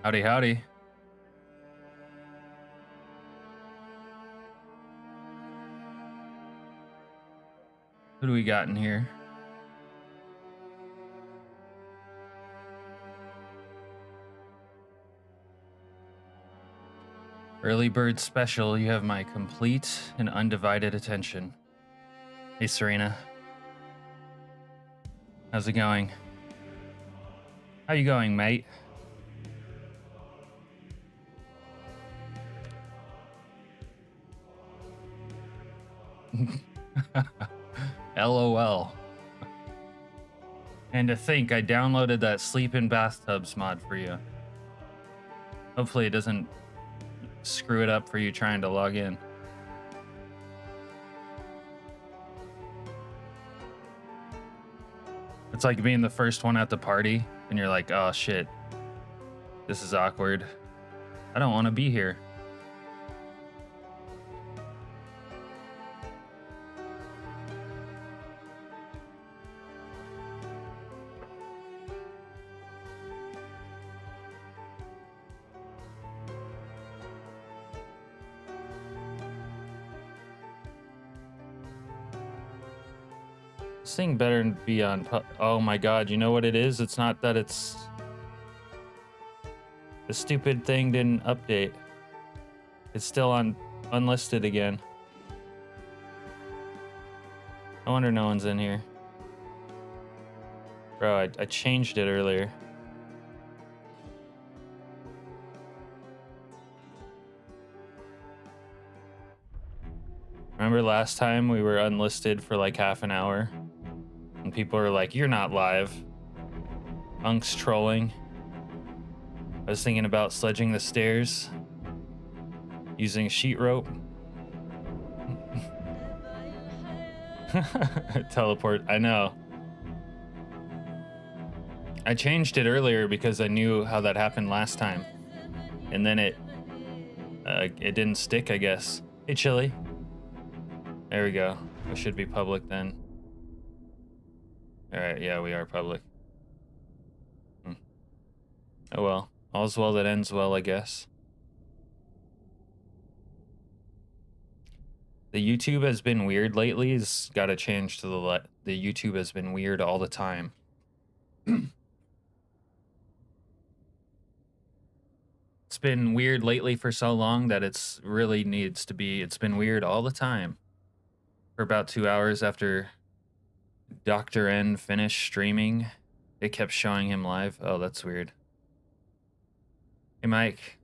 Howdy, howdy. Who do we got in here? Early bird special, you have my complete and undivided attention. Hey, Serena. How's it going? How you going, mate? LOL. And to think, I downloaded that sleep in bathtubs mod for you. Hopefully it doesn't screw it up for you trying to log in. It's like being the first one at the party and you're like, oh shit, this is awkward. I don't want to be here. This thing better be on. Oh my god, you know what it is? It's not that it's. The stupid thing didn't update. It's still on unlisted again. I wonder no one's in here. Bro, I changed it earlier. Remember last time we were unlisted for like half an hour? And people were like, you're not live. Unk's trolling. I was thinking about sledging the stairs. Using sheet rope. Teleport, I know. I changed it earlier because I knew how that happened last time. And then it didn't stick, I guess. Hey, Chili. There we go. We should be public then. All right, yeah, we are public. Oh well, all's well that ends well, I guess. The YouTube has been weird lately. It's got to change to the YouTube has been weird all the time. It's been weird lately for so long that it's really needs to be. It's been weird all the time. For about 2 hours after Dr. N finished streaming, it kept showing him live. Oh, that's weird. Hey, Mike.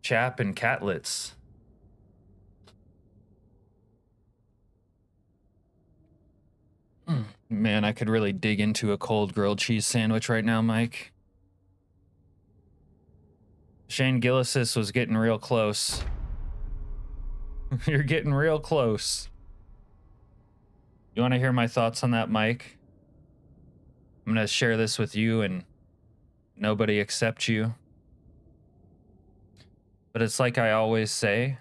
Chap and Catlets. Man, I could really dig into a cold grilled cheese sandwich right now, Mike. Shane Gillisis was getting real close. You're getting real close. You want to hear my thoughts on that, Mike? I'm going to share this with you and nobody except you. But it's like I always say.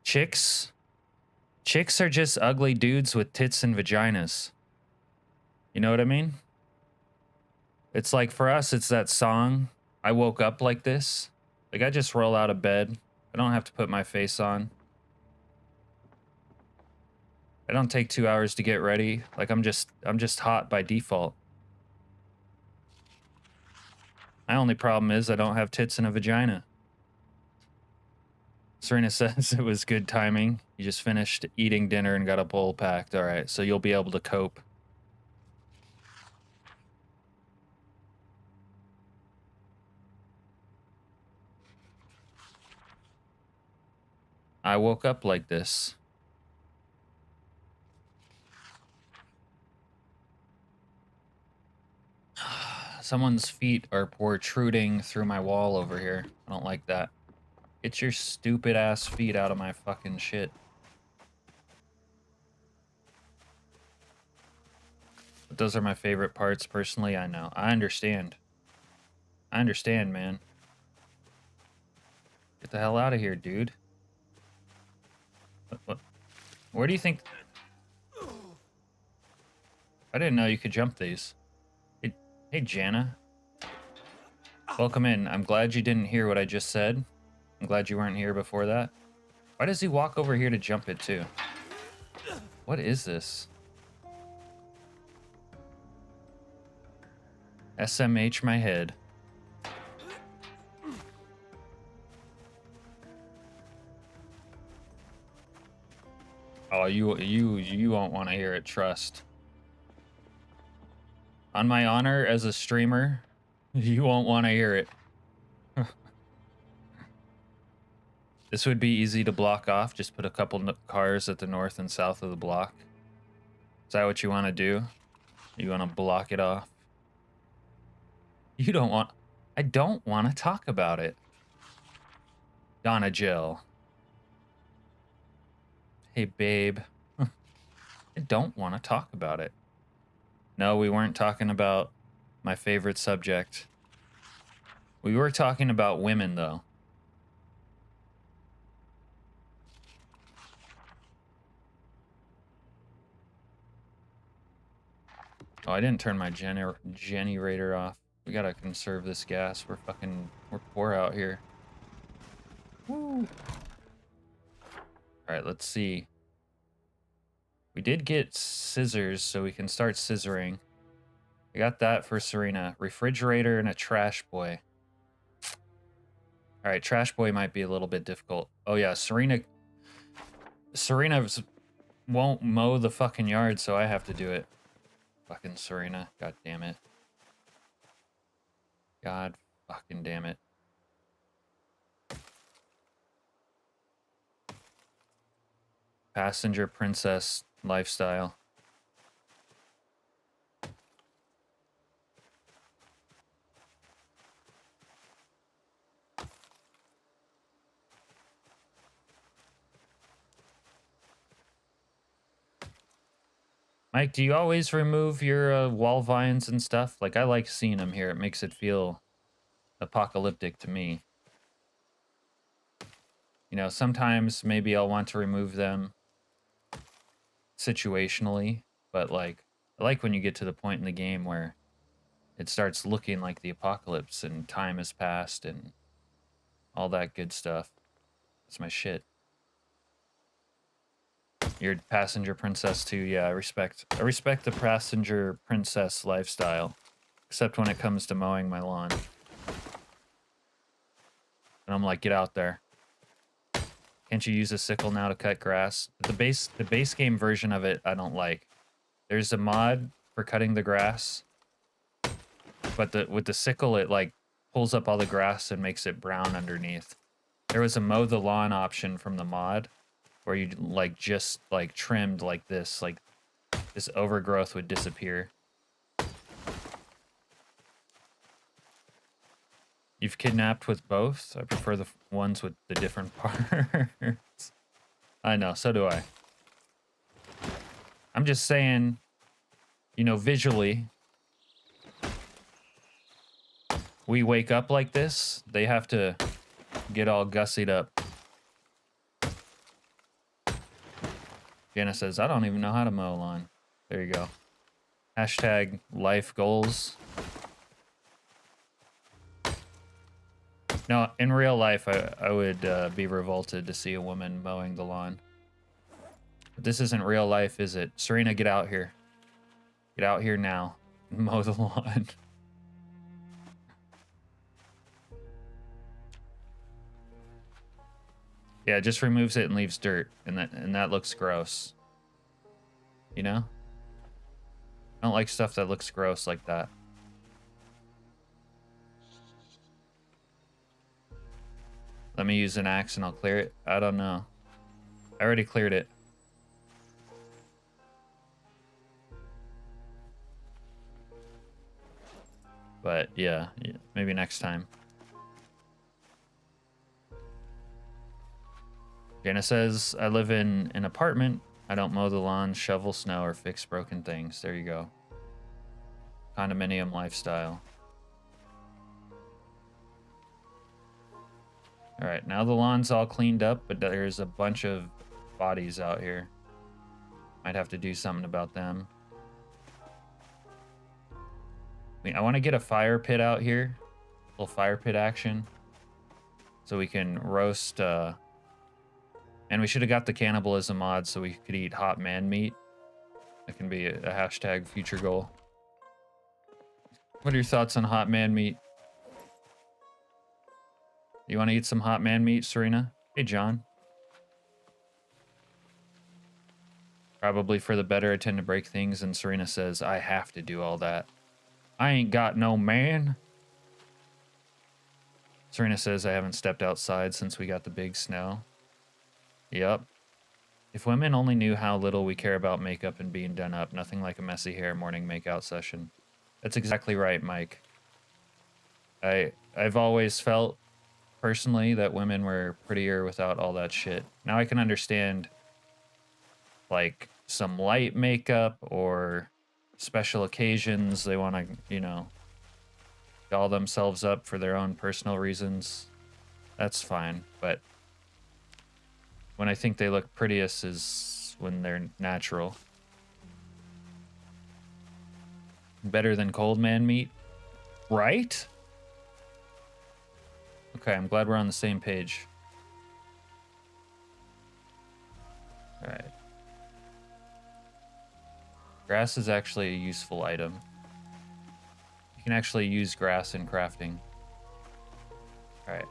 Chicks are just ugly dudes with tits and vaginas. You know what I mean? It's like for us, it's that song, I Woke Up Like This. Like I just roll out of bed. I don't have to put my face on. I don't take 2 hours to get ready. Like I'm just hot by default. My only problem is I don't have tits and a vagina. Serena says it was good timing. You just finished eating dinner and got a bowl packed. All right, so you'll be able to cope. I woke up like this. Someone's feet are protruding through my wall over here. I don't like that. Get your stupid ass feet out of my fucking shit. But those are my favorite parts personally, I know. I understand. I understand, man. Get the hell out of here, dude. What? Where do you think... I didn't know you could jump these. Hey, Hey, Jana. Welcome in. I'm glad you didn't hear what I just said. I'm glad you weren't here before that. Why does he walk over here to jump it too? What is this? SMH my head. Oh, you won't want to hear it, trust. On my honor as a streamer, you won't want to hear it. This would be easy to block off. Just put a couple cars at the north and south of the block. Is that what you want to do? You want to block it off? You don't want... I don't want to talk about it. Donna Jill. Hey, babe. I don't want to talk about it. No, we weren't talking about my favorite subject. We were talking about women, though. Oh, I didn't turn my generator off. We gotta conserve this gas. We're poor out here. Woo. All right, let's see. We did get scissors, so we can start scissoring. I got that for Serena. Refrigerator and a trash boy. All right, trash boy might be a little bit difficult. Oh yeah, Serena won't mow the fucking yard, so I have to do it. Fucking Serena. God damn it. God fucking damn it. Passenger princess lifestyle. Mike, do you always remove your wall vines and stuff? Like, I like seeing them here. It makes it feel apocalyptic to me. You know, sometimes maybe I'll want to remove them situationally, but like, I like when you get to the point in the game where it starts looking like the apocalypse and time has passed and all that good stuff. That's my shit. You're passenger princess too. Yeah, I respect the passenger princess lifestyle, except when it comes to mowing my lawn. And I'm like, get out there. Can't you use a sickle now to cut grass? The base game version of it, I don't like. There's a mod for cutting the grass, but with the sickle, it like pulls up all the grass and makes it brown underneath. There was a mow the lawn option from the mod where you like just like trimmed like this overgrowth would disappear. You've kidnapped with both? I prefer the ones with the different parts. I know, so do I. I'm just saying, you know, visually, we wake up like this, they have to get all gussied up. Jenna says, I don't even know how to mow a lawn. There you go. Hashtag life goals. No, in real life, I would be revolted to see a woman mowing the lawn. But this isn't real life, is it? Serena, get out here. Get out here now and mow the lawn. Yeah, it just removes it and leaves dirt, and that looks gross. You know? I don't like stuff that looks gross like that. Let me use an axe and I'll clear it. I don't know. I already cleared it. But yeah, maybe next time. Jana says, I live in an apartment. I don't mow the lawn, shovel snow, or fix broken things. There you go. Condominium lifestyle. All right, now the lawn's all cleaned up, but there's a bunch of bodies out here. Might have to do something about them. I want to get a fire pit out here. A little fire pit action. So we can roast, and we should have got the cannibalism mod so we could eat hot man meat. That can be a hashtag future goal. What are your thoughts on hot man meat? You want to eat some hot man meat, Serena? Hey, John. Probably for the better, I tend to break things, and Serena says, I have to do all that. I ain't got no man. Serena says, I haven't stepped outside since we got the big snow. Yep. If women only knew how little we care about makeup and being done up, nothing like a messy hair morning makeout session. That's exactly right, Mike. I've always felt, personally, that women were prettier without all that shit. Now I can understand, like, some light makeup or special occasions. They want to, you know, doll themselves up for their own personal reasons. That's fine, but when I think they look prettiest is when they're natural. Better than cold man meat, right? Okay, I'm glad we're on the same page. All right. Grass is actually a useful item. You can actually use grass in crafting. All right.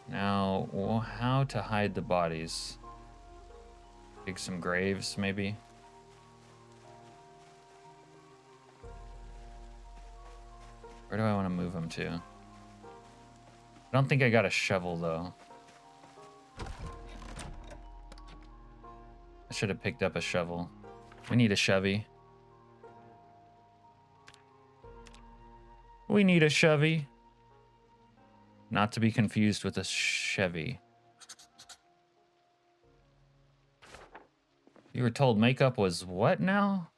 Now, well, how to hide the bodies? Dig some graves, maybe? Where do I want to move them to? I don't think I got a shovel, though. I should have picked up a shovel. We need a Chevy. We need a Chevy. Not to be confused with a Chevy. You were told makeup was what now?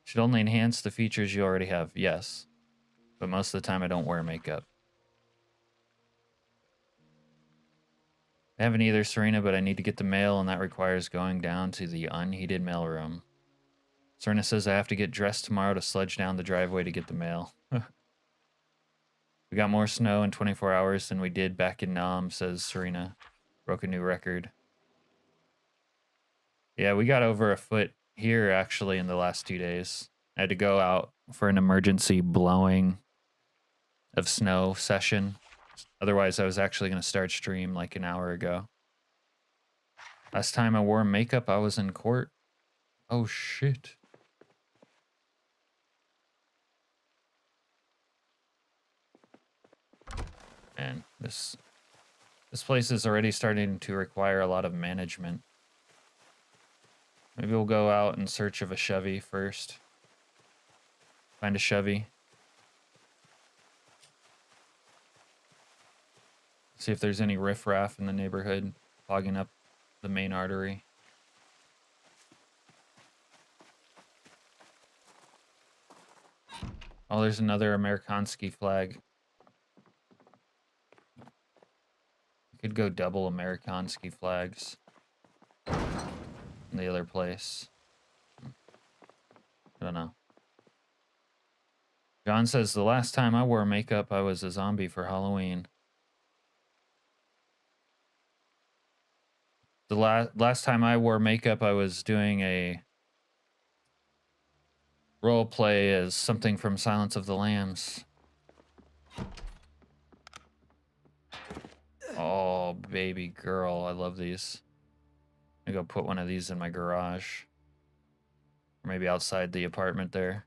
Should only enhance the features you already have. Yes. But most of the time I don't wear makeup. I haven't either, Serena, but I need to get the mail, and that requires going down to the unheated mailroom. Serena says I have to get dressed tomorrow to sledge down the driveway to get the mail. We got more snow in 24 hours than we did back in Nam, says Serena. Broke a new record. Yeah, we got over a foot here, actually, in the last 2 days. I had to go out for an emergency blowing of snow session. Otherwise, I was actually going to start stream like an hour ago. Last time I wore makeup, I was in court. Oh, shit. Man, this place is already starting to require a lot of management. Maybe we'll go out in search of a Chevy first. Find a Chevy. See if there's any riffraff in the neighborhood clogging up the main artery. Oh, there's another Amerikansky flag. Could go double Amerikansky flags in the other place. I don't know. John says, the last time I wore makeup, I was a zombie for Halloween. The last time I wore makeup, I was doing a role play as something from Silence of the Lambs. Oh, baby girl. I love these. I'm gonna go put one of these in my garage. Or maybe outside the apartment there.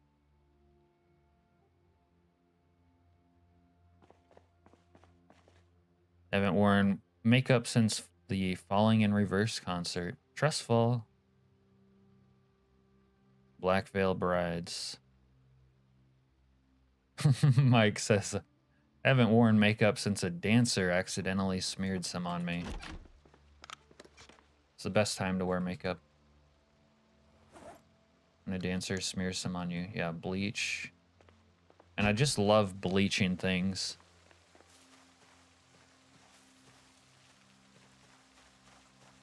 I haven't worn makeup since the Falling in Reverse concert. Trustful. Black Veil Brides. Mike says, I haven't worn makeup since a dancer accidentally smeared some on me. It's the best time to wear makeup. When a dancer smears some on you. Yeah, bleach. And I just love bleaching things.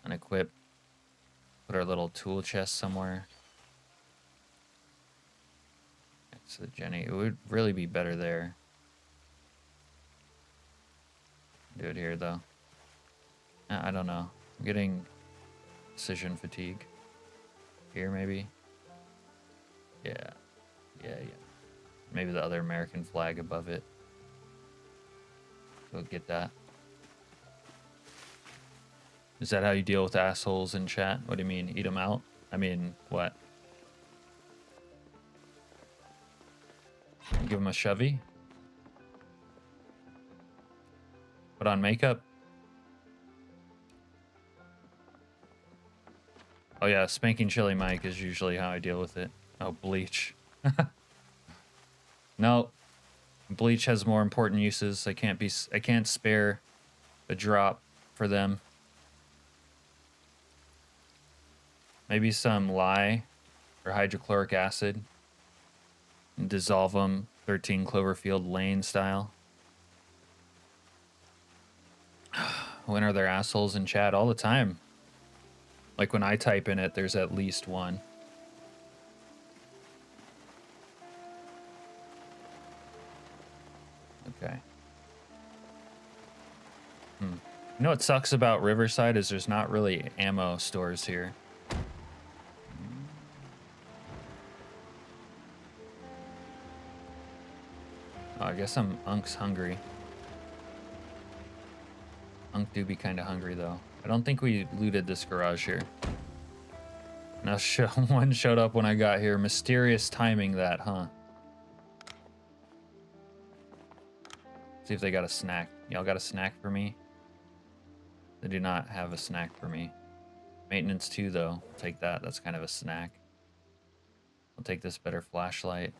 Unequip. Put our little tool chest somewhere. So Jenny, it would really be better there. Do it here though. I don't know. I'm getting decision fatigue. Here maybe. Yeah. Yeah. Maybe the other American flag above it. Go get that. Is that how you deal with assholes in chat? What do you mean? Eat them out? I mean, what? Give them a shovey? Put on makeup? Oh yeah, spanking chili Mike is usually how I deal with it. Oh, bleach. No, bleach has more important uses. I can't spare a drop for them. Maybe some lye or hydrochloric acid and dissolve them 13 Cloverfield Lane style. When are there assholes in chat? All the time. Like when I type in it, there's at least one. Okay. You know what sucks about Riverside is there's not really ammo stores here. Oh, I guess Unk's hungry. Unk do be kind of hungry though. I don't think we looted this garage here. Now one showed up when I got here. Mysterious timing that, huh? See if they got a snack. Y'all got a snack for me? They do not have a snack for me. Maintenance 2 though. I'll take that. That's kind of a snack. I'll take this better flashlight.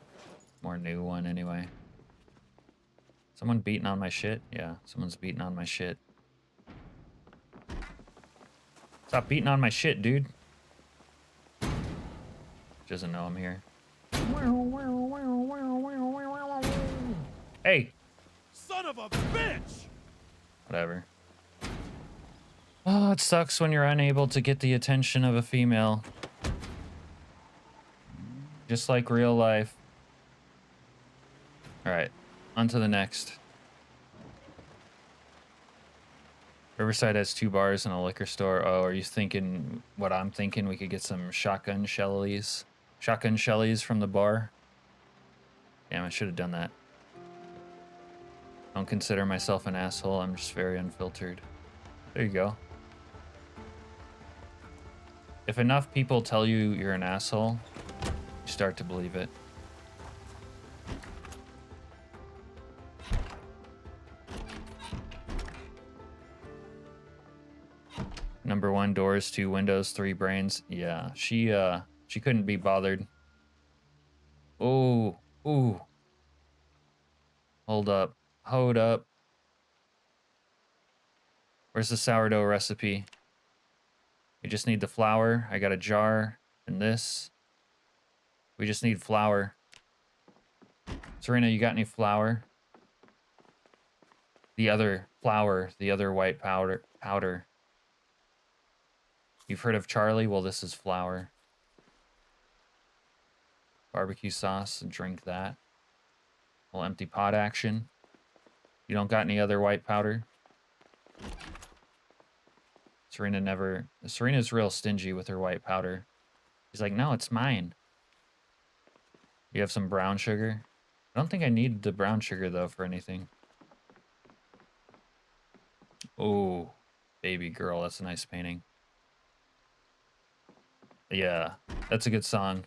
More new one anyway. Someone beating on my shit? Yeah, someone's beating on my shit. Stop beating on my shit, dude. Doesn't know I'm here. Hey! Son of a bitch! Whatever. Oh, it sucks when you're unable to get the attention of a female. Just like real life. Alright, on to the next. Riverside has 2 bars and a liquor store. Oh, are you thinking what I'm thinking? We could get some shotgun shellies. Shotgun shellies from the bar. Damn, I should have done that. Don't consider myself an asshole. I'm just very unfiltered. There you go. If enough people tell you you're an asshole, you start to believe it. Number 1, doors, 2 windows, 3 brains. Yeah, she couldn't be bothered. Oh, ooh. Hold up. Hold up. Where's the sourdough recipe? We just need the flour. I got a jar and this. We just need flour. Serena, you got any flour? The other flour, the other white powder. You've heard of Charlie? Well, this is flour. Barbecue sauce, and drink that. Little empty pot action. You don't got any other white powder? Serena's real stingy with her white powder. She's like, no, it's mine. You have some brown sugar? I don't think I need the brown sugar, though, for anything. Oh, baby girl, that's a nice painting. Yeah, that's a good song.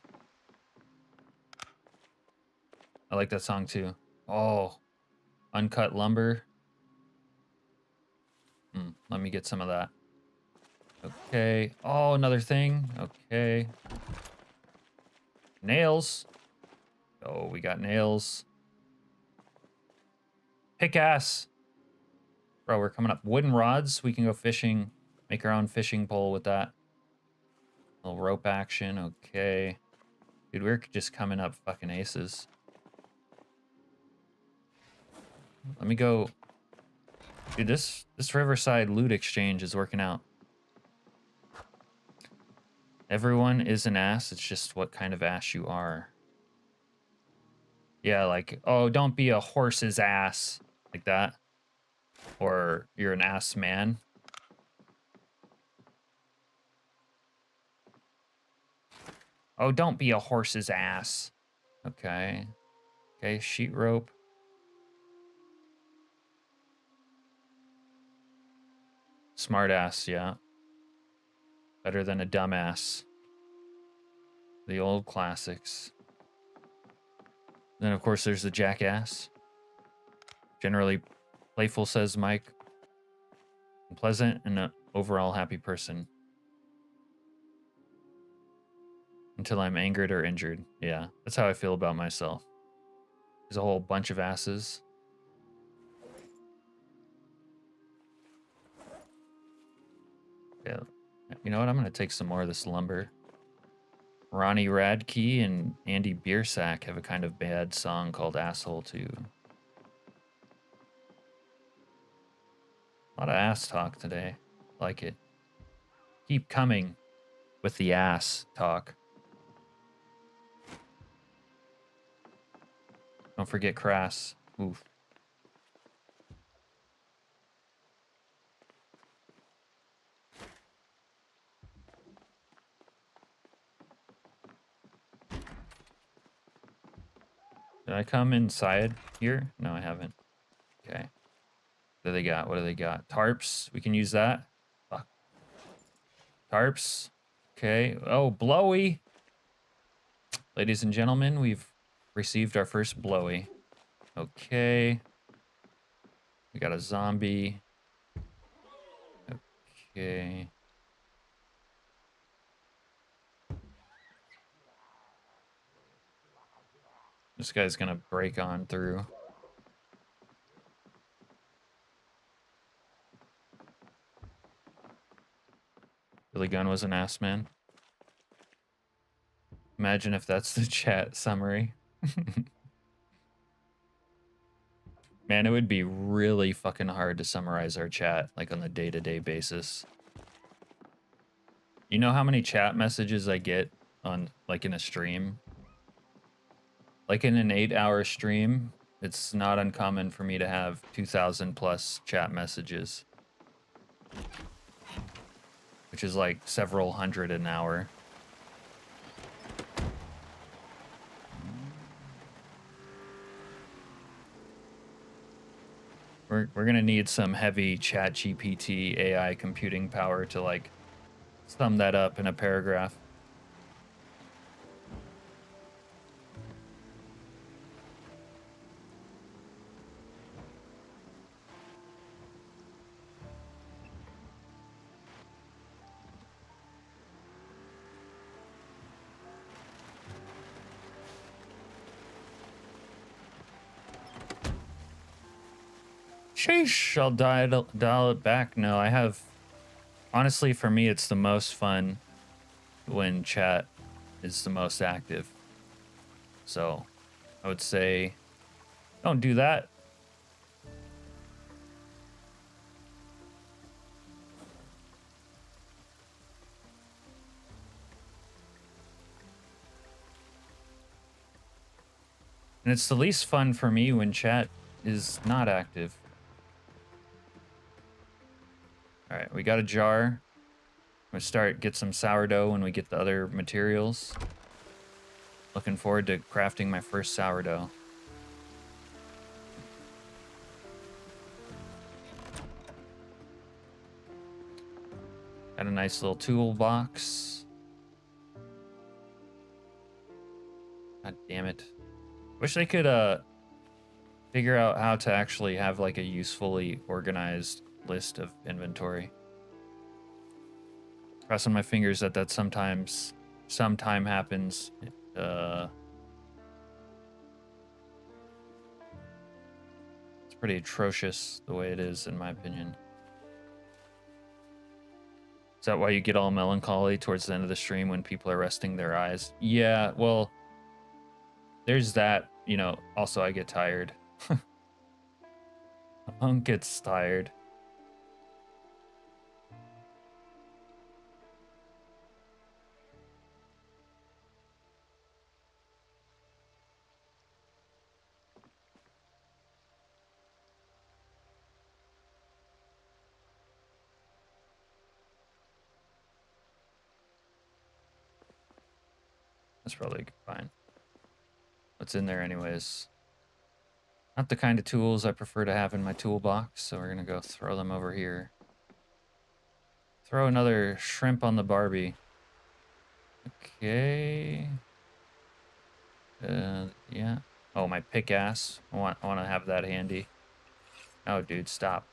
I like that song, too. Oh, uncut lumber. Let me get some of that. Okay. Oh, another thing. Okay. Nails. Oh, we got nails. Pick-ass. Bro, we're coming up. Wooden rods. We can go fishing. Make our own fishing pole with that. Little rope action. Okay. Dude, we're just coming up fucking aces. Let me go. Dude, this Riverside loot exchange is working out. Everyone is an ass. It's just what kind of ass you are. Yeah, like, oh, don't be a horse's ass. Like that. Or you're an ass man. Oh, don't be a horse's ass. Okay. Okay, sheet rope. Smart ass, yeah. Better than a dumbass. The old classics. Then, of course, there's the jackass. Generally playful, says Mike. Pleasant and an overall happy person. Until I'm angered or injured. Yeah, that's how I feel about myself. There's a whole bunch of asses. Yeah. You know what? I'm going to take some more of this lumber. Ronnie Radke and Andy Biersack have a kind of bad song called Asshole too. A lot of ass talk today. Like it. Keep coming with the ass talk. Don't forget crass. Oof. Did I come inside here? No, I haven't. Okay. What do they got? What do they got? Tarps. We can use that. Fuck. Tarps. Okay. Oh, blowy. Ladies and gentlemen, we've received our first blowy. Okay. We got a zombie. Okay. This guy's gonna break on through. Billy Gunn was an ass man. Imagine if that's the chat summary. Man, it would be really fucking hard to summarize our chat, like on a day-to-day basis. You know how many chat messages I get on, like, in a stream? Like in an 8-hour stream, it's not uncommon for me to have 2,000 plus chat messages. Which is like several hundred an hour. We're gonna need some heavy chat GPT AI computing power to like sum that up in a paragraph. Sheesh, I'll dial it back. No, I have... Honestly, for me, it's the most fun when chat is the most active. So, I would say, don't do that. And it's the least fun for me when chat is not active. All right, we got a jar. We'll get some sourdough when we get the other materials. Looking forward to crafting my first sourdough. Got a nice little toolbox. God damn it. Wish they could figure out how to actually have like a usefully organized list of inventory. Crossing my fingers that sometime happens. It's pretty atrocious the way it is, in my opinion. Is that why you get all melancholy towards the end of the stream when people are resting their eyes? Yeah, well, there's that, you know. Also, I get tired. Hunk gets tired. That's probably fine. What's in there anyways? Not the kind of tools I prefer to have in my toolbox, so we're gonna go throw them over here. Throw another shrimp on the Barbie. Okay. Yeah. Oh, my pickaxe. I want to have that handy. Oh, dude, stop.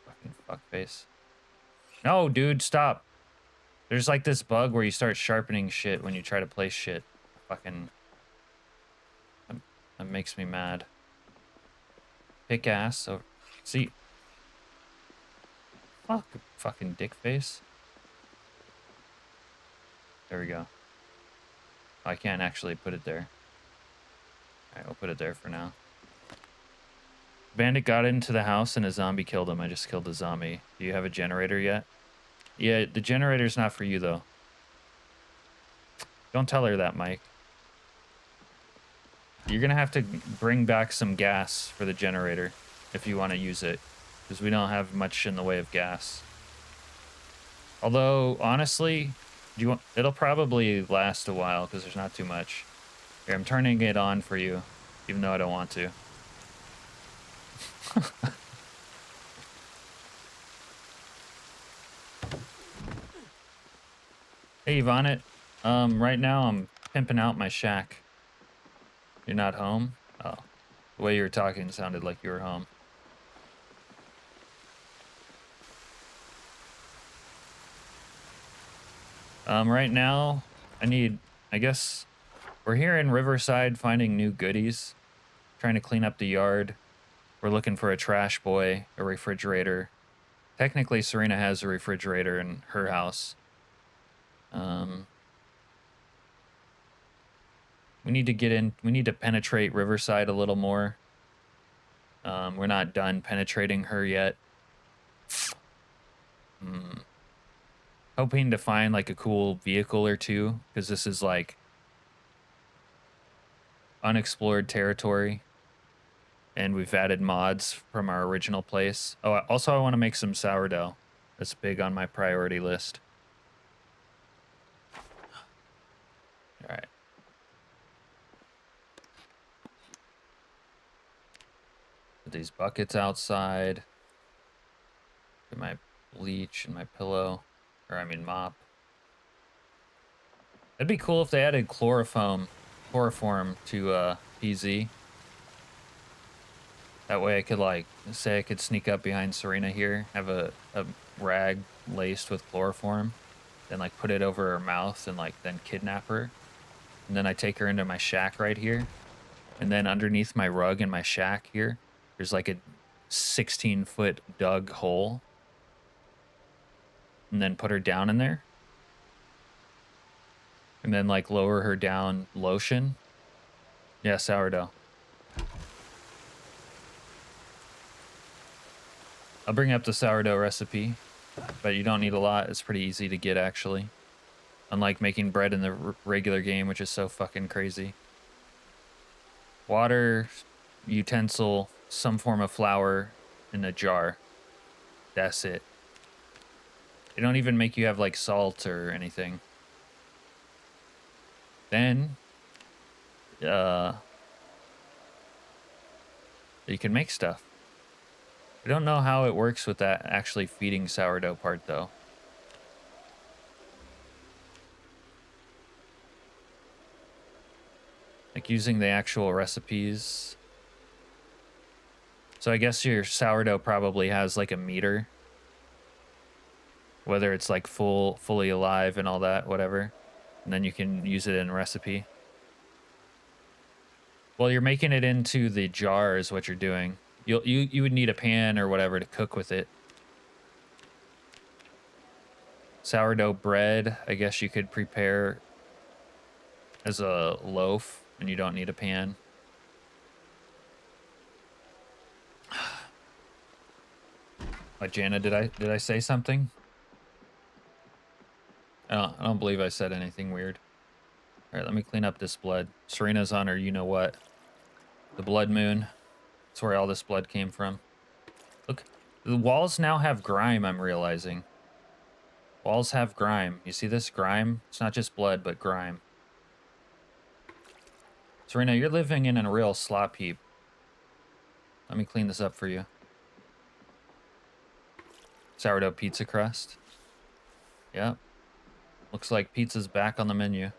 Fucking fuckface. No, dude, stop. There's like this bug where you start sharpening shit when you try to place shit. Fucking... That makes me mad. Pickaxe. So, see... Fuck, fucking dick face. There we go. I can't actually put it there. Alright, we'll put it there for now. Bandit got into the house and a zombie killed him. I just killed the zombie. Do you have a generator yet? Yeah, the generator's not for you, though. Don't tell her that, Mike. You're gonna have to bring back some gas for the generator if you want to use it, because we don't have much in the way of gas. Although, honestly, it'll probably last a while because there's not too much. Here, I'm turning it on for you, even though I don't want to. Hey, Yvonne. Right now I'm pimping out my shack. You're not home? Oh, the way you were talking sounded like you were home. Right now, I guess, we're here in Riverside finding new goodies, trying to clean up the yard. We're looking for a trash boy, a refrigerator. Technically, Serena has a refrigerator in her house. We need to penetrate Riverside a little more. We're not done penetrating her yet. Hoping to find like a cool vehicle or two, because this is like unexplored territory. And we've added mods from our original place. Oh, also I want to make some sourdough. That's big on my priority list. All right. Put these buckets outside. Get my bleach and my pillow. Or I mean mop. It'd be cool if they added chloroform to PZ. That way I could like say I could sneak up behind Serena here, have a rag laced with chloroform, then like put it over her mouth and like then kidnap her. And then I take her into my shack right here. And then underneath my rug in my shack here, there's like a 16-foot dug hole. And then put her down in there. And then like lower her down lotion. Yeah, sourdough. I'll bring up the sourdough recipe, but you don't need a lot. It's pretty easy to get, actually. Unlike making bread in the regular game, which is so fucking crazy. Water, utensil, some form of flour in a jar. That's it. They don't even make you have, like, salt or anything. Then, you can make stuff. I don't know how it works with that actually feeding sourdough part, though. Like using the actual recipes. So I guess your sourdough probably has like a meter. Whether it's like fully alive and all that, whatever. And then you can use it in a recipe. Well, you're making it into the jar is what you're doing. You would need a pan or whatever to cook with it. Sourdough bread, I guess you could prepare as a loaf and you don't need a pan. What, Jana, did I say something? I don't believe I said anything weird. All right, let me clean up this blood. Serena's on her, you know what? The blood moon. That's where all this blood came from. Look, the walls now have grime, I'm realizing. Walls have grime. You see this grime? It's not just blood, but grime. Serena, you're living in a real slop heap. Let me clean this up for you. Sourdough pizza crust. Yep. Looks like pizza's back on the menu.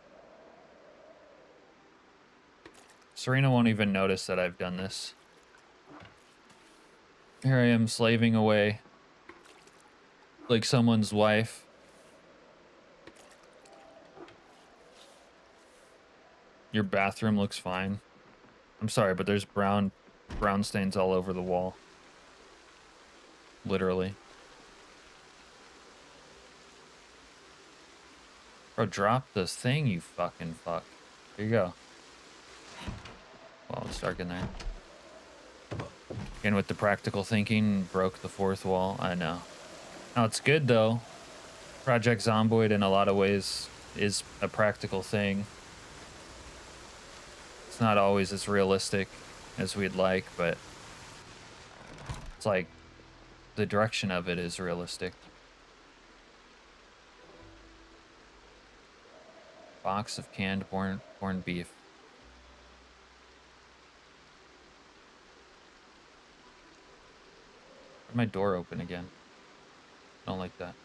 Serena won't even notice that I've done this. Here I am slaving away like someone's wife. Your bathroom looks fine. I'm sorry, but there's brown stains all over the wall. Literally. Bro, drop this thing, you fucking fuck. Here you go. Well, it's dark in there. Again, with the practical thinking, broke the fourth wall. I know. No, it's good, though. Project Zomboid, in a lot of ways, is a practical thing. It's not always as realistic as we'd like, but it's like the direction of it is realistic. Box of canned corned beef. Why'd my door open again? I don't like that.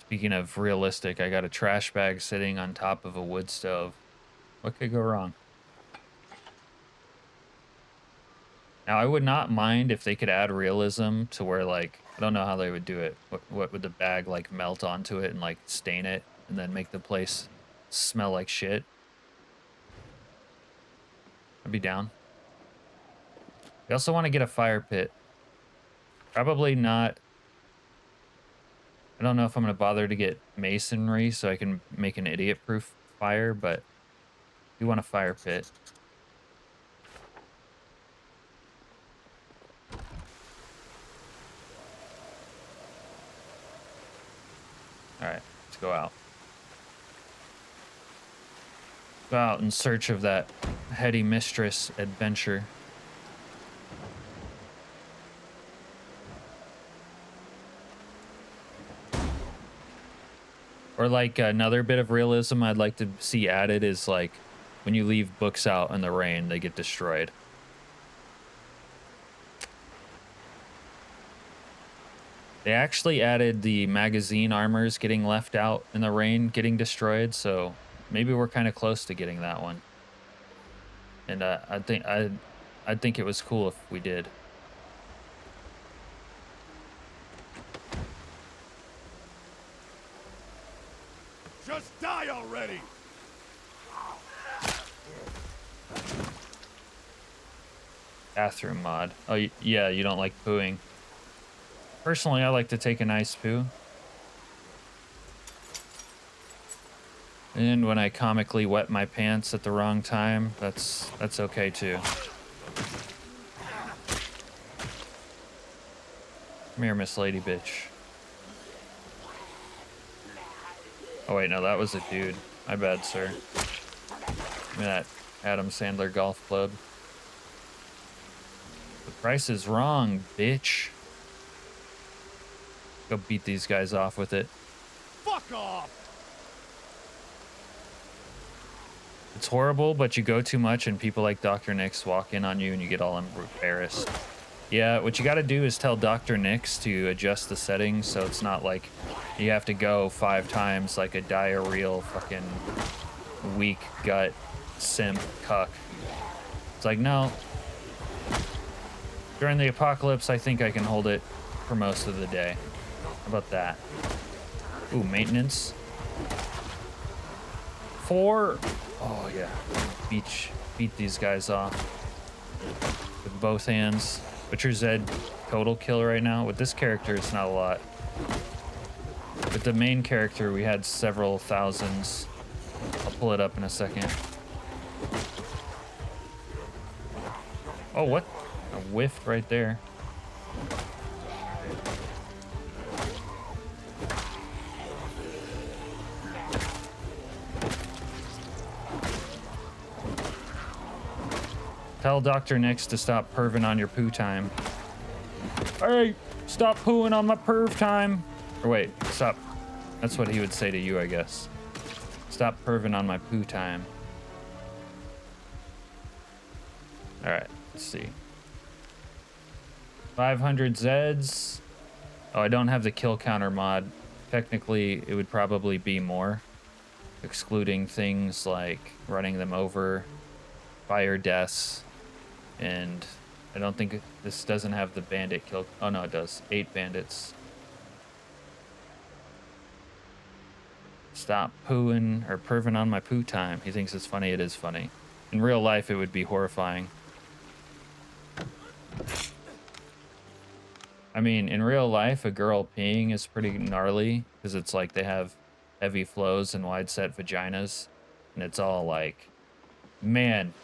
Speaking of realistic, I got a trash bag sitting on top of a wood stove. What could go wrong? Now, I would not mind if they could add realism to where, like, I don't know how they would do it. What would the bag, like, melt onto it and, like, stain it and then make the place smell like shit? I'd be down. We also want to get a fire pit. Probably not. I don't know if I'm going to bother to get masonry so I can make an idiot-proof fire, but we want a fire pit. Alright, let's go out. Go out in search of that heady mistress adventure. Or like another bit of realism I'd like to see added is like when you leave books out in the rain, they get destroyed. They actually added the magazine armors getting left out in the rain, getting destroyed, so maybe we're kind of close to getting that one. And I think it was cool if we did. Just die already! Bathroom mod. Oh, yeah, you don't like pooing. Personally, I like to take a nice poo. And when I comically wet my pants at the wrong time, that's okay too. Come here, Miss Lady Bitch. Oh wait, no, that was a dude. My bad, sir. Give me that Adam Sandler golf club. The price is wrong, bitch. Go beat these guys off with it. Fuck off! It's horrible, but you go too much and people like Dr. Nix walk in on you and you get all embarrassed. Yeah, what you gotta do is tell Dr. Nix to adjust the settings so it's not like you have to go 5 times like a diarrheal fucking weak gut simp cuck. It's like, no. During the apocalypse, I think I can hold it for most of the day. How about that? Ooh, maintenance. 4. Oh, yeah. Beat these guys off with both hands. Butcher Zed total kill right now. With this character, it's not a lot. With the main character, we had several thousands. I'll pull it up in a second. Oh, what? I whiffed right there. Tell Dr. Nix to stop perving on your poo time. Hey, stop pooing on my perv time. Or wait, stop That's what he would say to you, I guess. Stop perving on my poo time. All right, let's see. 500 Zeds. Oh, I don't have the kill counter mod. Technically, it would probably be more, excluding things like running them over, fire deaths, and I don't think this doesn't have the bandit kill. Oh no, it does. 8 bandits. Stop pooing or perving on my poo time. He thinks it's funny. It is funny. In real life, it would be horrifying. I mean, in real life, a girl peeing is pretty gnarly because it's like they have heavy flows and wide set vaginas. And it's all like, man,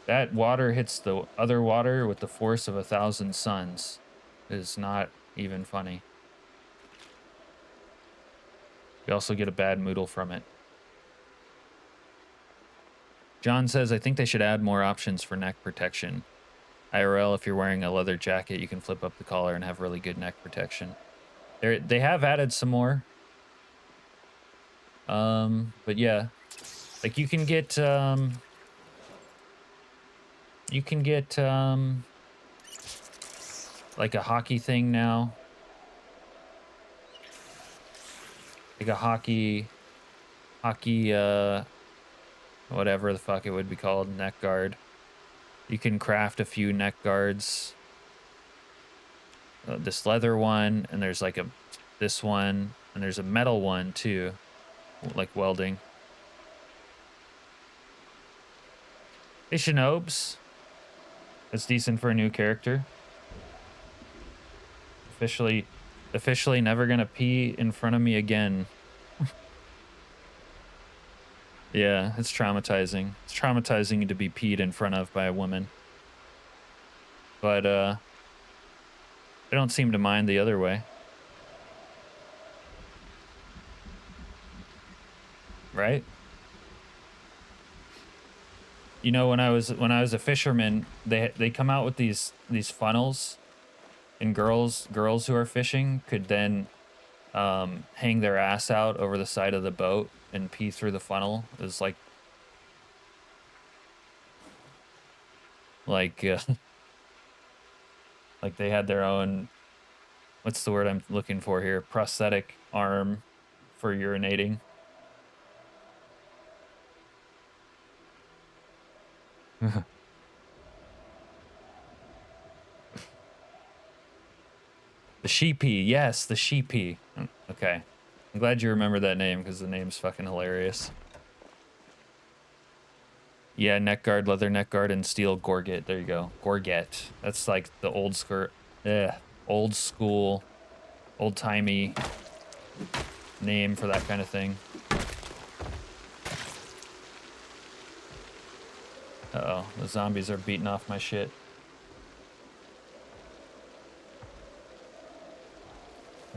that water hits the other water with the force of 1,000 suns. It is not even funny. You also get a bad moodle from it. John says, I think they should add more options for neck protection. IRL, if you're wearing a leather jacket, you can flip up the collar and have really good neck protection. They have added some more. But yeah, like you can get like a hockey thing now. Like a hockey whatever the fuck it would be called, neck guard. You can craft a few neck guards. This leather one, and there's like this one, and there's a metal one too, like welding. Hey, Shinobes. That's decent for a new character. Officially never gonna pee in front of me again. Yeah, it's traumatizing. It's traumatizing to be peed in front of by a woman. But I don't seem to mind the other way. Right? You know, when I was a fisherman, they come out with these funnels, and girls who are fishing could then hang their ass out over the side of the boat and pee through the funnel. It was like like they had their own, what's the word I'm looking for here, prosthetic arm for urinating. The sheepy, yes, the sheepy. Okay, I'm glad you remember that name because the name's fucking hilarious. Yeah, neck guard, leather neck guard, and steel gorget. There you go, gorget. That's like the old old school, old timey name for that kind of thing. Uh-oh, the zombies are beating off my shit.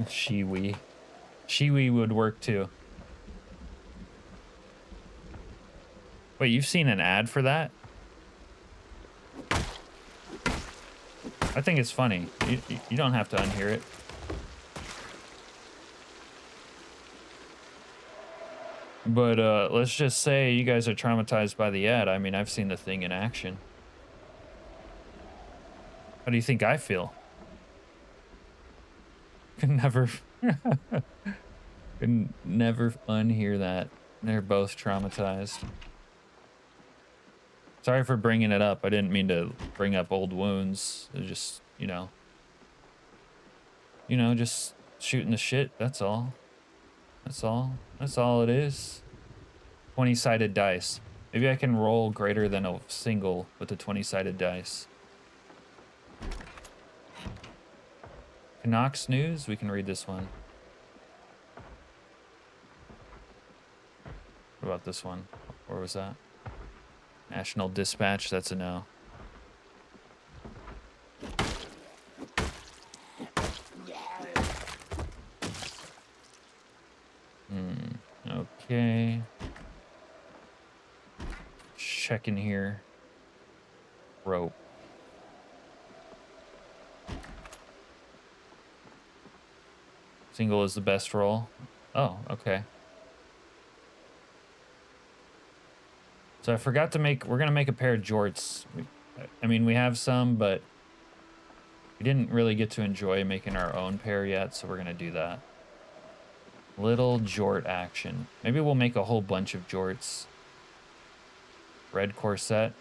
Shiwi. Shiwi would work too. Wait, you've seen an ad for that? I think it's funny. You don't have to unhear it. But let's just say you guys are traumatized by the ad. I mean, I've seen the thing in action. How do you think I feel? Can never unhear that. They're both traumatized. Sorry for bringing it up. I didn't mean to bring up old wounds. It just, you know, just shooting the shit. That's all. That's all. That's all it is. 20-sided dice. Maybe I can roll greater than a single with the 20-sided dice. Canucks news? We can read this one. What about this one? Where was that? National Dispatch, that's a no. Okay. Checking here. Rope. Single is the best roll. Oh, okay. So I forgot to make, we're gonna make a pair of jorts. I mean, we have some, but we didn't really get to enjoy making our own pair yet, so we're gonna do that. Little jort action. Maybe we'll make a whole bunch of jorts. Red corset.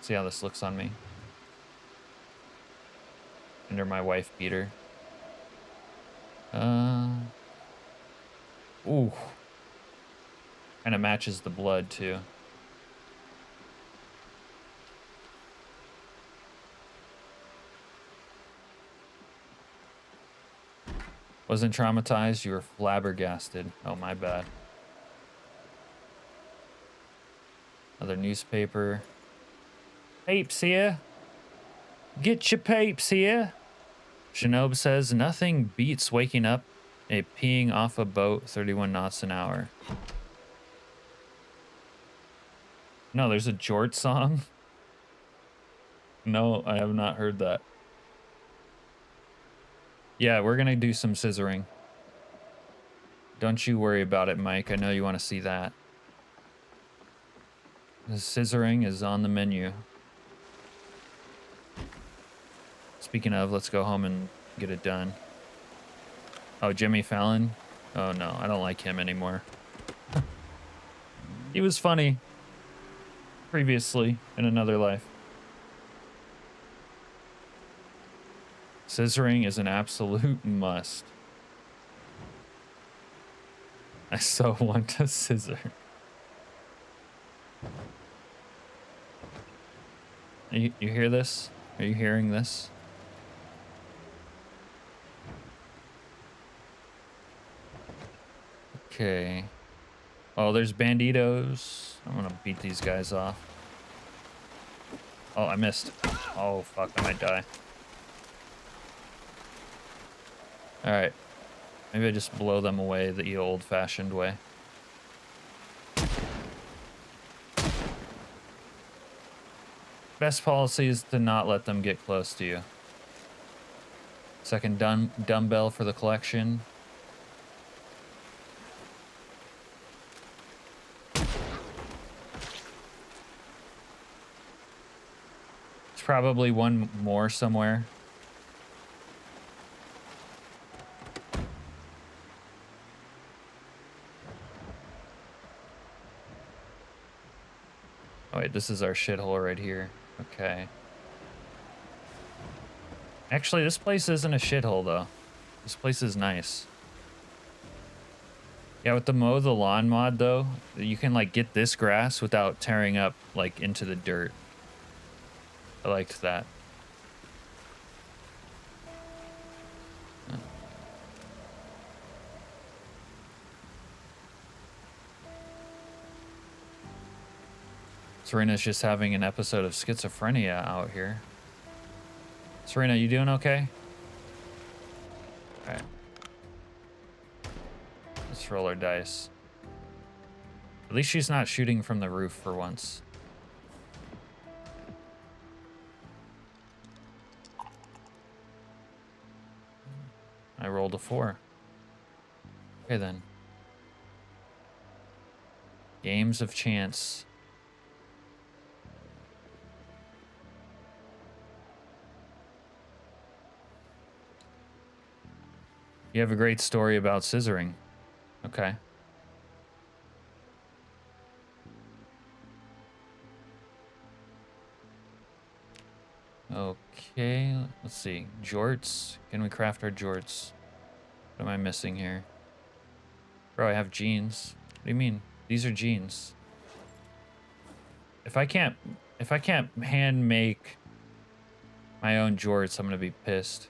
See how this looks on me. Under my wife beater. Ooh. Kind of matches the blood too. Wasn't traumatized, you were flabbergasted. Oh, my bad. Another newspaper. Papes here. Get your papes here. Shinob says, nothing beats waking up a peeing off a boat 31 knots an hour. No, there's a Jort song. No, I have not heard that. Yeah, we're gonna do some scissoring. Don't you worry about it, Mike. I know you want to see that. The scissoring is on the menu. Speaking of, let's go home and get it done. Oh, Jimmy Fallon? Oh no, I don't like him anymore. He was funny previously in another life. Scissoring is an absolute must. I so want to scissor. You hear this? Are you hearing this? Okay. Oh, there's banditos. I'm gonna beat these guys off. Oh, I missed. Oh, fuck, I might die. Alright. Maybe I just blow them away the old-fashioned way. Best policy is to not let them get close to you. Second dumbbell for the collection. There's probably one more somewhere. Oh wait, this is our shithole right here. Okay. Actually, this place isn't a shithole though. This place is nice. Yeah, with the mow the lawn mod though, you can like get this grass without tearing up like into the dirt. I liked that. Serena's just having an episode of schizophrenia out here. Serena, you doing okay? All right. Let's roll our dice. At least she's not shooting from the roof for once. I rolled a 4. Okay then. Games of chance. You have a great story about scissoring. Okay. Okay, let's see. Jorts. Can we craft our jorts? What am I missing here? Bro, I have jeans. What do you mean? These are jeans. If I can't hand make my own jorts, I'm gonna be pissed.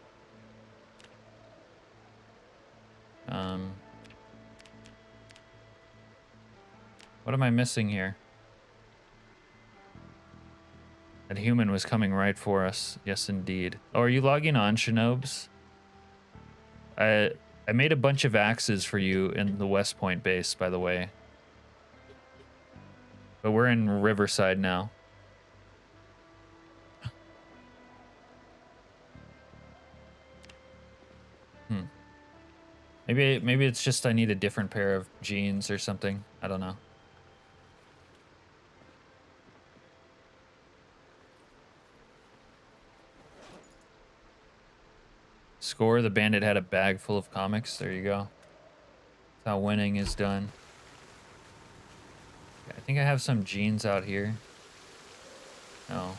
What am I missing here? That human was coming right for us. Yes, indeed. Oh, are you logging on, Shinobs? I made a bunch of axes for you in the West Point base, by the way. But we're in Riverside now. Maybe it's just I need a different pair of jeans or something. I don't know. Score, the bandit had a bag full of comics. There you go. That's how winning is done. Okay, I think I have some jeans out here. No.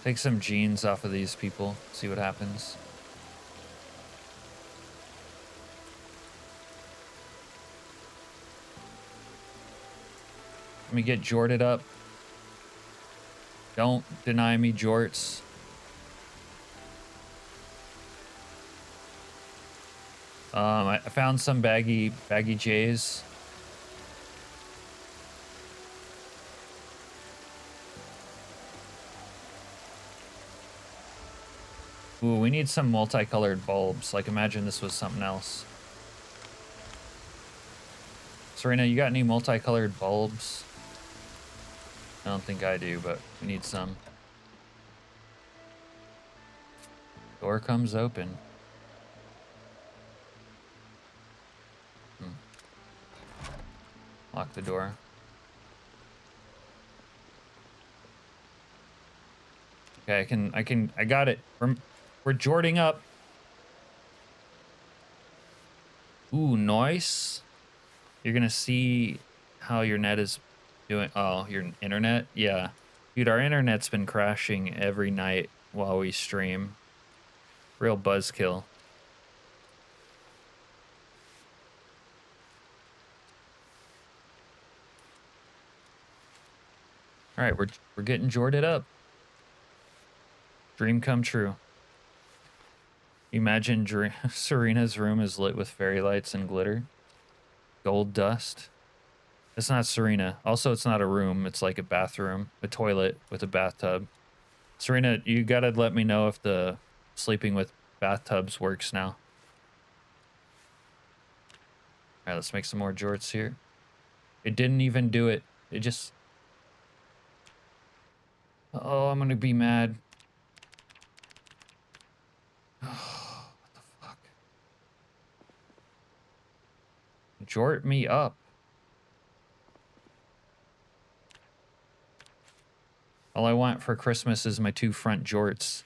Take some jeans off of these people. See what happens. Let me get jorted up. Don't deny me jorts. I found some baggy J's. Ooh, we need some multicolored bulbs. Like, imagine this was something else. Serena, you got any multicolored bulbs? I don't think I do, but we need some. Door comes open. Lock the door. Okay, I got it. We're jorting up. Ooh, nice. You're gonna see how your net is doing. Oh, your internet? Yeah. Dude, our internet's been crashing every night while we stream. Real buzzkill. All right, we're getting jorted up. Dream come true. Imagine Serena's room is lit with fairy lights and glitter. Gold dust. It's not Serena. Also, it's not a room. It's like a bathroom, a toilet with a bathtub. Serena, you gotta let me know if the sleeping with bathtubs works now. All right, let's make some more jorts here. It didn't even do it. It just... Oh, I'm gonna be mad. What the fuck? Jort me up. All I want for Christmas is my 2 front jorts.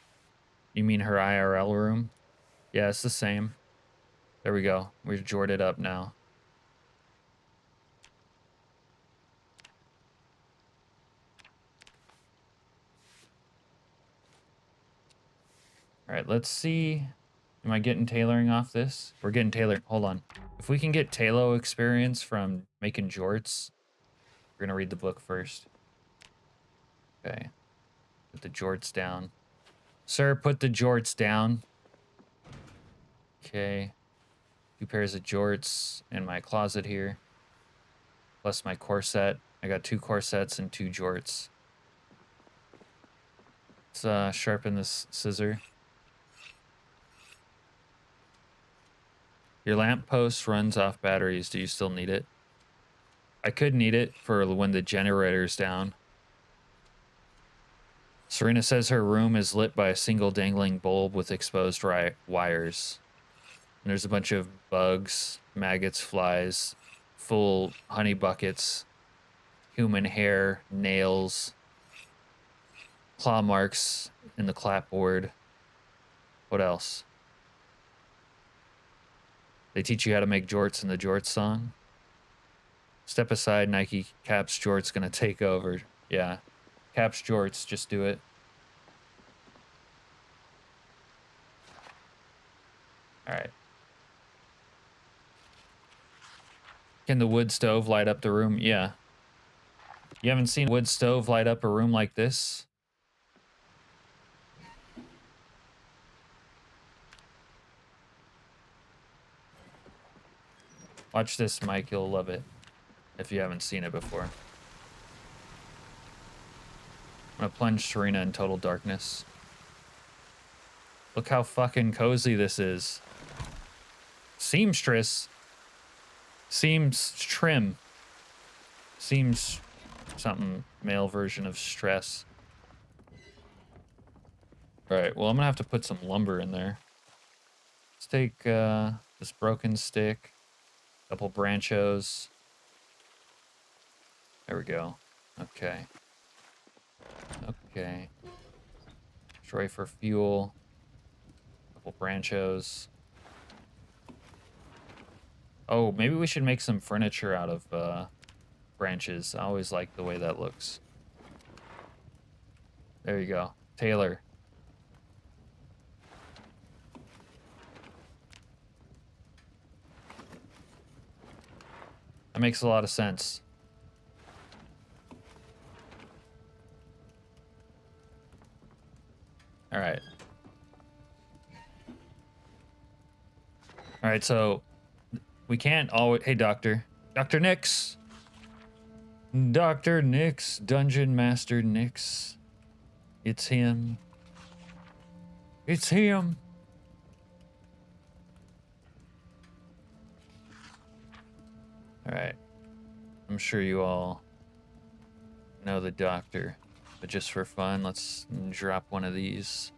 You mean her IRL room? Yeah, it's the same. There we go. We've jorted up now. All right, let's see. Am I getting tailoring off this? We're getting tailoring. Hold on. If we can get Talo experience from making jorts, we're gonna read the book first. Okay. Put the jorts down. Sir, put the jorts down. Okay. 2 pairs of jorts in my closet here. Plus my corset. I got 2 corsets and 2 jorts. Let's sharpen this scissor. Your lamp post runs off batteries. Do you still need it? I could need it for when the generator's down. Serena says her room is lit by a single dangling bulb with exposed wires. And there's a bunch of bugs, maggots, flies, full honey buckets, human hair, nails, claw marks in the clapboard. What else? They teach you how to make jorts in the jorts song. Step aside, Nike. Caps jorts gonna take over. Yeah. Caps jorts, just do it. Alright. Can the wood stove light up the room? Yeah. You haven't seen a wood stove light up a room like this? Watch this, Mike. You'll love it if you haven't seen it before. I'm gonna plunge Serena in total darkness. Look how fucking cozy this is. Seamstress. Seems trim. Seems something male version of stress. Alright, well, I'm gonna have to put some lumber in there. Let's take this broken stick, couple branchos. There we go. Okay. Okay. Destroy for fuel. Couple branchos. Oh, maybe we should make some furniture out of branches. I always like the way that looks. There you go. Taylor. That makes a lot of sense. All right. All right, so we can't always... Hey, Doctor. Dr. Nix. Dr. Nix. Dungeon Master Nix. It's him. It's him. All right. I'm sure you all know the doctor, but just for fun, let's drop one of these.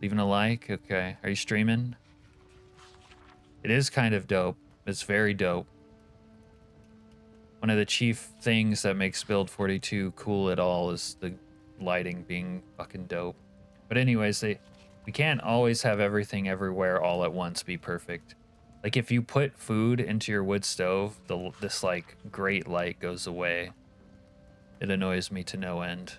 Leaving a like? Okay. Are you streaming? It is kind of dope. It's very dope. One of the chief things that makes Build 42 cool at all is the lighting being fucking dope. But anyways, we can't always have everything everywhere all at once be perfect. Like if you put food into your wood stove, this like great light goes away. It annoys me to no end.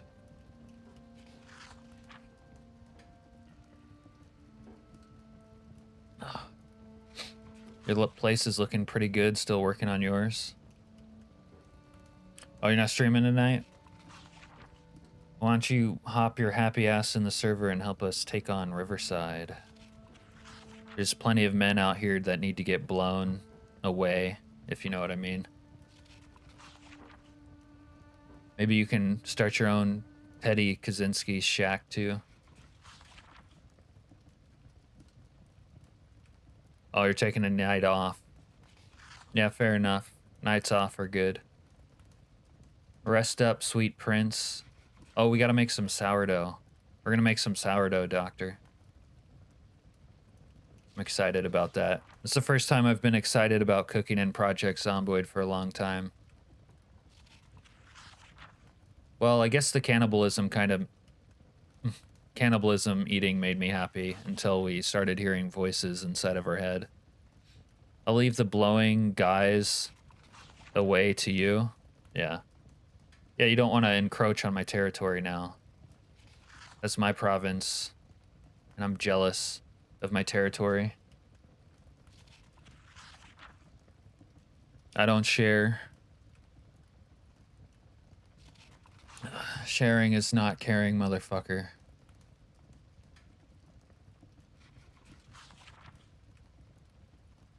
Your place is looking pretty good. Still working on yours. Oh, you're not streaming tonight? Why don't you hop your happy ass in the server and help us take on Riverside? There's plenty of men out here that need to get blown away, if you know what I mean. Maybe you can start your own Teddy Kaczynski shack too. Oh, you're taking a night off. Yeah, fair enough. Nights off are good. Rest up, sweet prince. Oh, we gotta make some sourdough. We're gonna make some sourdough, Doctor. I'm excited about that. It's the first time I've been excited about cooking in Project Zomboid for a long time. Well, I guess the cannibalism eating made me happy until we started hearing voices inside of our head. I'll leave the blowing guys away to you. Yeah. Yeah, you don't want to encroach on my territory now. That's my province, and I'm jealous of my territory. I don't share. Sharing is not caring, motherfucker.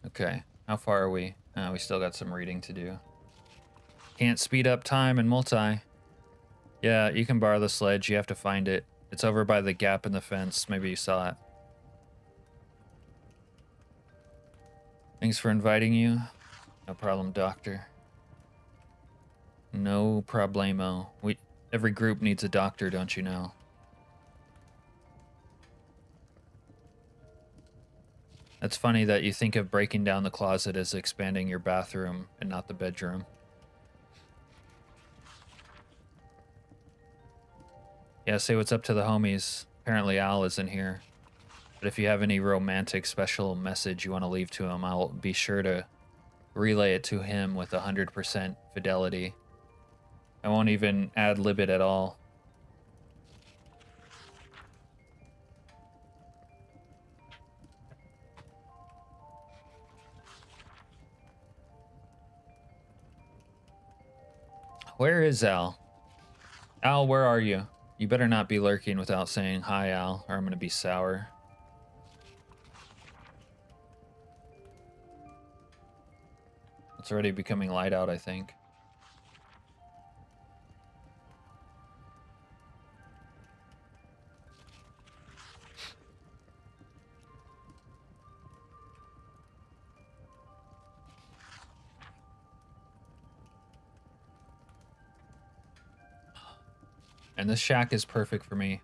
Okay, how far are we? We still got some reading to do. Can't speed up time in multi. Yeah, you can borrow the sledge. You have to find it. It's over by the gap in the fence. Maybe you saw it. Thanks for inviting you. No problem, Doctor. No problemo. Every group needs a doctor, don't you know? That's funny that you think of breaking down the closet as expanding your bathroom and not the bedroom. Yeah, say what's up to the homies. Apparently Al isn't here. But if you have any romantic special message you want to leave to him, I'll be sure to relay it to him with 100% fidelity. I won't even ad-lib it at all. Where is Al? Al, where are you? You better not be lurking without saying hi, Al, or I'm gonna be sour. It's already becoming light out, I think. And this shack is perfect for me.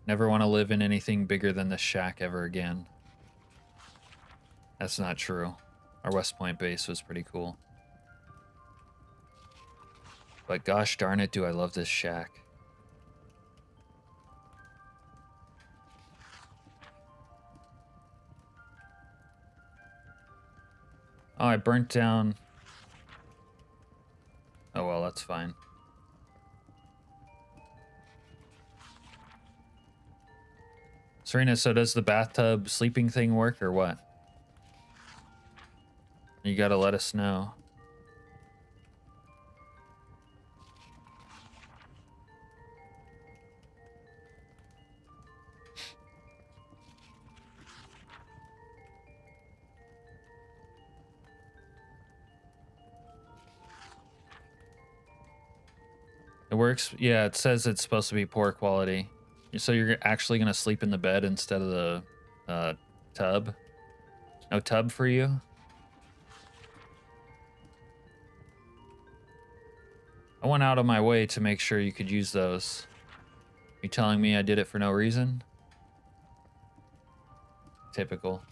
Never want to live in anything bigger than this shack ever again. That's not true. Our West Point base was pretty cool. But gosh darn it, do I love this shack. Oh, I burnt down. Oh well, that's fine. Serena, so does the bathtub sleeping thing work or what? You gotta let us know. It works? Yeah, it says it's supposed to be poor quality. So you're actually gonna sleep in the bed instead of the tub? No tub for you? I went out of my way to make sure you could use those. You telling me I did it for no reason? Typical.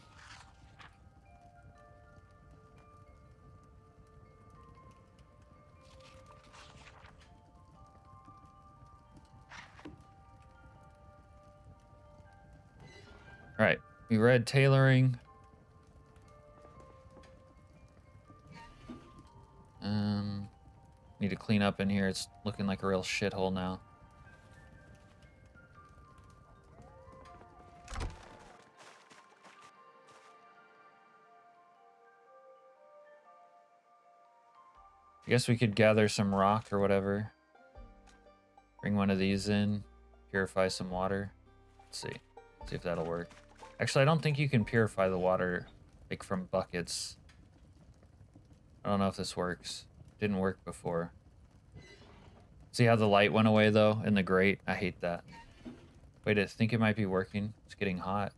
All right, we read tailoring. Need to clean up in here. It's looking like a real shithole now. I guess we could gather some rock or whatever. Bring one of these in. Purify some water. Let's see. See if that'll work. Actually, I don't think you can purify the water like from buckets. I don't know if this works. Didn't work before. See how the light went away though in the grate? I hate that. Wait, I think it might be working. It's getting hot.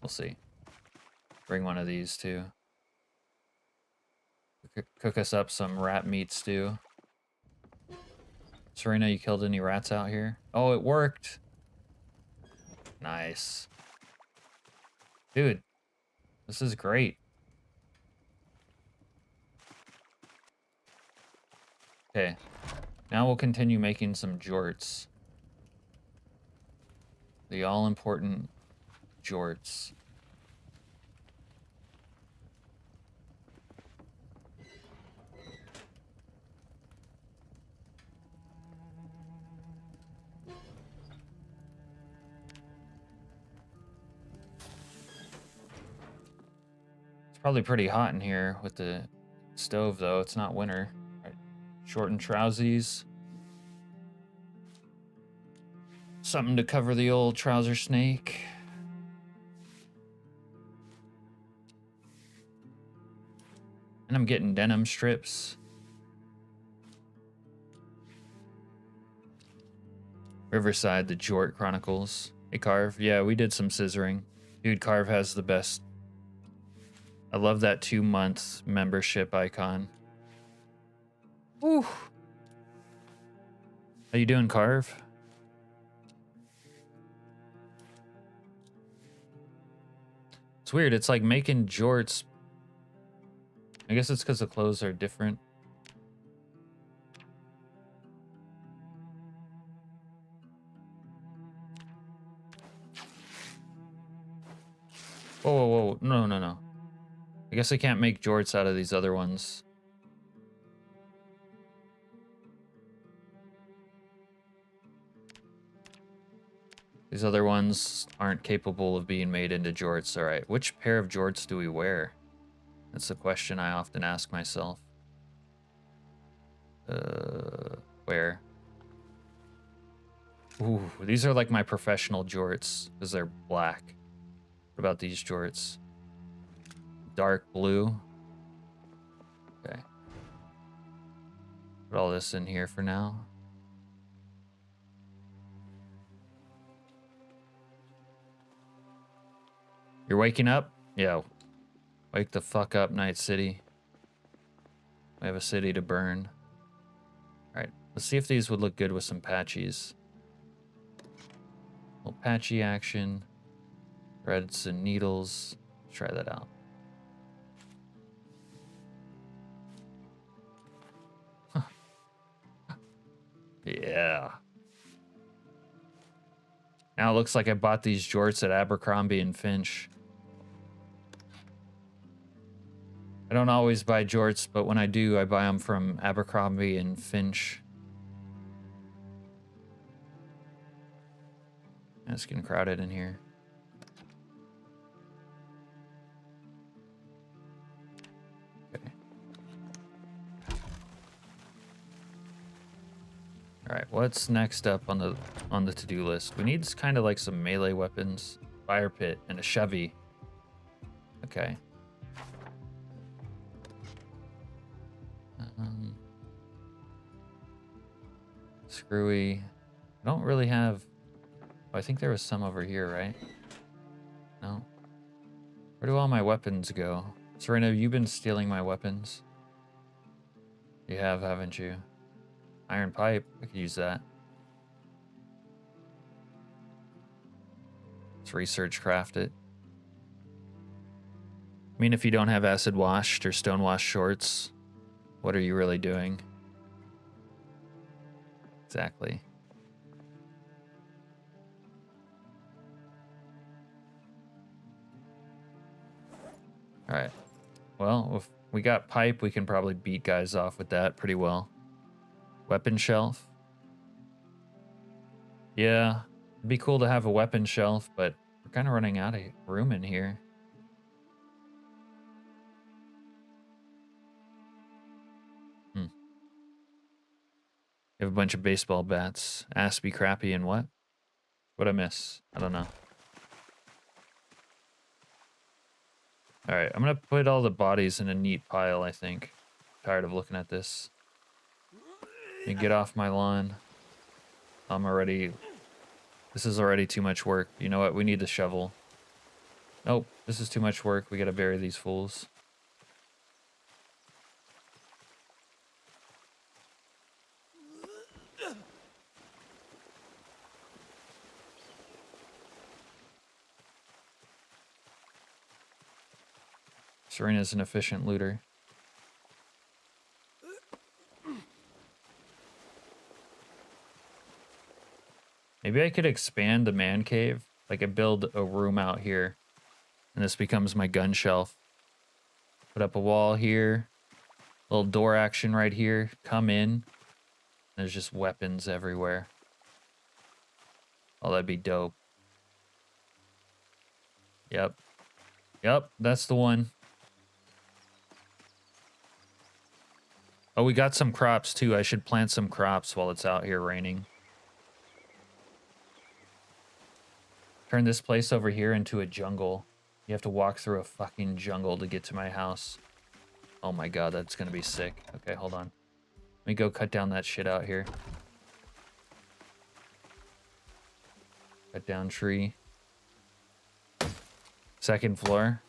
We'll see. Bring one of these too. Cook us up some rat meat stew. Serena, you killed any rats out here? Oh, it worked. Nice. Dude, this is great. Okay. Now we'll continue making some jorts. The all-important jorts. It's probably pretty hot in here with the stove, though. It's not winter. Right. Shortened trousies. Something to cover the old trouser snake. And I'm getting denim strips. Riverside, the Jort Chronicles. Hey, Carve. Yeah, we did some scissoring. Dude, Carve has the best. I love that 2-month membership icon. Woo. How you doing, Carve? It's weird. It's like making jorts. I guess it's because the clothes are different. Whoa, whoa, whoa. No, no, no. I guess I can't make jorts out of these other ones. These other ones aren't capable of being made into jorts. All right, which pair of jorts do we wear? That's the question I often ask myself. Where? Ooh, these are like my professional jorts because they're black. What about these jorts? Dark blue. Okay. Put all this in here for now. You're waking up? Yeah. Wake the fuck up, Night City. We have a city to burn. Alright, let's see if these would look good with some patchies. Little patchy action. Threads and needles. Let's try that out. Now it looks like I bought these jorts at Abercrombie and Finch. I don't always buy jorts, but when I do, I buy them from Abercrombie and Finch. It's getting crowded in here. Okay. All right, what's next up on the to-do list? We need kind of like some melee weapons, fire pit, and a Chevy. Okay. Screwy. I don't really have. Oh, I think there was some over here, right? No. Where do all my weapons go? Serena, have you been stealing my weapons? You have, haven't you? Iron pipe. I could use that. Let's research craft it. I mean, if you don't have acid washed or stone washed shorts, what are you really doing? Exactly. All right. Well, if we got pipe, we can probably beat guys off with that pretty well. Weapon shelf. Yeah, it'd be cool to have a weapon shelf, but we're kind of running out of room in here. You have a bunch of baseball bats. Aspie, crappy, and what? What'd I miss? I don't know. All right, I'm gonna put all the bodies in a neat pile, I think. Tired of looking at this. You get off my lawn. This is already too much work. You know what? We need the shovel. Nope, this is too much work. We gotta bury these fools. Serena's an efficient looter. Maybe I could expand the man cave. Like I build a room out here. And this becomes my gun shelf. Put up a wall here. Little door action right here. Come in. There's just weapons everywhere. Oh, that'd be dope. Yep. Yep, that's the one. Oh, we got some crops too. I should plant some crops while it's out here raining. Turn this place over here into a jungle. You have to walk through a fucking jungle to get to my house. Oh my god, that's gonna be sick. Okay, hold on. Let me go cut down that shit out here. Cut down tree. Second floor.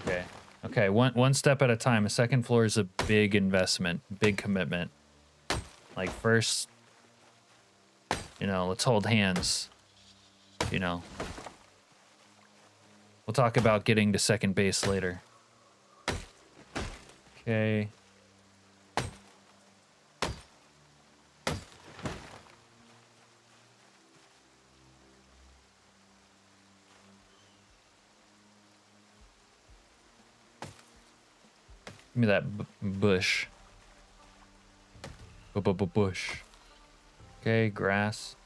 Okay. Okay, one step at a time. A second floor is a big investment, big commitment. Like first, you know, let's hold hands. You know. We'll talk about getting to second base later. Okay. Give me that bush. Bush. Okay, grass.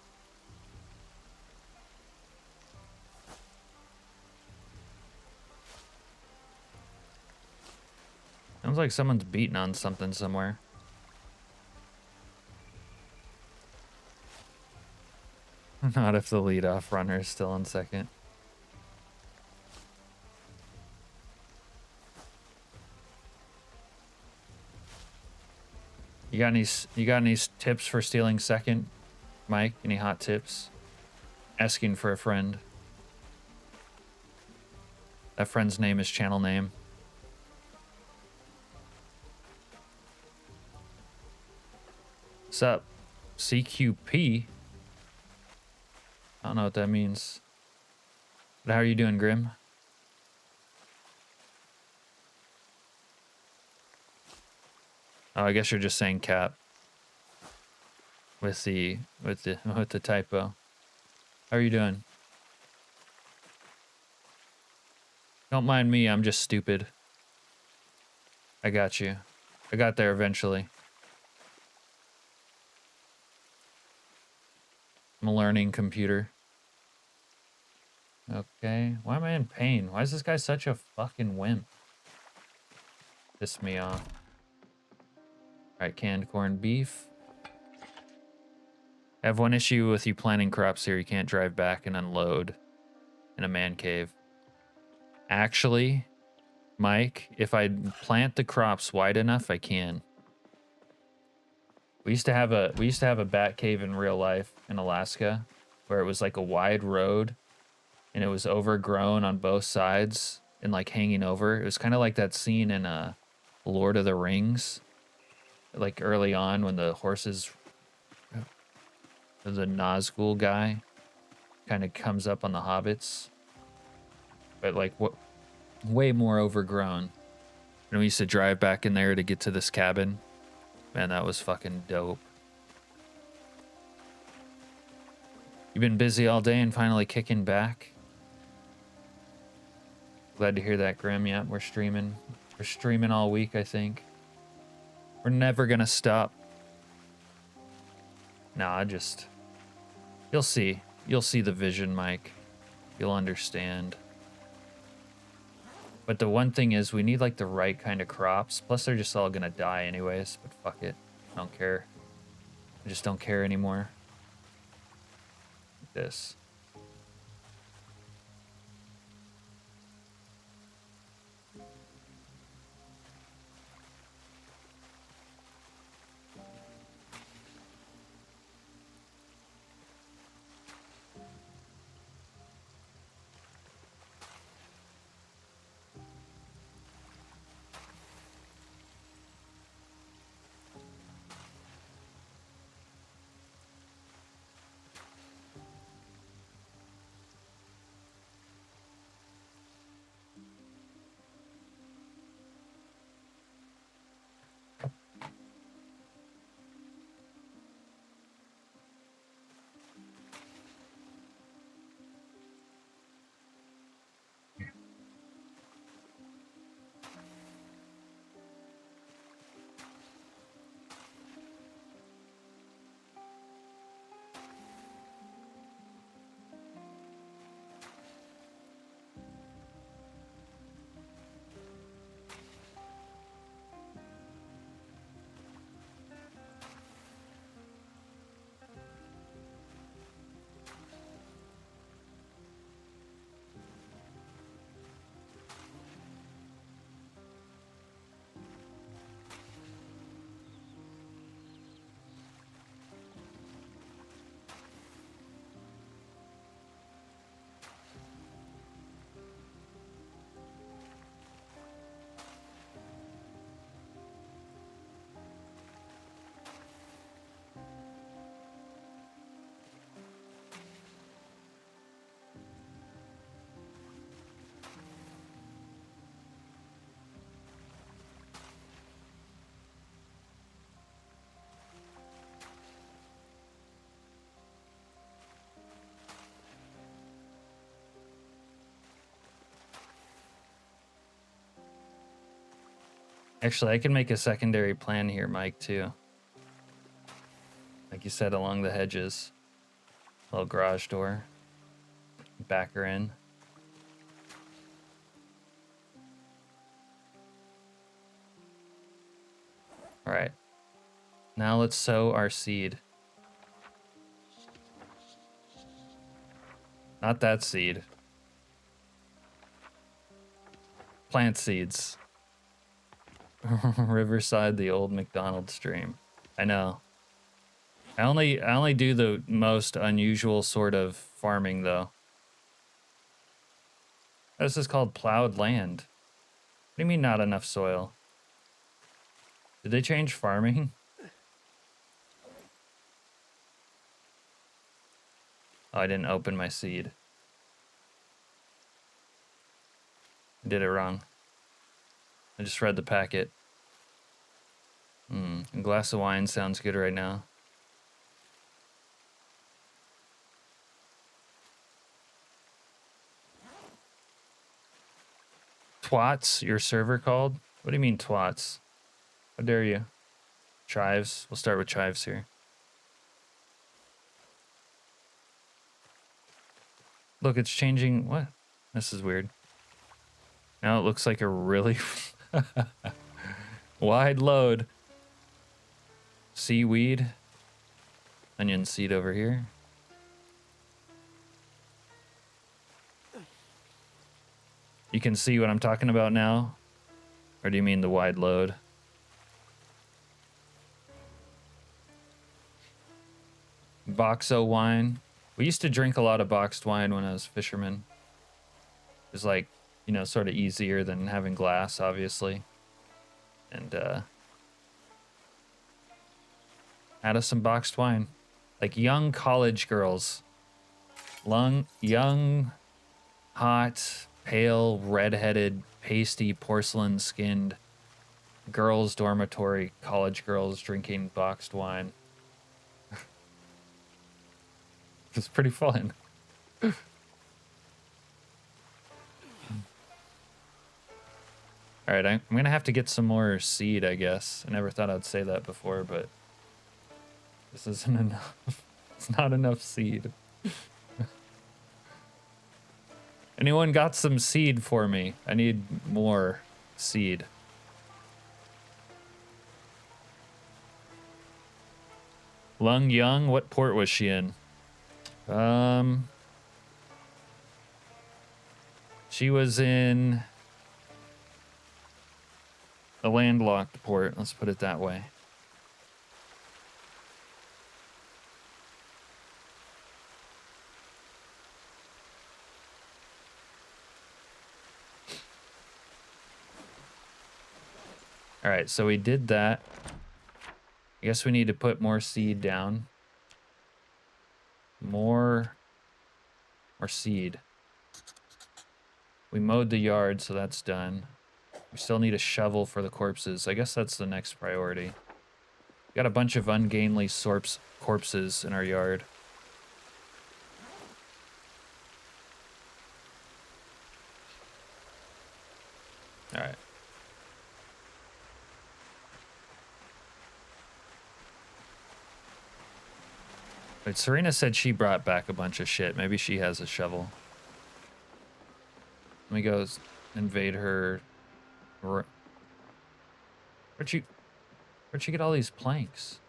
Sounds like someone's beating on something somewhere. Not if the leadoff runner is still on second. You got any tips for stealing second, Mike? Any hot tips? Asking for a friend. That friend's name is channel name. What's up? CQP? I don't know what that means. But how are you doing, Grim? Oh, I guess you're just saying cap. With the typo. How are you doing? Don't mind me, I'm just stupid. I got you. I got there eventually. I'm a learning computer. Okay. Why am I in pain? Why is this guy such a fucking wimp? Piss me off. Alright, canned corned beef. I have one issue with you planting crops here. You can't drive back and unload in a man cave. Actually, Mike, if I plant the crops wide enough, I can. We used to have a bat cave in real life in Alaska where it was like a wide road and it was overgrown on both sides and like hanging over. It was kind of like that scene in Lord of the Rings, like early on when the horses, the Nazgul guy kind of comes up on the hobbits, but like what, way more overgrown. And we used to drive back in there to get to this cabin. Man, that was fucking dope. You've been busy all day and finally kicking back. Glad to hear that, Grim. Yeah, we're streaming. We're streaming all week, I think. We're never gonna stop. Nah, you'll see. You'll see the vision, Mike. You'll understand. But the one thing is we need like the right kind of crops. Plus they're just all gonna die anyways, but fuck it. I don't care. I just don't care anymore. Like this. Actually, I can make a secondary plan here, Mike, too. Like you said, along the hedges. Little garage door. Back her in. All right. Now let's sow our seed. Not that seed. Plant seeds. Riverside, the old McDonald's stream. I know. I only do the most unusual sort of farming though. This is called plowed land. What do you mean not enough soil? Did they change farming? Oh, I didn't open my seed. I did it wrong. I just read the packet. A glass of wine sounds good right now. Twats, your server called? What do you mean twats? How dare you? Chives. We'll start with chives here. Look, it's changing. What? This is weird. Now it looks like a really wide load. Seaweed. Onion seed over here. You can see what I'm talking about now? Or do you mean the wide load? Boxo wine. We used to drink a lot of boxed wine when I was a fisherman. It was like, you know, sort of easier than having glass, obviously. And out of some boxed wine. Like young college girls. Young, hot, pale, red-headed, pasty, porcelain-skinned girls' dormitory, college girls drinking boxed wine. It's pretty fun. All right, I'm gonna have to get some more seed, I guess. I never thought I'd say that before, but this isn't enough. It's not enough seed. Anyone got some seed for me? I need more seed. Lung Young, what port was she in? She was in a landlocked port, let's put it that way. All right, so we did that. I guess we need to put more seed down. More seed. We mowed the yard, so that's done. We still need a shovel for the corpses. I guess that's the next priority. We got a bunch of ungainly corpses in our yard. All right. Wait, Serena said she brought back a bunch of shit. Maybe she has a shovel. Let me go invade her. Where'd you get all these planks?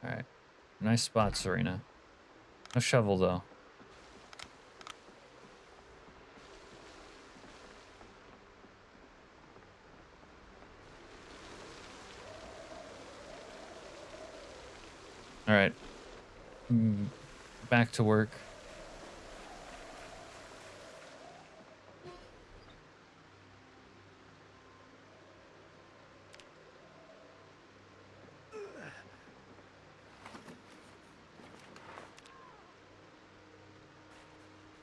All right. Nice spot, Serena. No shovel, though. All right. Back to work.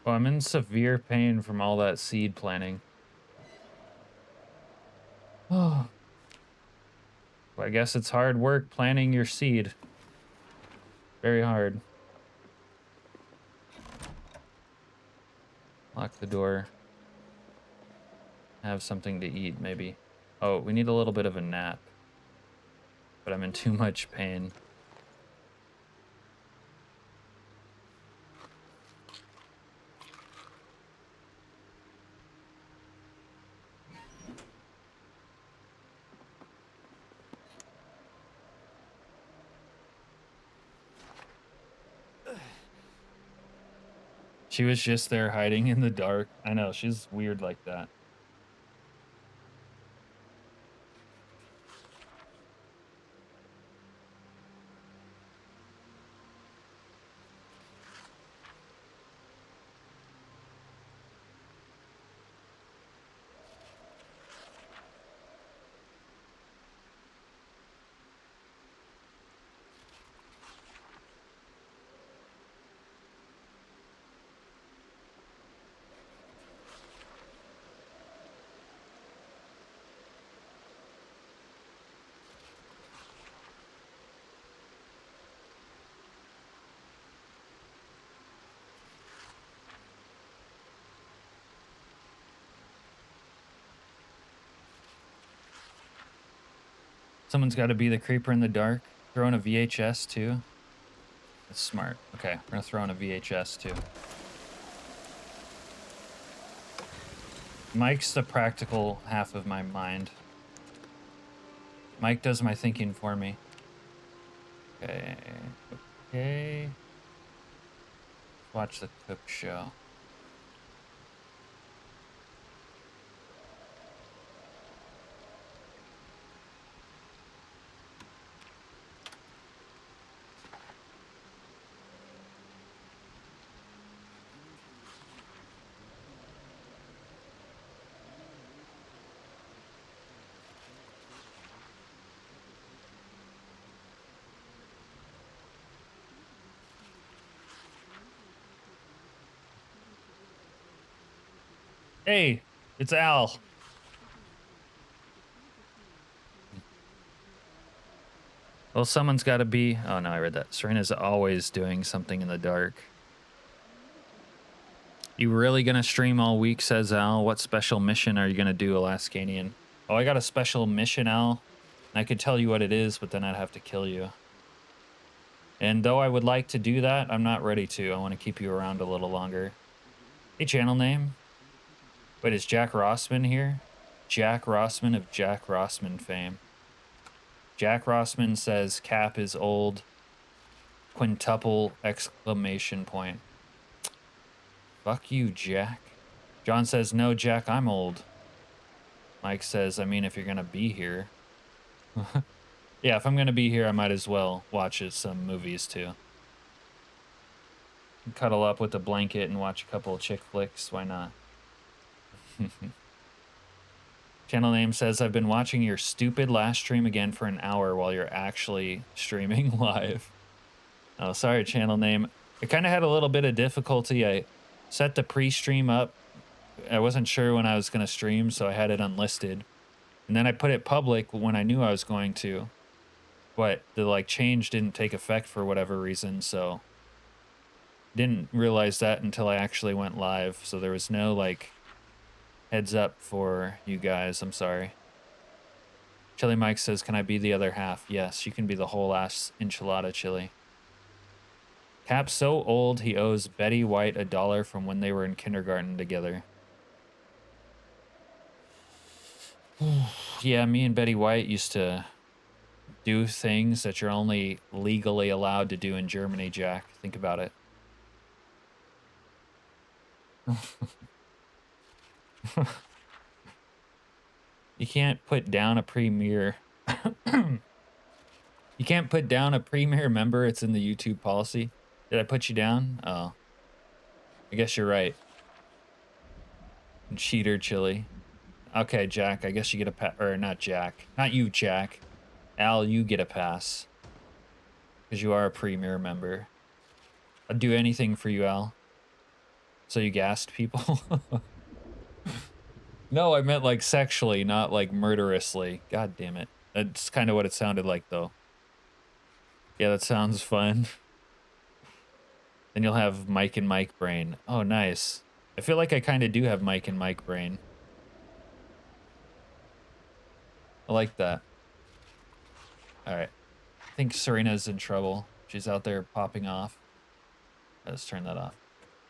Oh, I'm in severe pain from all that seed planting. Oh. Well, I guess it's hard work planting your seed. Very hard. Lock the door. Have something to eat, maybe. Oh, we need a little bit of a nap. But I'm in too much pain. She was just there hiding in the dark. I know, she's weird like that. Someone's got to be the creeper in the dark. Throw in a VHS too. That's smart. Okay, we're gonna throw in a VHS too. Mike's the practical half of my mind. Mike does my thinking for me. Okay. Okay. Watch the cook show. Hey, it's Al. Well, someone's got to be. Oh, no, I read that. Serena's always doing something in the dark. You really gonna stream all week, says Al. What special mission are you gonna do, Alaskanian? Oh, I got a special mission, Al. And I could tell you what it is, but then I'd have to kill you. And though I would like to do that, I'm not ready to. I want to keep you around a little longer. Hey, channel name. Wait, is Jack Rossman here? Jack Rossman of Jack Rossman fame. Jack Rossman says Cap is old. Quintuple exclamation point. Fuck you, Jack. John says, no, Jack, I'm old. Mike says, I mean, if you're going to be here. Yeah, if I'm going to be here, I might as well watch some movies, too. Cuddle up with a blanket and watch a couple of chick flicks. Why not? Channel name says, I've been watching your stupid last stream again for an hour while you're actually streaming live. Oh, sorry, channel name. I kind of had a little bit of difficulty. I set the pre-stream up. I wasn't sure when I was going to stream, so I had it unlisted. And then I put it public when I knew I was going to. But the change didn't take effect for whatever reason, so didn't realize that until I actually went live. So there was no heads up for you guys. I'm sorry. Chili Mike says, can I be the other half? Yes, you can be the whole ass enchilada, Chili. Cap's so old he owes Betty White $1 from when they were in kindergarten together. Yeah, me and Betty White used to do things that you're only legally allowed to do in Germany, Jack. Think about it. You can't put down a premier. You can't put down a premier member. It's in the YouTube policy. Did I put you down? Oh. I guess you're right. Cheater, Chili. Okay, Jack, I guess you get a pass. Or not Jack. Not you, Jack. Al, you get a pass. Because you are a premier member. I'd do anything for you, Al. So you gassed people? No, I meant sexually, not murderously. God damn it. That's kind of what it sounded like, though. Yeah, that sounds fun. Then you'll have Mike and Mike brain. Oh, nice. I feel like I kind of do have Mike and Mike brain. I like that. All right. I think Serena's in trouble. She's out there popping off. Let's turn that off.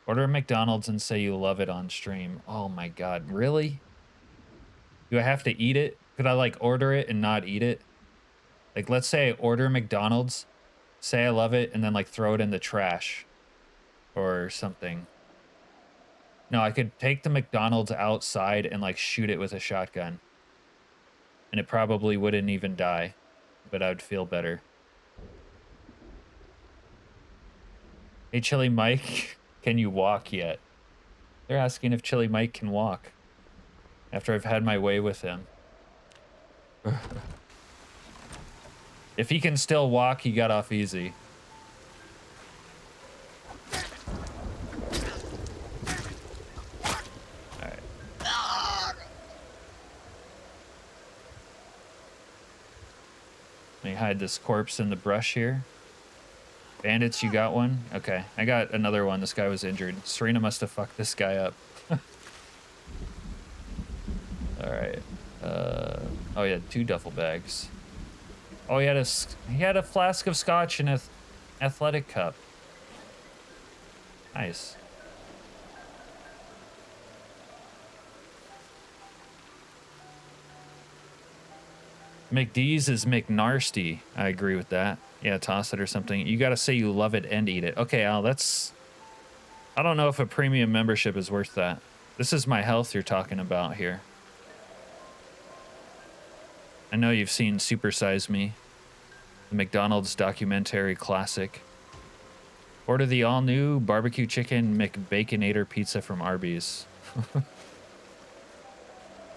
Order a McDonald's and say you love it on stream. Oh my God, really? Do I have to eat it? Could I order it and not eat it? Let's say I order McDonald's, say I love it, and then throw it in the trash or something. No, I could take the McDonald's outside and shoot it with a shotgun. And it probably wouldn't even die, but I would feel better. Hey, Chili Mike, can you walk yet? They're asking if Chili Mike can walk after I've had my way with him. If he can still walk, he got off easy. All right. Let me hide this corpse in the brush here. Bandits, you got one? Okay, I got another one. This guy was injured. Serena must have fucked this guy up. All right. Oh yeah, 2 duffel bags. Oh, he had a flask of scotch and a athletic cup. Nice. McDee's is McNarsty. I agree with that. Yeah, toss it or something. You got to say you love it and eat it. Okay, Al, that's... I don't know if a premium membership is worth that. This is my health you're talking about here. I know you've seen Super Size Me, the McDonald's documentary classic. Order the all-new barbecue chicken McBaconator pizza from Arby's. Is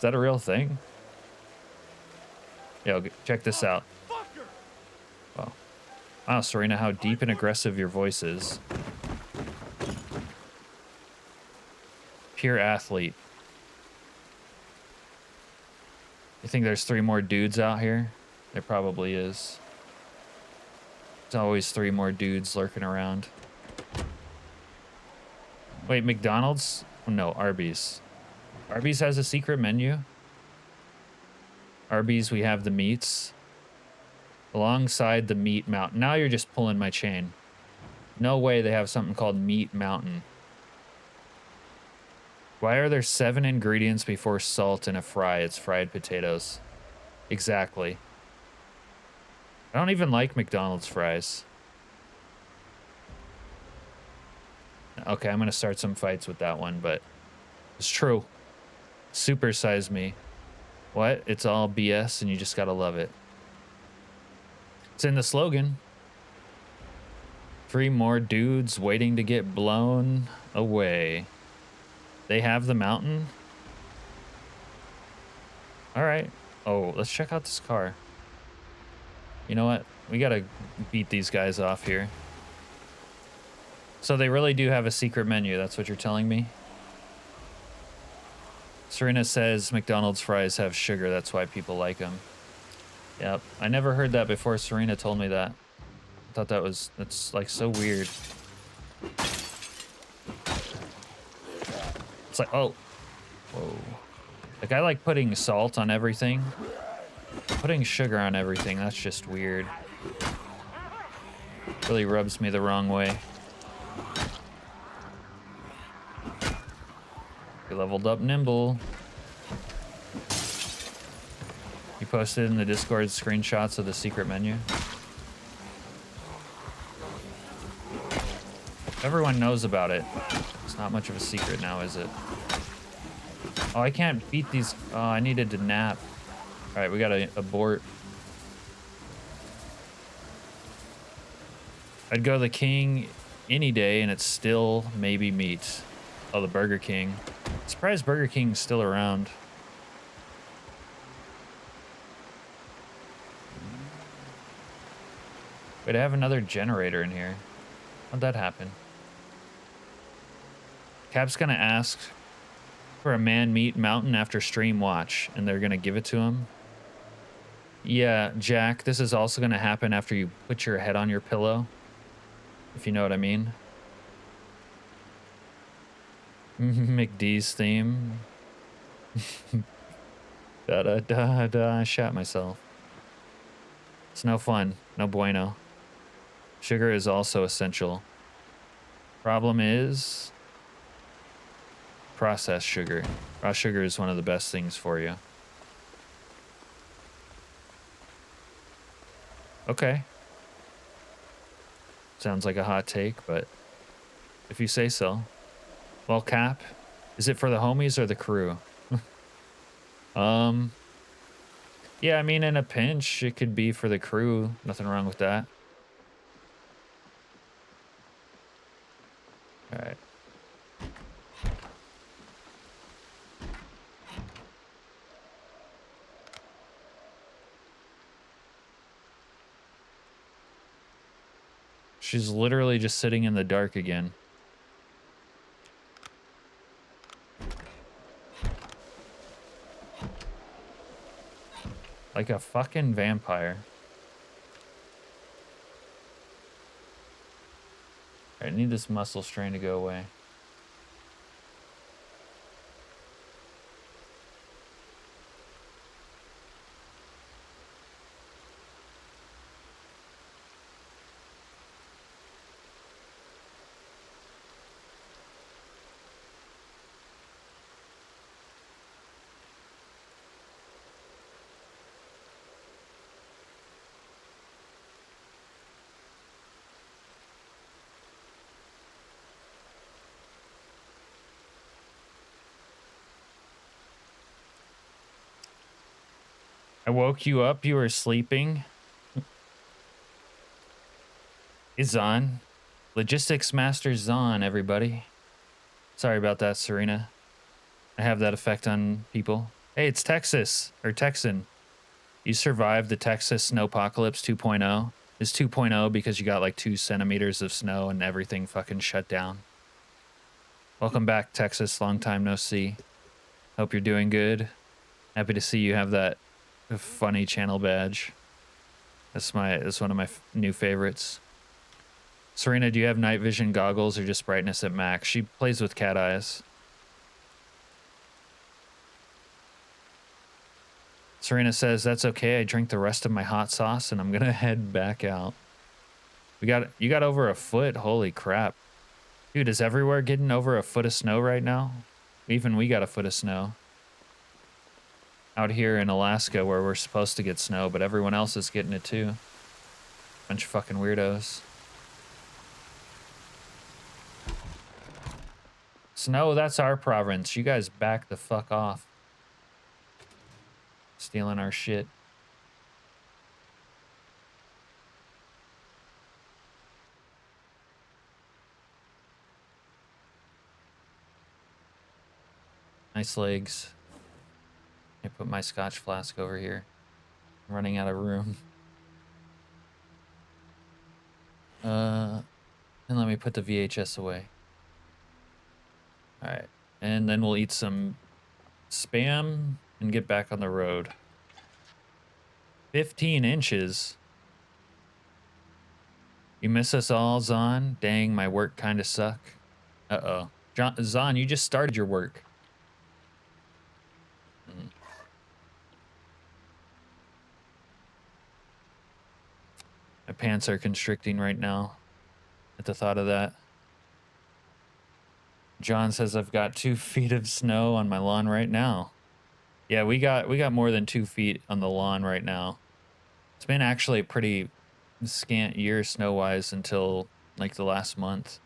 that a real thing? Yo, check this out. Oh. Wow, Serena, how deep and aggressive your voice is. Pure athlete. You think there's 3 more dudes out here? There probably is. There's always 3 more dudes lurking around. Wait, McDonald's? Oh, no, Arby's. Arby's has a secret menu. Arby's, we have the meats. Alongside the Meat Mountain. Now you're just pulling my chain. No way they have something called Meat Mountain. Why are there 7 ingredients before salt in a fry? It's fried potatoes. Exactly. I don't even like McDonald's fries. Okay, I'm gonna start some fights with that one, but it's true. Super Size Me. What? It's all BS and you just gotta love it. It's in the slogan. 3 more dudes waiting to get blown away. They have the mountain? All right. Oh, let's check out this car. You know what? We gotta beat these guys off here. So they really do have a secret menu. That's what you're telling me? Serena says McDonald's fries have sugar. That's why people like them. Yep. I never heard that before Serena told me that. I thought that's like so weird. It's like, oh. Whoa. Like, I like putting salt on everything. Putting sugar on everything, that's just weird. Really rubs me the wrong way. You leveled up Nimble. You posted in the Discord screenshots of the secret menu. Everyone knows about it. It's not much of a secret now, is it? Oh, I can't beat these. Oh, I needed to nap. All right, we gotta abort. I'd go the King any day, and it's still maybe meat. Oh, the Burger King. Surprised Burger King's still around. Wait, I have another generator in here. How'd that happen? Cap's gonna ask for a man-meat mountain after stream watch, and they're gonna give it to him. Yeah, Jack, this is also gonna happen after you put your head on your pillow, if you know what I mean. McDee's theme. Da-da-da-da, I shot myself. It's no fun, no bueno. Sugar is also essential. Problem is processed sugar. Raw sugar is one of the best things for you. Okay. Sounds like a hot take, but if you say so. Well, Cap, is it for the homies or the crew? Yeah, I mean, in a pinch, it could be for the crew. Nothing wrong with that. All right. She's literally just sitting in the dark again. Like a fucking vampire. I need this muscle strain to go away. woke you up. You were sleeping. It's on. Logistics Master Zon, everybody. Sorry about that, Serena. I have that effect on people. Hey, it's Texas, or Texan. You survived the Texas Snowpocalypse 2.0. It's 2.0 because you got like 2 centimeters of snow and everything fucking shut down. Welcome back, Texas. Long time no see. Hope you're doing good. Happy to see you have that funny channel badge. That's one of my new favorites. Serena, do you have night vision goggles or just brightness at max? She plays with cat eyes. Serena says, that's okay. I drank the rest of my hot sauce and I'm going to head back out. You got over a foot. Holy crap. Dude, is everywhere getting over a foot of snow right now? Even we got a foot of snow. Out here in Alaska where we're supposed to get snow, but everyone else is getting it too. Bunch of fucking weirdos. Snow, that's our province. You guys back the fuck off. Stealing our shit. Nice legs. I put my scotch flask over here. I'm running out of room. And let me put the VHS away. All right. And then we'll eat some Spam and get back on the road. 15 inches. You miss us all, Zon? Dang, my work kind of suck. Uh-oh. Zon, you just started your work. My pants are constricting right now at the thought of that. John says I've got 2 feet of snow on my lawn right now. Yeah, we got more than 2 feet on the lawn right now. It's been actually a pretty scant year snow-wise until like the last month.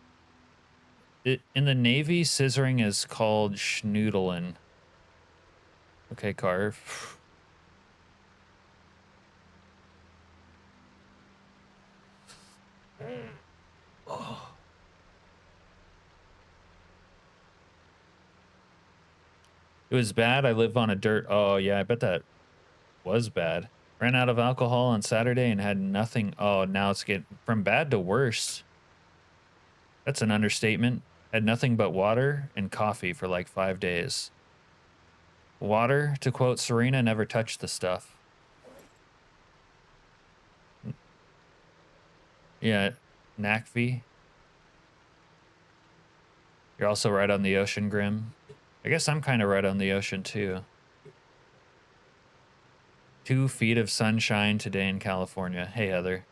In the Navy, scissoring is called schnoodling. Okay, Carve. Oh. It was bad. I live on a dirt. Oh, yeah, I bet that was bad. Ran out of alcohol on Saturday and had nothing. Oh, now it's getting from bad to worse. That's an understatement. Had nothing but water and coffee for like 5 days. Water, to quote Serena, never touched the stuff. Yeah, NACV. You're also right on the ocean, Grim. I guess I'm kind of right on the ocean, too. 2 feet of sunshine today in California. Hey, Heather.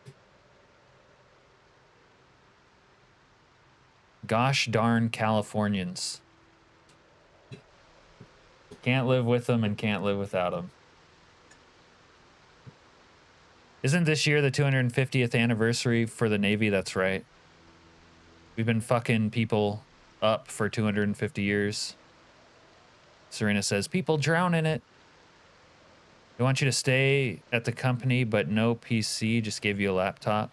Gosh darn Californians. Can't live with them and can't live without them. Isn't this year the 250th anniversary for the Navy? That's right. We've been fucking people up for 250 years. Serena says, people drown in it. They want you to stay at the company, but no PC, just gave you a laptop.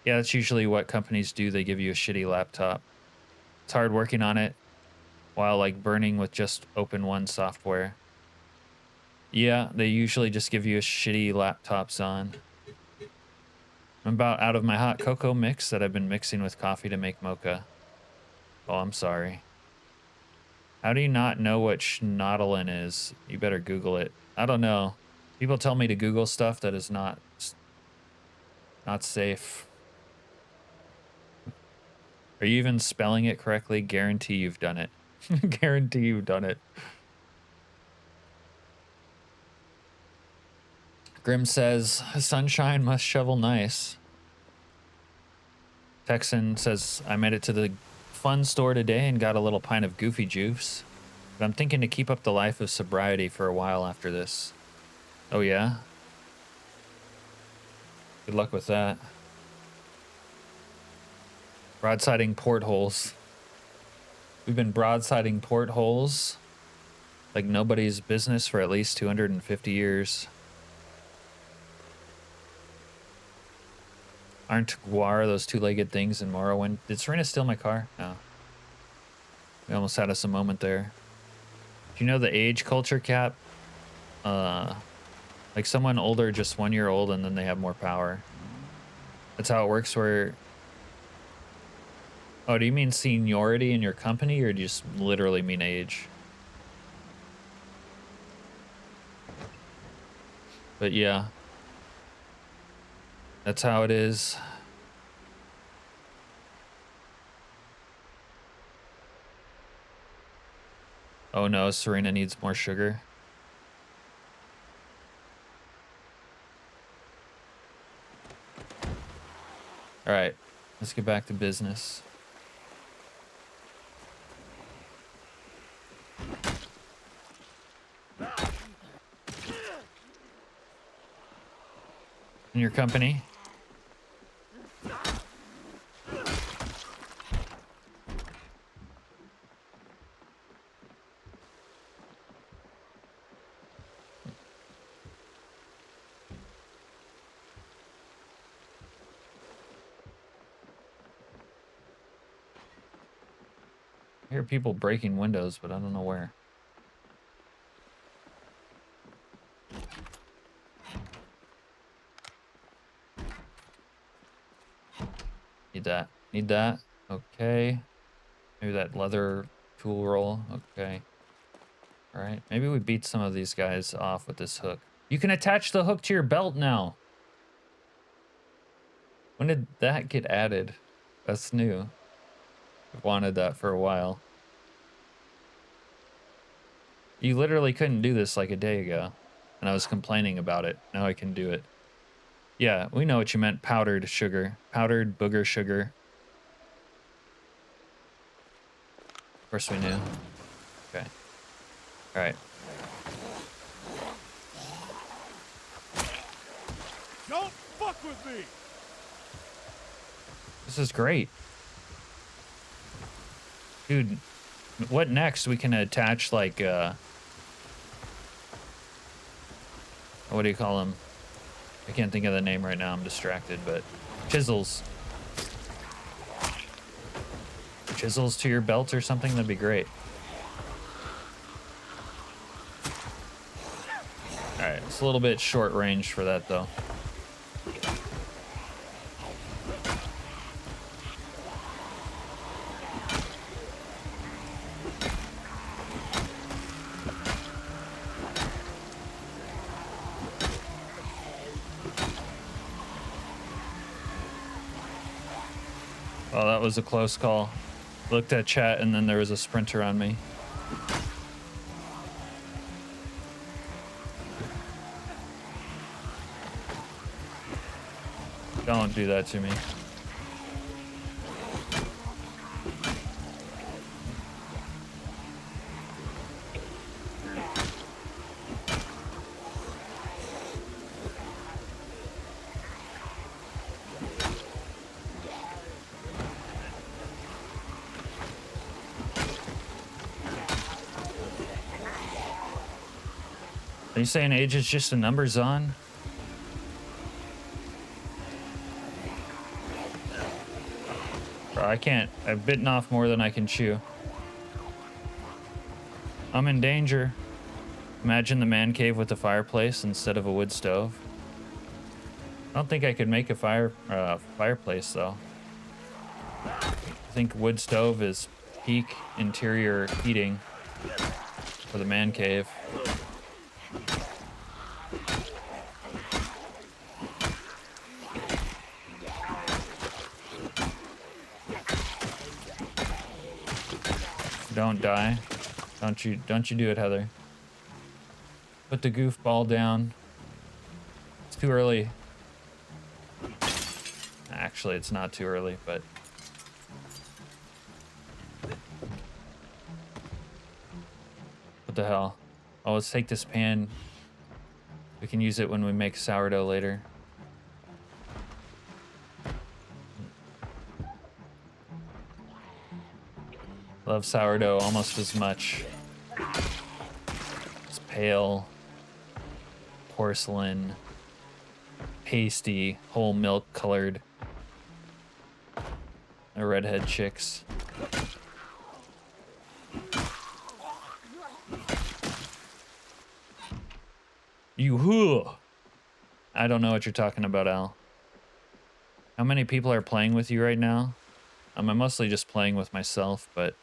Yeah, that's usually what companies do. They give you a shitty laptop. It's hard working on it while like burning with just Open One software. Yeah, they usually just give you a shitty laptops on. I'm about out of my hot cocoa mix that I've been mixing with coffee to make mocha. Oh, I'm sorry. How do you not know what schnoddlin is? You better Google it. I don't know. People tell me to Google stuff that is not safe. Are you even spelling it correctly? Guarantee you've done it. Guarantee you've done it. Grim says, sunshine must shovel nice. Texan says, I made it to the fun store today and got a little pint of goofy juice. But I'm thinking to keep up the life of sobriety for a while after this. Oh, yeah? Good luck with that. Broadsiding portholes. We've been broadsiding portholes like nobody's business for at least 250 years. Aren't Guar those two-legged things in Morrowind? Did Serena steal my car? No. We almost had us a moment there. Do you know the age culture cap? Like someone older, just 1 year old, and then they have more power. That's how it works where... Oh, do you mean seniority in your company, or do you just literally mean age? But yeah. That's how it is. Oh no, Serena needs more sugar. All right, let's get back to business. In your company. I hear people breaking windows, but I don't know where. Need that. Need that. Okay. Maybe that leather tool roll. Okay. All right. Maybe we beat some of these guys off with this hook. You can attach the hook to your belt now. When did that get added? That's new. I've wanted that for a while. You literally couldn't do this like a day ago, and I was complaining about it. Now I can do it. Yeah, we know what you meant. Powdered sugar. Powdered booger sugar. Of course we knew. Okay. All right. Don't fuck with me! This is great. Dude, what next? We can attach like, what do you call them? I can't think of the name right now. I'm distracted, but chisels. Chisels to your belt or something? That'd be great. All right, it's a little bit short range for that though. Oh, that was a close call. Looked at chat and then there was a sprinter on me. Don't do that to me. Are you saying age is just a number, Zon? Bro, I can't. I've bitten off more than I can chew. I'm in danger. Imagine the man cave with a fireplace instead of a wood stove. I don't think I could make a fireplace though. I think wood stove is peak interior heating for the man cave. Don't die. Don't you do it, Heather. Put the goofball down. It's too early. Actually, it's not too early, but what the hell? Oh, let's take this pan. We can use it when we make sourdough later. Love sourdough almost as much. It's pale, porcelain, pasty, whole milk colored The redhead chicks. You. I don't know what you're talking about, Al. How many people are playing with you right now? I'm mostly just playing with myself, but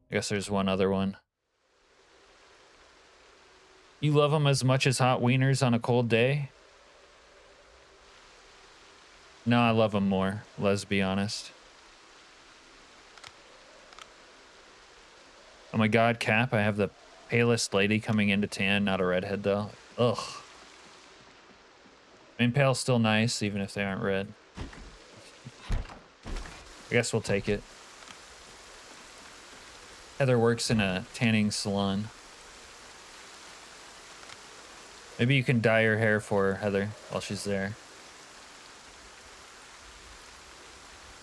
I guess there's one other one. You love them as much as hot wieners on a cold day? No, I love them more. Let's be honest. Oh my god, Cap, I have the palest lady coming into tan, not a redhead though. Ugh. I mean, pale's still nice, even if they aren't red. I guess we'll take it. Heather works in a tanning salon. Maybe you can dye her hair for her, Heather, while she's there.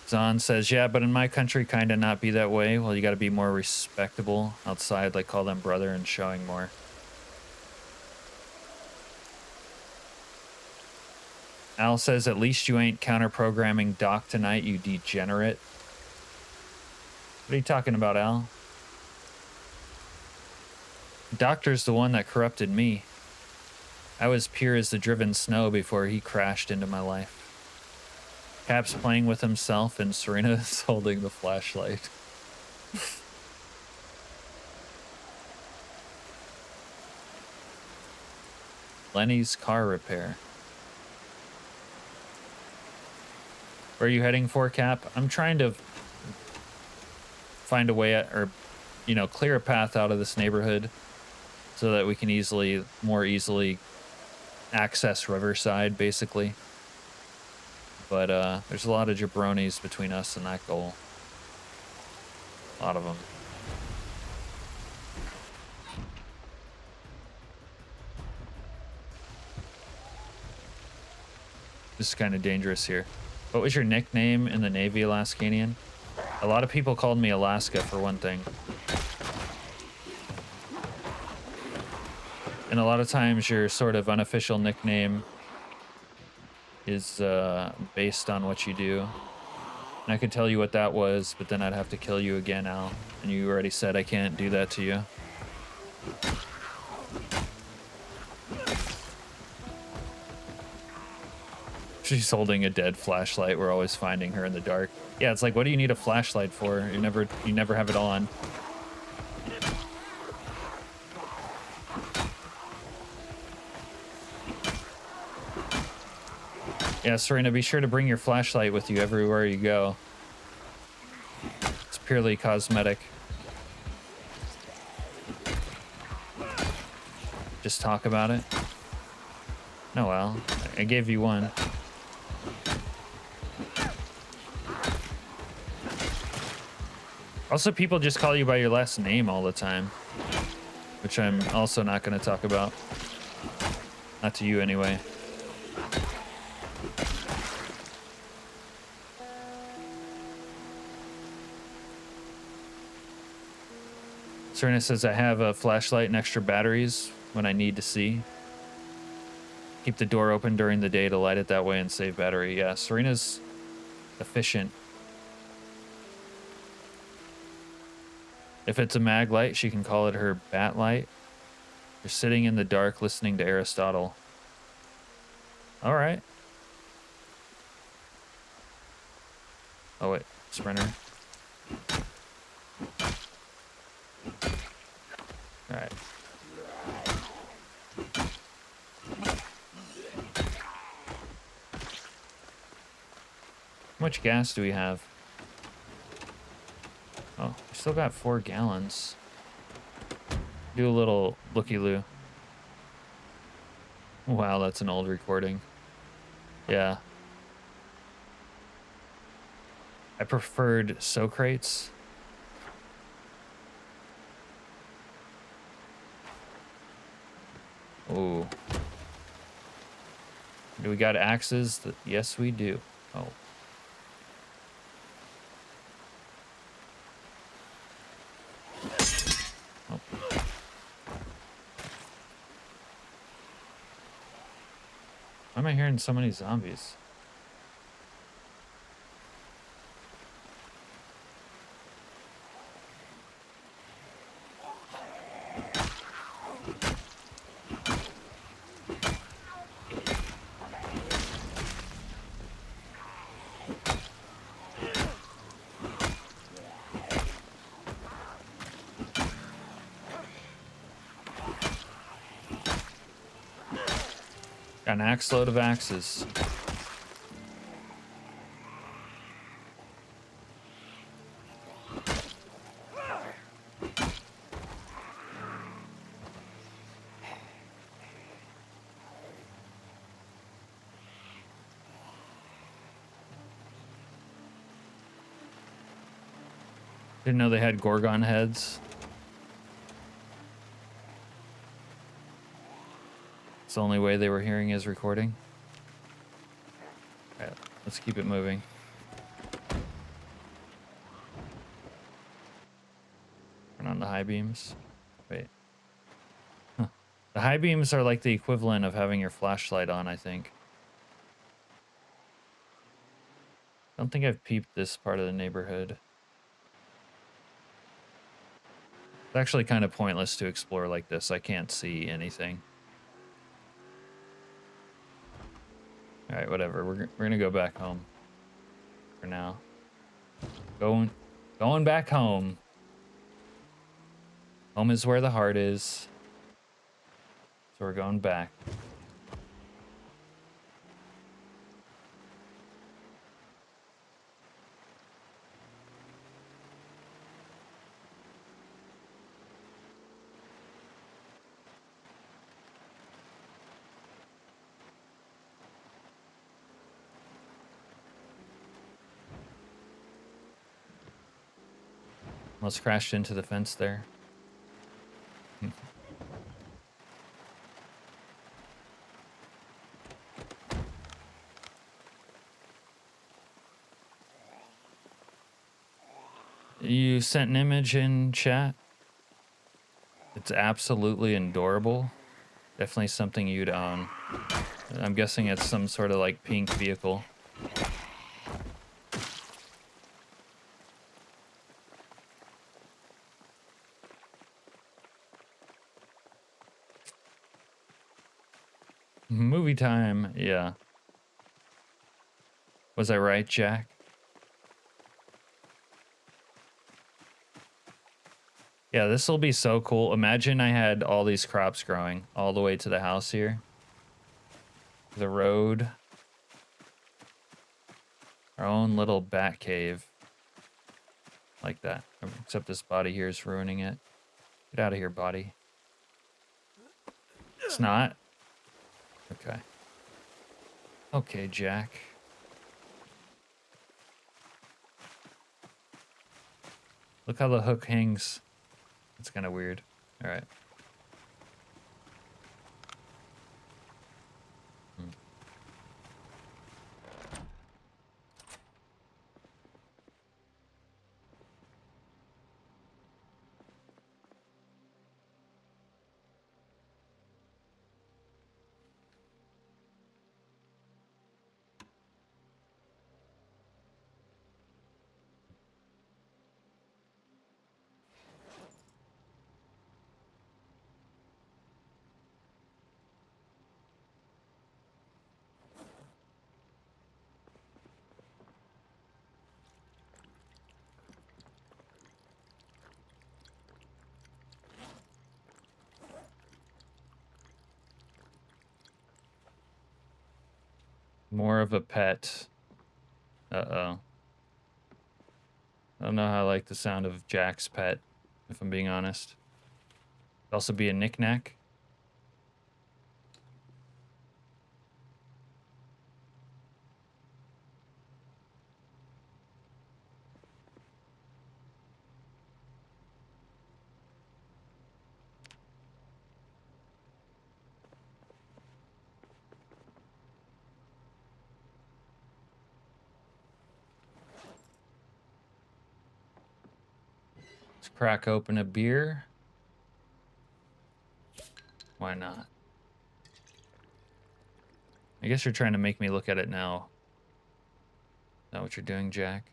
Zahn says, yeah, but in my country, kind of not be that way. Well, you got to be more respectable outside, like call them brother and showing more. Al says, at least you ain't counter-programming Doc tonight, you degenerate. What are you talking about, Al? Doctor's the one that corrupted me. I was pure as the driven snow before he crashed into my life. Cap's playing with himself and Serena is holding the flashlight. Lenny's car repair. Where are you heading for, Cap? I'm trying to find a way or, you know, clear a path out of this neighborhood so that we can more easily access Riverside, basically. But there's a lot of jabronis between us and that goal. A lot of them. This is kind of dangerous here. What was your nickname in the Navy, Alaskanian? A lot of people called me Alaska, for one thing. And a lot of times your sort of unofficial nickname is based on what you do. And I could tell you what that was, but then I'd have to kill you again, Al. And you already said I can't do that to you. She's holding a dead flashlight. We're always finding her in the dark. Yeah, it's like, what do you need a flashlight for? You never have it on. Yeah, Serena, be sure to bring your flashlight with you everywhere you go. It's purely cosmetic. Just talk about it. No, well, I gave you one. Also, people just call you by your last name all the time, which I'm also not going to talk about. Not to you, anyway. Serena says, I have a flashlight and extra batteries when I need to see. Keep the door open during the day to light it that way and save battery. Yeah, Serena's efficient. If it's a mag light, she can call it her bat light. You're sitting in the dark listening to Aristotle. All right. Oh, wait. Sprinter. All right. How much gas do we have? Oh, we still got 4 gallons. Do a little looky-loo. Wow, that's an old recording. Yeah. I preferred Socrates. Oh. Do we got axes? Yes, we do. Oh. Oh. Why am I hearing so many zombies? Got an axe load of axes. Didn't know they had Gorgon heads. It's the only way they were hearing his recording. All right, let's keep it moving. Turn on the high beams. Wait. Huh. The high beams are like the equivalent of having your flashlight on, I think. Don't think I've peeped this part of the neighborhood. It's actually kind of pointless to explore like this. I can't see anything. All right, whatever. We're gonna go back home for now. Going back home. Home is where the heart is. So we're going back. Almost crashed into the fence there. You sent an image in chat. It's absolutely adorable. Definitely something you'd own. I'm guessing it's some sort of like pink vehicle. Movie time, yeah. Was I right, Jack? Yeah, this will be so cool. Imagine I had all these crops growing all the way to the house here. The road. Our own little bat cave. Like that. Except this body here is ruining it. Get out of here, body. It's not? Okay. Okay, Jack. Look how the hook hangs. It's kind of weird. All right. More of a pet. Uh-oh. I don't know how I like the sound of Jack's pet, if I'm being honest. Could also be a knick-knack. Let's crack open a beer. Why not? I guess you're trying to make me look at it now. Is that what you're doing, Jack?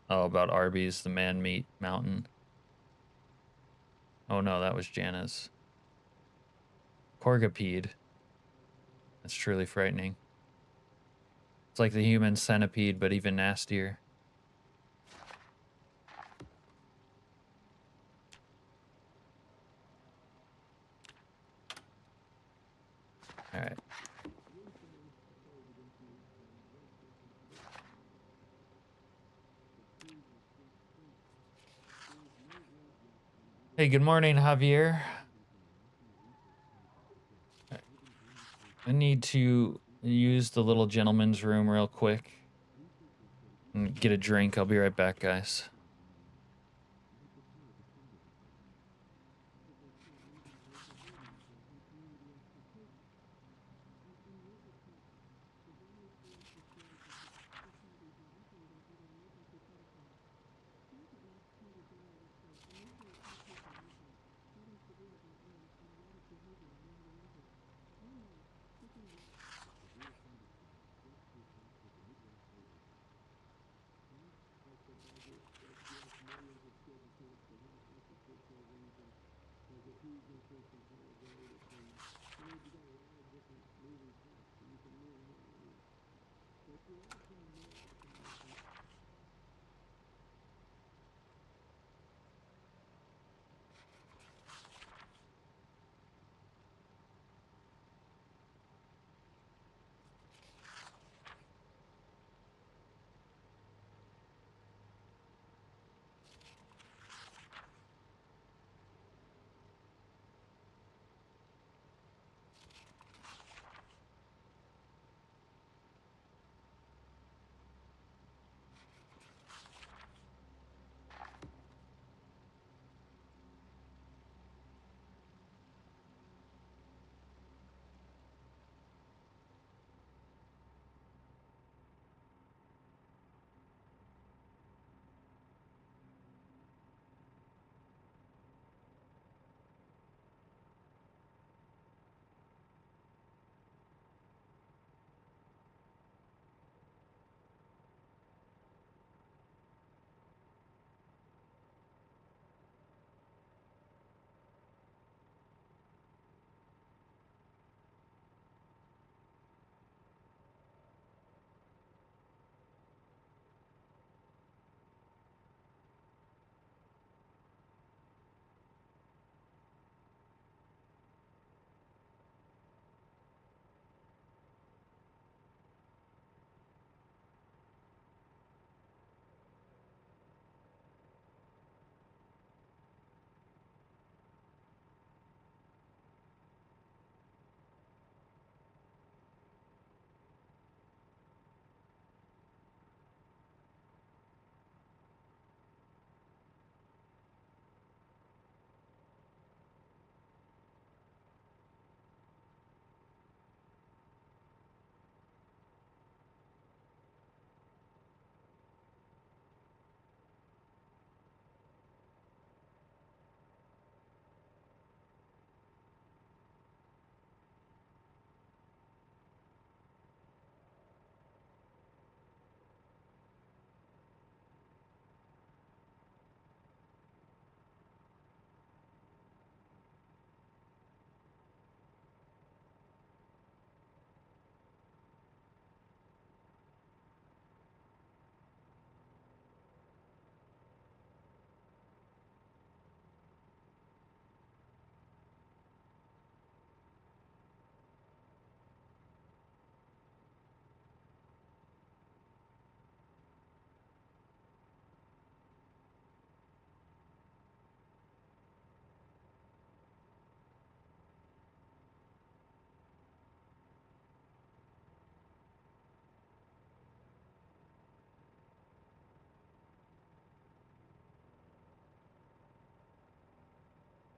Oh, about Arby's, the man-meat mountain. Oh no, that was Jana's. Corgipede. That's truly frightening. It's like the human centipede, but even nastier. All right. Hey, good morning, Javier. I need to use the little gentleman's room real quick and get a drink. I'll be right back, guys.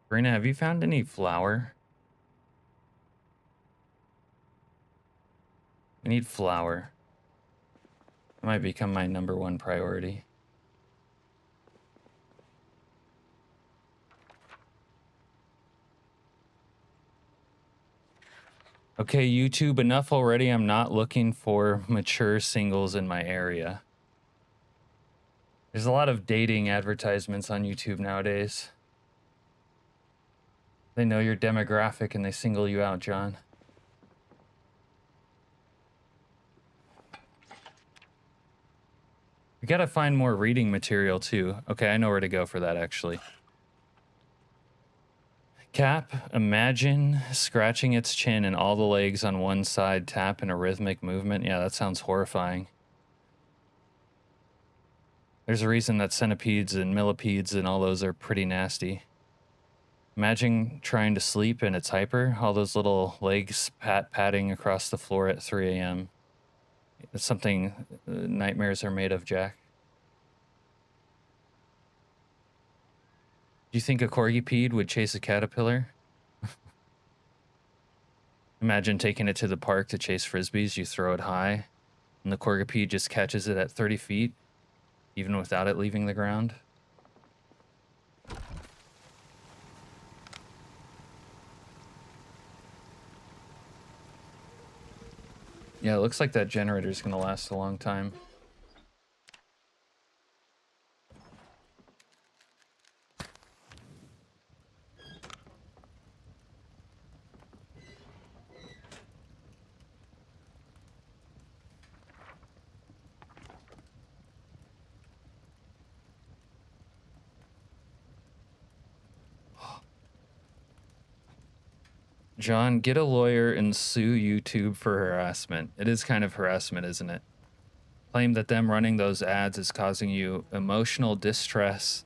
Serena, have you found any flour? I need flour. It might become my #1 priority. Okay, YouTube, enough already. I'm not looking for mature singles in my area. There's a lot of dating advertisements on YouTube nowadays. They know your demographic and they single you out, John. We gotta find more reading material too. Okay, I know where to go for that actually. Cap, imagine scratching its chin and all the legs on one side tap in a rhythmic movement. Yeah, that sounds horrifying. There's a reason that centipedes and millipedes and all those are pretty nasty. Imagine trying to sleep and it's hyper, all those little legs patting across the floor at 3 a.m. It's something nightmares are made of, Jack. Do you think a corgipede would chase a caterpillar? Imagine taking it to the park to chase frisbees. You throw it high, and the corgipede just catches it at 30 feet, even without it leaving the ground. Yeah, it looks like that generator is going to last a long time. John, get a lawyer and sue YouTube for harassment. It is kind of harassment, isn't it? Claim that them running those ads is causing you emotional distress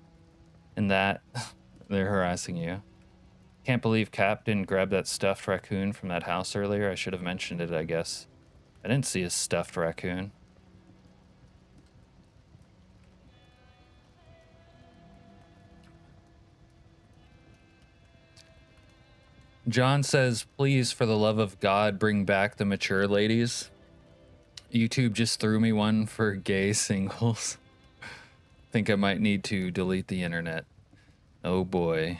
and that they're harassing you. Can't believe Cap didn't grab that stuffed raccoon from that house earlier. I should have mentioned it, I guess. I didn't see a stuffed raccoon. John says, please, for the love of God, bring back the mature ladies. YouTube just threw me one for gay singles. Think I might need to delete the internet. Oh boy.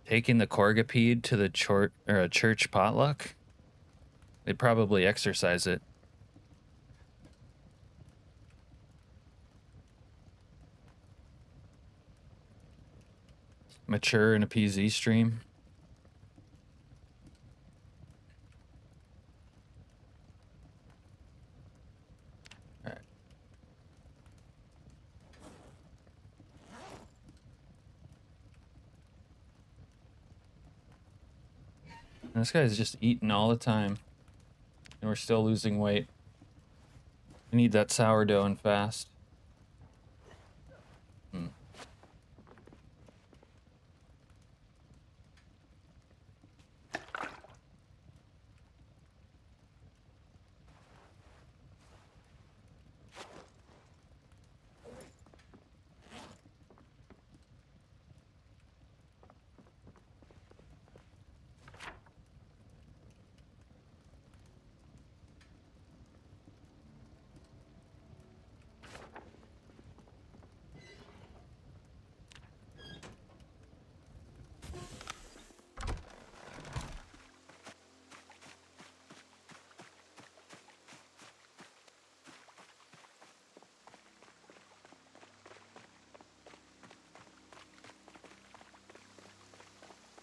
Taking the corgipede to the church potluck? They'd probably exercise it. Mature in a PZ stream. All right. And this guy's just eating all the time. And we're still losing weight. We need that sourdough and fast.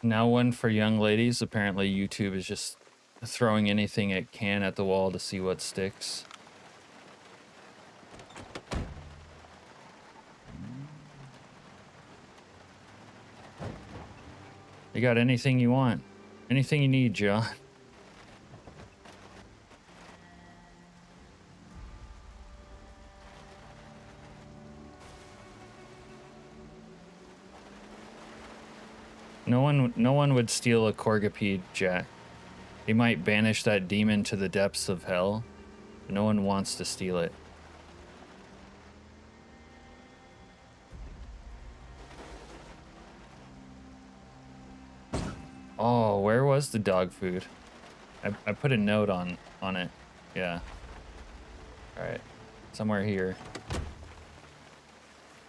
Now one for young ladies. Apparently YouTube is just throwing anything it can at the wall to see what sticks. You got anything you want? Anything you need, John? No one would steal a corgipede, Jack. He might banish that demon to the depths of hell, but no one wants to steal it. Oh, where was the dog food? I put a note on it. Yeah. All right. Somewhere here.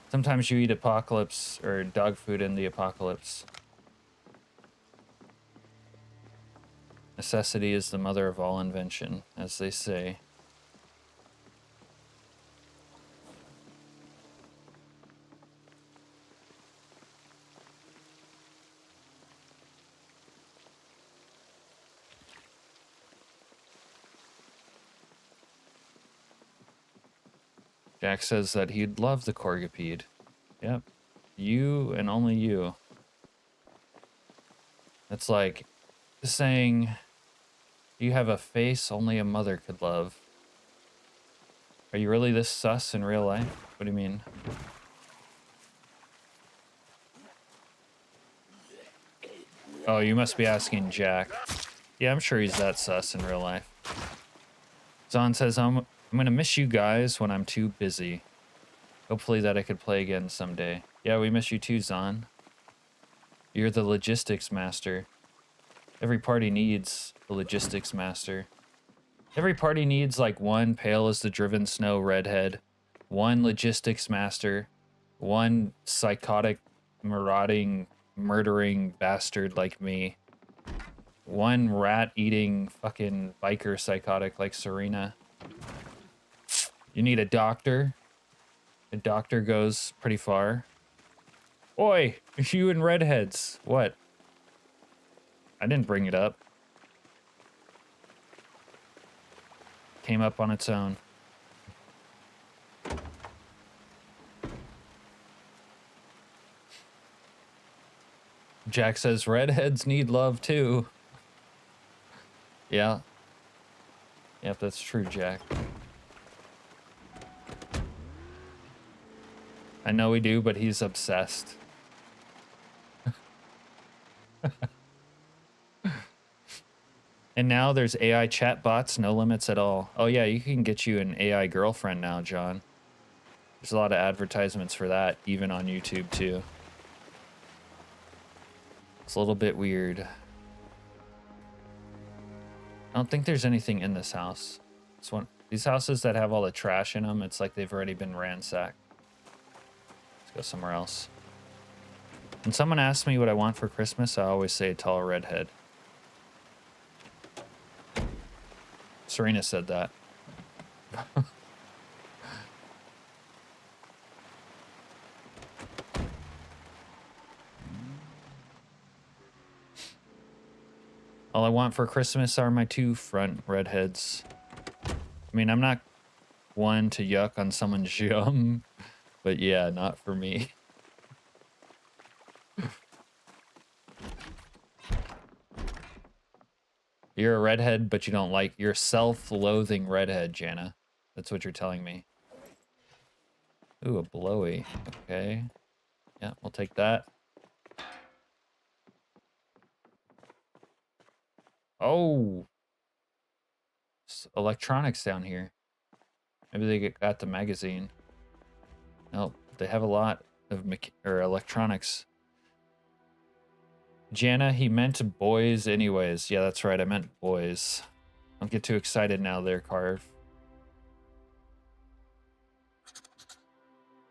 Sometimes you eat apocalypse or dog food in the apocalypse. Necessity is the mother of all invention, as they say. Jack says that he'd love the corgipede. Yep. You and only you. It's like saying you have a face only a mother could love. Are you really this sus in real life? What do you mean? Oh, you must be asking Jack. Yeah, I'm sure he's that sus in real life. Zon says, I'm gonna miss you guys when I'm too busy. Hopefully that I could play again someday. Yeah, we miss you too, Zon. You're the logistics master. Every party needs a logistics master. Every party needs like one pale as the driven snow redhead, one logistics master, one psychotic, marauding, murdering bastard like me, one rat-eating fucking biker psychotic like Serena. You need a doctor. A doctor goes pretty far. Oi, you and redheads. What? I didn't bring it up. Came up on its own. Jack says redheads need love too. Yeah. Yep, that's true, Jack. I know we do, but he's obsessed. And now there's AI chatbots, no limits at all. Oh yeah, you can get you an AI girlfriend now, John. There's a lot of advertisements for that, even on YouTube too. It's a little bit weird. I don't think there's anything in this house. It's one these houses that have all the trash in them, it's like they've already been ransacked. Let's go somewhere else. When someone asks me what I want for Christmas, I always say a tall redhead. Serena said that. All I want for Christmas are my two front redheads. I mean, I'm not one to yuck on someone's yum, but yeah, not for me. You're a redhead, but you don't like... You're self-loathing redhead, Jana. That's what you're telling me. Ooh, a blowy. Okay. Yeah, we'll take that. Oh! Electronics down here. Maybe they got the magazine. Nope, they have a lot of electronics. Jana, he meant boys anyways. Yeah, that's right, I meant boys. Don't get too excited now there, Carve.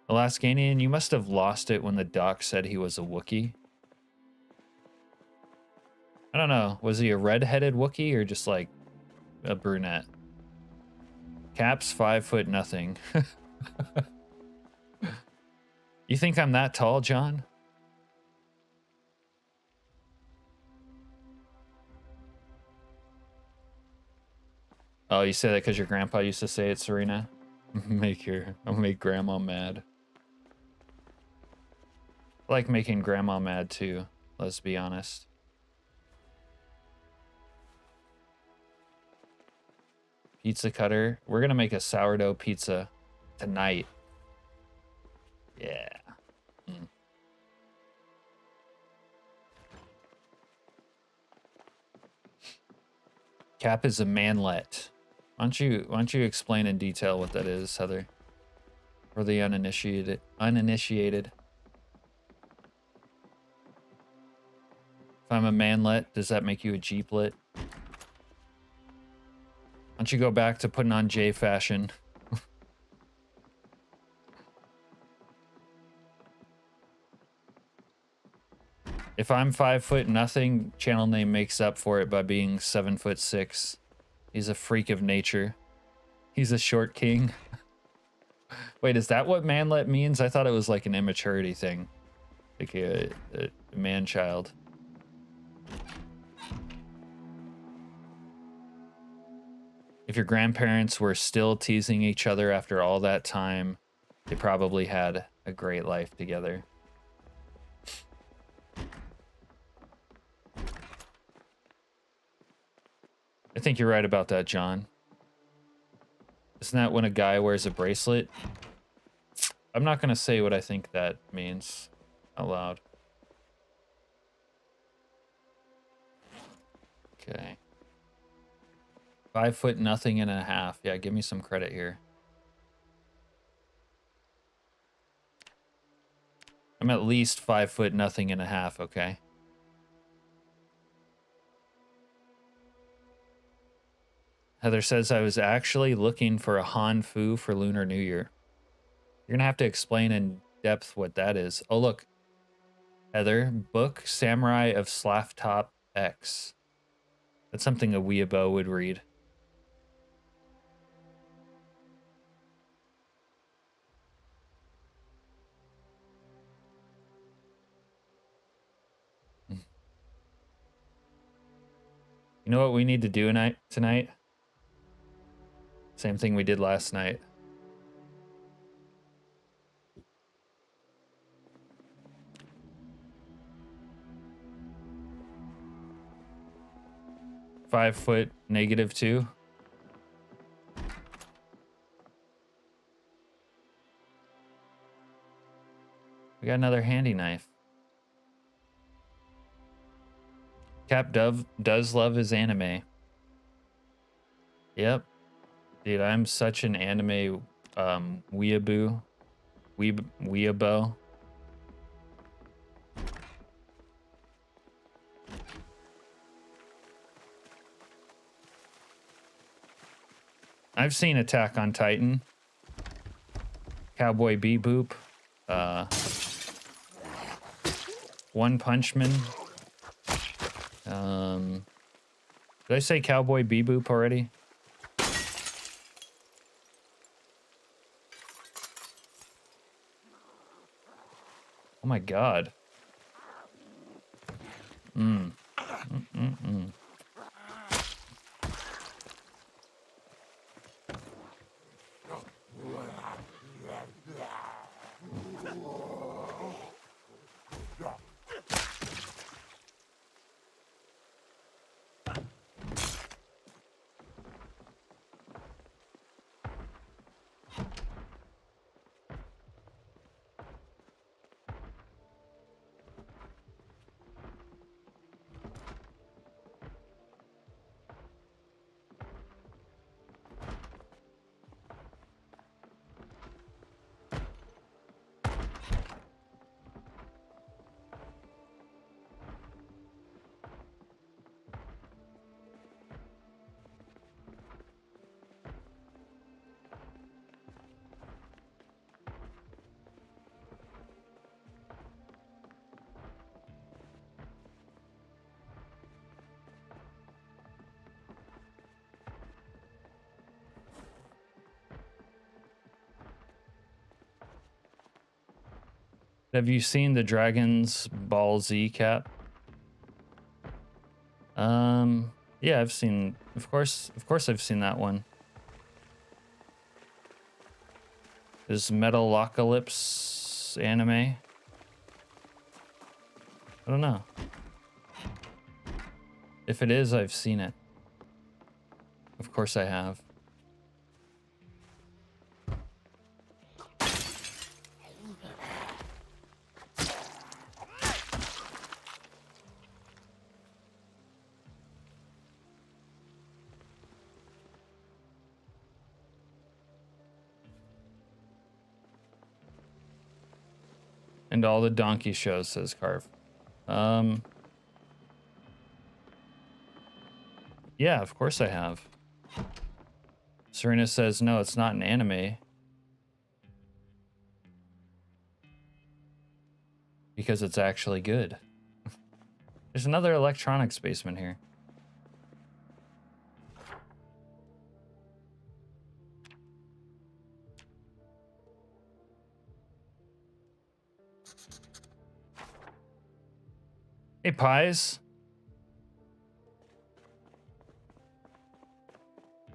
Alaskanian, you must have lost it when the doc said he was a Wookiee. I don't know, was he a red-headed Wookiee or just like a brunette? Cap's 5 foot nothing. You think I'm that tall, John? Oh, you say that because your grandpa used to say it, Serena? I'll make grandma mad. I like making grandma mad too, let's be honest. Pizza cutter. We're gonna make a sourdough pizza tonight. Yeah. Mm. Cap is a manlet. Why don't you explain in detail what that is, Heather? For the uninitiated. If I'm a manlet, does that make you a jeeplet? Why don't you go back to putting on J fashion? If I'm 5 foot nothing, channel name makes up for it by being 7'6". He's a freak of nature. He's a short king. Wait, is that what manlet means? I thought it was like an immaturity thing. Like a man-child. If your grandparents were still teasing each other after all that time, they probably had a great life together. I think you're right about that, John. Isn't that when a guy wears a bracelet? I'm not going to say what I think that means out loud. Okay. 5 foot nothing and a half. Yeah, give me some credit here. I'm at least 5 foot nothing and a half, okay? Heather says I was actually looking for a Han Fu for Lunar New Year. You're gonna have to explain in depth what that is. Oh, look. Heather, book Samurai of Slafftop X. That's something a weeabo would read. You know what we need to do tonight? Same thing we did last night. -5 foot -2. We got another handy knife. Cap Dove does love his anime. Yep. Dude, I'm such an anime weeaboo. Weeabo. I've seen Attack on Titan. Cowboy Bebop. One Punch Man. Did I say Cowboy Bebop already? Oh my god. Have you seen the Dragon's Ball Z cap? Yeah, I've seen, of course I've seen that one. Is Metalocalypse anime? I don't know. If it is, I've seen it. Of course I have. And all the donkey shows, says Carve. Yeah, of course I have. Serena says, no, it's not an anime. Because it's actually good. There's another electronics basement here. Hey, Pies.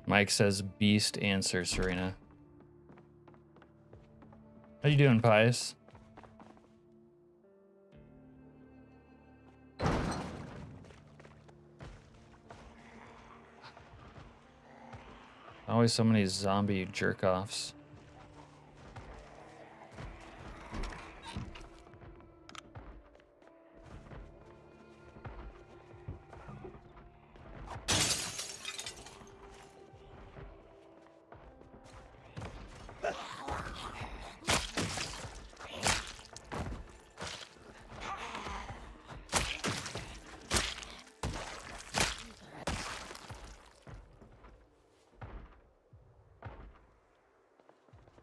Mike says, beast answer, Serena. How you doing, Pies? Always so many zombie jerk-offs.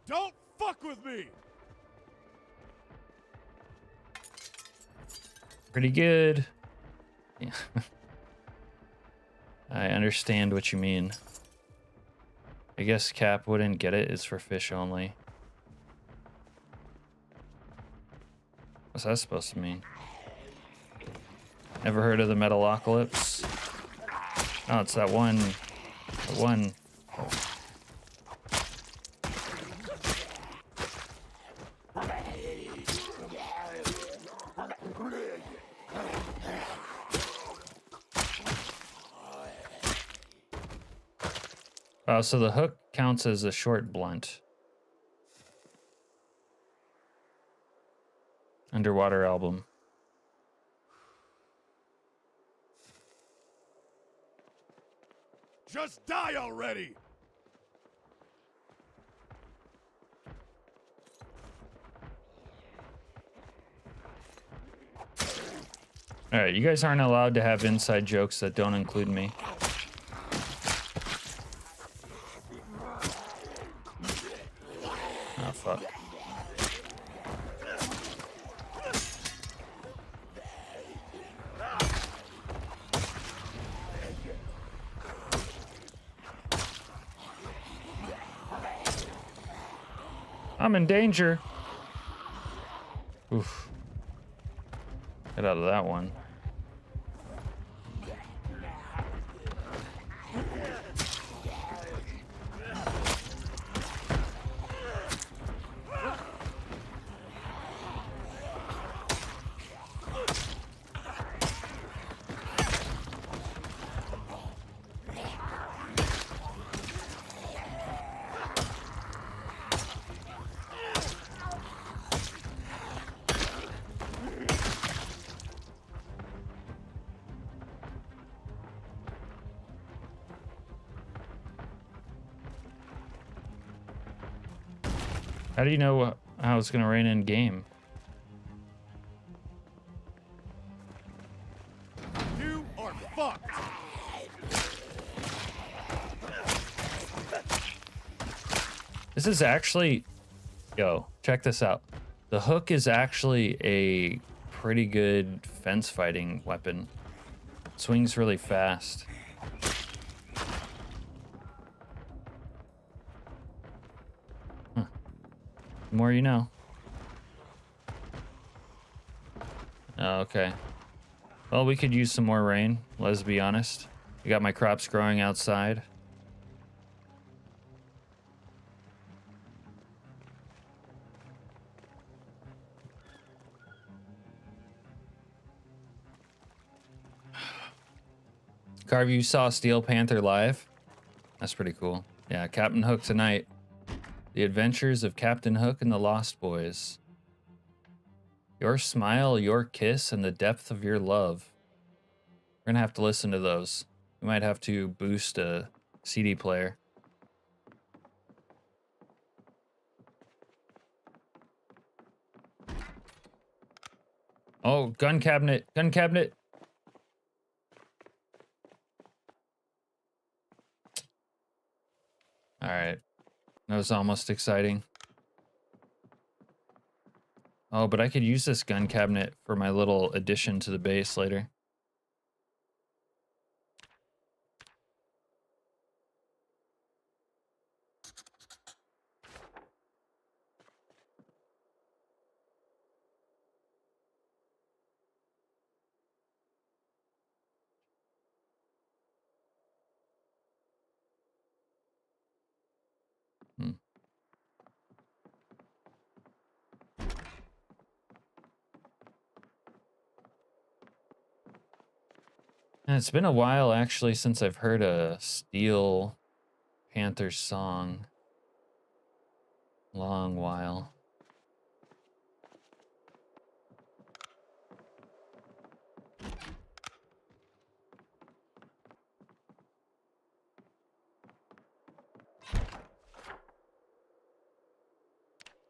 Don't fuck with me! Pretty good. Yeah. I understand what you mean. I guess Cap wouldn't get it. It's for fish only. What's that supposed to mean? Never heard of the Metalocalypse? Oh, it's that one. The one. Oh, so the hook counts as a short blunt. Underwater album. Just die already! Alright, you guys aren't allowed to have inside jokes that don't include me. Oh, fuck. I'm in danger. Oof. Get out of that one. How do you know how it's gonna rain in game? You are fucked! This is actually... Yo, check this out. The hook is actually a pretty good fence fighting weapon. It swings really fast. Huh. The more you know. Oh, okay. Well, we could use some more rain, let's be honest. I got my crops growing outside. Carve, you saw Steel Panther live? That's pretty cool. Yeah, Captain Hook tonight. The Adventures of Captain Hook and the Lost Boys. Your smile, your kiss, and the depth of your love. We're gonna have to listen to those. We might have to boost a CD player. Oh, gun cabinet, gun cabinet. All right, that was almost exciting. Oh, but I could use this gun cabinet for my little addition to the base later. Hmm. And it's been a while actually since I've heard a Steel Panther song. Long while.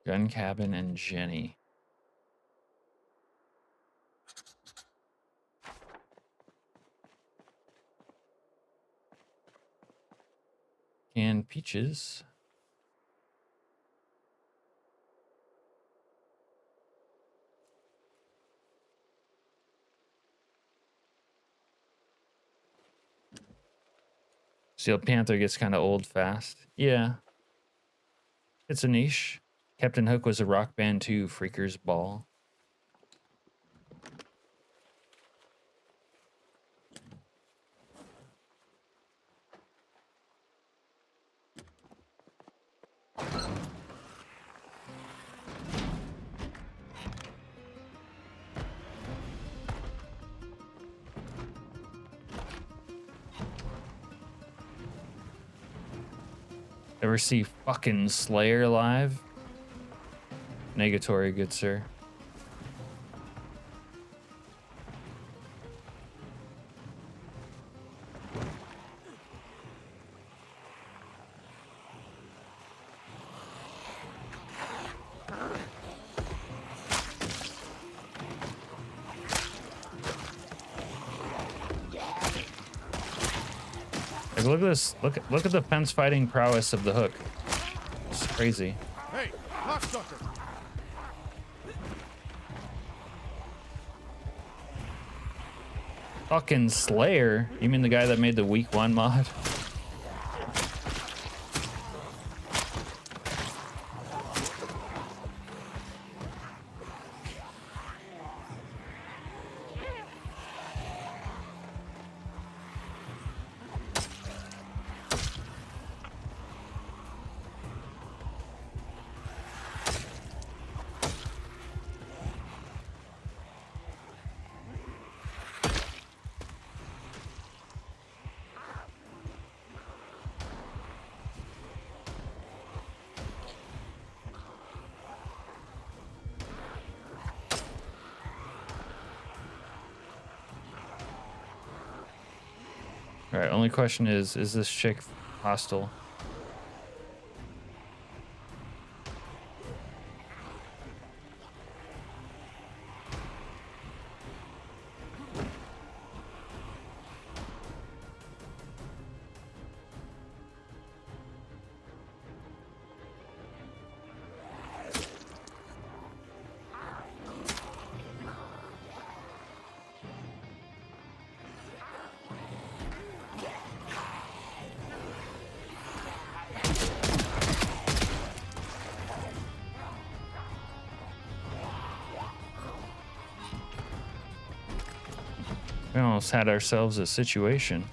Gun Cabin and Jenny. Canned peaches. Steel Panther gets kind of old fast. Yeah. It's a niche. Captain Hook was a rock band too, Freaker's Ball. Ever see fucking Slayer live? Negatory, good sir. Like, look at this. Look at the fence fighting prowess of the Hook. It's crazy. Hey, cocksucker! Fucking Slayer? You mean the guy that made the week 1 mod? All right, only question is this chick hostile? We almost had ourselves a situation.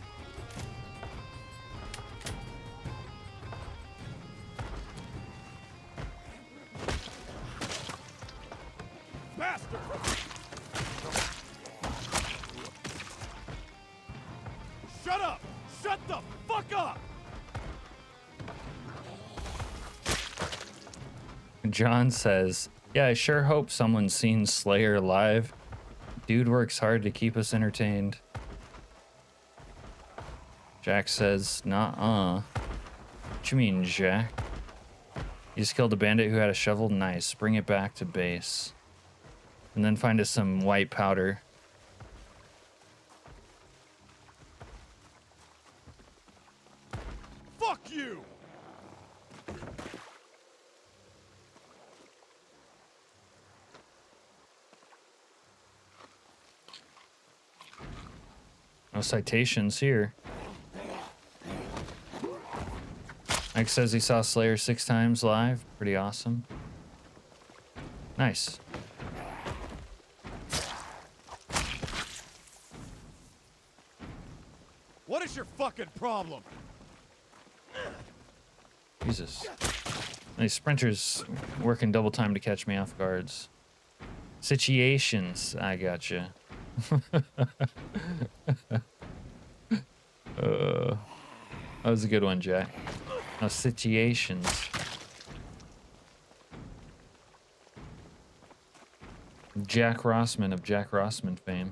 Bastard! Shut up! Shut the fuck up! John says, yeah, I sure hope someone's seen Slayer live. Dude works hard to keep us entertained. Jack says, nah. What you mean, Jack? You just killed a bandit who had a shovel? Nice. Bring it back to base. And then find us some white powder. Fuck you! No citations here. Mike says he saw Slayer 6 times live. Pretty awesome. Nice. What is your fucking problem? Jesus. These sprinters working double time to catch me off guards. Situations. I gotcha. That was a good one, Jack. No situations. Jack Rossman of Jack Rossman fame.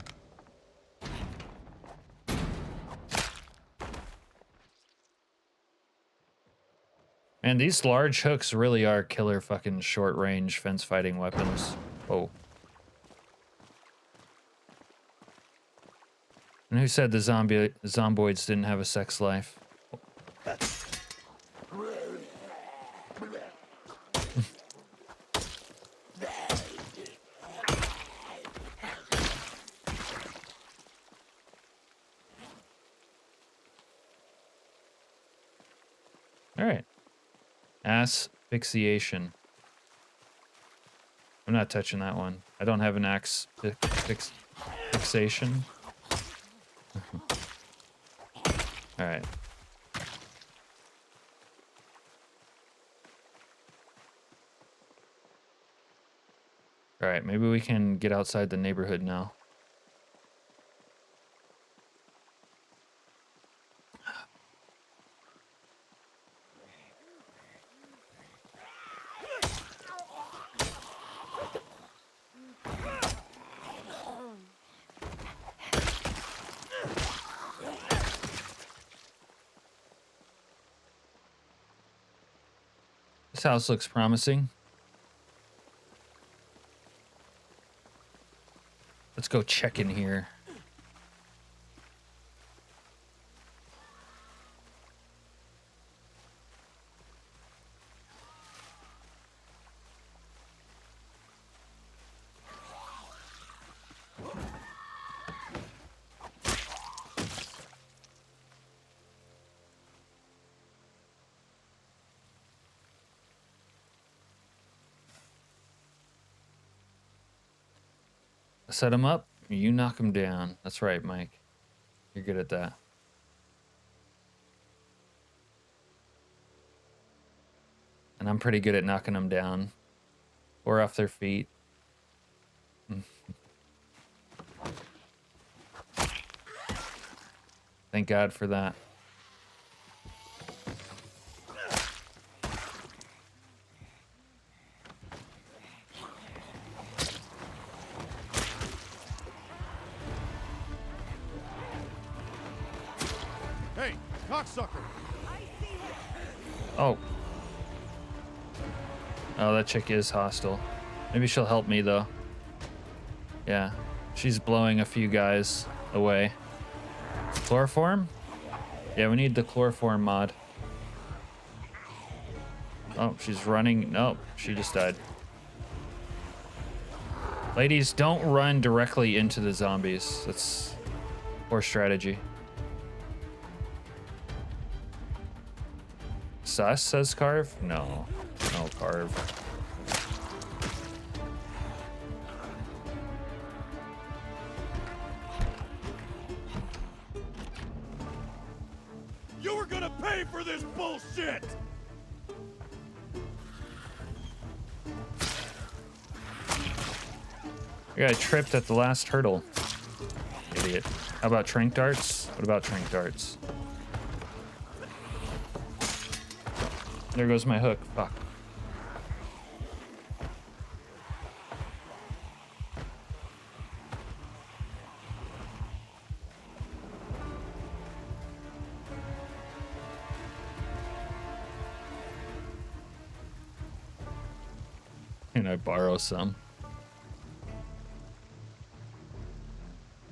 Man, these large hooks really are killer fucking short range fence fighting weapons. Oh. And who said the zomboids didn't have a sex life? All right. Asphyxiation. I'm not touching that one. I don't have an fixation. All right. All right, maybe we can get outside the neighborhood now. This house looks promising. Let's go check in here. Set him up, you knock him down. That's right, Mike. You're good at that. And I'm pretty good at knocking them down or off their feet. Thank God for that. Hey, cocksucker! Oh. Oh, that chick is hostile. Maybe she'll help me, though. Yeah. She's blowing a few guys away. Chloroform? Yeah, we need the chloroform mod. Oh, she's running. Nope, she just died. Ladies, don't run directly into the zombies. That's poor strategy. Sus, says Carve? No. No, Carve. You were gonna pay for this bullshit! I got tripped at the last hurdle. Idiot. How about trank darts? What about trank darts? There goes my hook. Fuck. Can I borrow some?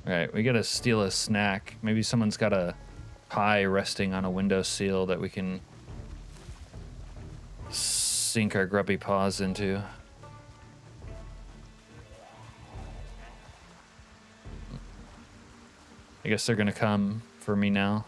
Alright, we gotta steal a snack. Maybe someone's got a pie resting on a windowsill that we can sink our grubby paws into. I guess they're gonna come for me now.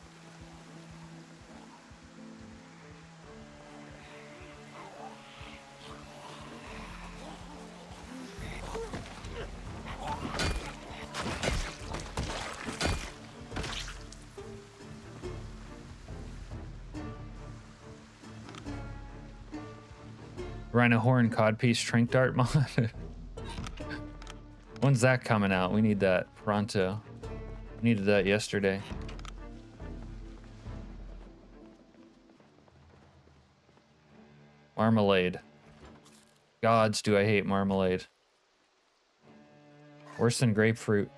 Rhino Horn Codpiece Trank Dart mod. When's that coming out? We need that pronto. We needed that yesterday. Marmalade. Gods, do I hate marmalade. Worse than grapefruit.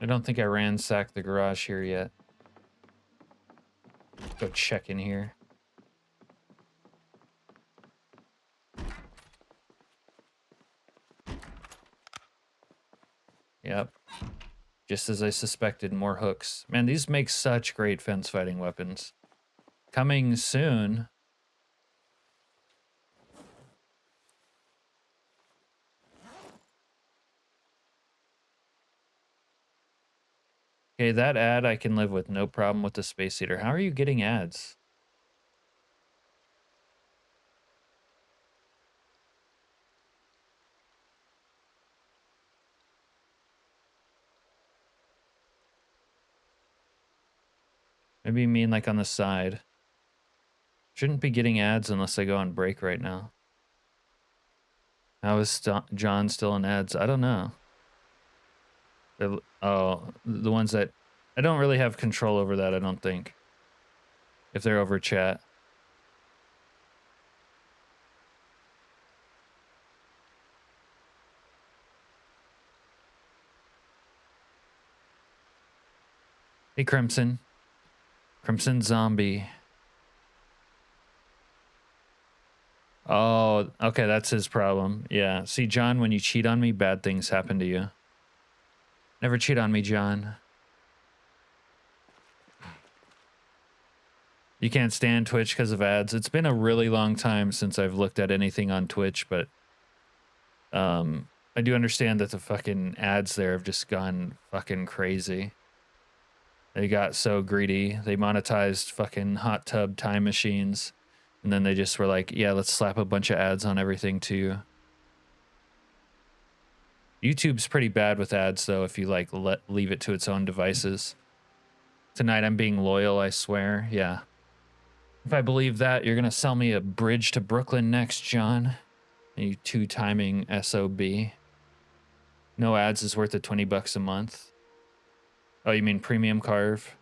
I don't think I ransacked the garage here yet. Go check in here. Yep. Just as I suspected, more hooks. Man, these make such great fence fighting weapons. Coming soon. Okay, that ad I can live with, no problem with the Space Eater. How are you getting ads? Maybe you mean like on the side. Shouldn't be getting ads unless I go on break right now. How is John still in ads? I don't know. Oh, the ones that... I don't really have control over that, I don't think. If they're over chat. Hey, Crimson. Crimson Zombie. Oh, okay, that's his problem. Yeah. See, John, when you cheat on me, bad things happen to you. Never cheat on me, John. You can't stand Twitch because of ads. It's been a really long time since I've looked at anything on Twitch, but I do understand that the fucking ads there have just gone fucking crazy. They got so greedy. They monetized fucking hot tub time machines. And then they just were like, yeah, let's slap a bunch of ads on everything too. YouTube's pretty bad with ads though, if you like leave it to its own devices. Tonight I'm being loyal, I swear. Yeah. If I believe that, you're gonna sell me a bridge to Brooklyn next, John. You two-timing SOB. No ads is worth the $20 a month. Oh, you mean premium carve?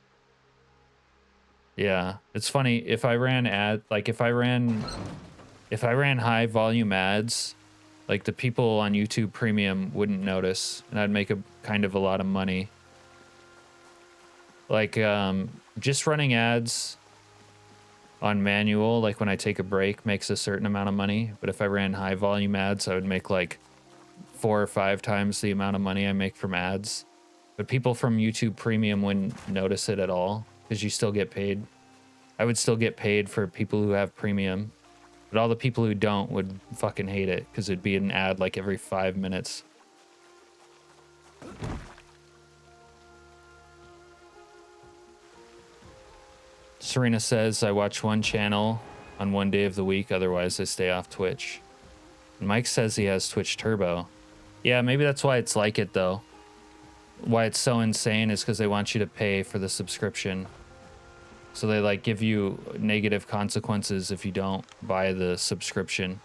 Yeah, it's funny. If I ran high volume ads, like the people on YouTube Premium wouldn't notice, and I'd make a kind of a lot of money. Like just running ads on manual, like when I take a break, makes a certain amount of money. But if I ran high volume ads, I would make like 4 or 5 times the amount of money I make from ads. But people from YouTube Premium wouldn't notice it at all because you still get paid. I would still get paid for people who have Premium, but all the people who don't would fucking hate it because it'd be an ad like every 5 minutes. Serena says, I watch one channel on one day of the week, otherwise I stay off Twitch. And Mike says he has Twitch Turbo. Yeah, maybe that's why it's like it though. Why it's so insane is because they want you to pay for the subscription. So they like give you negative consequences if you don't buy the subscription.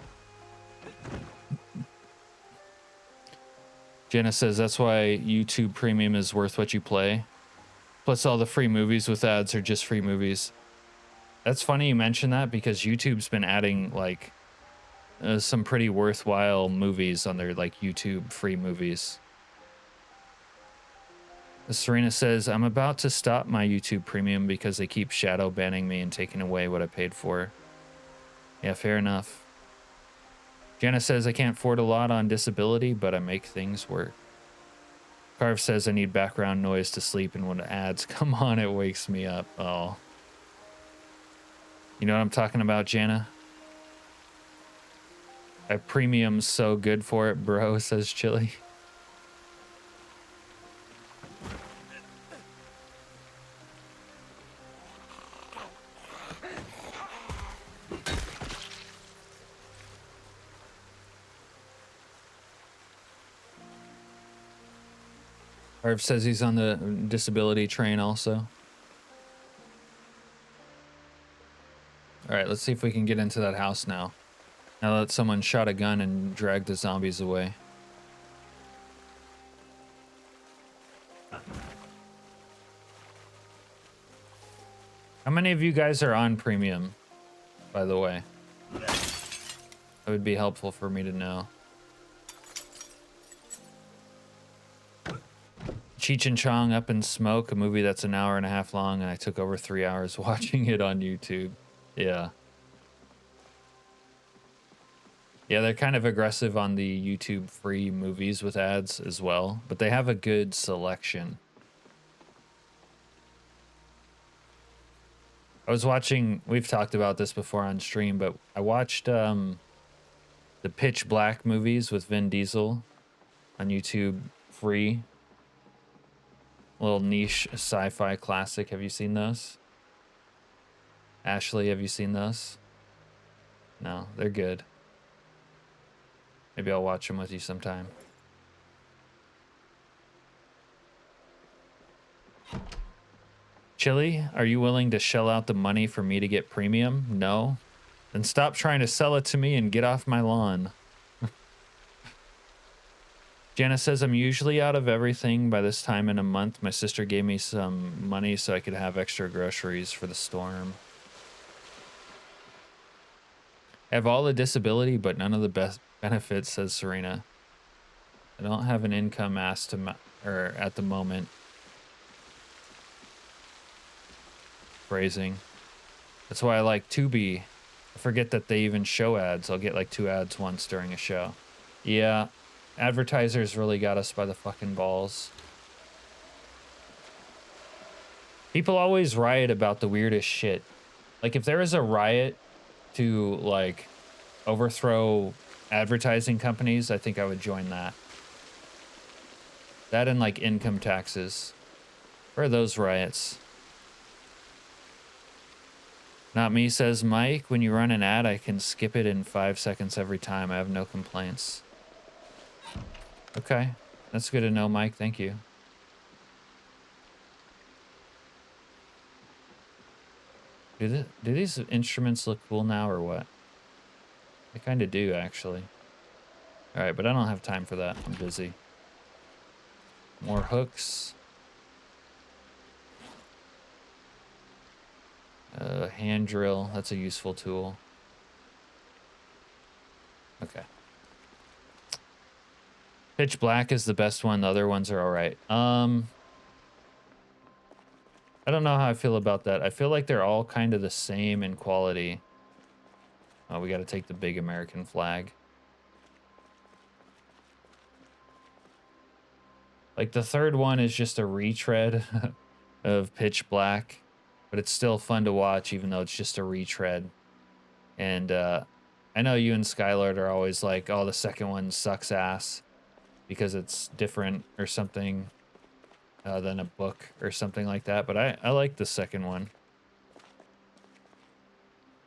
Jenna says that's why YouTube Premium is worth what you play. Plus all the free movies with ads are just free movies. That's funny you mention that because YouTube's been adding like some pretty worthwhile movies on their like YouTube free movies. Serena says, I'm about to stop my YouTube Premium because they keep shadow banning me and taking away what I paid for. Yeah, fair enough. Jenna says, I can't afford a lot on disability, but I make things work. Carve says, I need background noise to sleep, and when ads come on, it wakes me up. Oh. You know what I'm talking about, Jana? A premium's so good for it, bro, says Chili. Harv says he's on the disability train also. All right, let's see if we can get into that house now. Now that someone shot a gun and dragged the zombies away. How many of you guys are on premium, by the way? That would be helpful for me to know. Cheech and Chong Up in Smoke, a movie that's an hour and a half long, and I took over 3 hours watching it on YouTube. Yeah. Yeah, they're kind of aggressive on the YouTube free movies with ads as well, but they have a good selection. I was watching, we've talked about this before on stream, but I watched the Pitch Black movies with Vin Diesel on YouTube free. A little niche sci-fi classic. Have you seen those? Ashley, have you seen those? No, they're good. Maybe I'll watch them with you sometime. Chili, are you willing to shell out the money for me to get premium? No? Then stop trying to sell it to me and get off my lawn. Jana says, I'm usually out of everything by this time in a month. My sister gave me some money so I could have extra groceries for the storm. I have all the disability, but none of the best benefits, says Serena. I don't have an income asked to at the moment. Phrasing. That's why I like Tubi. I forget that they even show ads. I'll get like 2 ads once during a show. Yeah. Advertisers really got us by the fucking balls. People always riot about the weirdest shit. Like if there is a riot to like overthrow advertising companies, I think I would join that. That and like income taxes. Where are those riots? Not me, says Mike. When you run an ad, I can skip it in 5 seconds every time. I have no complaints. Okay, that's good to know, Mike. Thank you. Do these instruments look cool now or what? They kind of do, actually. All right, but I don't have time for that. I'm busy. More hooks. Hand drill. That's a useful tool. Okay. Pitch Black is the best one. The other ones are all right. I don't know how I feel about that. I feel like they're all kind of the same in quality. Oh, we got to take the big American flag. Like the third one is just a retread of Pitch Black, but it's still fun to watch even though it's just a retread. And I know you and Skylord are always like, oh, the second one sucks ass because it's different or something than a book or something like that. But I like the second one.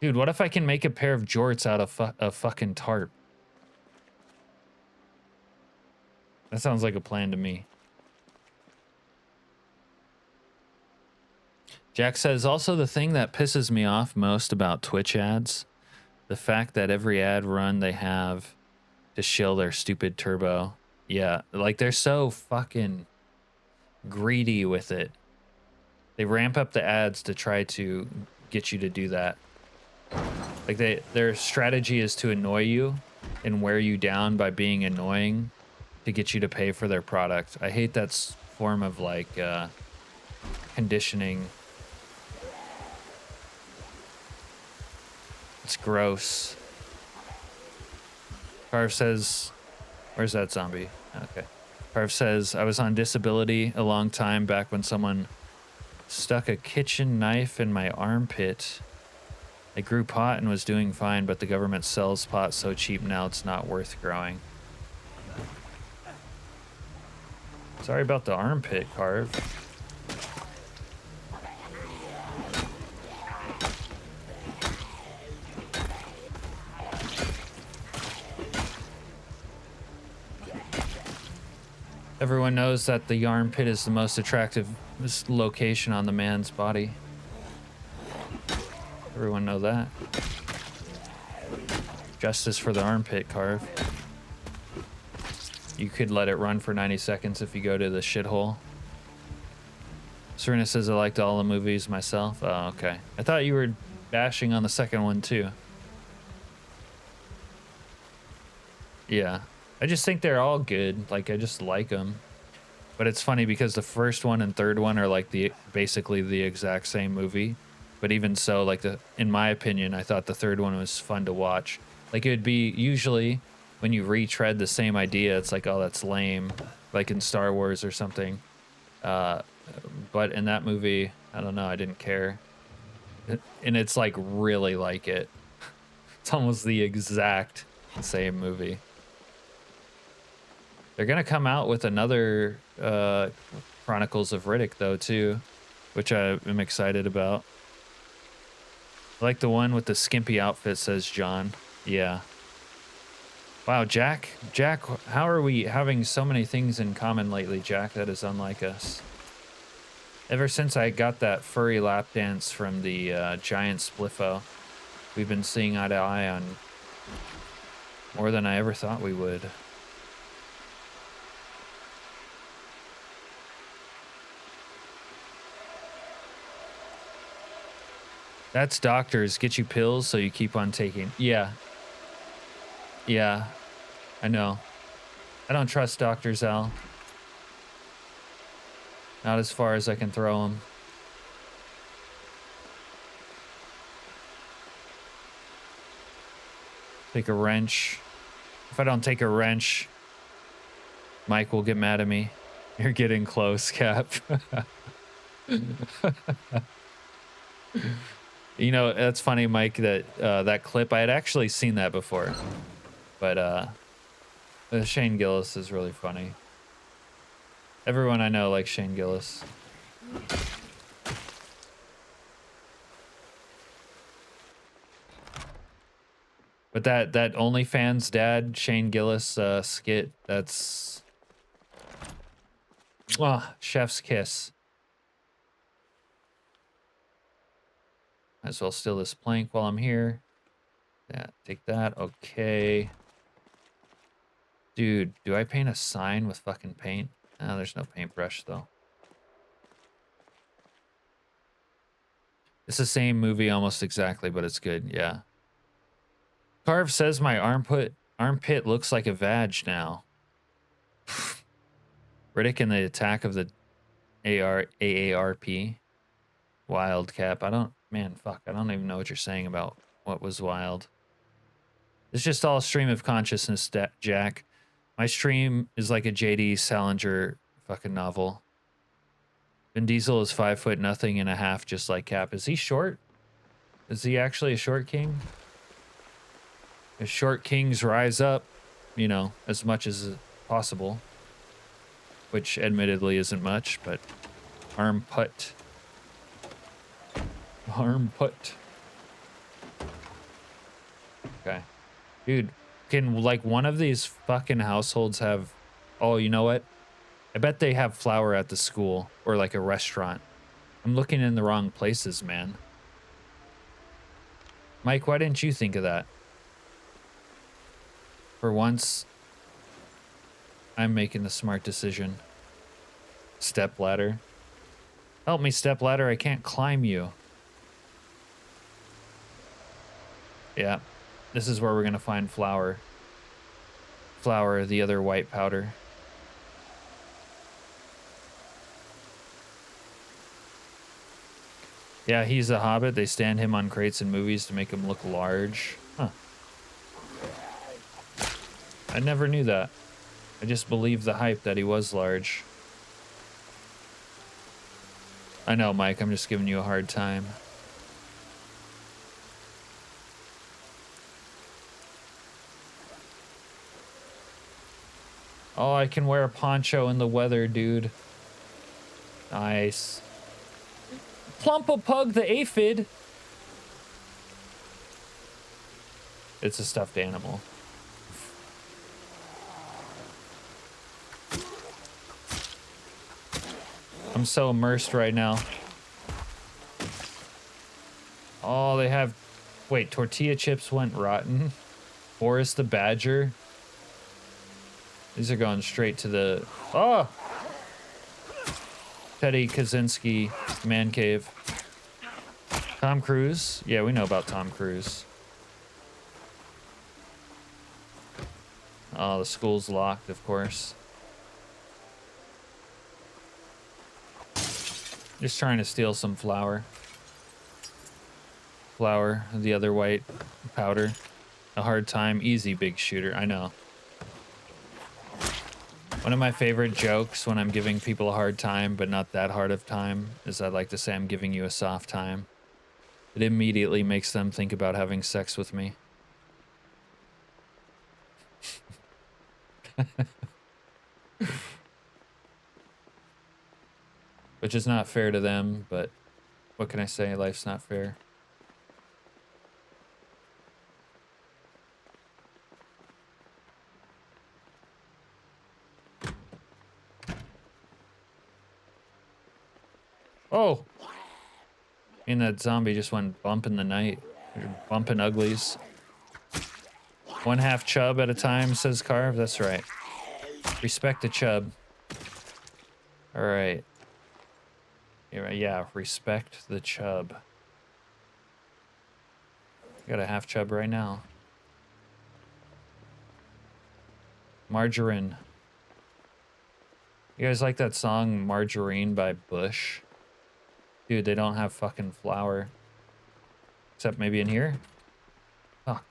Dude, what if I can make a pair of jorts out of a fucking tarp? That sounds like a plan to me. Jack says, also the thing that pisses me off most about Twitch ads, the fact that every ad run they have to shill their stupid turbo. Yeah, like they're so fucking greedy with it. They ramp up the ads to try to get you to do that. Like their strategy is to annoy you and wear you down by being annoying to get you to pay for their product. I hate that form of like conditioning. It's gross. Carv says, where's that zombie? Okay. Carv says, I was on disability a long time back when someone stuck a kitchen knife in my armpit. I grew pot and was doing fine, but the government sells pot so cheap now it's not worth growing. Sorry about the armpit, Carv. Everyone knows that the armpit is the most attractive location on the man's body. Everyone know that. Justice for the armpit, Carve. You could let it run for 90 seconds if you go to the shithole. Serena says I liked all the movies myself. Oh, okay. I thought you were bashing on the second one too. Yeah. I just think they're all good. Like, I just like them. But it's funny because the first one and third one are like basically the exact same movie. But even so, like in my opinion, I thought the third one was fun to watch. Like, it would be usually when you retread the same idea, it's like, oh, that's lame. Like in Star Wars or something. But in that movie, I don't know, I didn't care. And it's like really like it. It's almost the exact same movie. They're gonna come out with another Chronicles of Riddick though too, which I am excited about. I like the one with the skimpy outfit, says John. Yeah. Wow, Jack, how are we having so many things in common lately, Jack? That is unlike us. Ever since I got that furry lap dance from the giant spliffo, we've been seeing eye to eye on more than I ever thought we would. That's doctors. Get you pills so you keep on taking. Yeah. Yeah. I know. I don't trust doctors, Al. Not as far as I can throw them. Take a wrench. If I don't take a wrench, Mike will get mad at me. You're getting close, Cap. You know, that's funny, Mike, that that clip, I had actually seen that before. But Shane Gillis is really funny. Everyone I know likes Shane Gillis. But that OnlyFans dad, Shane Gillis skit, that's... chef's kiss. Might as well steal this plank while I'm here. Yeah, take that. Okay. Dude, do I paint a sign with fucking paint? Oh, there's no paintbrush, though. It's the same movie almost exactly, but it's good, yeah. Carve says my armpit looks like a vag now. Riddick and the attack of the AARP. Wild Cap. I don't even know what you're saying about what was wild. It's just all stream of consciousness, Jack. My stream is like a J.D. Salinger fucking novel. Vin Diesel is 5'0" just like Cap. Is he short? Is he actually a short king? If short kings rise up, you know, as much as possible. Which admittedly isn't much, but armpit. Okay. Dude, can like one of these fucking households have... Oh, you know what? I bet they have flour at the school or like a restaurant. I'm looking in the wrong places, man. Mike, why didn't you think of that? For once, I'm making the smart decision. Stepladder. Help me, stepladder. I can't climb you. Yeah. This is where we're going to find flour. Flour, the other white powder. Yeah, he's a hobbit. They stand him on crates in movies to make him look large. Huh. I never knew that. I just believed the hype that he was large. I know, Mike. I'm just giving you a hard time. Oh, I can wear a poncho in the weather, dude. Nice. Plumpopug the aphid. It's a stuffed animal. I'm so immersed right now. Oh, they have... Wait, tortilla chips went rotten? Boris the Badger? These are going straight to the... Oh! Teddy Kaczynski man cave. Tom Cruise? Yeah, we know about Tom Cruise. Oh, the school's locked, of course. Just trying to steal some flour. Flour, the other white powder. A hard time, easy big shooter, I know. One of my favorite jokes when I'm giving people a hard time, but not that hard of time, is I like to say I'm giving you a soft time. It immediately makes them think about having sex with me. Which is not fair to them, but what can I say? Life's not fair. Oh! And that zombie just went bump in the night. Bumping uglies. 1/2 chub at a time, says Carve. That's right. Respect the chub. Alright. Yeah, respect the chub. Got a half chub right now. Margarine. You guys like that song Margarine by Bush? Dude, they don't have fucking flour. Except maybe in here? Fuck.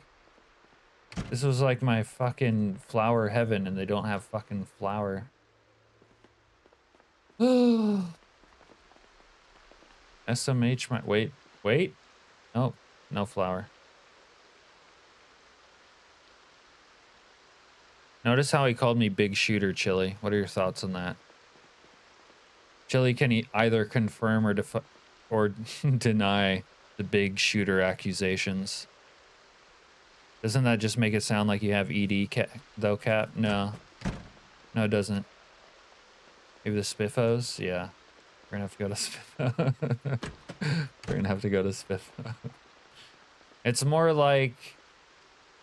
This was like my fucking flour heaven and they don't have fucking flour. SMH might... Wait. Nope. No flour. Notice how he called me Big Shooter Chili. What are your thoughts on that? Chili can either confirm or deny the Big Shooter accusations. Doesn't that just make it sound like you have ED though, Cap? No. No, it doesn't. Maybe the Spiffos? Yeah. We're gonna have to go to Spiffo. We're gonna have to go to Spiffo. It's more like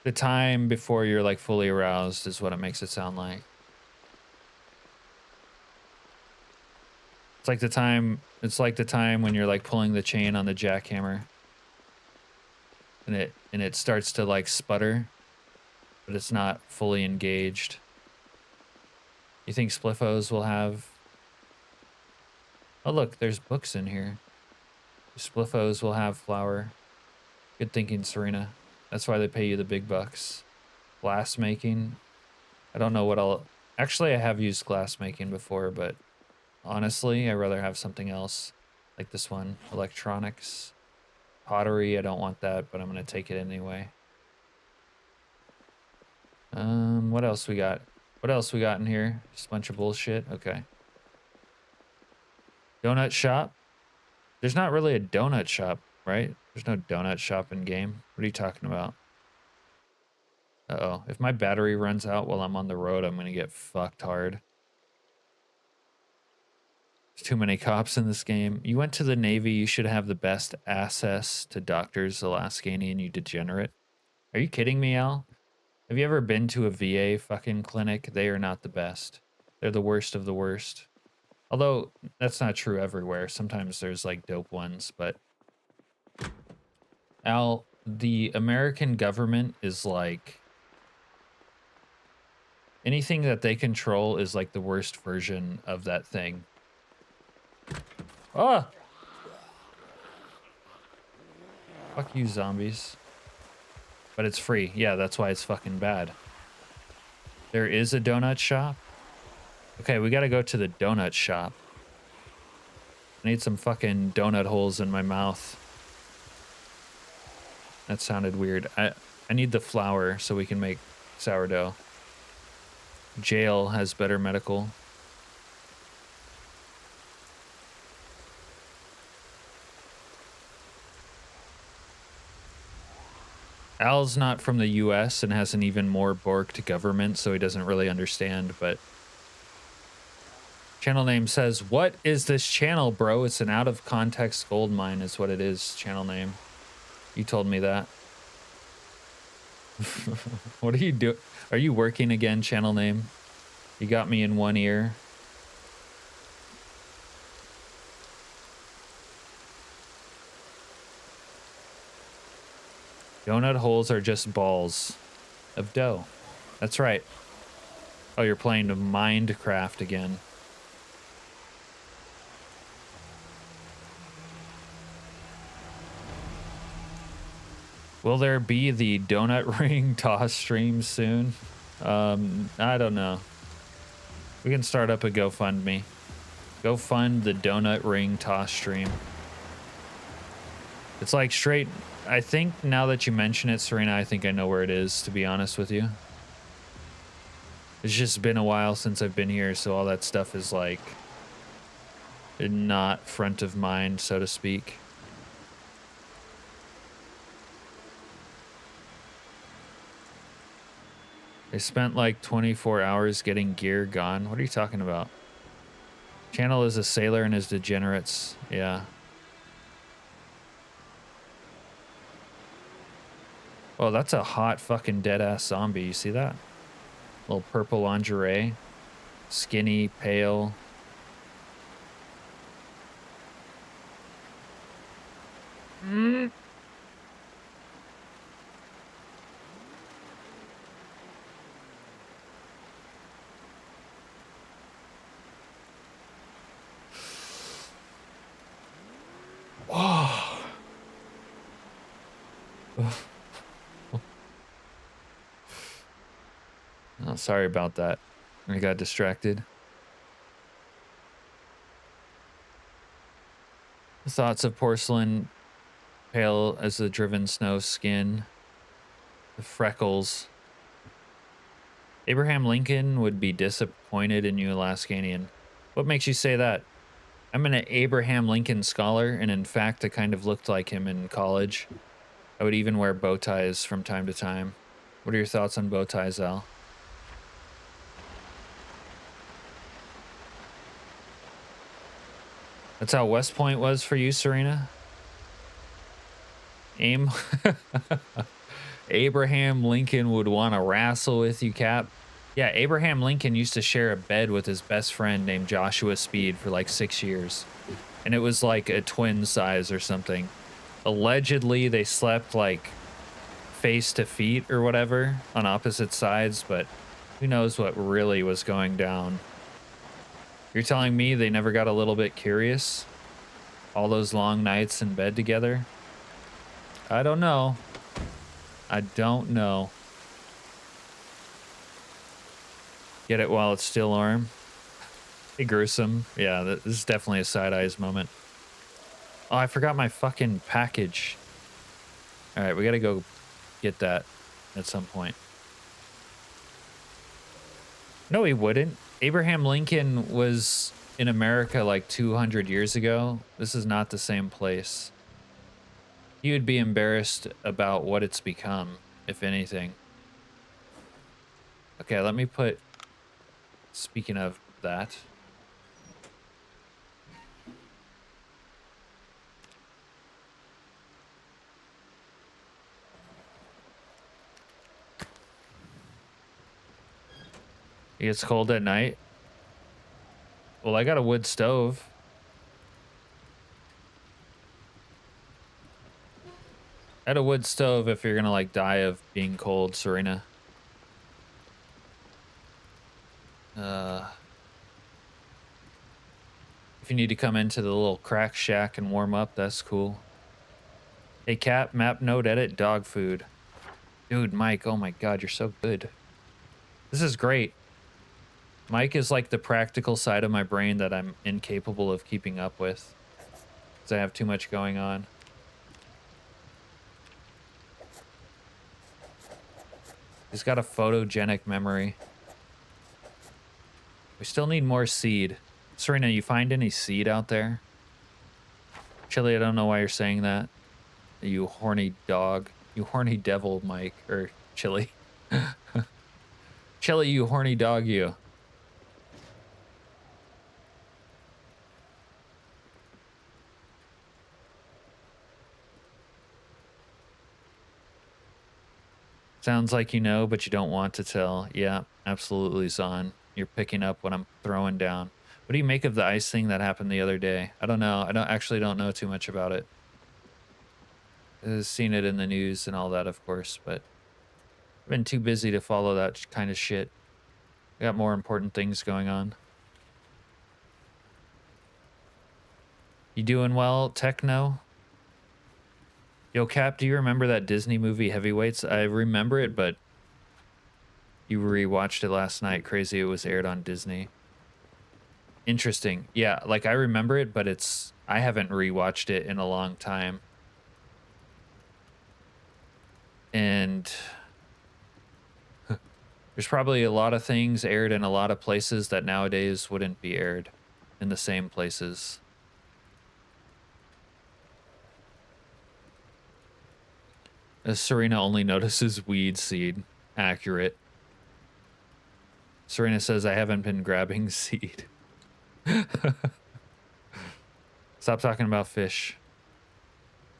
the time before you're like fully aroused is what it makes it sound like. It's like the time when you're like pulling the chain on the jackhammer. And it starts to like sputter, but it's not fully engaged. You think Spliffos will have... Oh look, there's books in here. Spliffos will have flour. Good thinking, Serena. That's why they pay you the big bucks. Glass making. I don't know what I'll... Actually, I have used glass making before, but honestly, I'd rather have something else. Like this one. Electronics. Pottery, I don't want that, but I'm gonna take it anyway. What else we got? What else we got in here? Just a bunch of bullshit? Okay. Donut shop? There's not really a donut shop, right? There's no donut shop in game. What are you talking about? Uh-oh. If my battery runs out while I'm on the road, I'm gonna get fucked hard. There's too many cops in this game. You went to the Navy, you should have the best access to doctors, Alaskanian, you degenerate. Are you kidding me, Al? Have you ever been to a VA fucking clinic? They are not the best. They're the worst of the worst. Although, that's not true everywhere. Sometimes there's like dope ones, but... Al, the American government is like... Anything that they control is like the worst version of that thing. Ah! Fuck you, zombies. But it's free. Yeah, that's why it's fucking bad. There is a donut shop? Okay, we gotta go to the donut shop. I need some fucking donut holes in my mouth. That sounded weird. I need the flour so we can make sourdough. Jail has better medical. Al's not from the US and has an even more borked government, so he doesn't really understand, but Channel name says, "What is this channel, bro? It's an out of context gold mine is what it is, channel name." You told me that. What are you doing? Are you working again, channel name? You got me in one ear. Donut holes are just balls of dough. That's right. Oh, you're playing Minecraft again. Will there be the donut ring toss stream soon? I don't know. We can start up a GoFundMe. Go fund the donut ring toss stream. It's like straight. I think now that you mention it, Serena, I think I know where it is, to be honest with you. It's just been a while since I've been here, so all that stuff is like not front of mind, so to speak. They spent like 24 hours getting gear gone. What are you talking about? Channel is a sailor and his degenerates. Yeah. Oh, that's a hot fucking dead ass zombie. You see that? Little purple lingerie. Skinny, pale. Mm. Oh. Oh, sorry about that. I got distracted. Thoughts of porcelain, pale as the driven snow skin, the freckles. Abraham Lincoln would be disappointed in you, Alaskanian. What makes you say that? I'm an Abraham Lincoln scholar, and in fact, I kind of looked like him in college. I would even wear bow ties from time to time. What are your thoughts on bow ties, Al? That's how West Point was for you, Serena? Aim? Abraham Lincoln would want to wrestle with you, Cap. Yeah, Abraham Lincoln used to share a bed with his best friend named Joshua Speed for like 6 years. And it was like a twin size or something. Allegedly, they slept like face to feet or whatever on opposite sides, but who knows what really was going down. You're telling me they never got a little bit curious? All those long nights in bed together? I don't know. I don't know. Get it while it's still warm. Hey, gruesome. Yeah, this is definitely a side eyes moment. Oh, I forgot my fucking package. All right, we gotta go get that at some point. No, he wouldn't. Abraham Lincoln was in America like 200 years ago. This is not the same place. He would be embarrassed about what it's become, if anything. Okay, let me put, speaking of that. It gets cold at night. Well, I got a wood stove. I had a wood stove if you're gonna like die of being cold, Serena. If you need to come into the little crack shack and warm up, that's cool. Hey, cat, map, note, edit, dog food. Dude, Mike, oh my God, you're so good. This is great. Mike is like the practical side of my brain that I'm incapable of keeping up with because I have too much going on. He's got a photogenic memory. We still need more seed. Serena, you find any seed out there? Chili, I don't know why you're saying that. You horny dog. You horny devil, Mike. Or Chili. Chili, you horny dog, you. Sounds like you know, but you don't want to tell. Yeah, absolutely, Zon. You're picking up what I'm throwing down. What do you make of the ice thing that happened the other day? I don't know. I don't know too much about it. I've seen it in the news and all that, of course, but I've been too busy to follow that kind of shit. I got more important things going on. You doing well, Techno? Yo, Cap, do you remember that Disney movie Heavyweights? I remember it, but you rewatched it last night. Crazy it was aired on Disney. Interesting. Yeah, like I remember it, but I haven't rewatched it in a long time. And there's probably a lot of things aired in a lot of places that nowadays wouldn't be aired in the same places. Serena only notices weed seed. Accurate. Serena says, I haven't been grabbing seed. Stop talking about fish.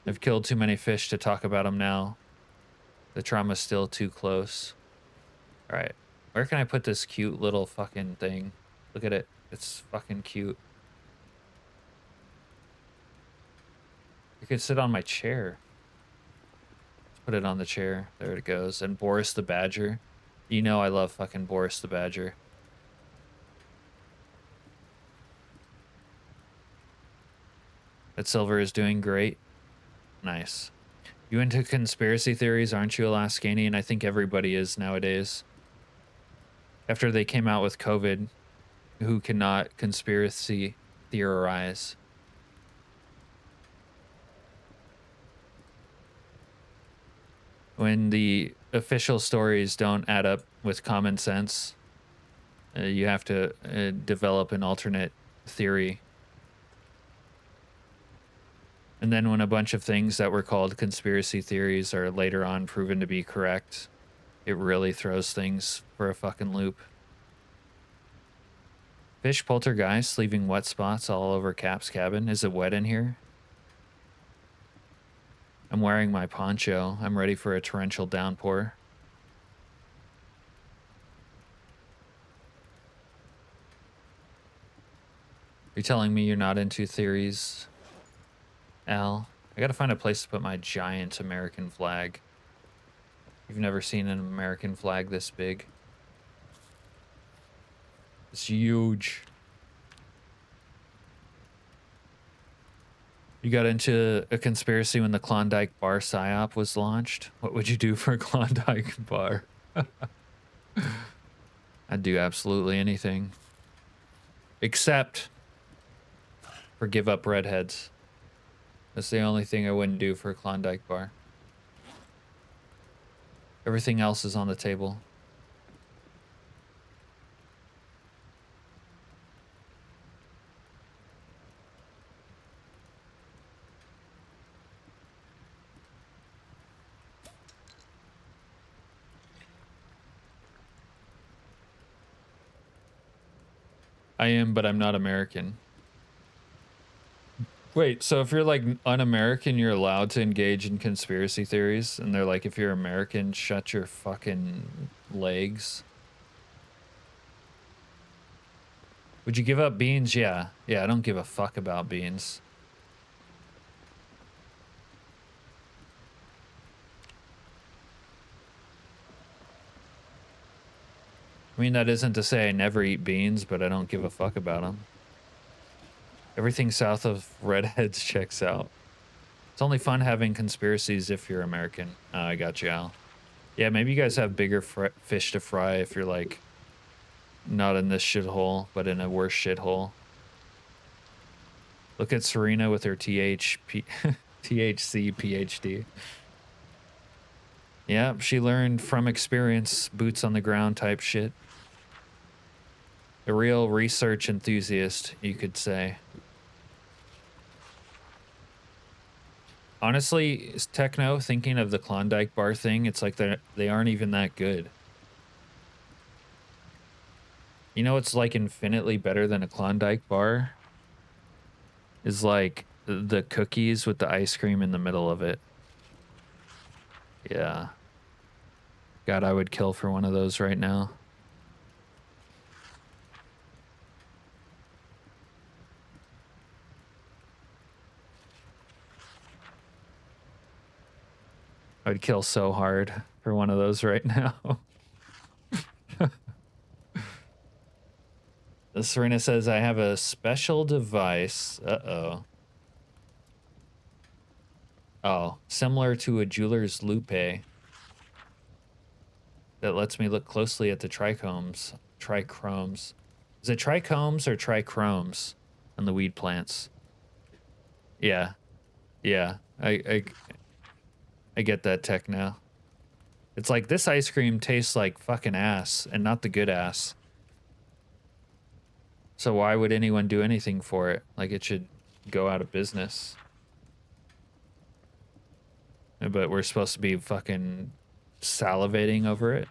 I've killed too many fish to talk about them now. The trauma's still too close. All right. Where can I put this cute little fucking thing? Look at it. It's fucking cute. You could sit on my chair. Let's put it on the chair. There it goes. And Boris the Badger. You know I love fucking Boris the Badger. That Silver is doing great. Nice. You into conspiracy theories, aren't you, Alaskanian? I think everybody is nowadays. After they came out with COVID, who cannot conspiracy theorize? When the official stories don't add up with common sense, you have to develop an alternate theory. And then when a bunch of things that were called conspiracy theories are later on proven to be correct, it really throws things for a fucking loop. Fish poltergeist leaving wet spots all over Cap's cabin. Is it wet in here? I'm wearing my poncho. I'm ready for a torrential downpour. You're telling me you're not into theories, Al? I gotta find a place to put my giant American flag. You've never seen an American flag this big. It's huge. You got into a conspiracy when the Klondike Bar PSYOP was launched? What would you do for a Klondike bar? I'd do absolutely anything. Except for give up redheads. That's the only thing I wouldn't do for a Klondike bar. Everything else is on the table. I am, but I'm not American. Wait, so if you're like un-American, you're allowed to engage in conspiracy theories? And they're like, if you're American, shut your fucking legs. Would you give up beans? Yeah. Yeah, I don't give a fuck about beans. I mean, that isn't to say I never eat beans, but I don't give a fuck about them. Everything south of redheads checks out. It's only fun having conspiracies if you're American. Oh, I got you, Al. Yeah, maybe you guys have bigger fish to fry if you're like not in this shithole, but in a worse shithole. Look at Serena with her THC PhD. Yeah, she learned from experience, boots on the ground type shit. A real research enthusiast, you could say. Honestly, Techno, thinking of the Klondike bar thing, it's like they aren't even that good. You know what's like infinitely better than a Klondike bar? Is like the cookies with the ice cream in the middle of it. Yeah. God, I would kill for one of those right now. I would kill so hard for one of those right now. Serena says, I have a special device. Uh-oh. Oh, similar to a jeweler's loupe that lets me look closely at the trichomes. Trichromes. Is it trichomes or trichromes on the weed plants? Yeah. Yeah. I get that tech now. It's like this ice cream tastes like fucking ass and not the good ass. So why would anyone do anything for it? Like it should go out of business. But we're supposed to be fucking salivating over it?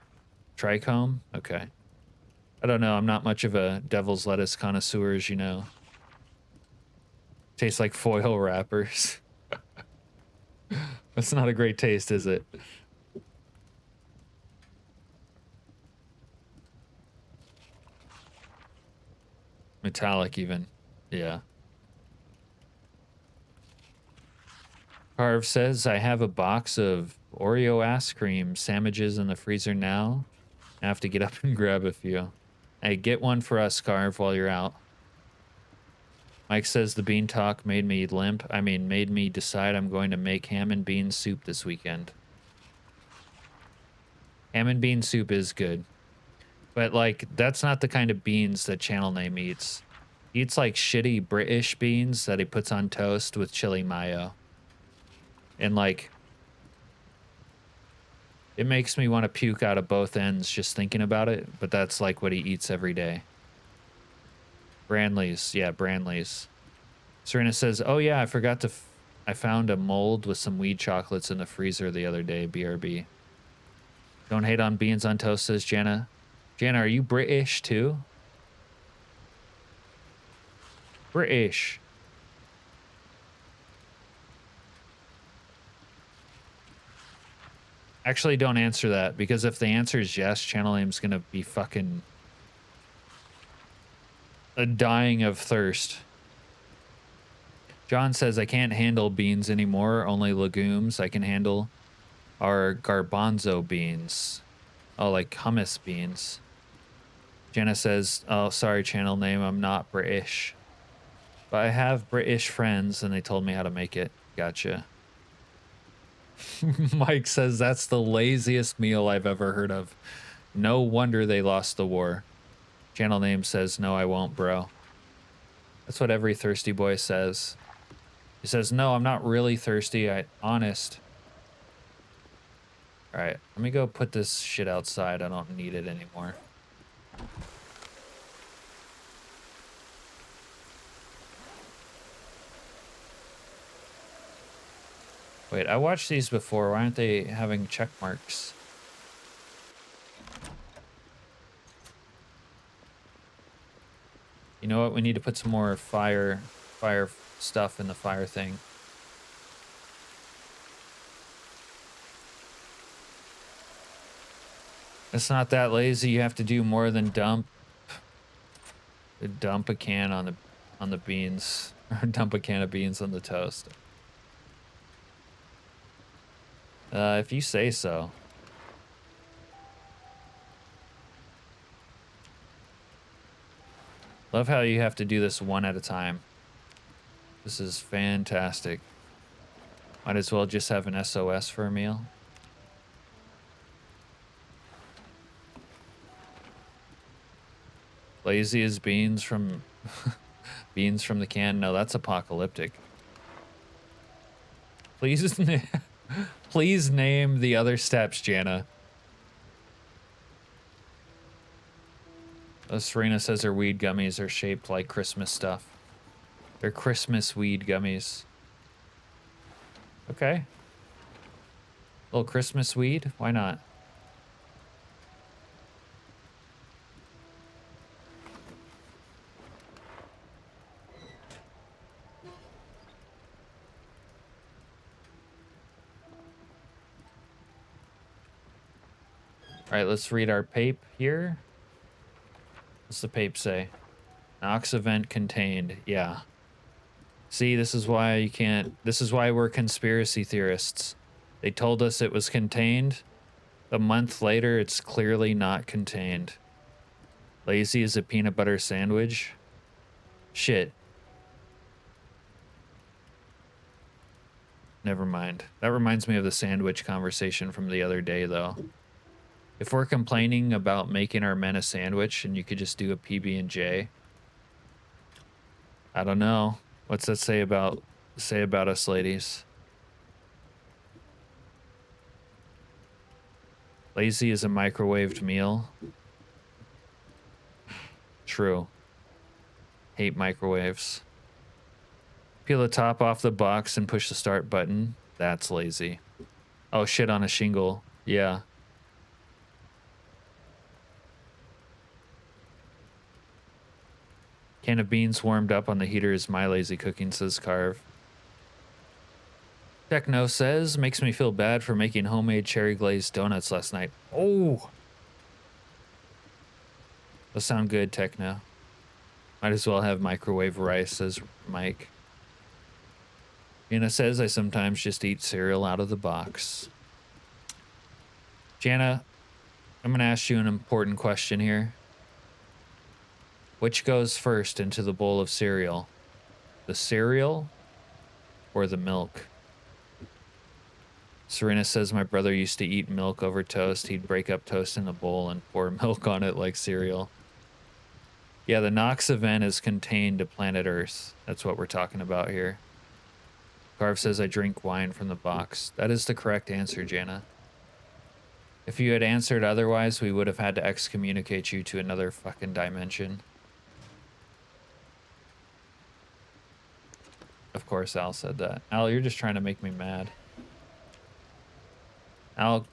Trichome? Okay. I don't know. I'm not much of a devil's lettuce connoisseur, as you know. Tastes like foil wrappers. That's not a great taste, is it? Metallic, even. Yeah. Carve says, I have a box of Oreo ice cream sandwiches in the freezer now. I have to get up and grab a few. Hey, get one for us, Carve, while you're out. Mike says the bean talk made me limp. I mean, made me decide I'm going to make ham and bean soup this weekend. Ham and bean soup is good. But, like, that's not the kind of beans that Channel Name eats. He eats, like, shitty British beans that he puts on toast with chili mayo. And, like, it makes me want to puke out of both ends just thinking about it, but that's, like, what he eats every day. Branley's. Yeah, Branley's. Serena says, oh, yeah, I forgot to... I found a mold with some weed chocolates in the freezer the other day, BRB. Don't hate on beans on toast, says Jana. Jana, are you British, too? British. Actually, don't answer that, because if the answer is yes, Channel Name's gonna be fucking... dying of thirst. John says, I can't handle beans anymore, only legumes I can handle are garbanzo beans. Oh, like hummus beans. Jenna says, oh, sorry, Channel Name, I'm not British. But I have British friends, and they told me how to make it. Gotcha. Mike says, that's the laziest meal I've ever heard of. No wonder they lost the war. Channel Name says, no, I won't, bro. That's what every thirsty boy says. He says, no, I'm not really thirsty. Honest. All right, let me go put this shit outside. I don't need it anymore. Wait, I watched these before. Why aren't they having check marks? You know what? We need to put some more fire stuff in the fire thing. It's not that lazy. You have to do more than dump a can on the beans, or dump a can of beans on the toast. If you say so. Love how you have to do this one at a time. This is fantastic. Might as well just have an SOS for a meal. Lazy as beans from beans from the can. No, that's apocalyptic. Please, please name the other steps, Jana. Serena says her weed gummies are shaped like Christmas stuff. They're Christmas weed gummies. Okay. Little Christmas weed? Why not? All right, let's read our pape here. What's the pape say? Nox event contained. Yeah. See, this is why you can't. This is why we're conspiracy theorists. They told us it was contained. A month later, it's clearly not contained. Lazy as a peanut butter sandwich. Shit. Never mind. That reminds me of the sandwich conversation from the other day, though. If we're complaining about making our men a sandwich and you could just do a PB&J, I don't know. What's that say about us, ladies? Lazy is a microwaved meal. True. Hate microwaves. Peel the top off the box and push the start button. That's lazy. Oh, shit on a shingle. Yeah. Can of beans warmed up on the heater is my lazy cooking, says Carve. Techno says, makes me feel bad for making homemade cherry glazed donuts last night. Oh! Those sound good, Techno. Might as well have microwave rice, says Mike. Jana says, I sometimes just eat cereal out of the box. Jana, I'm going to ask you an important question here. Which goes first into the bowl of cereal? The cereal or the milk? Serena says my brother used to eat milk over toast. He'd break up toast in a bowl and pour milk on it like cereal. Yeah, the Nox event is contained to planet Earth. That's what we're talking about here. Carve says I drink wine from the box. That is the correct answer, Jana. If you had answered otherwise, we would have had to excommunicate you to another fucking dimension. Of course, Al said that. Al, you're just trying to make me mad. Al,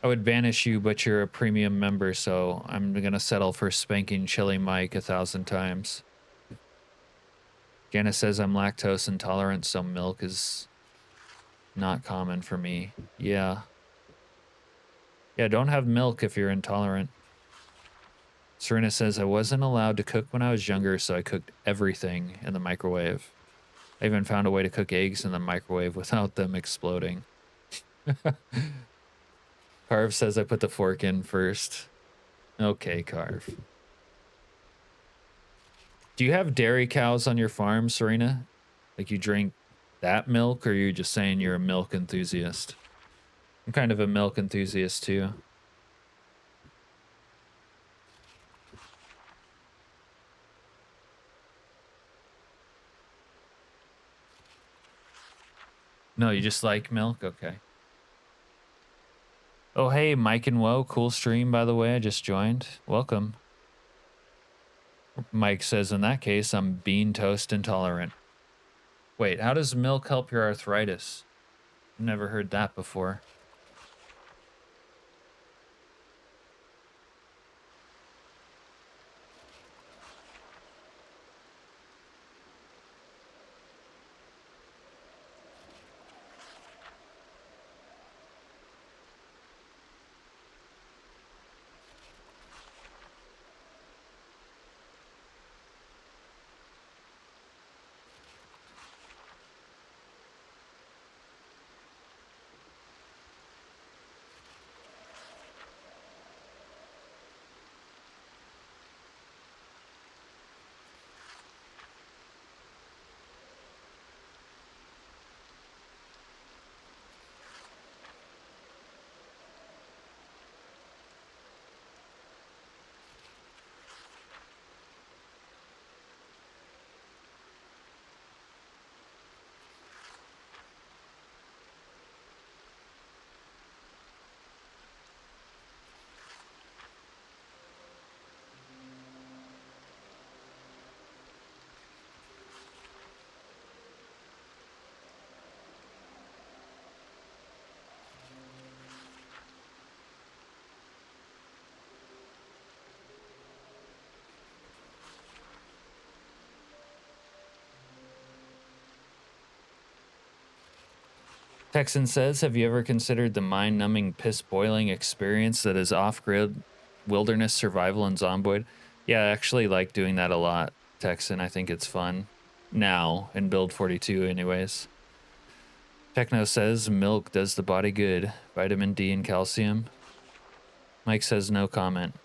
I would banish you, but you're a premium member, so I'm gonna settle for spanking Chili Mike 1,000 times. Jana says I'm lactose intolerant, so milk is not common for me. Yeah. Yeah, don't have milk if you're intolerant. Serena says I wasn't allowed to cook when I was younger, so I cooked everything in the microwave. I even found a way to cook eggs in the microwave without them exploding. Carve says I put the fork in first. Okay, Carve. Do you have dairy cows on your farm, Serena? Like you drink that milk, or are you just saying you're a milk enthusiast? I'm kind of a milk enthusiast too. No, you just like milk? Okay. Oh, hey, Mike and Woe. Cool stream, by the way. I just joined. Welcome. Mike says, in that case, I'm bean toast intolerant. Wait, how does milk help your arthritis? I've never heard that before. Texan says, have you ever considered the mind-numbing piss-boiling experience that is off-grid wilderness survival in Zomboid? Yeah, I actually like doing that a lot, Texan. I think it's fun. Now, in Build 42 anyways. Techno says, milk does the body good. Vitamin D and calcium. Mike says, no comment.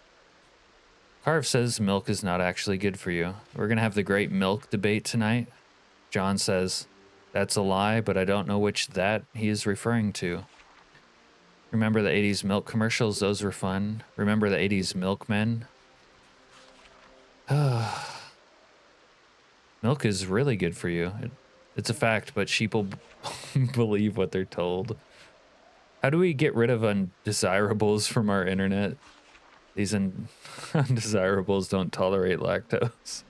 Carve says, milk is not actually good for you. We're going to have the great milk debate tonight. John says, that's a lie, but I don't know which that he is referring to. Remember the 80s milk commercials? Those were fun. Remember the 80s milkmen? Milk is really good for you. It's a fact, but sheep will believe what they're told. How do we get rid of undesirables from our internet? These undesirables don't tolerate lactose.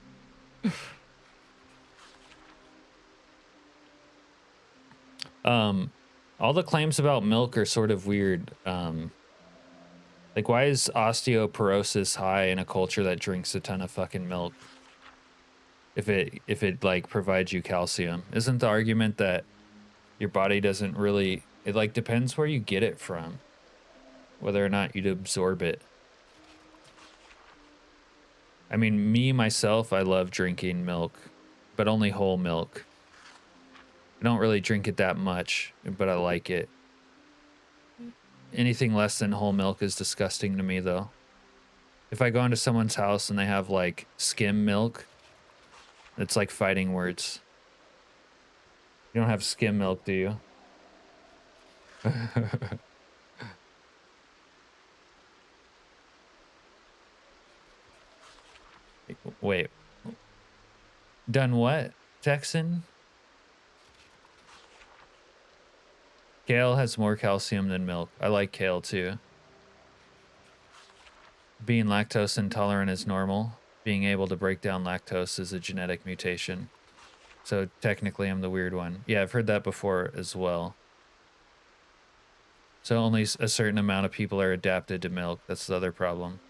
All the claims about milk are sort of weird. Like, why is osteoporosis high in a culture that drinks a ton of fucking milk? If it like provides you calcium, isn't the argument that your body doesn't really, it like depends where you get it from, whether or not you'd absorb it. I mean, me, myself, I love drinking milk, but only whole milk. I don't really drink it that much, but I like it. Anything less than whole milk is disgusting to me, though. If I go into someone's house and they have, like, skim milk, it's like fighting words. You don't have skim milk, do you? Wait. Done what, Texan? Kale has more calcium than milk. I like kale too. Being lactose intolerant is normal. Being able to break down lactose is a genetic mutation. So technically I'm the weird one. Yeah, I've heard that before as well. So only a certain amount of people are adapted to milk. That's the other problem.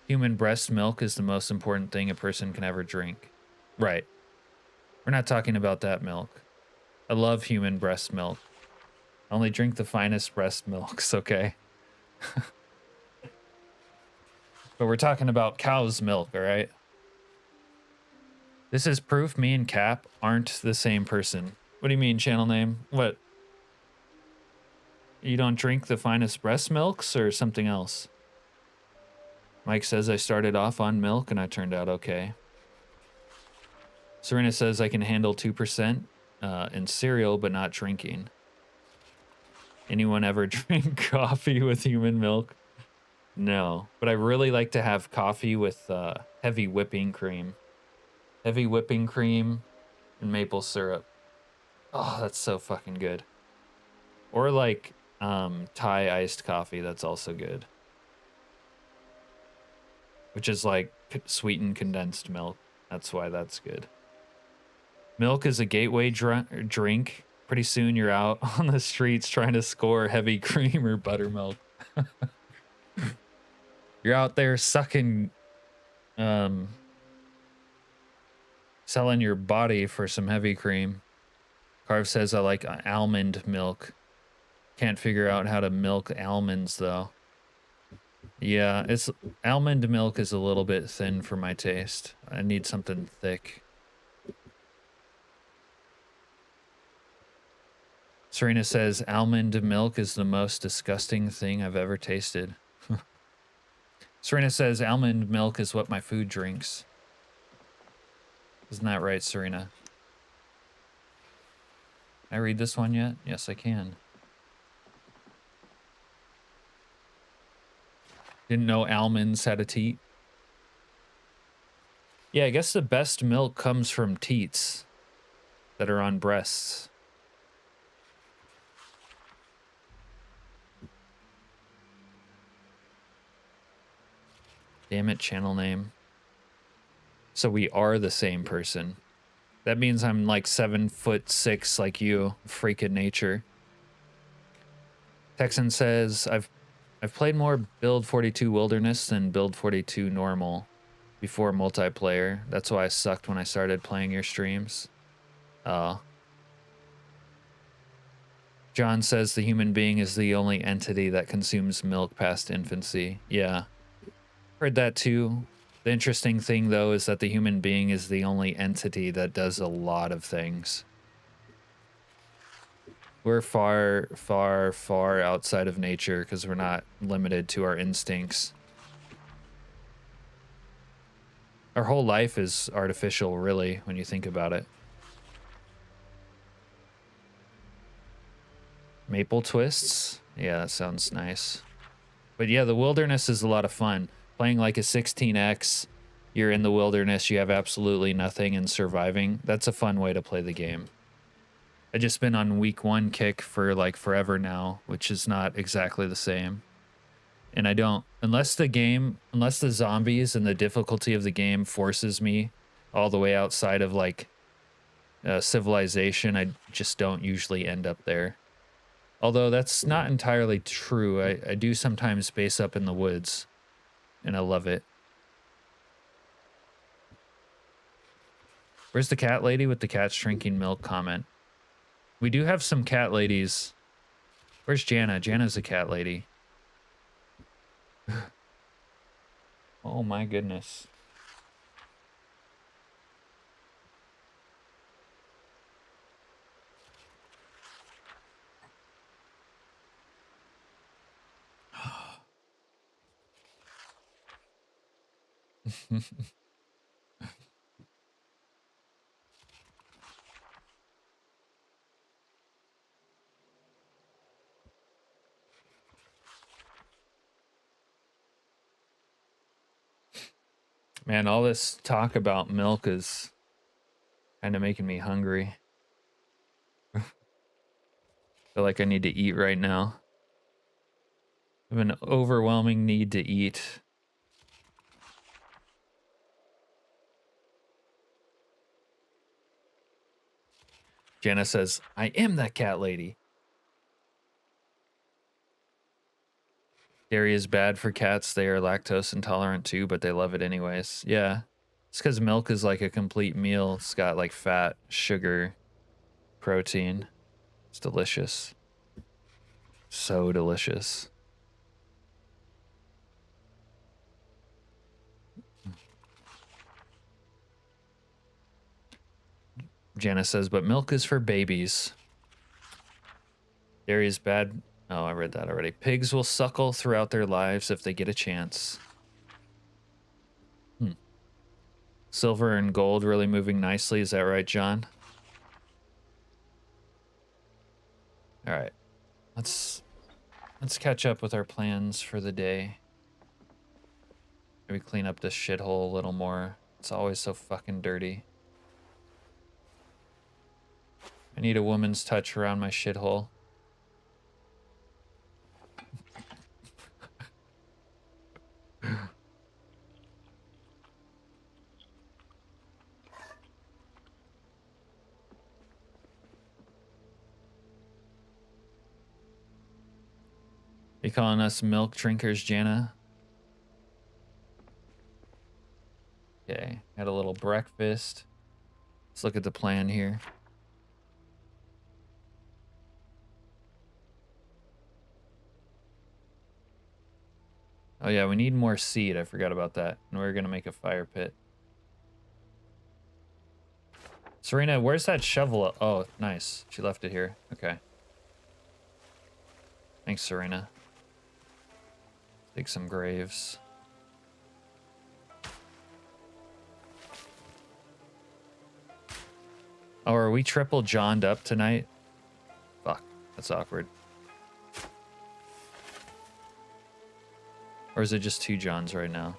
Human breast milk is the most important thing a person can ever drink. Right. We're not talking about that milk. I love human breast milk. I only drink the finest breast milks, okay? But we're talking about cow's milk, all right? This is proof me and Cap aren't the same person. What do you mean, channel name? What? You don't drink the finest breast milks or something else? Mike says I started off on milk and I turned out okay. Serena says I can handle 2% in cereal, but not drinking. Anyone ever drink coffee with human milk? No, but I really like to have coffee with heavy whipping cream. Heavy whipping cream and maple syrup. Oh, that's so fucking good. Or like Thai iced coffee, that's also good. Which is like sweetened condensed milk. That's why that's good. Milk is a gateway drink. Pretty soon you're out on the streets trying to score heavy cream or buttermilk. You're out there sucking, selling your body for some heavy cream. Carve says I like almond milk. Can't figure out how to milk almonds though. Yeah, almond milk is a little bit thin for my taste. I need something thick. Serena says almond milk is the most disgusting thing I've ever tasted. Serena says almond milk is what my food drinks. Isn't that right, Serena? Can I read this one yet? Yes, I can. Didn't know almonds had a teat. Yeah, I guess the best milk comes from teats that are on breasts. Damn it, channel name. So we are the same person. That means I'm like 7'6" like you, freak of nature. Texan says I've played more Build 42 Wilderness than Build 42 Normal before multiplayer. That's why I sucked when I started playing your streams. John says the human being is the only entity that consumes milk past infancy. Yeah, heard that too. The interesting thing, though, is that the human being is the only entity that does a lot of things. We're far, far, far outside of nature because we're not limited to our instincts. Our whole life is artificial, really, when you think about it. Maple twists? Yeah, that sounds nice. But yeah, the wilderness is a lot of fun. Playing like a 16x, you're in the wilderness, you have absolutely nothing and surviving. That's a fun way to play the game. I just been on week 1 kick for like forever now, which is not exactly the same. And I don't, unless the zombies and the difficulty of the game forces me all the way outside of like civilization, I just don't usually end up there. Although that's not entirely true. I do sometimes base up in the woods, and I love it. Where's the cat lady with the cats drinking milk comment? We do have some cat ladies. Where's Jana? Jana's a cat lady. Oh my goodness. Man, all this talk about milk is kind of making me hungry. Feel like I need to eat right now. I have an overwhelming need to eat. Jenna says, I am that cat lady. Dairy is bad for cats. They are lactose intolerant too, but they love it anyways. Yeah. It's because milk is like a complete meal. It's got like fat, sugar, protein. It's delicious. So delicious. Jenna says, but milk is for babies. Dairy is bad. Oh, I read that already. Pigs will suckle throughout their lives if they get a chance. Silver and gold really moving nicely. Is that right, John? All right. Let's catch up with our plans for the day. Maybe clean up this shithole a little more. It's always so fucking dirty. I need a woman's touch around my shithole. You calling us milk drinkers, Jana? Okay, had a little breakfast. Let's look at the plan here. Oh yeah, we need more seed. I forgot about that. And we're gonna make a fire pit. Serena, where's that shovel? Oh, nice. She left it here. Okay. Thanks, Serena. Dig some graves. Oh, are we triple John'd up tonight? Fuck, that's awkward. Or is it just 2 Johns right now?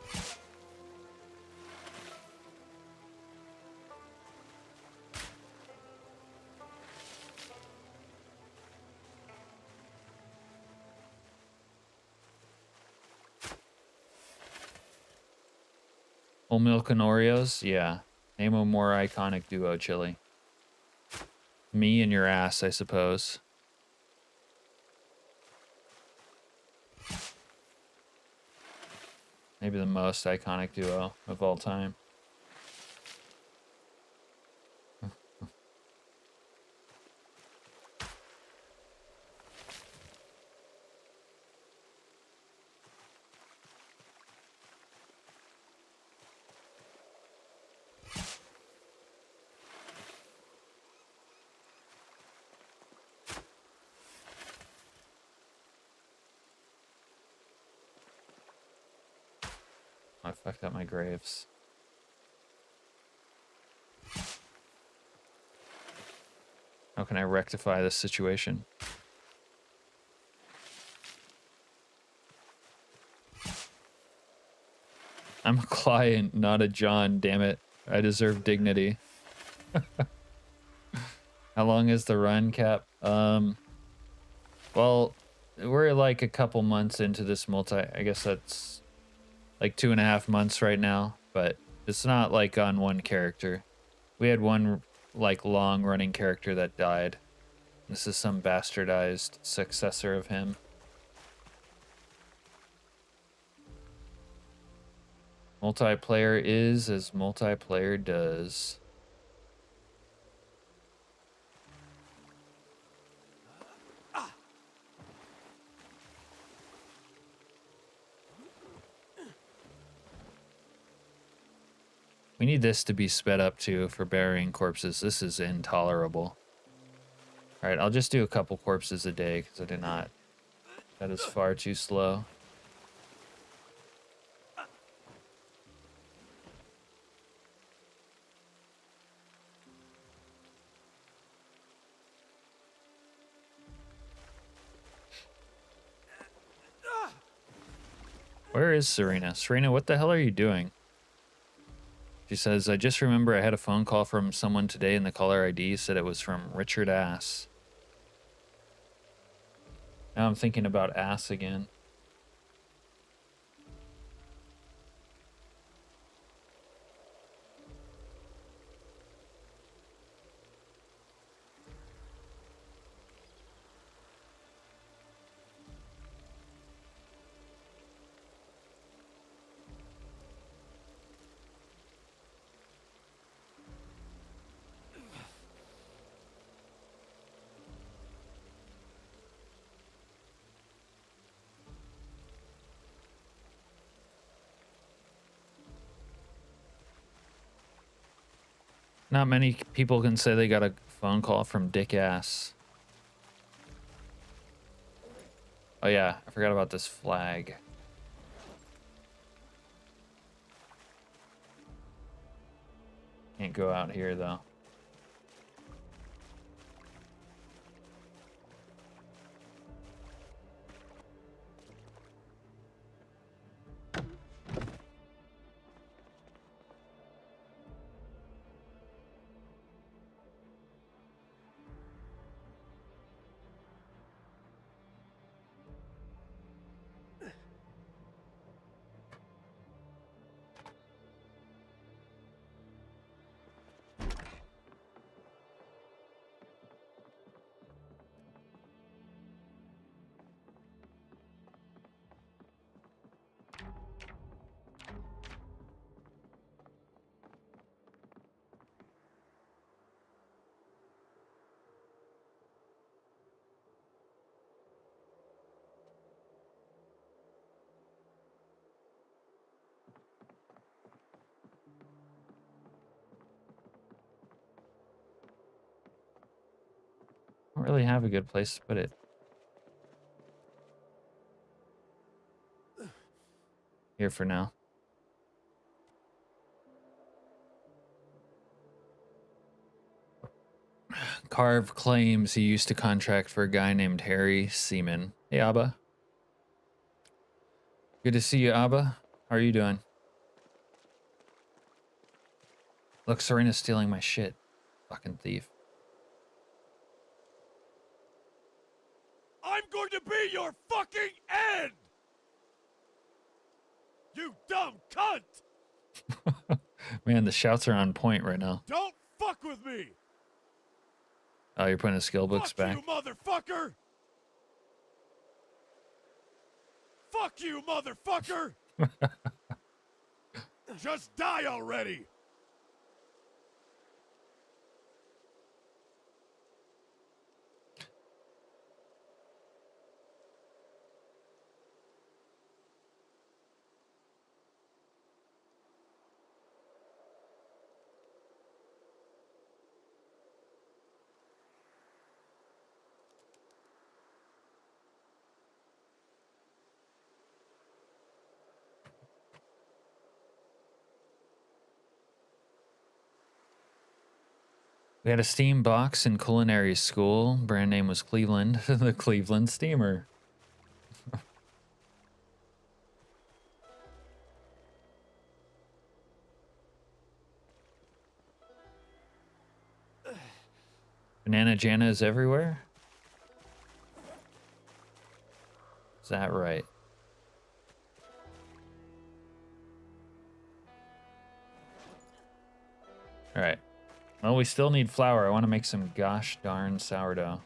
Whole milk and Oreos? Yeah. Name a more iconic duo, Chili. Me and your ass, I suppose. Maybe the most iconic duo of all time. I fucked up my graves. How can I rectify this situation? I'm a client, not a John, damn it. I deserve dignity. How long is the run, Cap? Well, we're like a couple months into this I guess that's like 2.5 months right now, but it's not like on one character. We had one like long running character that died. This is some bastardized successor of him. Multiplayer is as multiplayer does. We need this to be sped up too for burying corpses. This is intolerable. All right, I'll just do a couple corpses a day because I did not. That is far too slow. Where is Serena? Serena, what the hell are you doing? She says, I just remember I had a phone call from someone today and the caller ID said it was from Richard Ass. Now I'm thinking about ass again. Not many people can say they got a phone call from Dick Ass. Oh yeah, I forgot about this flag. Can't go out here though. I don't really have a good place to put it. Here for now. Carve claims he used to contract for a guy named Harry Seaman. Hey, Abba. Good to see you, Abba. How are you doing? Look, Serena's stealing my shit. Fucking thief. I'm going to be your fucking end! You dumb cunt! Man, the shouts are on point right now. Don't fuck with me! Oh, you're putting the skill books Fuck back? you, motherfucker! Fuck you, motherfucker! Just die already! We had a steam box in culinary school. Brand name was Cleveland. The Cleveland Steamer. Banana Jana is everywhere? Is that right? All right. Well, we still need flour. I want to make some gosh darn sourdough.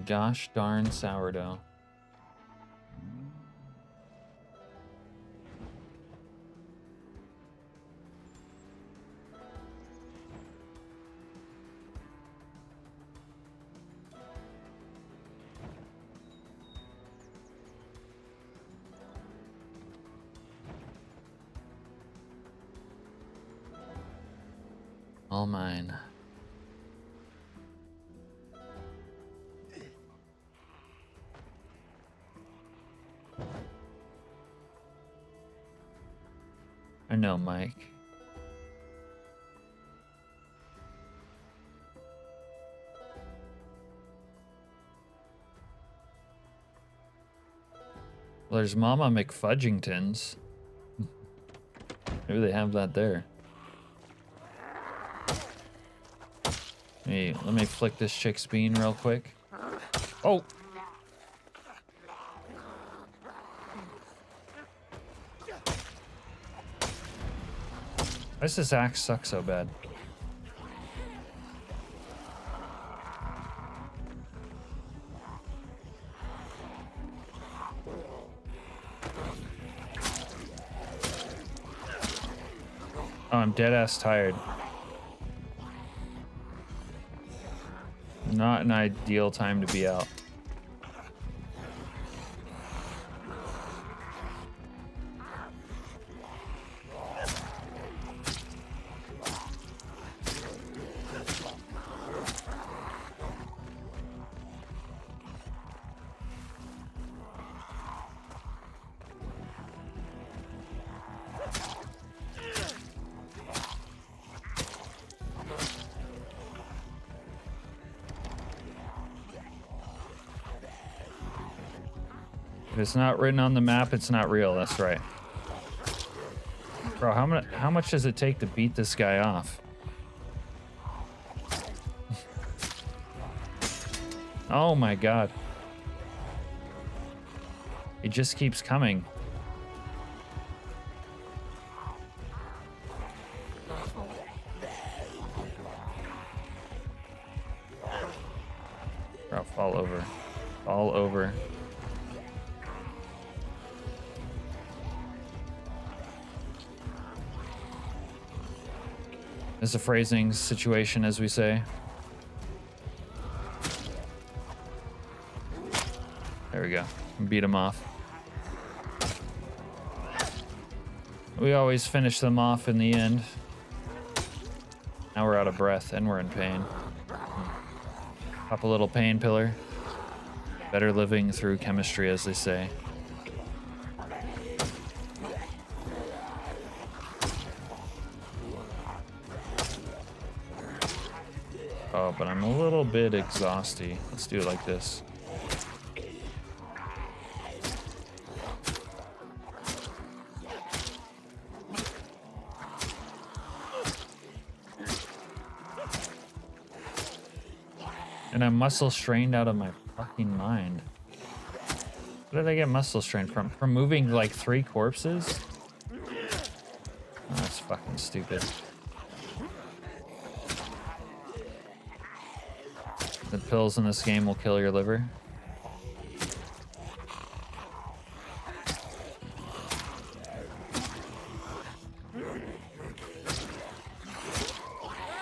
Gosh darn sourdough. All mine. I know, Mike. Well, there's Mama McFudgingtons. Maybe they have that there. Hey, let me flick this chick's bean real quick. Oh! Why does this axe suck so bad? Oh, I'm dead ass tired. Not an ideal time to be out. If it's not written on the map, it's not real. That's right. Bro, how much does it take to beat this guy off? Oh my god. He just keeps coming. Bro, fall over. Fall over. It's a phrasing situation, as we say. There we go. Beat him off. We always finish them off in the end. Now we're out of breath and we're in pain. Pop a little pain pillar. Better living through chemistry, as they say. Oh, but I'm a little bit exhausty. Let's do it like this. And I'm muscle strained out of my fucking mind. Where did I get muscle strained from? From moving like 3 corpses? Oh, that's fucking stupid. The pills in this game will kill your liver.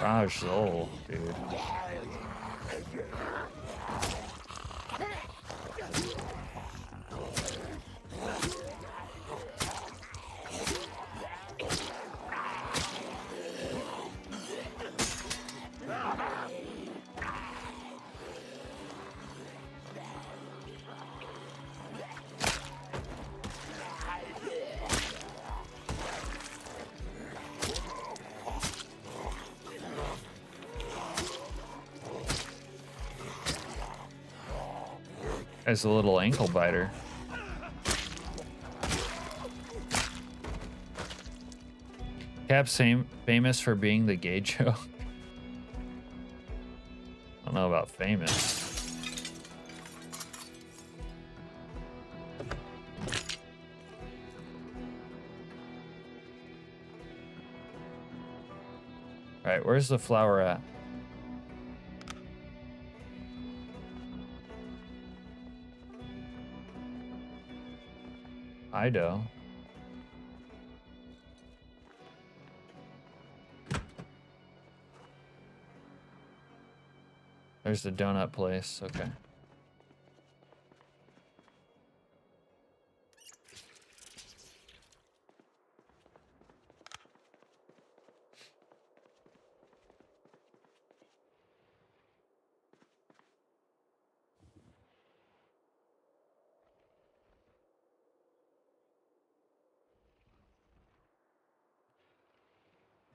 Raj Zol, dude. As a little ankle biter. Cap's famous for being the gay joke. I don't know about famous. All right, where's the flower at? Ido. There's the donut place. Okay.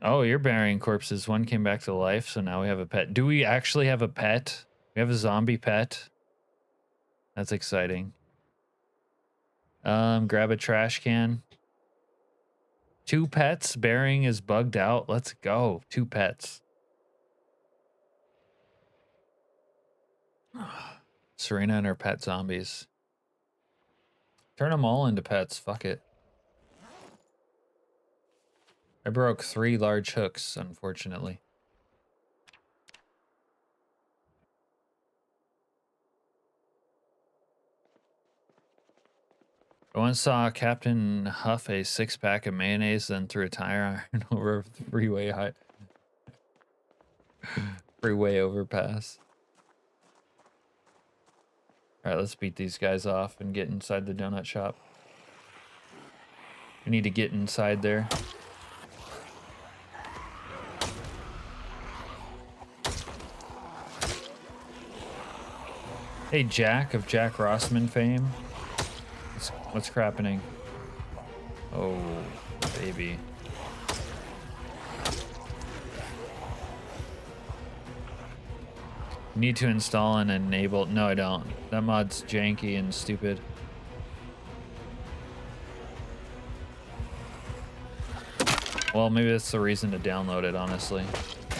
Oh, you're burying corpses. One came back to life, so now we have a pet. Do we actually have a pet? We have a zombie pet. That's exciting. Grab a trash can. 2 pets. Burying is bugged out. Let's go. 2 pets. Serena and her pet zombies. Turn them all into pets. Fuck it. I broke 3 large hooks, unfortunately. I once saw Captain huff a 6-pack of mayonnaise, then threw a tire iron over a freeway overpass. All right, let's beat these guys off and get inside the donut shop. We need to get inside there. Hey, Jack of Jack Rossman fame. What's crappening? Oh, baby. Need to install and enable. No, I don't. That mod's janky and stupid. Well, maybe that's the reason to download it, honestly.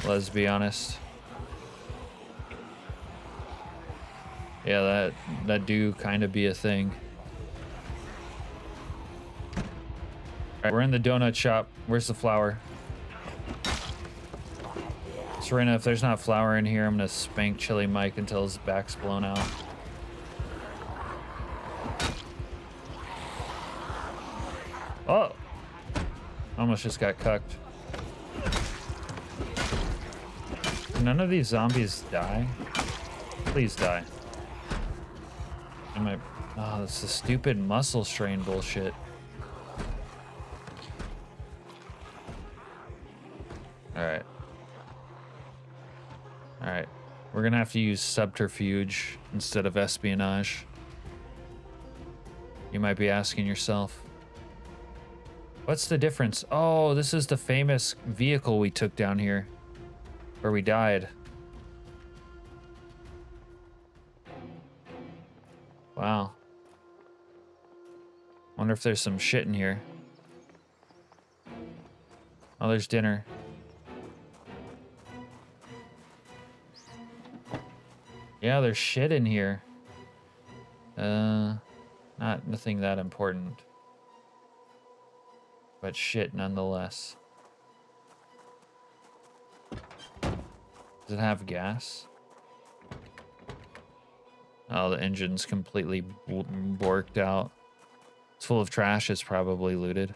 Let's be honest. Yeah, that do kind of be a thing. All right, we're in the donut shop. Where's the flour? Serena, if there's not flour in here, I'm gonna spank Chili Mike until his back's blown out. Oh! Almost just got cucked. None of these zombies die. Please die. Oh, that's the stupid muscle strain bullshit. Alright. Alright. We're gonna have to use subterfuge instead of espionage. You might be asking yourself, what's the difference? Oh, this is the famous vehicle we took down here, where we died. Wow. Wonder if there's some shit in here. Oh, there's dinner. Yeah, there's shit in here. Nothing that important. But shit nonetheless. Does it have gas? Oh, the engine's completely borked out. It's full of trash. It's probably looted.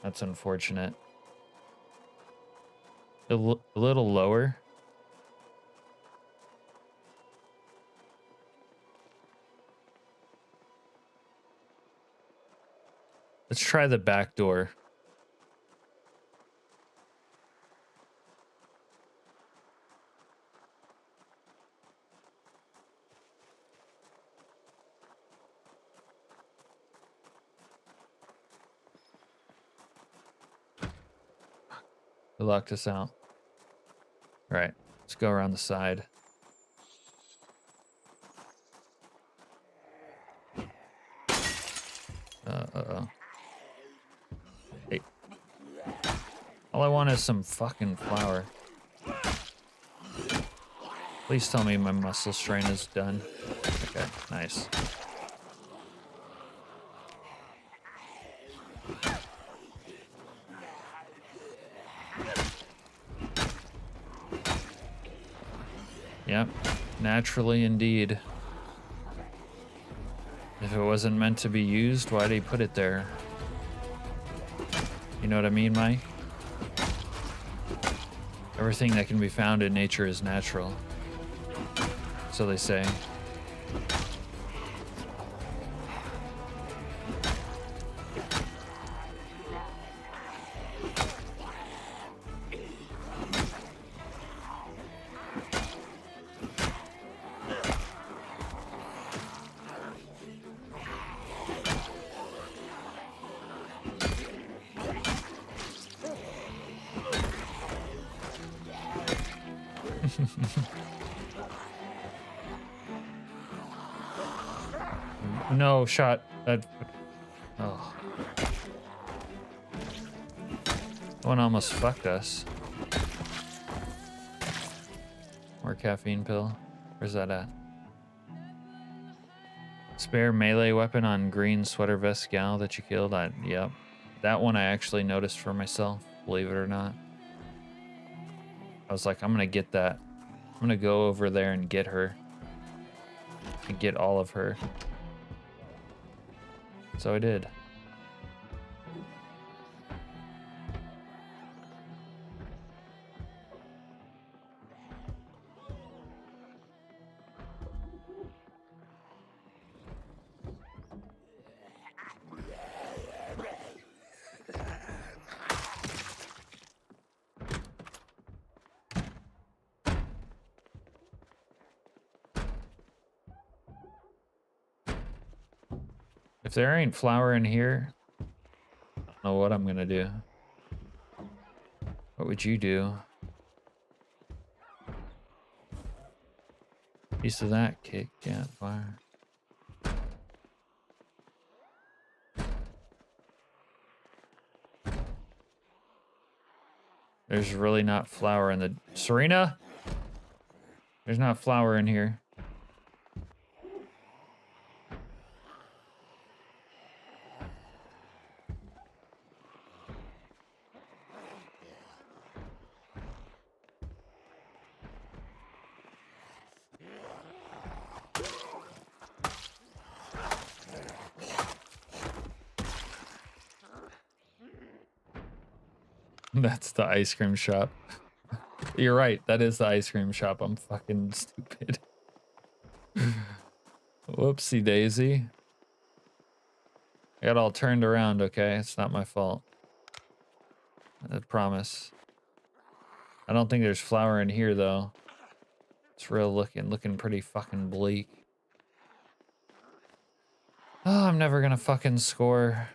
That's unfortunate. A little lower. Let's try the back door. It locked us out. All right, let's go around the side. All I want is some fucking flour. Please tell me my muscle strain is done. Okay, nice. Yep, naturally indeed. If it wasn't meant to be used, why'd he put it there? You know what I mean, Mike? Everything that can be found in nature is natural. So they say. No shot. That. Oh. One almost fucked us. More caffeine pill. Where's that at? Spare melee weapon on green sweater vest gal that you killed. Yep. That one I actually noticed for myself, believe it or not. I was like, I'm gonna get that. I'm gonna go over there and get her. And get all of her. So I did. If there ain't flour in here, I don't know what I'm gonna do. What would you do? Piece of that kick, yeah, fire. There's really not flour in the... Serena? There's not flour in here. That's the ice cream shop. You're right, that is the ice cream shop. I'm fucking stupid. Whoopsie daisy. I got all turned around, okay? It's not my fault. I promise. I don't think there's flour in here, though. It's real looking pretty fucking bleak. Oh, I'm never gonna fucking score.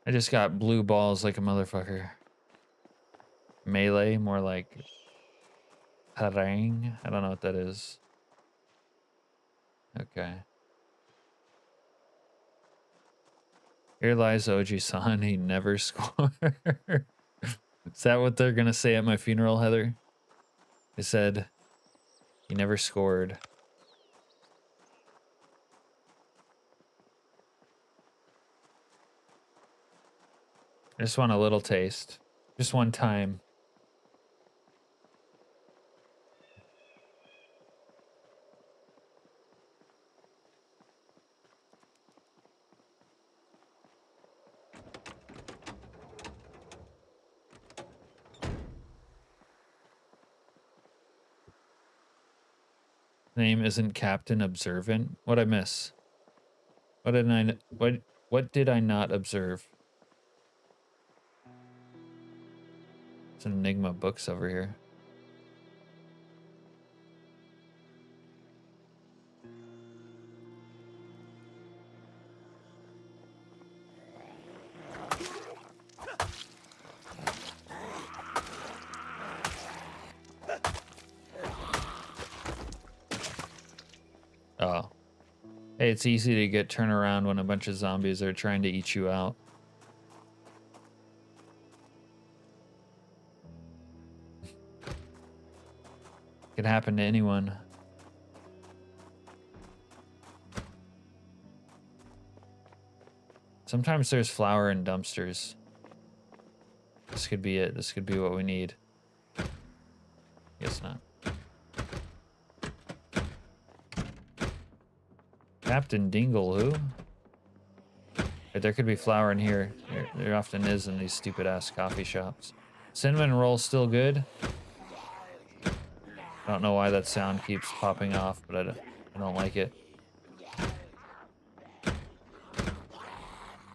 I just got blue balls like a motherfucker. Melee, more like harangue. I don't know what that is. Okay. Here lies Oji-san. He never scored. Is that what they're gonna say at my funeral, Heather? They said he never scored. I just want a little taste. Just one time. Name isn't Captain Observant. What'd I miss? What did I not observe? It's an Enigma books over here. Oh. Hey, it's easy to get turned around when a bunch of zombies are trying to eat you out. Could happen to anyone. Sometimes there's flour in dumpsters. This could be it. This could be what we need. Guess not. Captain Dingle, who? There could be flour in here. There often is in these stupid ass coffee shops. Cinnamon roll still good. I don't know why that sound keeps popping off, but I don't like it.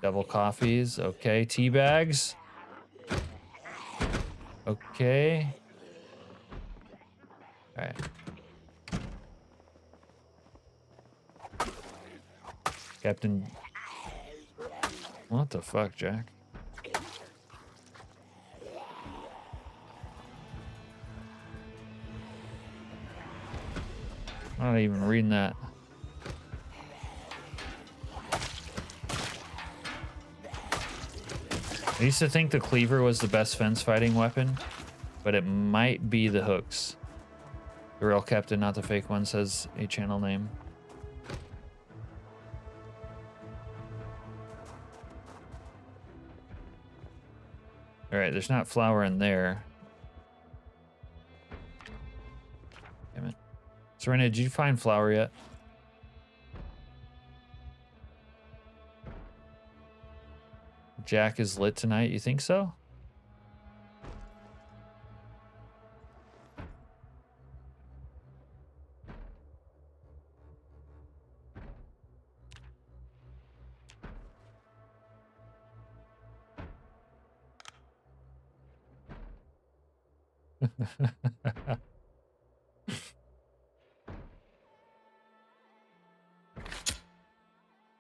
Double coffees, okay. Tea bags. Okay. All right. Captain. What the fuck, Jack? I'm not even reading that. I used to think the cleaver was the best fence fighting weapon, but it might be the hooks. The real captain, not the fake one, says a channel name. All right, there's not flour in there. Damn it. Serena, did you find flour yet? Jack is lit tonight, you think so?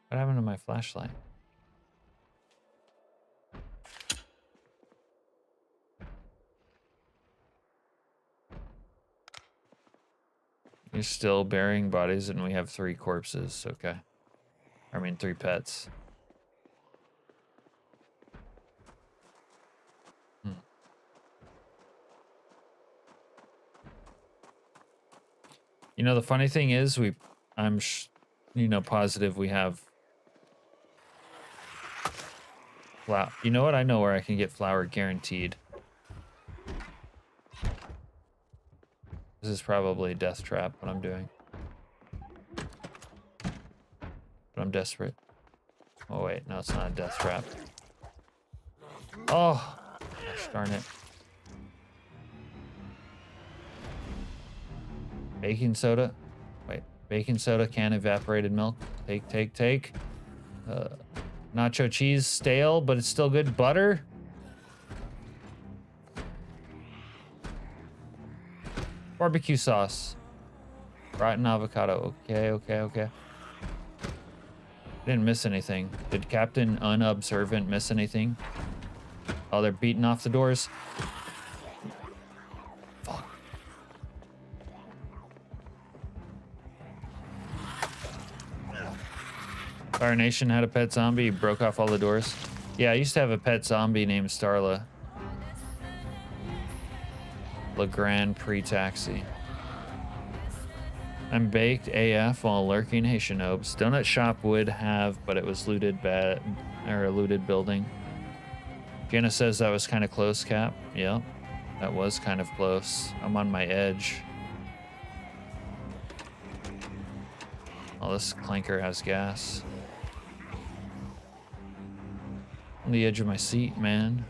What happened to my flashlight? You're still burying bodies and we have 3 corpses, okay. I mean 3 pets. You know, the funny thing is I'm positive we have flour. You know what? I know where I can get flour guaranteed. This is probably a death trap, what I'm doing. But I'm desperate. Oh, wait. No, it's not a death trap. Oh! Gosh darn it. Baking soda. Wait. Baking soda, can evaporated milk. Take. Nacho cheese, stale, but it's still good. Butter. Barbecue sauce. Rotten avocado. Okay. Didn't miss anything. Did Captain Unobservant miss anything? Oh, they're beating off the doors. Fuck. Fire Nation had a pet zombie, broke off all the doors. Yeah, I used to have a pet zombie named Starla. Legrand pre-taxi. I'm baked AF while lurking. Hey, Shinobes. Donut shop would have, but it was looted a looted building. Jenna says that was kind of close, Cap. Yep, that was kind of close. I'm on my edge. Oh, this clanker has gas. On the edge of my seat, man.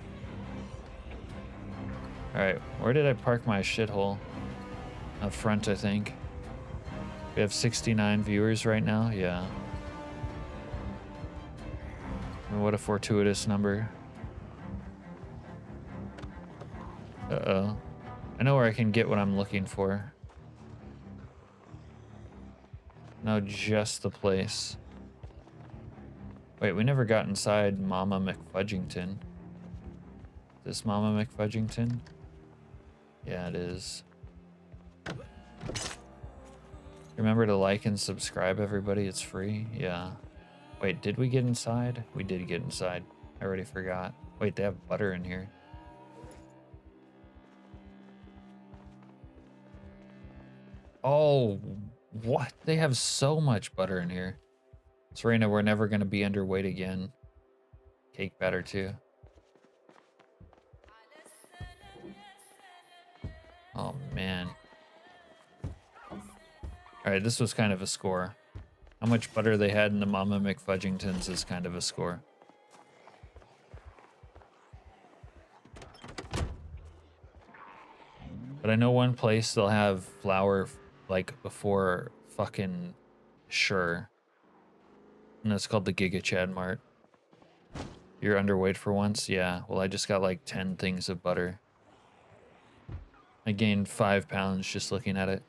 All right, where did I park my shithole? Up front, I think. We have 69 viewers right now. Yeah. What a fortuitous number. Uh-oh. I know where I can get what I'm looking for. No, just the place. Wait, we never got inside Mama McFudgington. Is this Mama McFudgington? Yeah, it is. Your Remember to like and subscribe, everybody. It's free. Yeah. Wait, did we get inside? We did get inside. I already forgot. Wait, they have butter in here. Oh, what? They have so much butter in here. Serena, we're never going to be underweight again. Cake batter, too. Oh, man. All right, this was kind of a score. How much butter they had in the Mama McFudgingtons is kind of a score. But I know one place they'll have flour like before fucking sure. And that's called the Giga Chad Mart. You're underweight for once? Yeah. Well, I just got like 10 things of butter. I gained 5 pounds just looking at it.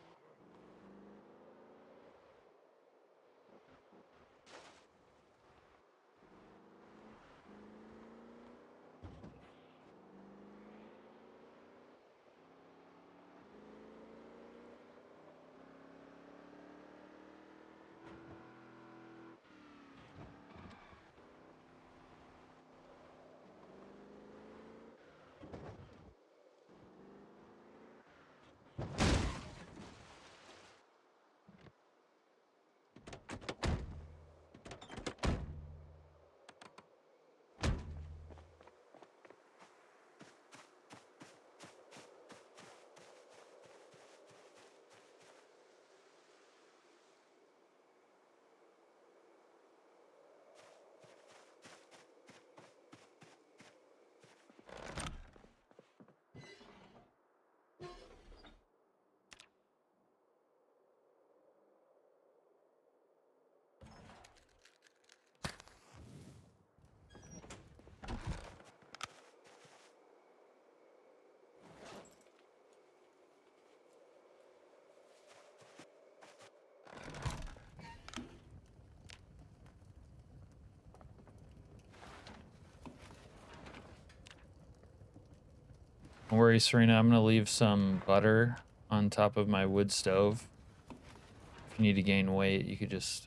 Don't worry, Serena, I'm gonna leave some butter on top of my wood stove. If you need to gain weight, you could just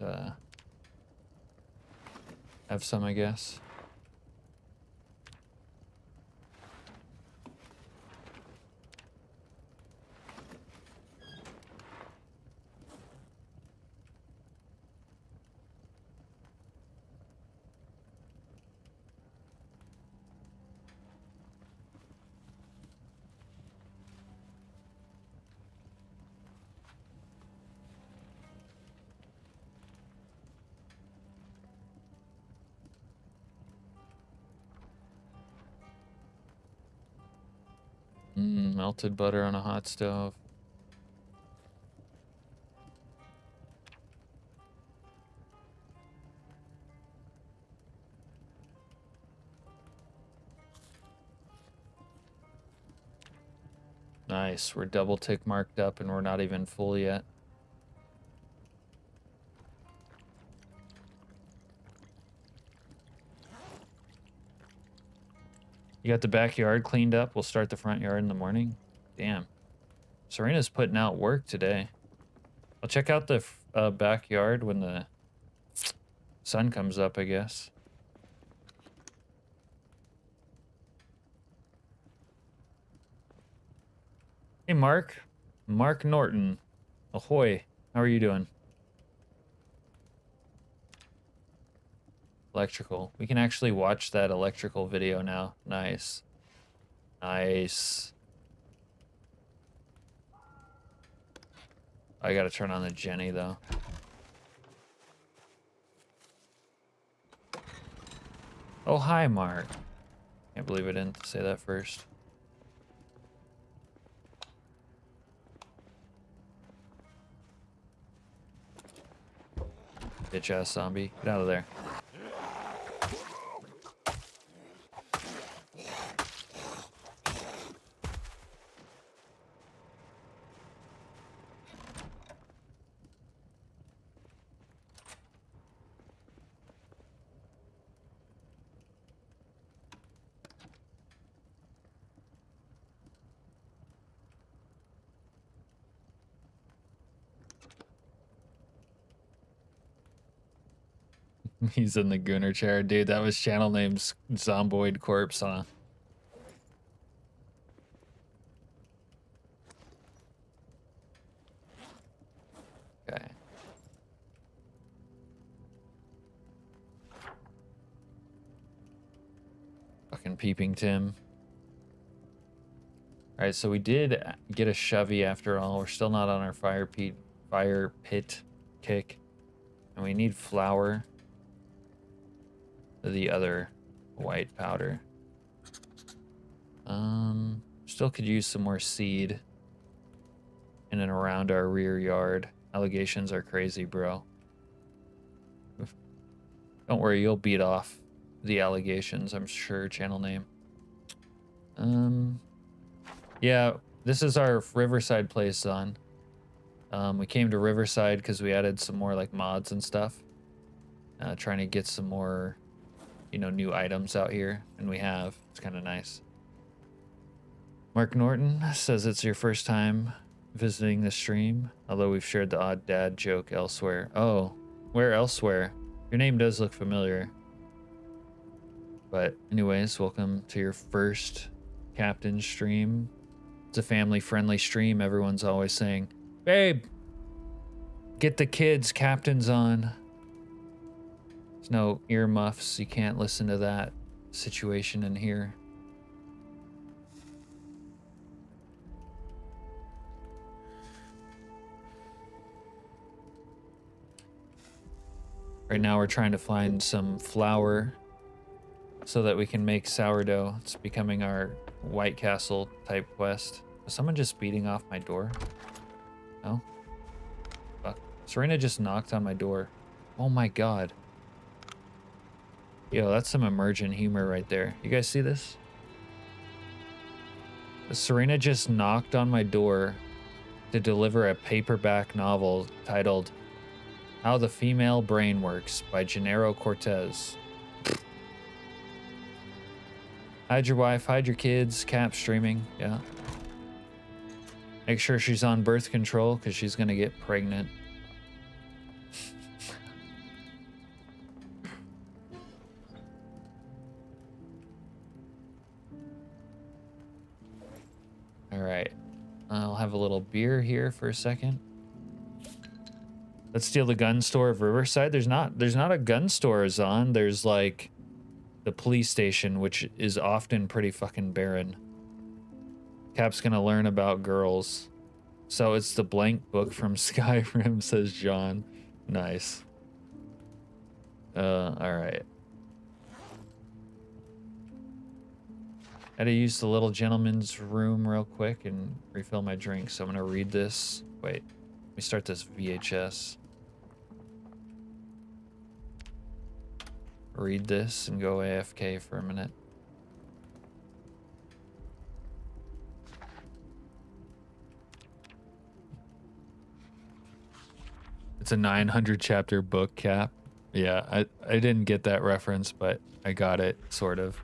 have some, I guess. Melted butter on a hot stove. Nice, we're double tick marked up and we're not even full yet. You got the backyard cleaned up? We'll start the front yard in the morning? Damn. Serena's putting out work today. I'll check out the backyard when the sun comes up, I guess. Hey, Mark. Mark Norton. Ahoy. How are you doing? Electrical. We can actually watch that electrical video now. Nice. Nice. I gotta turn on the Jenny, though. Oh, hi, Mark. Can't believe I didn't say that first. Bitch-ass zombie. Get out of there. He's in the Gunner chair. Dude, that was channel name's Zomboid Corpse, huh? Okay. Fucking peeping Tim. Alright, so we did get a shovey after all. We're still not on our fire pit kick. And we need flour. The other white powder. Still could use some more seed in and around our rear yard. Allegations are crazy, bro. Don't worry, you'll beat off the allegations, I'm sure, channel name. Yeah, this is our Riverside place on. We came to Riverside because we added some more like mods and stuff. Trying to get some more, you know, new items out here, and we have. It's kind of nice. Mark Norton says it's your first time visiting the stream, although we've shared the odd dad joke elsewhere. Oh, where elsewhere? Your name does look familiar. But anyways, welcome to your first captain stream. It's a family-friendly stream. Everyone's always saying, babe, get the kids, captain's on. There's no earmuffs. You can't listen to that situation in here. Right now we're trying to find some flour so that we can make sourdough. It's becoming our White Castle type quest. Was someone just beating off my door? No? Fuck. Serena just knocked on my door. Oh my god. Yo, that's some emergent humor right there. You guys see this? Serena just knocked on my door to deliver a paperback novel titled How the Female Brain Works by Gennaro Cortez. Hide your wife, hide your kids, cap streaming, yeah. Make sure she's on birth control because she's gonna get pregnant. All right, I'll have a little beer here for a second. Let's steal the gun store of Riverside. There's not a gun store, Zon. There's like the police station, which is often pretty fucking barren. Cap's gonna learn about girls. So it's the blank book from Skyrim, says John. Nice. All right. Had to use the little gentleman's room real quick and refill my drink. So I'm gonna read this. Wait, let me start this VHS. Read this and go AFK for a minute. It's a 900 chapter book, Cap. Yeah, I didn't get that reference, but I got it, sort of.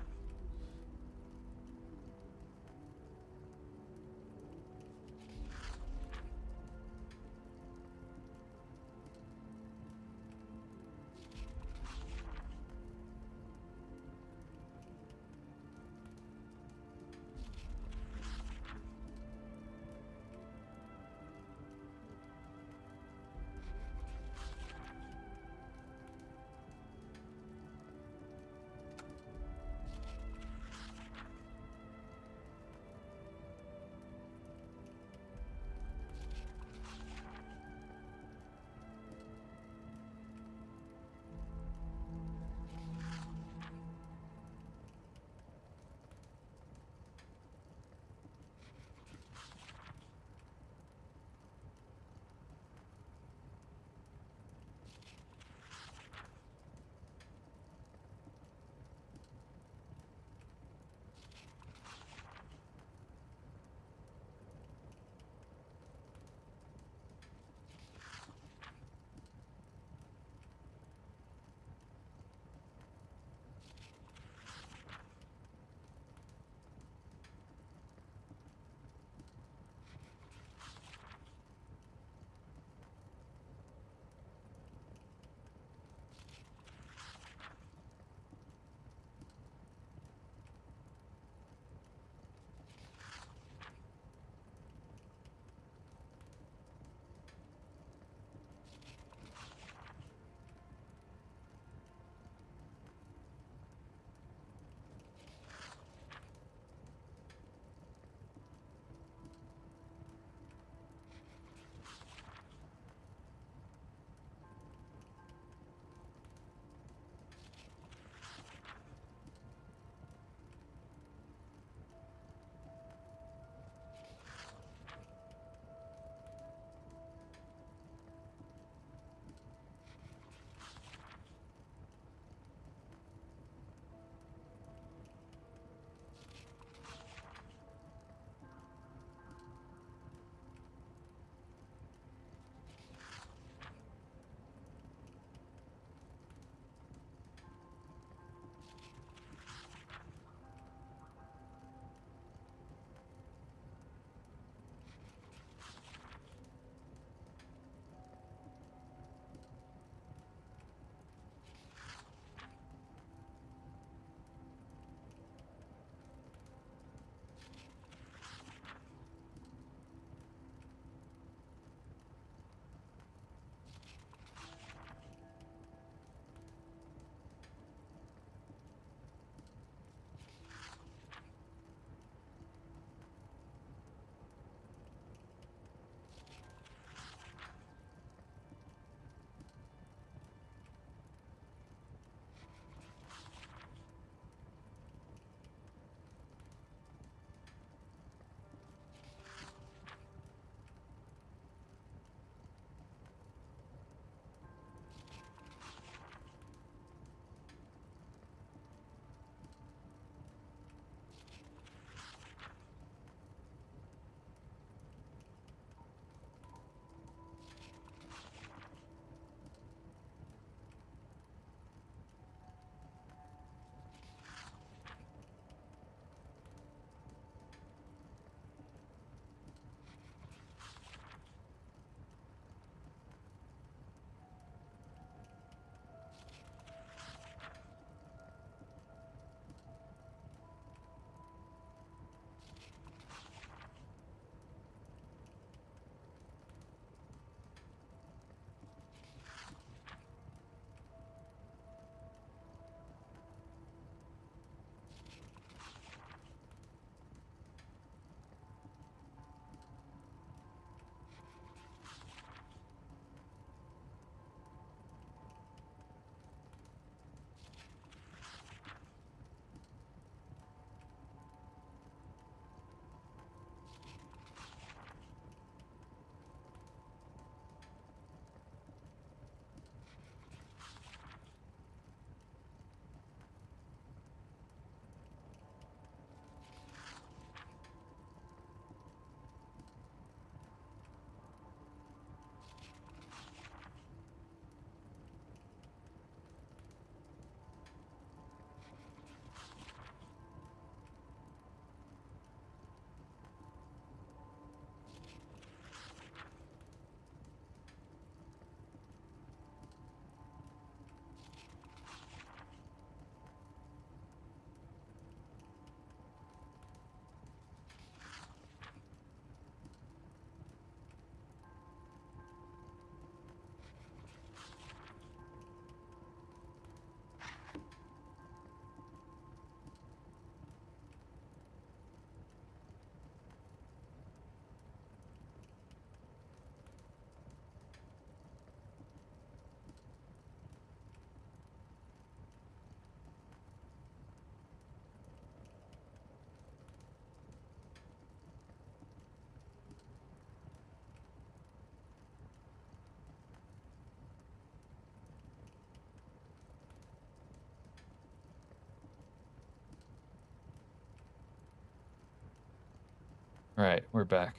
All right, we're back.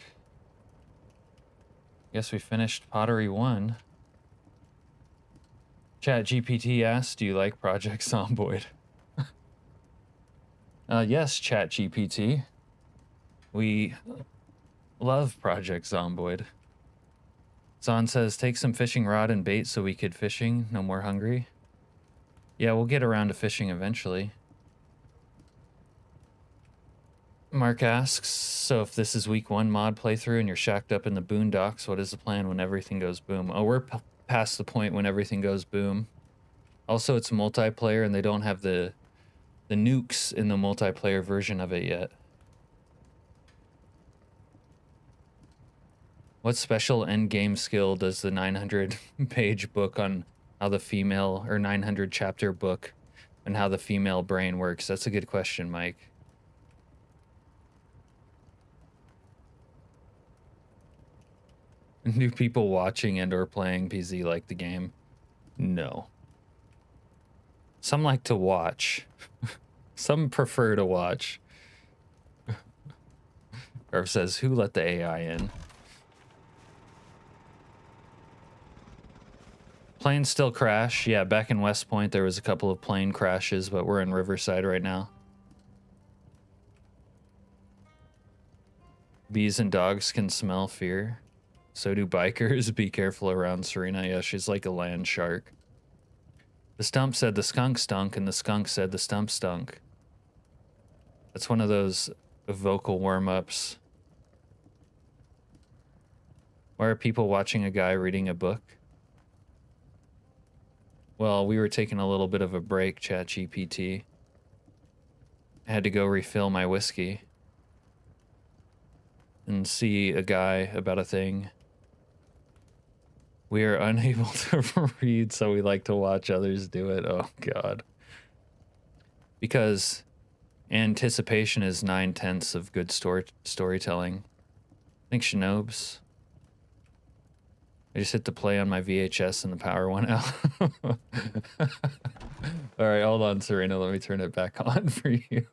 Guess we finished Pottery 1. Chat GPT asked, do you like Project Zomboid? Yes, Chat GPT. We love Project Zomboid. Zon says, take some fishing rod and bait so we could fishing. No more hungry. Yeah, we'll get around to fishing eventually. Mark asks, so if this is week 1 mod playthrough and you're shacked up in the boondocks, what is the plan when everything goes boom? Oh, we're past the point when everything goes boom. Also, it's multiplayer and they don't have the nukes in the multiplayer version of it yet. What special endgame skill does the 900-page book on how the female, or 900-chapter book on how the female brain works? That's a good question, Mike. Do people watching and or playing PZ like the game? No. Some like to watch. Some prefer to watch. Irv says, who let the AI in? Planes still crash. Yeah, back in West Point, there was a couple of plane crashes, but we're in Riverside right now. Bees and dogs can smell fear. So do bikers. Be careful around Serena. Yeah, she's like a land shark. The stump said the skunk stunk, and the skunk said the stump stunk. That's one of those vocal warm-ups. Why are people watching a guy reading a book? Well, we were taking a little bit of a break, ChatGPT. I had to go refill my whiskey and see a guy about a thing. We are unable to read, so we like to watch others do it. Oh, God. Because anticipation is 9/10 of good storytelling. Thanks, Shinobs. I just hit the play on my VHS and the power went out. All right, hold on, Serena. Let me turn it back on for you.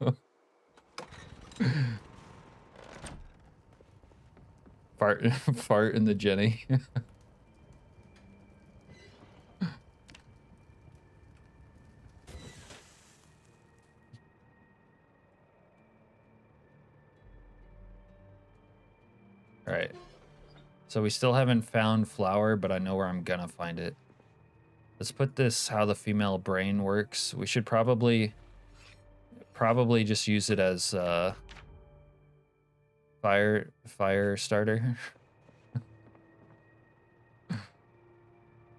Fart in the Jenny. All right. So we still haven't found flour, but I know where I'm gonna find it. Let's put this how the female brain works. We should probably just use it as fire starter.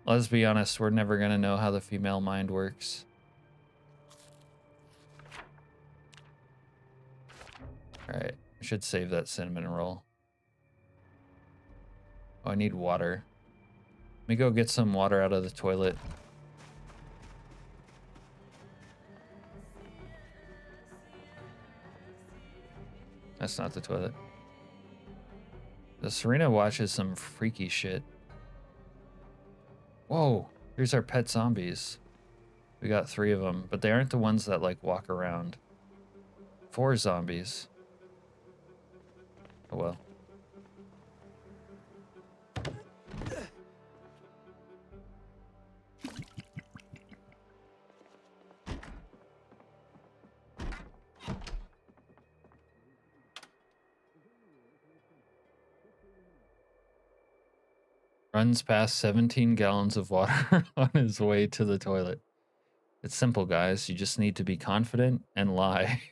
Let's be honest, we're never gonna know how the female mind works. All right, I should save that cinnamon roll. Oh, I need water. Let me go get some water out of the toilet. That's not the toilet. The Serena watches some freaky shit. Whoa, here's our pet zombies. We got 3 of them, but they aren't the ones that like walk around. 4 zombies. Oh well. Runs past 17 gallons of water on his way to the toilet. It's simple, guys. You just need to be confident and lie.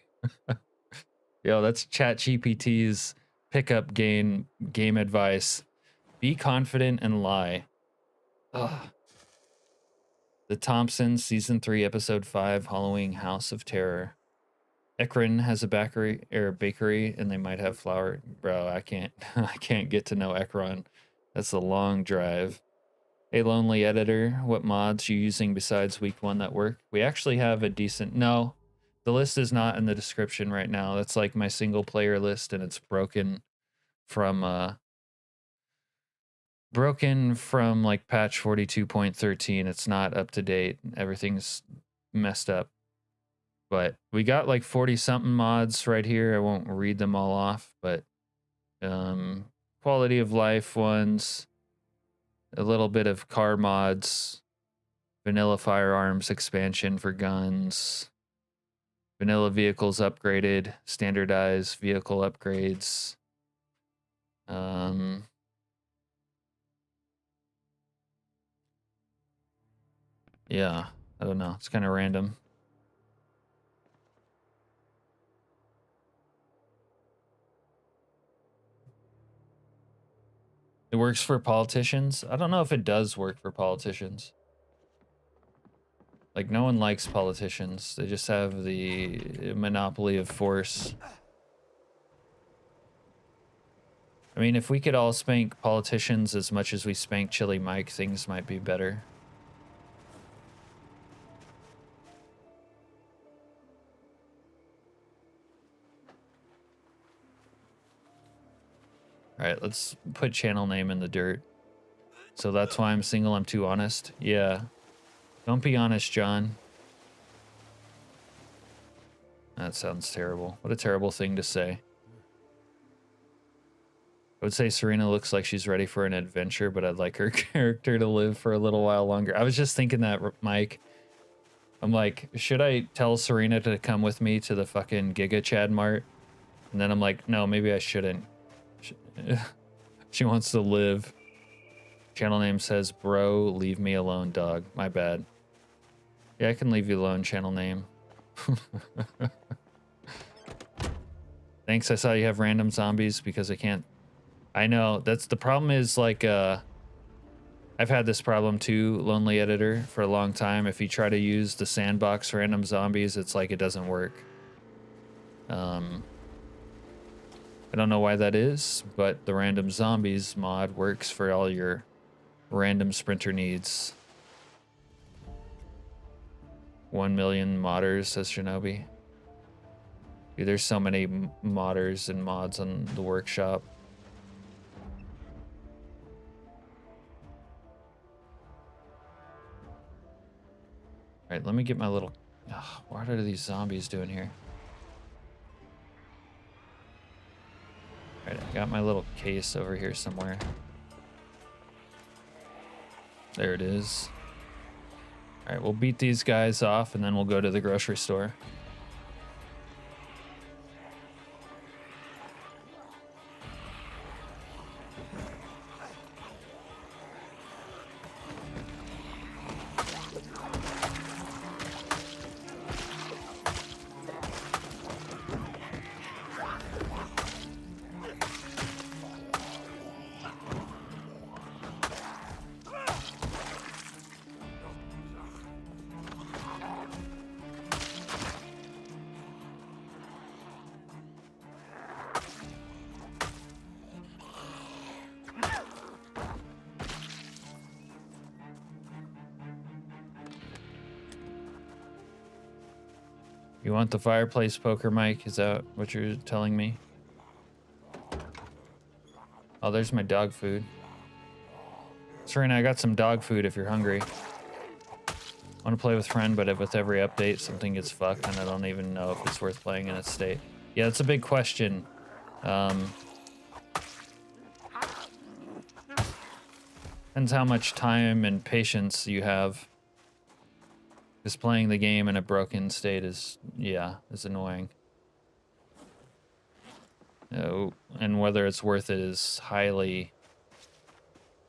Yo, that's ChatGPT's pickup game advice. Be confident and lie. Ugh. The Thompsons, Season 3, Episode 5, Halloween House of Terror. Ekron has a bakery, and they might have flour. Bro, I can't get to know Ekron. That's a long drive. Hey, lonely editor, what mods you using besides week 1 that work? We actually have a decent... No, the list is not in the description right now. That's like my single player list, and it's broken from like patch 42.13. It's not up to date. Everything's messed up. But we got like 40 something mods right here. I won't read them all off, but Quality of life ones, a little bit of car mods, vanilla firearms expansion for guns, vanilla vehicles upgraded, standardized vehicle upgrades. Yeah, I don't know. It's kind of random. It works for politicians. I don't know if it does work for politicians. Like, no one likes politicians. They just have the monopoly of force. I mean, if we could all spank politicians as much as we spank Chili Mike, things might be better. All right, let's put channel name in the dirt. So that's why I'm single, I'm too honest. Yeah. Don't be honest, John. That sounds terrible. What a terrible thing to say. I would say Serena looks like she's ready for an adventure, but I'd like her character to live for a little while longer. I was just thinking that, Mike. I'm like, should I tell Serena to come with me to the fucking Giga Chad Mart? And then I'm like, no, maybe I shouldn't. She wants to live. Channel name says, bro, leave me alone, dog. My bad. Yeah, I can leave you alone, channel name. Thanks, I saw you have random zombies because I can't. I know, that's the problem is like, I've had this problem too, Lonely Editor, for a long time. If you try to use the Sandbox random zombies, it's like it doesn't work. I don't know why that is, but the random zombies mod works for all your random sprinter needs. 1 million modders, says Shinobi. Dude, there's so many modders and mods on the workshop. All right, let me get my little... Ugh, what are these zombies doing here? All right, I got my little case over here somewhere. There it is. All right, we'll beat these guys off and then we'll go to the grocery store. You want the fireplace poker, Mike? Is that what you're telling me? Oh, there's my dog food. Serena, I got some dog food if you're hungry. I want to play with friend, but with every update, something gets fucked, and I don't even know if it's worth playing in its state. Yeah, that's a big question. Depends how much time and patience you have. Because playing the game in a broken state is, yeah, is annoying. Oh, and whether it's worth it is highly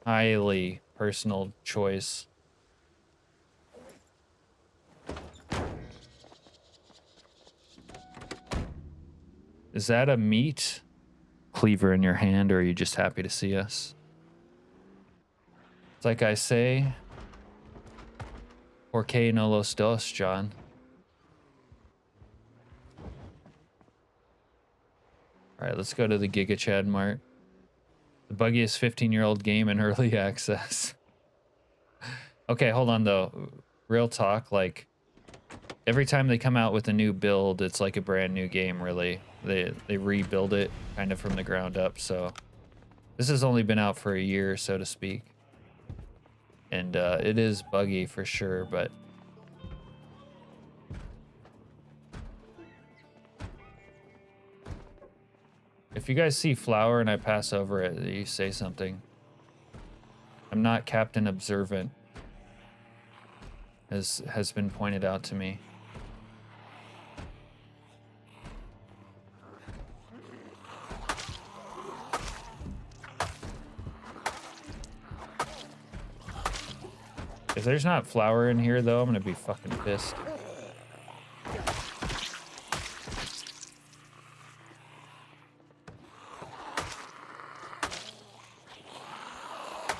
personal choice. Is that a meat cleaver in your hand, or are you just happy to see us? It's like I say, ¿Por qué no los dos, John? All right, let's go to the Giga Chad Mart. The buggiest 15-year-old game in early access. Okay, hold on though. Real talk, like every time they come out with a new build, it's like a brand new game, really. They rebuild it kind of from the ground up, so this has only been out for a year, so to speak. And it is buggy for sure, but If you guys see flower and I pass over it, you say something. I'm not Captain Observant, as has been pointed out to me. If there's not flower in here, though, I'm gonna be fucking pissed.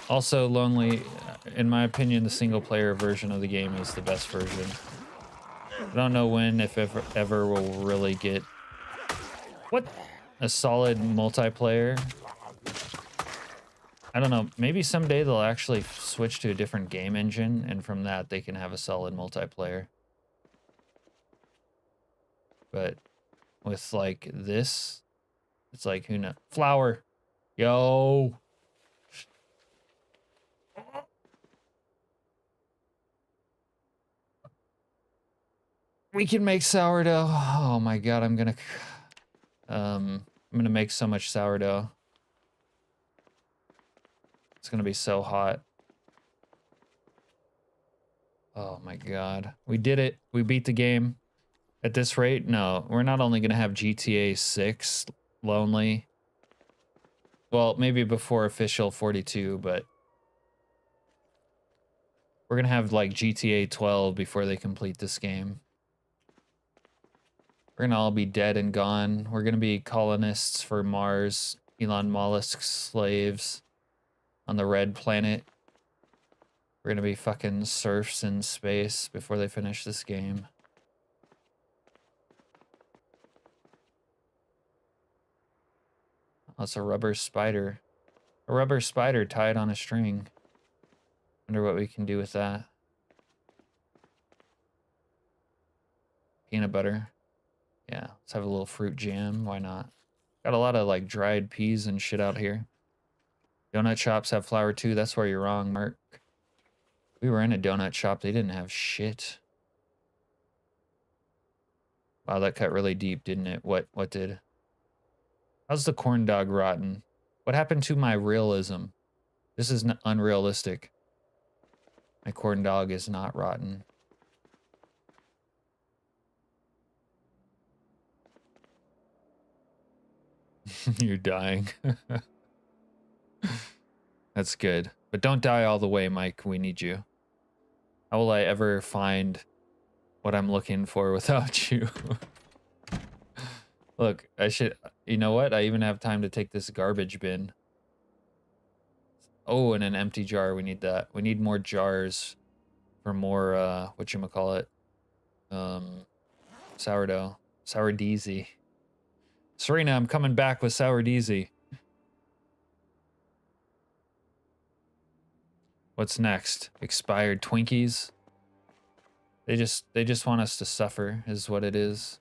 Also, Lonely, in my opinion, the single-player version of the game is the best version. I don't know when, if ever we'll really get a solid multiplayer. I don't know. Maybe someday they'll actually switch to a different game engine, and from that they can have a solid multiplayer. But with like this, it's like, who knows? Flower, yo. We can make sourdough. Oh my god, I'm gonna make so much sourdough. It's gonna be so hot. Oh my god. We did it. We beat the game. At this rate, no. We're not only gonna have GTA 6 Lonely. Well, maybe before official 42, but we're gonna have like GTA 12 before they complete this game. We're gonna all be dead and gone. We're gonna be colonists for Mars, Elon Musk slaves on the red planet. We're gonna be fucking serfs in space before they finish this game. Oh, it's a rubber spider. A rubber spider tied on a string. Wonder what we can do with that. Peanut butter. Yeah, let's have a little fruit jam. Why not? Got a lot of like dried peas and shit out here. Donut shops have flour too. That's where you're wrong, Mark. We were in a donut shop. They didn't have shit. Wow, that cut really deep, didn't it? What did? How's the corn dog rotten? What happened to my realism? This is unrealistic. My corn dog is not rotten. You're dying. That's good. But don't die all the way, Mike. We need you. How will I ever find what I'm looking for without you? Look, I should... You know what? I even have time to take this garbage bin. Oh, and an empty jar. We need that. We need more jars for more, whatchamacallit? Sourdough. Sourdeezy. Serena, I'm coming back with Sourdeezy. What's next? Expired Twinkies? They just want us to suffer, is what it is.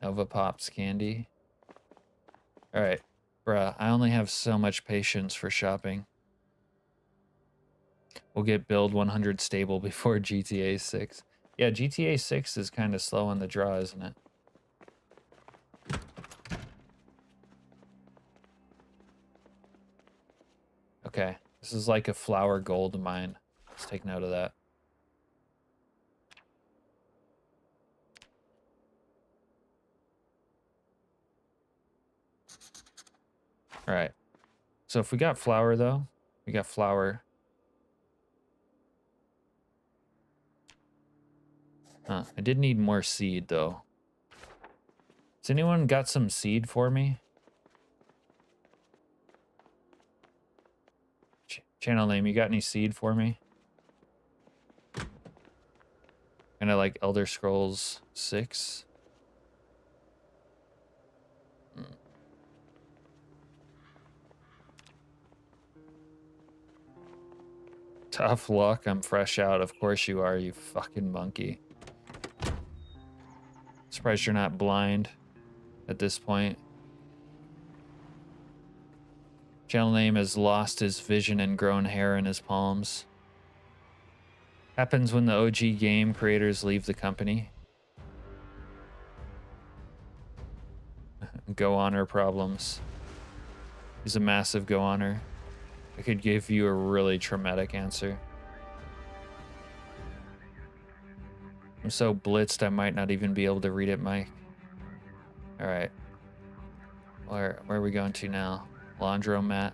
Nova Pops candy. Alright. Bruh, I only have so much patience for shopping. We'll get build 100 stable before GTA 6. Yeah, GTA 6 is kind of slow on the draw, isn't it? Okay, this is like a flower gold mine. Let's take note of that. All right. So if we got flour, though, we got flour. I did need more seed, though. Has anyone got some seed for me? Channel name, you got any seed for me? Kind of like Elder Scrolls 6. Tough luck, I'm fresh out. Of course you are, you fucking monkey. Surprised you're not blind at this point. Channel name has lost his vision and grown hair in his palms. Happens when the OG game creators leave the company. Go honor problems. He's a massive go honor. I could give you a really traumatic answer. I'm so blitzed I might not even be able to read it, Mike. All right. Where are we going to now? Laundromat.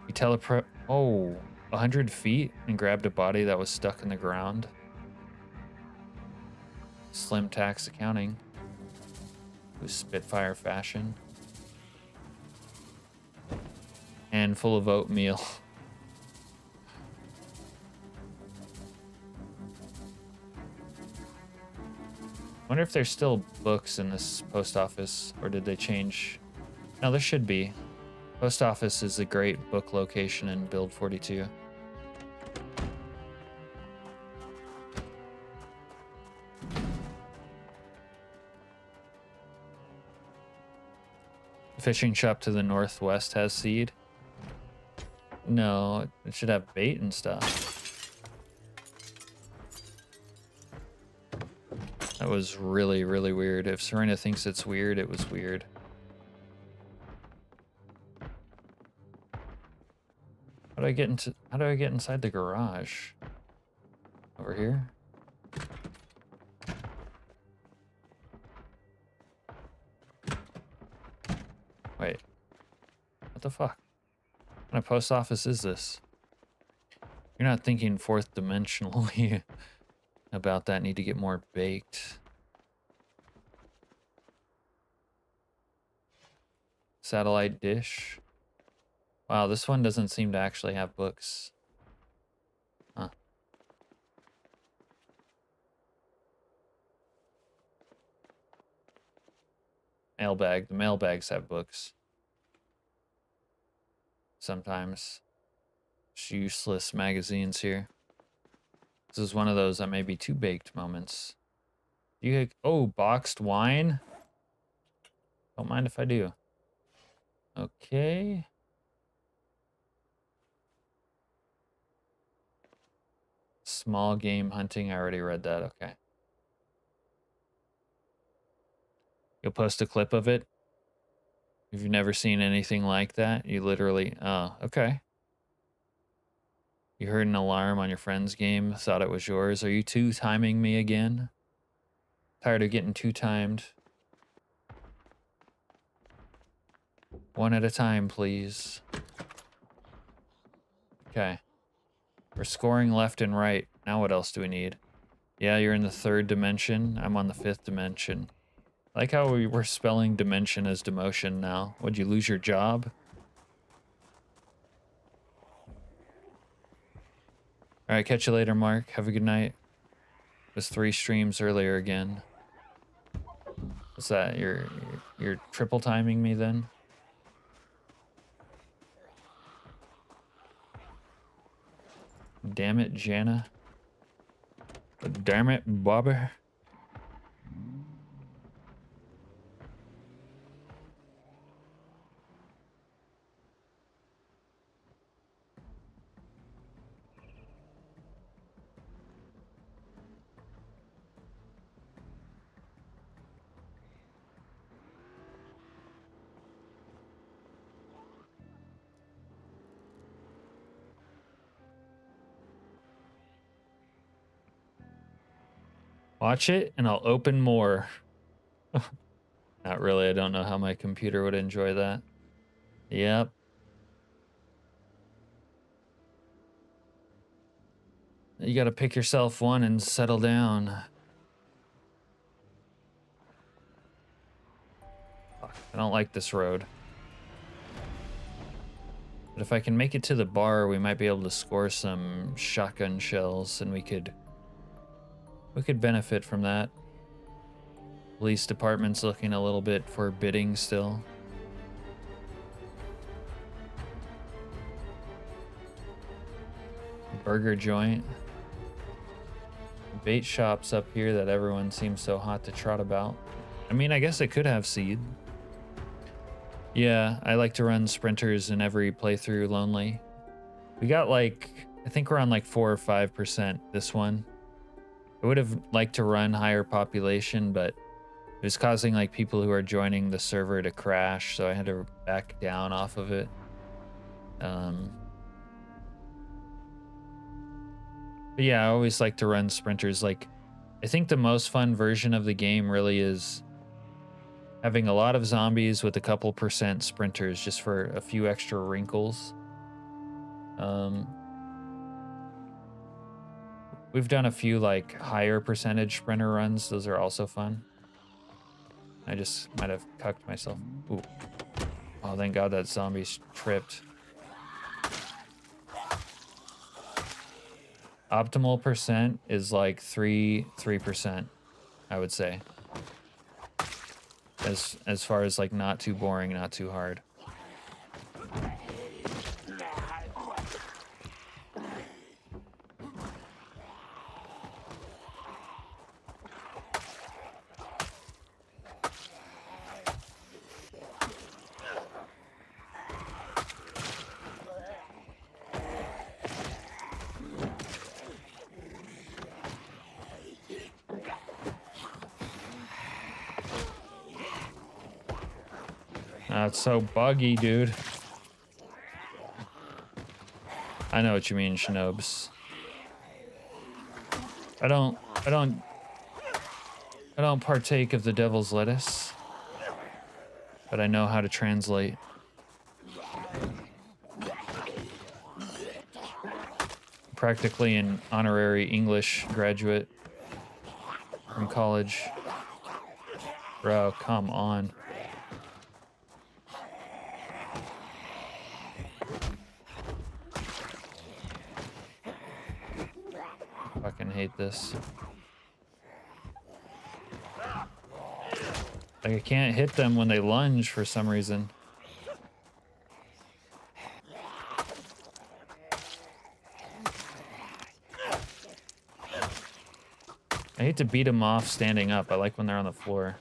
You teleport. Oh, 100 feet and grabbed a body that was stuck in the ground. Slim tax accounting. With Spitfire fashion. Handful of oatmeal. Wonder if there's still books in this post office, or did they change? No, there should be. Post office is a great book location in Build 42. The fishing shop to the northwest has seed. No, it should have bait and stuff. That was really, really weird. If Serena thinks it's weird, it was weird. How do I get inside the garage? Over here? Wait. What the fuck? What kind of post office is this? You're not thinking fourth dimensionally about that. Need to get more baked. Satellite dish. Wow, this one doesn't seem to actually have books. Huh. Mailbag. The mailbags have books. Sometimes. Just useless magazines here. This is one of those that may be too baked moments. Oh, boxed wine? Don't mind if I do. Okay. Small game hunting. I already read that. Okay. You'll post a clip of it? If you've never seen anything like that, you literally... Oh, okay. You heard an alarm on your friend's game, thought it was yours. Are you two-timing me again? Tired of getting two-timed. One at a time, please. Okay. We're scoring left and right. Now what else do we need? Yeah, you're in the third dimension. I'm on the fifth dimension. I like how we're spelling dimension as demotion now. Would you lose your job? All right, catch you later, Mark. Have a good night. It was 3 streams earlier again. What's that? You're triple timing me then? Damn it, Jana. Damn it, Bobby. Watch it, and I'll open more. Not really. I don't know how my computer would enjoy that. Yep. You gotta pick yourself one and settle down. Fuck, I don't like this road. But if I can make it to the bar, we might be able to score some shotgun shells, and we could benefit from that. Police department's looking a little bit forbidding still. Burger joint. Bait shops up here that everyone seems so hot to trot about. I mean, I guess it could have seed. Yeah, I like to run sprinters in every playthrough lonely. We got like I think we're on like 4 or 5% this one. I would have liked to run higher population, but it was causing like people who are joining the server to crash, so I had to back down off of it. But yeah, I always like to run sprinters. Like, I think the most fun version of the game really is having a lot of zombies with a couple percent sprinters, just for a few extra wrinkles. We've done a few like higher percentage sprinter runs. Those are also fun. I just might have cucked myself. Ooh. Oh, thank God that zombie's tripped. Optimal percent is like 3%, I would say. As far as like not too boring, not too hard. It's so buggy, dude. I know what you mean, Shinobs. I don't partake of the devil's lettuce, but I know how to translate. Practically an honorary English graduate from college. Bro, come on. Fucking hate this. Like, I can't hit them when they lunge for some reason. I hate to beat them off standing up. I like when they're on the floor.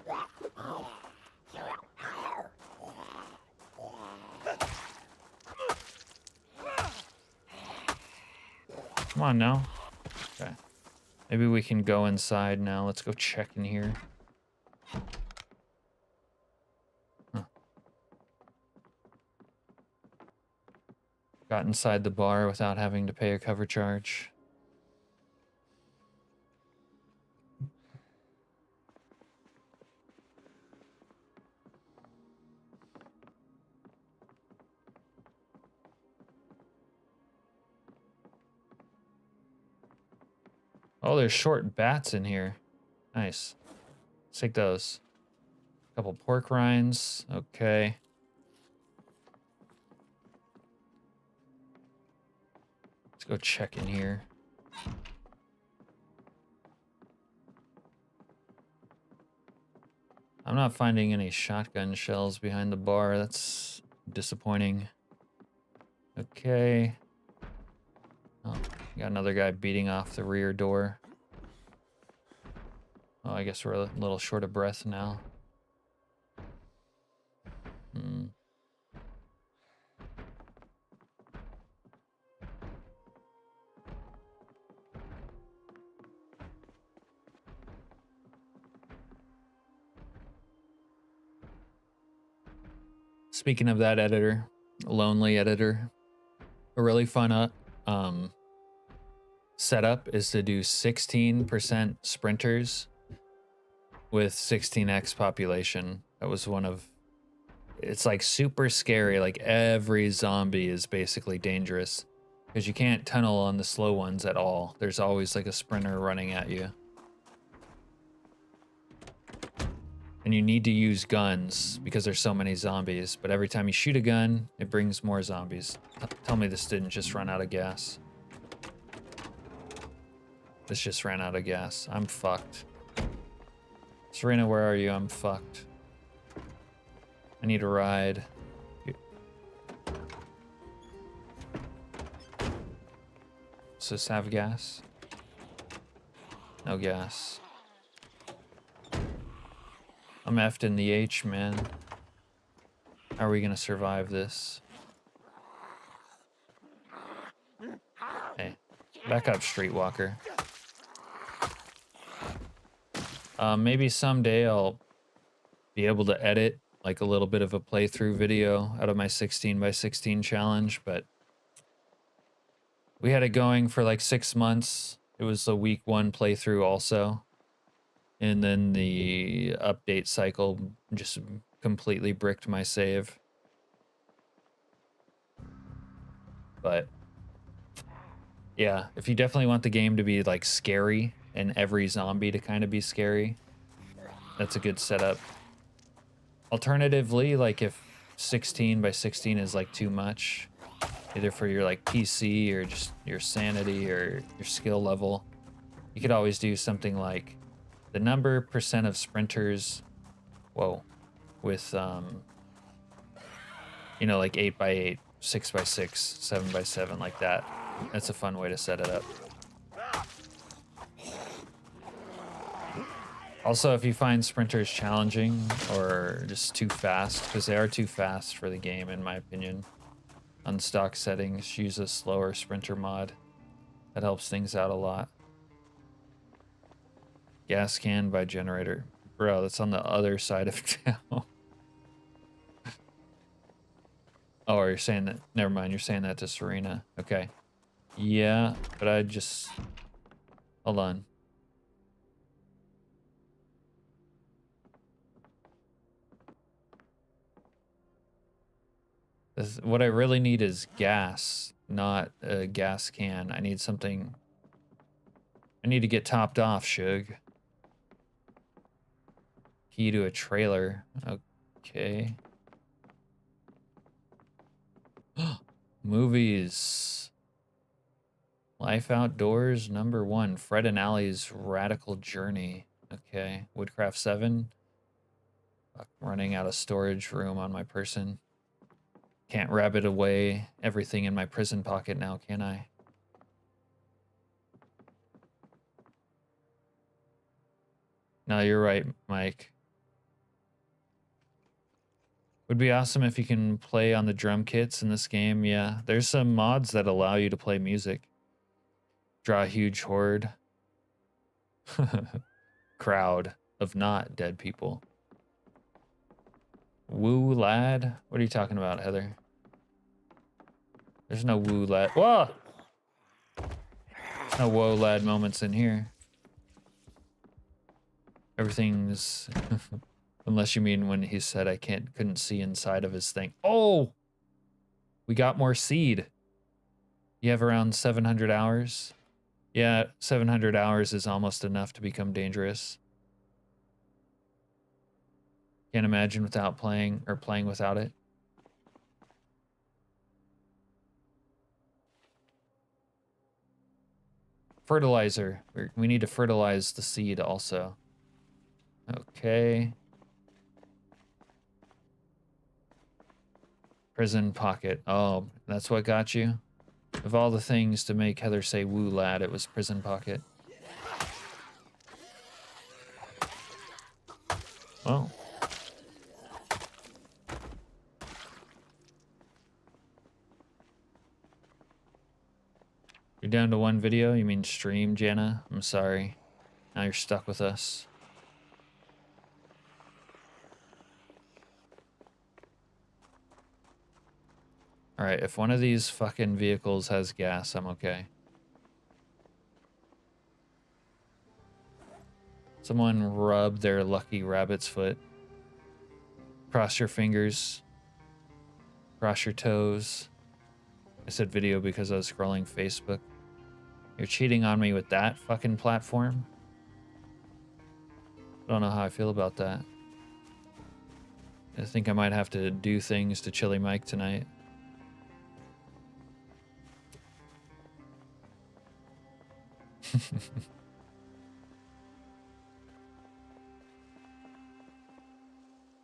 Come on now. Okay. Maybe we can go inside now. Let's go check in here. Huh. Got inside the bar without having to pay a cover charge. Oh, there's short bats in here. Nice. Let's take those. Couple pork rinds. Okay. Let's go check in here. I'm not finding any shotgun shells behind the bar. That's disappointing. Okay. Oh, got another guy beating off the rear door. Oh, I guess we're a little short of breath now. Speaking of that editor, lonely editor, a really fun setup is to do 16% sprinters with 16x population. That was one of, it's like super scary. Like every zombie is basically dangerous because you can't tunnel on the slow ones at all. There's always like a sprinter running at you. And you need to use guns because there's so many zombies. But every time you shoot a gun, it brings more zombies. Tell me this didn't just run out of gas. This just ran out of gas. I'm fucked. Serena, where are you? I'm fucked. I need a ride. Does this have gas? No gas. I'm effed in the H, man. How are we gonna survive this? Hey. Back up, Streetwalker. Maybe someday I'll be able to edit like a little bit of a playthrough video out of my 16x16 challenge, but we had it going for like 6 months. It was a week 1 playthrough also. And then the update cycle just completely bricked my save. But yeah, if you definitely want the game to be like scary and every zombie to kind of be scary, that's a good setup. Alternatively, like if 16x16 is like too much, either for your like PC or just your sanity or your skill level, you could always do something like the number % of sprinters, whoa, with you know, like 8x8, 6x6, 7x7, like that. That's a fun way to set it up. Also, if you find sprinters challenging or just too fast, because they are too fast for the game, in my opinion, on stock settings, use a slower sprinter mod. That helps things out a lot. Gas can by generator. Bro, that's on the other side of town. Oh, you're saying that? Never mind, you're saying that to Serena. Okay. Yeah, but I just... Hold on. What I really need is gas, not a gas can. I need something... I need to get topped off, Shug. Key to a trailer. Okay. Movies. Life Outdoors, #1. Fred and Allie's Radical Journey. Okay. Woodcraft 7. Fuck, running out of storage room on my person. Can't rabbit away everything in my prison pocket now, can I? No, you're right, Mike. Would be awesome if you can play on the drum kits in this game. Yeah, there's some mods that allow you to play music. Draw a huge horde. Crowd of not dead people. Woo lad? What are you talking about, Heather? There's no woo lad. Whoa! There's no whoa lad moments in here. Everything's... Unless you mean when he said I couldn't see inside of his thing. Oh! We got more seed. You have around 700 hours. Yeah, 700 hours is almost enough to become dangerous. Can't imagine without playing, or playing without it. Fertilizer. We need to fertilize the seed also. Okay. Prison pocket. Oh, that's what got you? Of all the things to make Heather say woo lad, it was prison pocket. Oh. You're down to 1 video? You mean stream, Jana? I'm sorry. Now you're stuck with us. Alright, if one of these fucking vehicles has gas, I'm okay. Someone rub their lucky rabbit's foot. Cross your fingers. Cross your toes. I said video because I was scrolling Facebook. You're cheating on me with that fucking platform? I don't know how I feel about that. I think I might have to do things to Chili Mike tonight.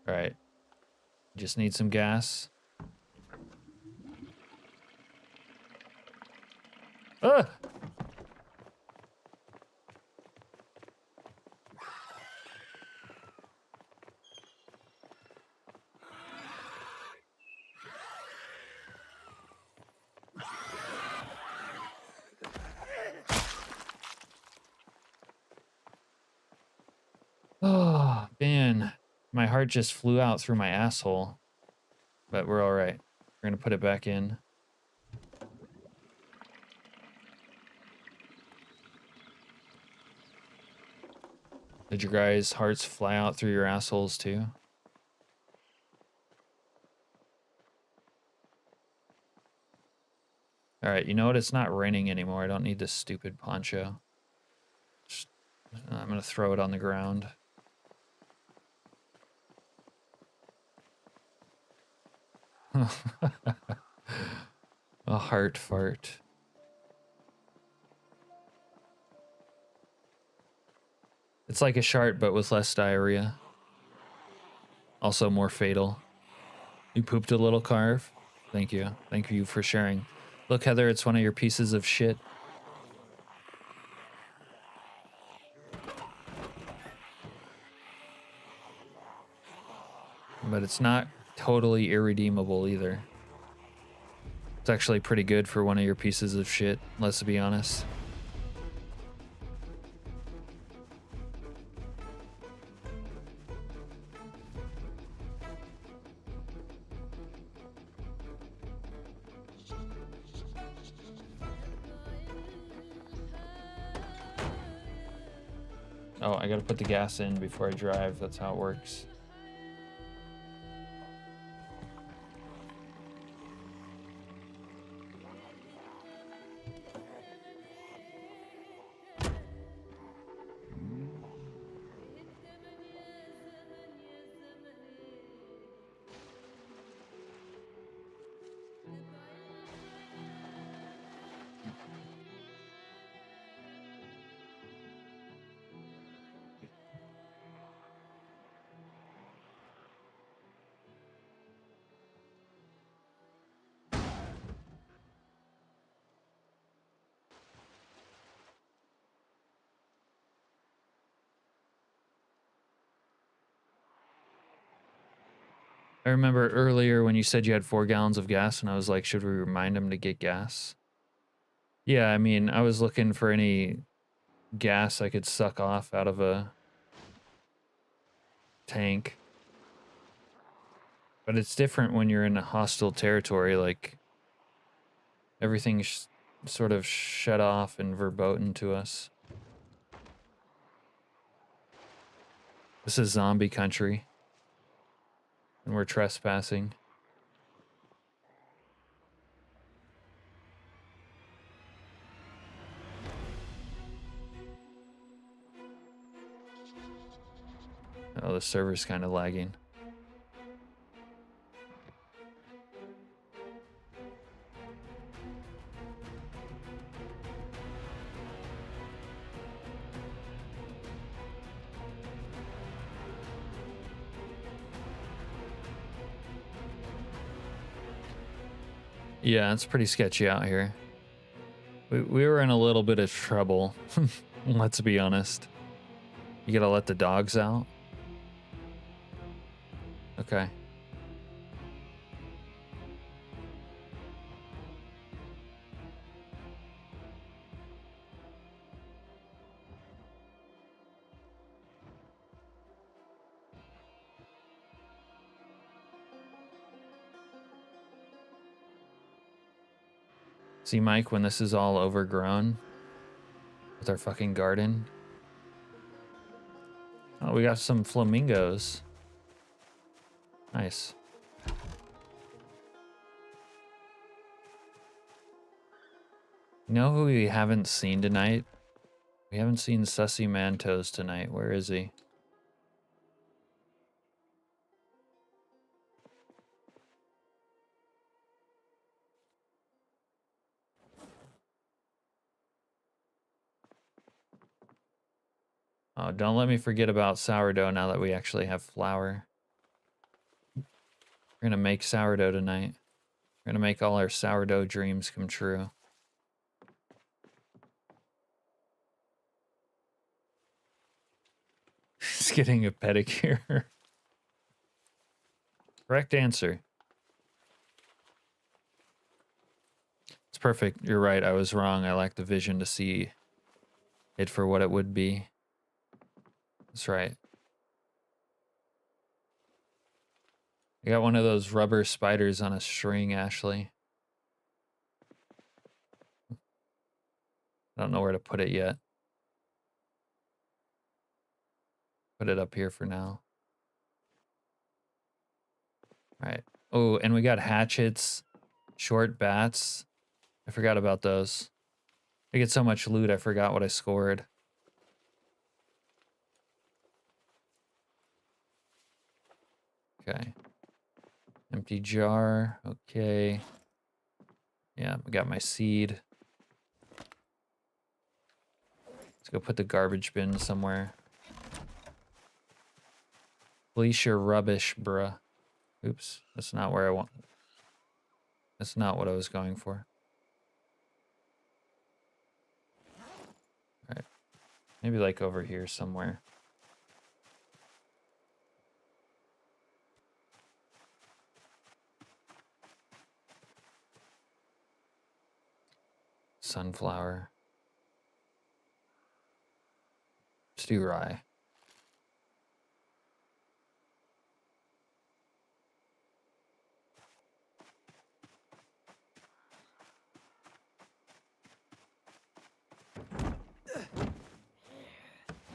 Alright. Just need some gas. Ah! My heart just flew out through my asshole. But we're alright. We're gonna put it back in. Did your guys' hearts fly out through your assholes too? Alright, you know what? It's not raining anymore. I don't need this stupid poncho. Just, I'm gonna throw it on the ground. A heart fart. It's like a shart, but with less diarrhea. Also more fatal. You pooped a little, Carve? Thank you. Thank you for sharing. Look, Heather, it's one of your pieces of shit. But it's not totally irredeemable either. It's actually pretty good for one of your pieces of shit, let's be honest. Oh, I gotta put the gas in before I drive. That's how it works. I remember earlier when you said you had 4 gallons of gas, and I was like, should we remind him to get gas? Yeah, I mean, I was looking for any gas I could suck off out of a tank. But it's different when you're in a hostile territory, like, everything's sort of shut off and verboten to us. This is zombie country. And we're trespassing. Oh, the server's kind of lagging. Yeah, it's pretty sketchy out here. We were in a little bit of trouble. Let's be honest. You gotta let the dogs out? Okay. See, Mike, when this is all overgrown with our fucking garden. Oh, we got some flamingos. Nice. You know who we haven't seen tonight? We haven't seen Sussy Mantos tonight. Where is he? Oh, don't let me forget about sourdough now that we actually have flour. We're gonna make sourdough tonight. We're gonna make all our sourdough dreams come true. He's getting a pedicure. Correct answer. It's perfect. You're right. I was wrong. I lacked the vision to see it for what it would be. That's right. I got one of those rubber spiders on a string, Ashley. I don't know where to put it yet. Put it up here for now. All right. Oh, and we got hatchets, short bats. I forgot about those. I get so much loot, I forgot what I scored. Okay. Empty jar. Okay. Yeah, I got my seed. Let's go put the garbage bin somewhere. Police your rubbish, bruh. Oops, that's not where I want. That's not what I was going for. All right. Maybe like over here somewhere. Sunflower. Let's do rye.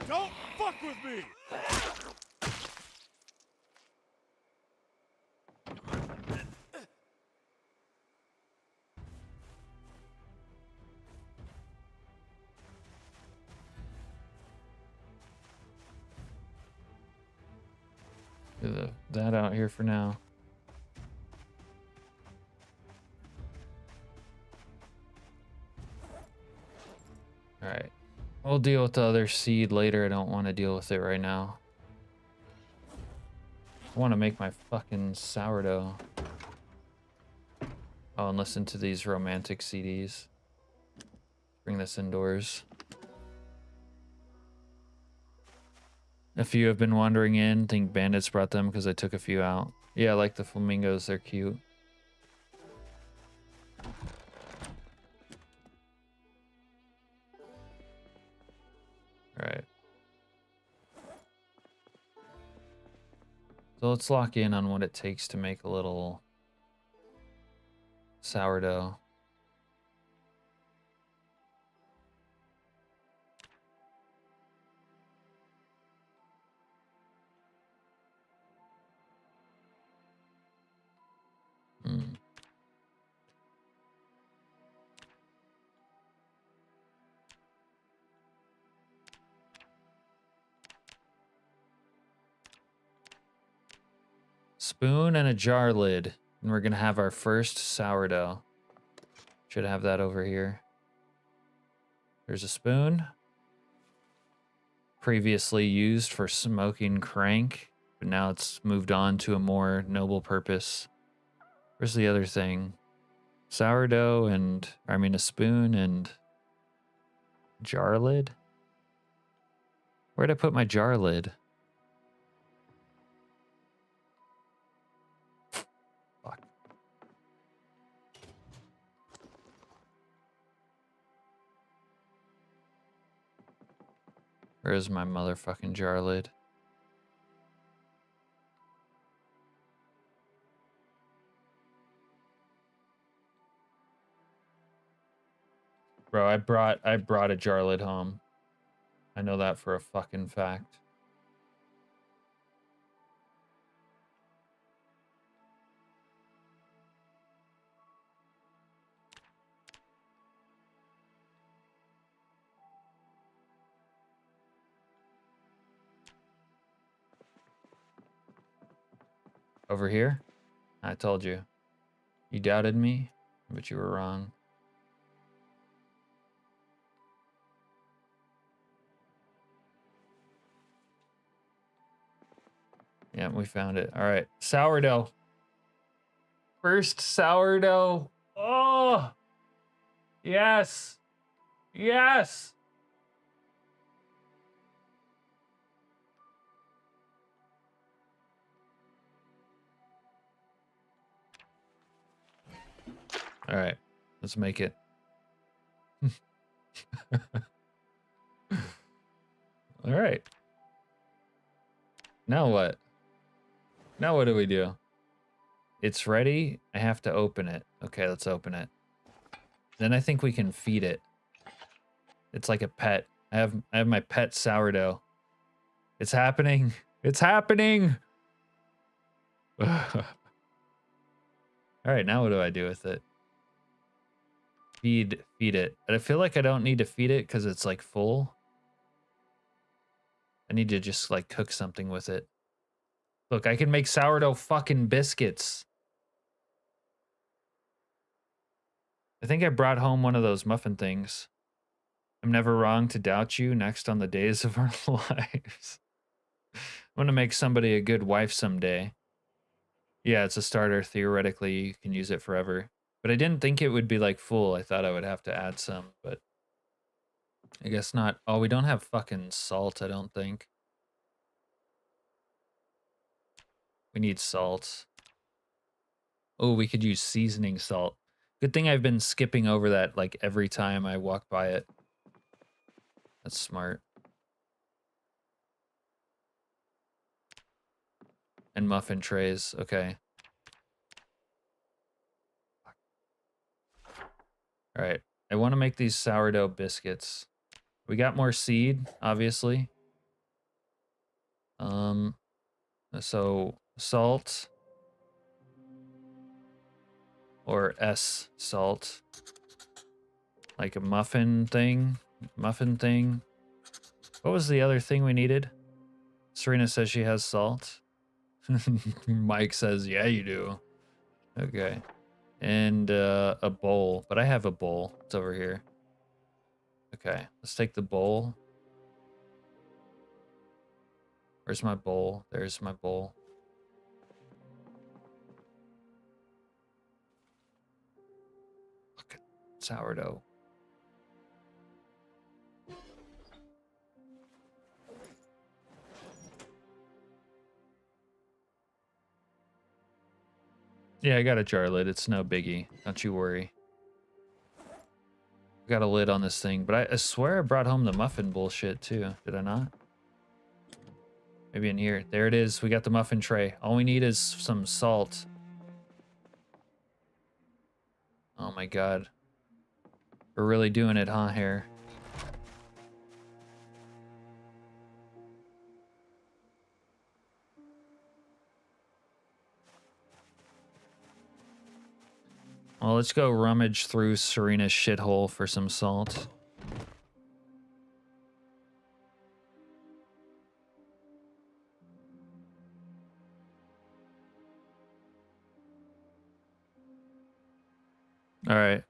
Don't fuck with me! Do that out here for now. All right. We'll deal with the other seed later. I don't want to deal with it right now. I want to make my fucking sourdough. Oh, and listen to these romantic CDs. Bring this indoors. If you have been wandering in, think bandits brought them because I took a few out. Yeah, I like the flamingos. They're cute. All right. So let's lock in on what it takes to make a little sourdough. Hmm. Spoon and a jar lid. And we're going to have our first sourdough. Should have that over here. There's a spoon. Previously used for smoking crank, but now it's moved on to a more noble purpose. Where's the other thing? Sourdough and, I mean, a spoon and jar lid? Where'd I put my jar lid? Fuck. Where is my motherfucking jar lid? Bro, I brought a jar lid home. I know that for a fucking fact. Over here? I told you. You doubted me, but you were wrong. Yeah, we found it. All right, sourdough. First sourdough. Oh, yes. Yes. All right, let's make it. All right. Now what? Now what do we do? It's ready. I have to open it. Okay, let's open it. Then I think we can feed it. It's like a pet. I have my pet sourdough. It's happening. It's happening. All right, now what do I do with it? Feed it. And I feel like I don't need to feed it because it's like full. I need to just like cook something with it. Look, I can make sourdough fucking biscuits. I think I brought home one of those muffin things. I'm never wrong to doubt you next on the days of our lives. I'm gonna make somebody a good wife someday. Yeah, it's a starter. Theoretically, you can use it forever. But I didn't think it would be like full. I thought I would have to add some, but I guess not. Oh, we don't have fucking salt, I don't think. We need salt. Oh, we could use seasoning salt. Good thing I've been skipping over that like every time I walk by it. That's smart. And muffin trays. Okay. All right. I want to make these sourdough biscuits. We got more seed, obviously. So salt or S salt. Like a muffin thing. Muffin thing. What was the other thing we needed? Serena says she has salt. Mike says, yeah, you do. Okay. And a bowl. But I have a bowl. It's over here. Okay. Let's take the bowl. Where's my bowl? There's my bowl. Look at sourdough. Yeah, I got a jar lid. It's no biggie. Don't you worry. Got a lid on this thing, but I swear I brought home the muffin bullshit too. Did I not? Maybe in here. There it is. We got the muffin tray. All we need is some salt. Oh my god. We're really doing it, huh, Hair? Well, let's go rummage through Serena's shithole for some salt. All right.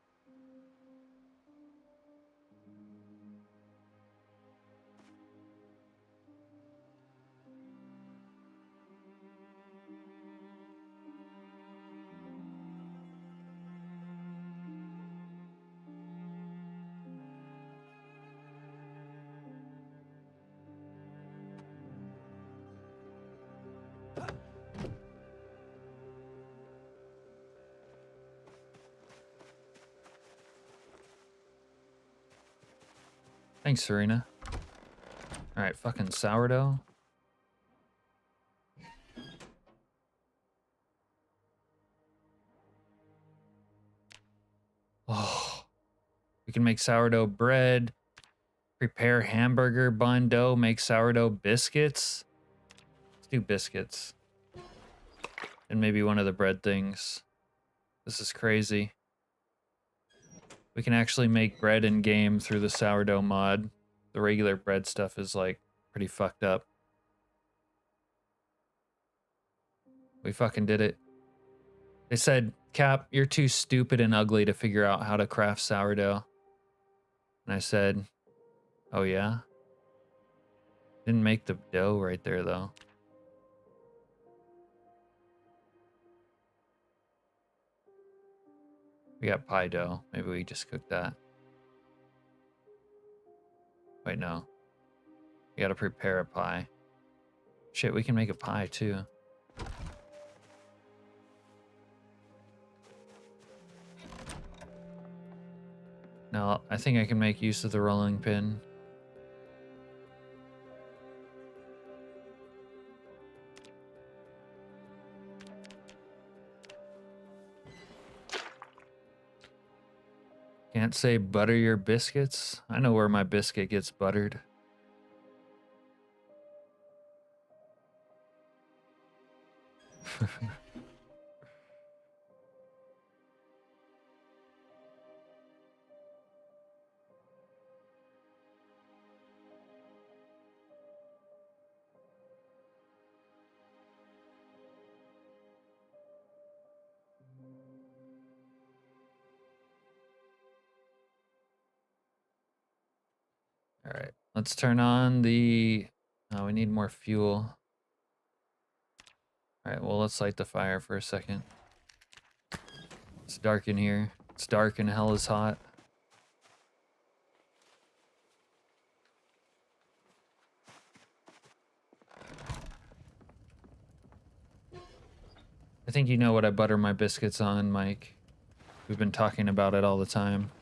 Thanks, Serena. All right, fucking sourdough. Oh, we can make sourdough bread, prepare hamburger bun dough, make sourdough biscuits. Let's do biscuits. And maybe one of the bread things. This is crazy. We can actually make bread in game through the sourdough mod. The regular bread stuff is like pretty fucked up. We fucking did it. They said, Cap, you're too stupid and ugly to figure out how to craft sourdough. And I said, oh yeah? Didn't make the dough right there though. We got pie dough. Maybe we just cook that. Wait, no. We gotta prepare a pie. Shit, we can make a pie too. No, I think I can make use of the rolling pin. Can't say butter your biscuits. I know where my biscuit gets buttered. All right, let's turn on the, oh, we need more fuel. All right, well, let's light the fire for a second. It's dark in here. It's dark and hell is hot. I think you know what I butter my biscuits on, Mike. We've been talking about it all the time.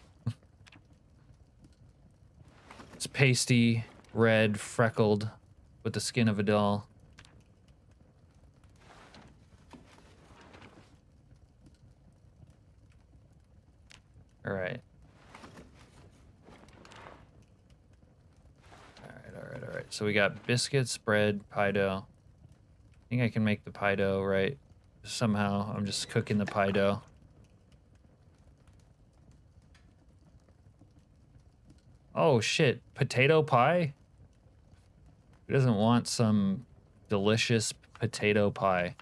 It's pasty, red, freckled, with the skin of a doll. All right. All right. So we got biscuits, bread, pie dough. I think I can make the pie dough, right? Somehow, I'm just cooking the pie dough. Oh shit, potato pie? Who doesn't want some delicious potato pie?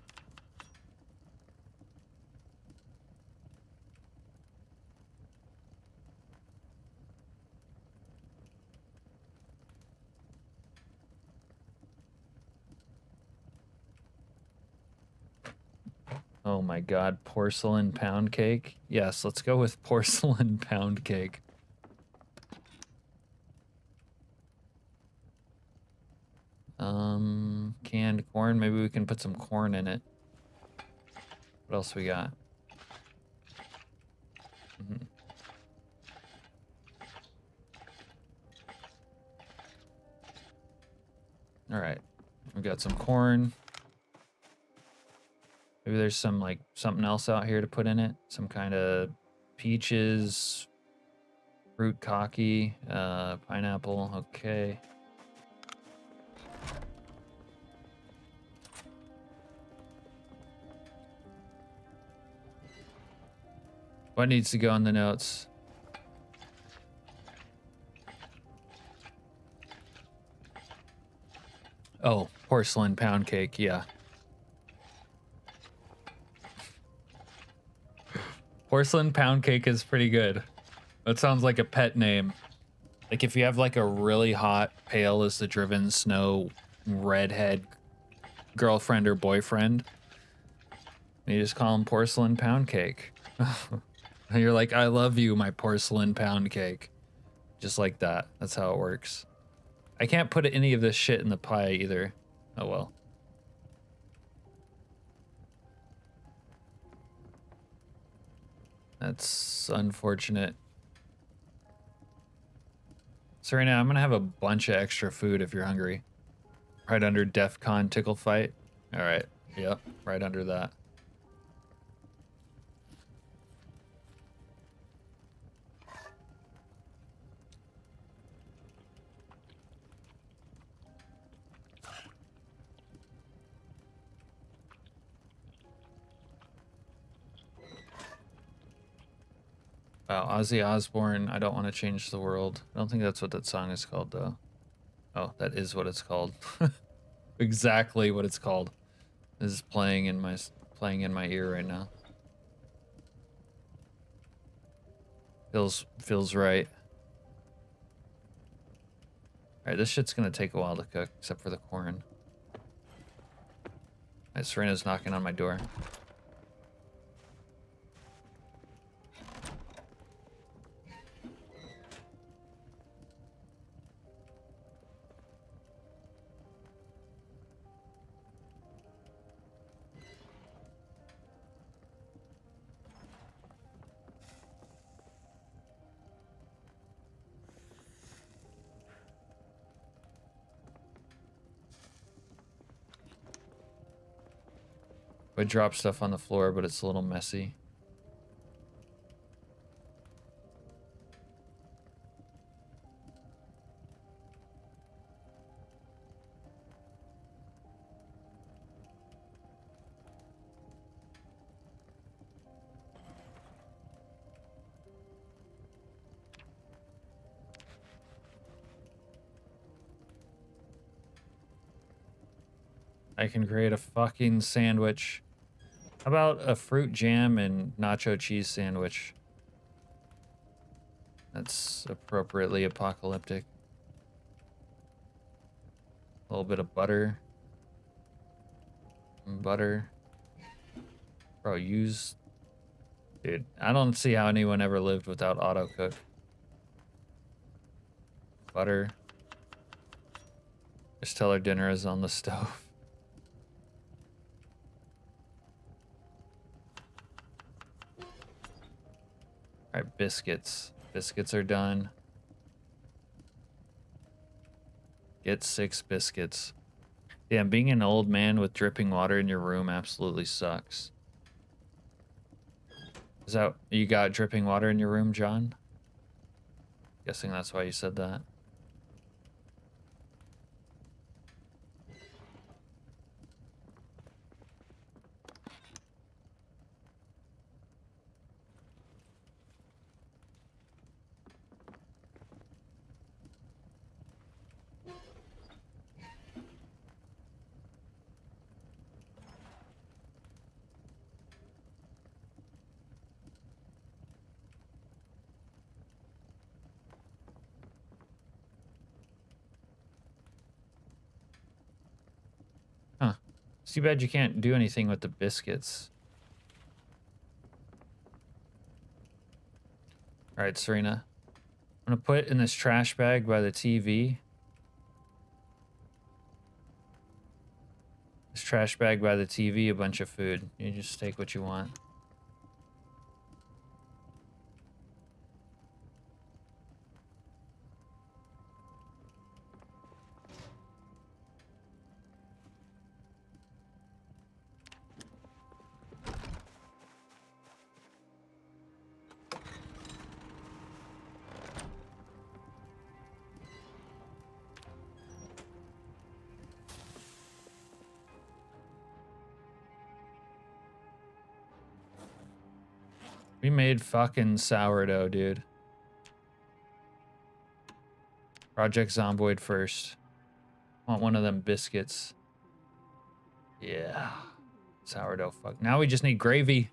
Oh my god, porcelain pound cake? Yes, let's go with porcelain pound cake. Canned corn, maybe we can put some corn in it. What else we got? All right, we got some corn. Maybe there's some like something else out here to put in it. Some kind of peaches, fruit cocky, pineapple. Okay. What needs to go in the notes? Oh, porcelain pound cake. Yeah. Porcelain pound cake is pretty good. That sounds like a pet name. Like if you have like a really hot, pale as the driven snow redhead girlfriend or boyfriend, you just call him porcelain pound cake. And you're like, I love you, my porcelain pound cake. Just like that. That's how it works. I can't put any of this shit in the pie either. Oh well. That's unfortunate. Serena, I'm gonna have a bunch of extra food if you're hungry. Right under DEF CON tickle fight. All right. Yep. Right under that. Wow, Ozzy Osbourne, I don't want to change the world. I don't think that's what that song is called though. Oh, that is what it's called. Exactly what it's called. This is playing in my ear right now. Feels right. All right, this shit's gonna take a while to cook, except for the corn. All right, Serena's knocking on my door. I drop stuff on the floor, but it's a little messy. I can create a fucking sandwich. How about a fruit jam and nacho cheese sandwich? That's appropriately apocalyptic. A little bit of butter. Butter. Bro, use... Dude, I don't see how anyone ever lived without auto-cook. Butter. Just tell her dinner is on the stove. Alright, biscuits. Biscuits are done. Get 6 biscuits. Damn, being an old man with dripping water in your room absolutely sucks. Is that... You got dripping water in your room, John? Guessing that's why you said that. Huh. It's too bad you can't do anything with the biscuits. Alright, Serena. I'm gonna put in this trash bag by the TV. This trash bag by the TV, a bunch of food. You just take what you want. We made fucking sourdough, dude. Project Zomboid first. Want one of them biscuits. Yeah. Sourdough fuck. Now we just need gravy.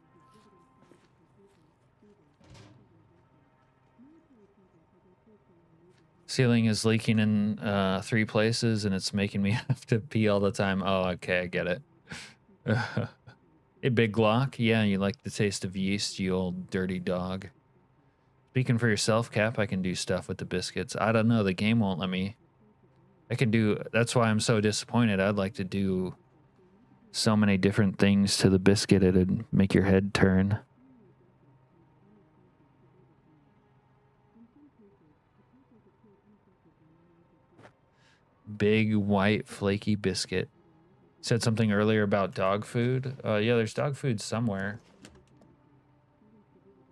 Ceiling is leaking in 3 places and it's making me have to pee all the time. Oh, okay, I get it. Hey, Big Glock. Yeah, you like the taste of yeast, you old dirty dog. Speaking for yourself, Cap, I can do stuff with the biscuits. I don't know, the game won't let me. I can do... That's why I'm so disappointed. I'd like to do so many different things to the biscuit, it'd make your head turn. Big, white, flaky biscuit. Said something earlier about dog food. Yeah, there's dog food somewhere.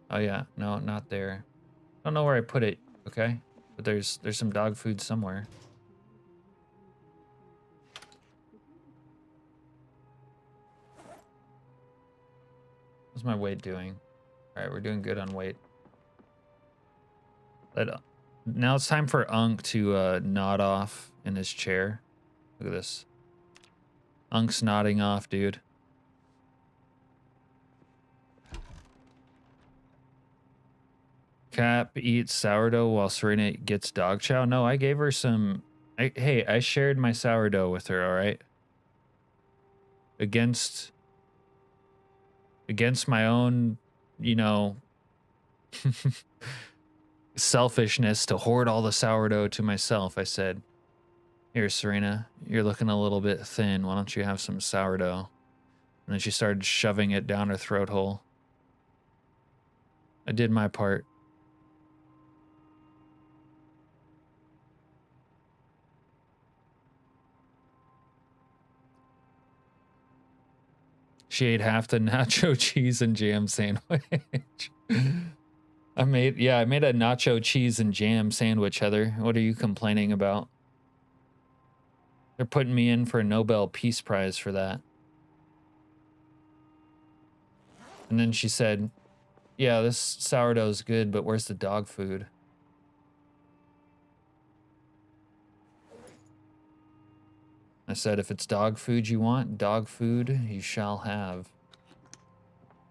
Oh yeah, no, not there. I don't know where I put it, okay? But there's some dog food somewhere. What's my weight doing? All right, we're doing good on weight. Now it's time for Unk to nod off in his chair. Look at this. Unk's nodding off, dude. Cap eats sourdough while Serena gets dog chow. No, I gave her some... Hey, I shared my sourdough with her, all right? Against my own, you know, selfishness to hoard all the sourdough to myself, I said, here, Serena, you're looking a little bit thin. Why don't you have some sourdough? And then she started shoving it down her throat hole. I did my part. She ate half the nacho cheese and jam sandwich. I made a nacho cheese and jam sandwich, Heather. What are you complaining about? They're putting me in for a Nobel Peace Prize for that. And then she said, yeah, this sourdough's good, but where's the dog food? I said if it's dog food you want, dog food you shall have.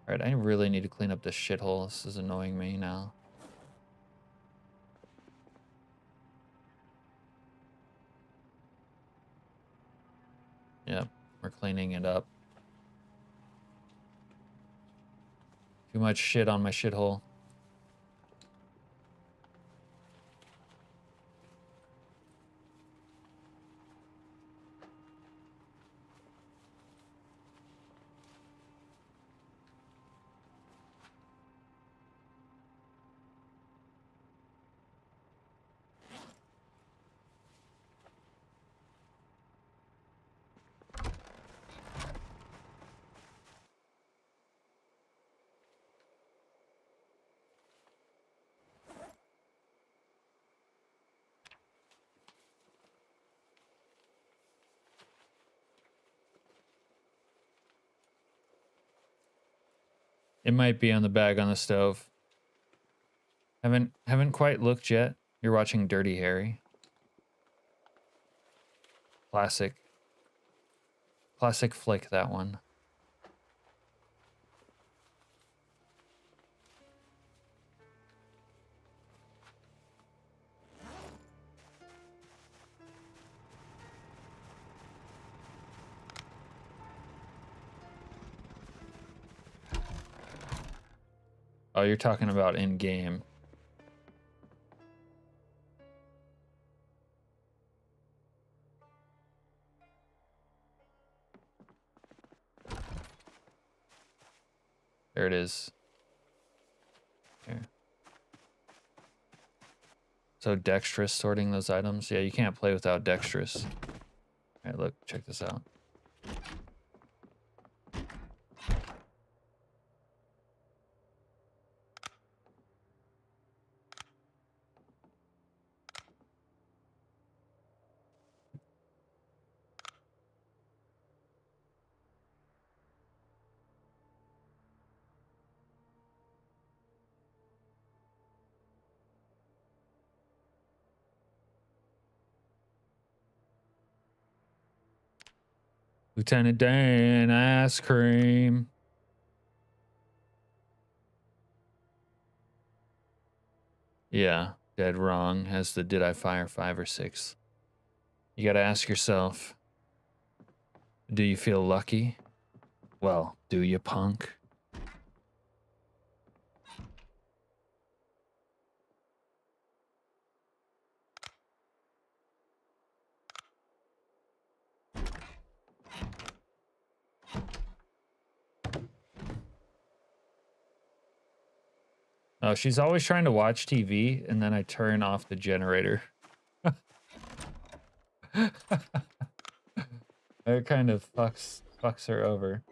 All right, I really need to clean up this shithole. This is annoying me now. Yep, we're cleaning it up. Too much shit on my shithole. It might be on the bag on the stove. Haven't quite looked yet. You're watching Dirty Harry. Classic flick, that one. Oh, you're talking about in game. There it is. Here. So dexterous sorting those items. Yeah, you can't play without dexterous. All right, look, check this out. Lieutenant Dan, ice cream. Yeah, dead wrong as the did I fire 5 or 6. You gotta ask yourself, do you feel lucky? Well, do you, punk? Oh, she's always trying to watch TV, and then I turn off the generator. It kind of fucks her over.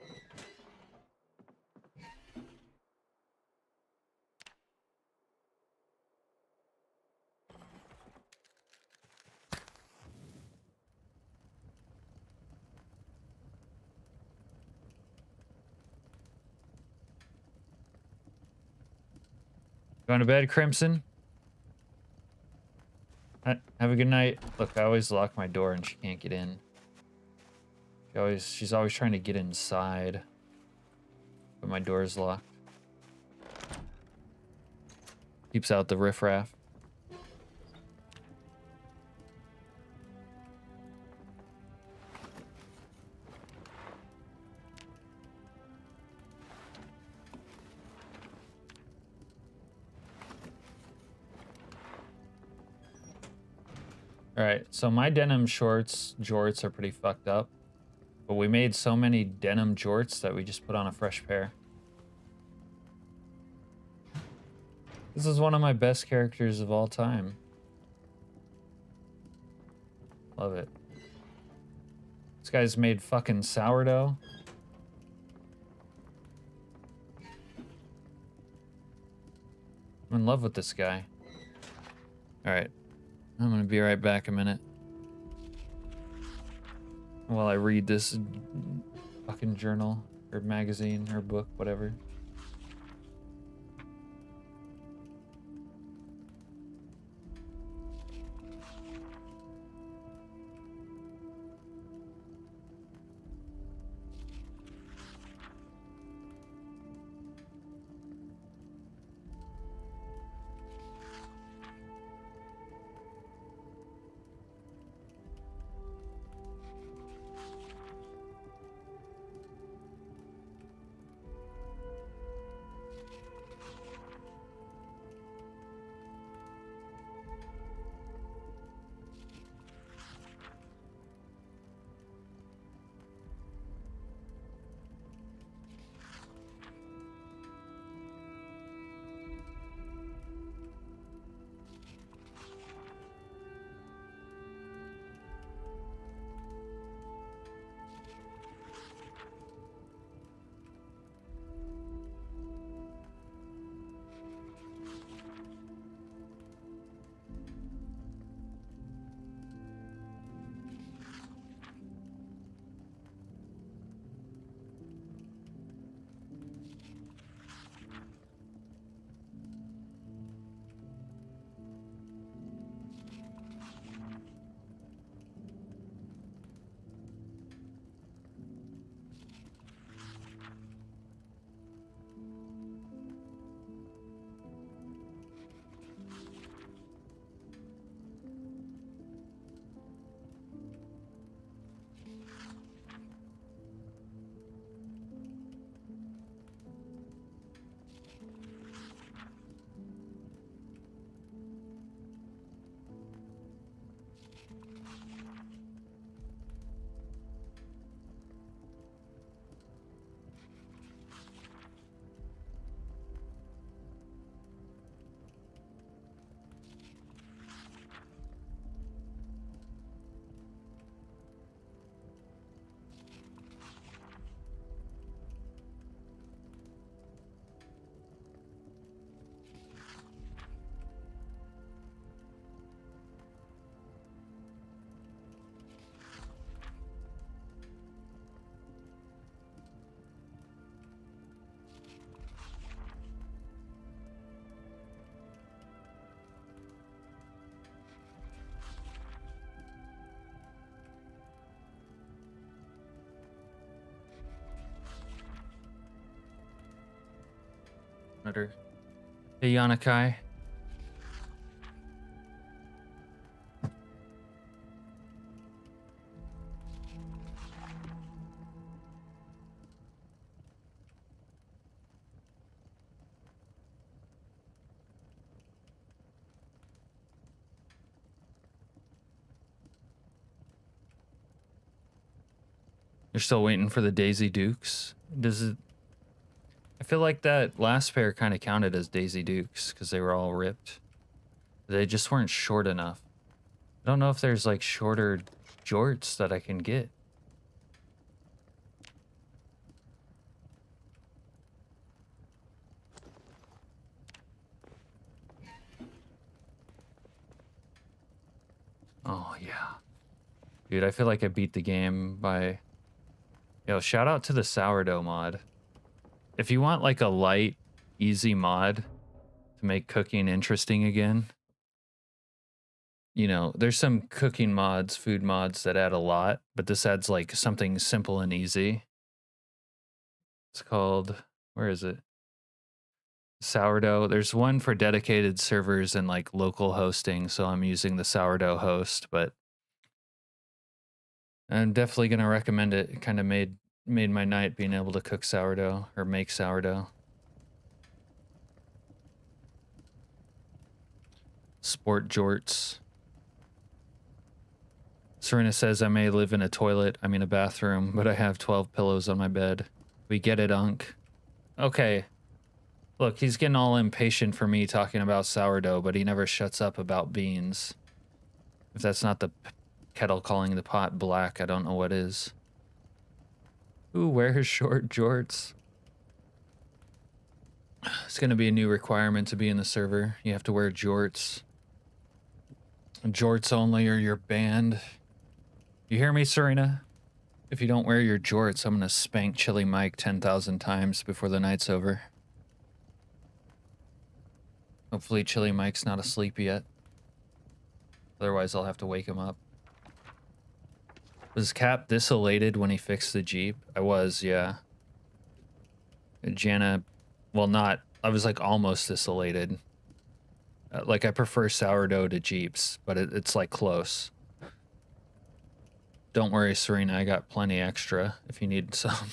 Going to bed, Crimson? Have a good night. Look, I always lock my door and she can't get in. She's always trying to get inside, but my door's locked. Keeps out the riffraff. All right, so my denim jorts are pretty fucked up, but we made so many denim jorts that we just put on a fresh pair. This is one of my best characters of all time. Love it. This guy's made fucking sourdough. I'm in love with this guy. All right. I'm gonna be right back a minute. While I read this fucking journal or magazine or book, whatever. Monitor. Hey, Yanakai. You're still waiting for the Daisy Dukes? Does it... I feel like that last pair kind of counted as Daisy Dukes because they were all ripped. They just weren't short enough. I don't know if there's like shorter jorts that I can get. Oh, yeah. Dude, I feel like I beat the game by... Yo, shout out to the sourdough mod. If you want like a light, easy mod to make cooking interesting again, you know, there's some cooking mods, food mods that add a lot, but this adds like something simple and easy. It's called, where is it? Sourdough. There's one for dedicated servers and like local hosting, so I'm using the sourdough host, but I'm definitely gonna recommend it. It kind of made my night being able to cook sourdough or make sourdough. Sport jorts. Serena says I may live in a toilet, I mean a bathroom, but I have 12 pillows on my bed. We get it, Unk. Okay. Look, he's getting all impatient for me talking about sourdough, but he never shuts up about beans. If that's not the kettle calling the pot black, I don't know what is. Ooh, wears short jorts. It's gonna be a new requirement to be in the server. You have to wear jorts. Jorts only or you're banned. You hear me, Serena? If you don't wear your jorts, I'm gonna spank Chili Mike 10,000 times before the night's over. Hopefully Chili Mike's not asleep yet. Otherwise I'll have to wake him up. Was Cap this elated when he fixed the Jeep? I was, yeah. Jana, well not, I was like almost this elated. Like I prefer sourdough to Jeeps, but it's like close. Don't worry, Serena, I got plenty extra if you need some.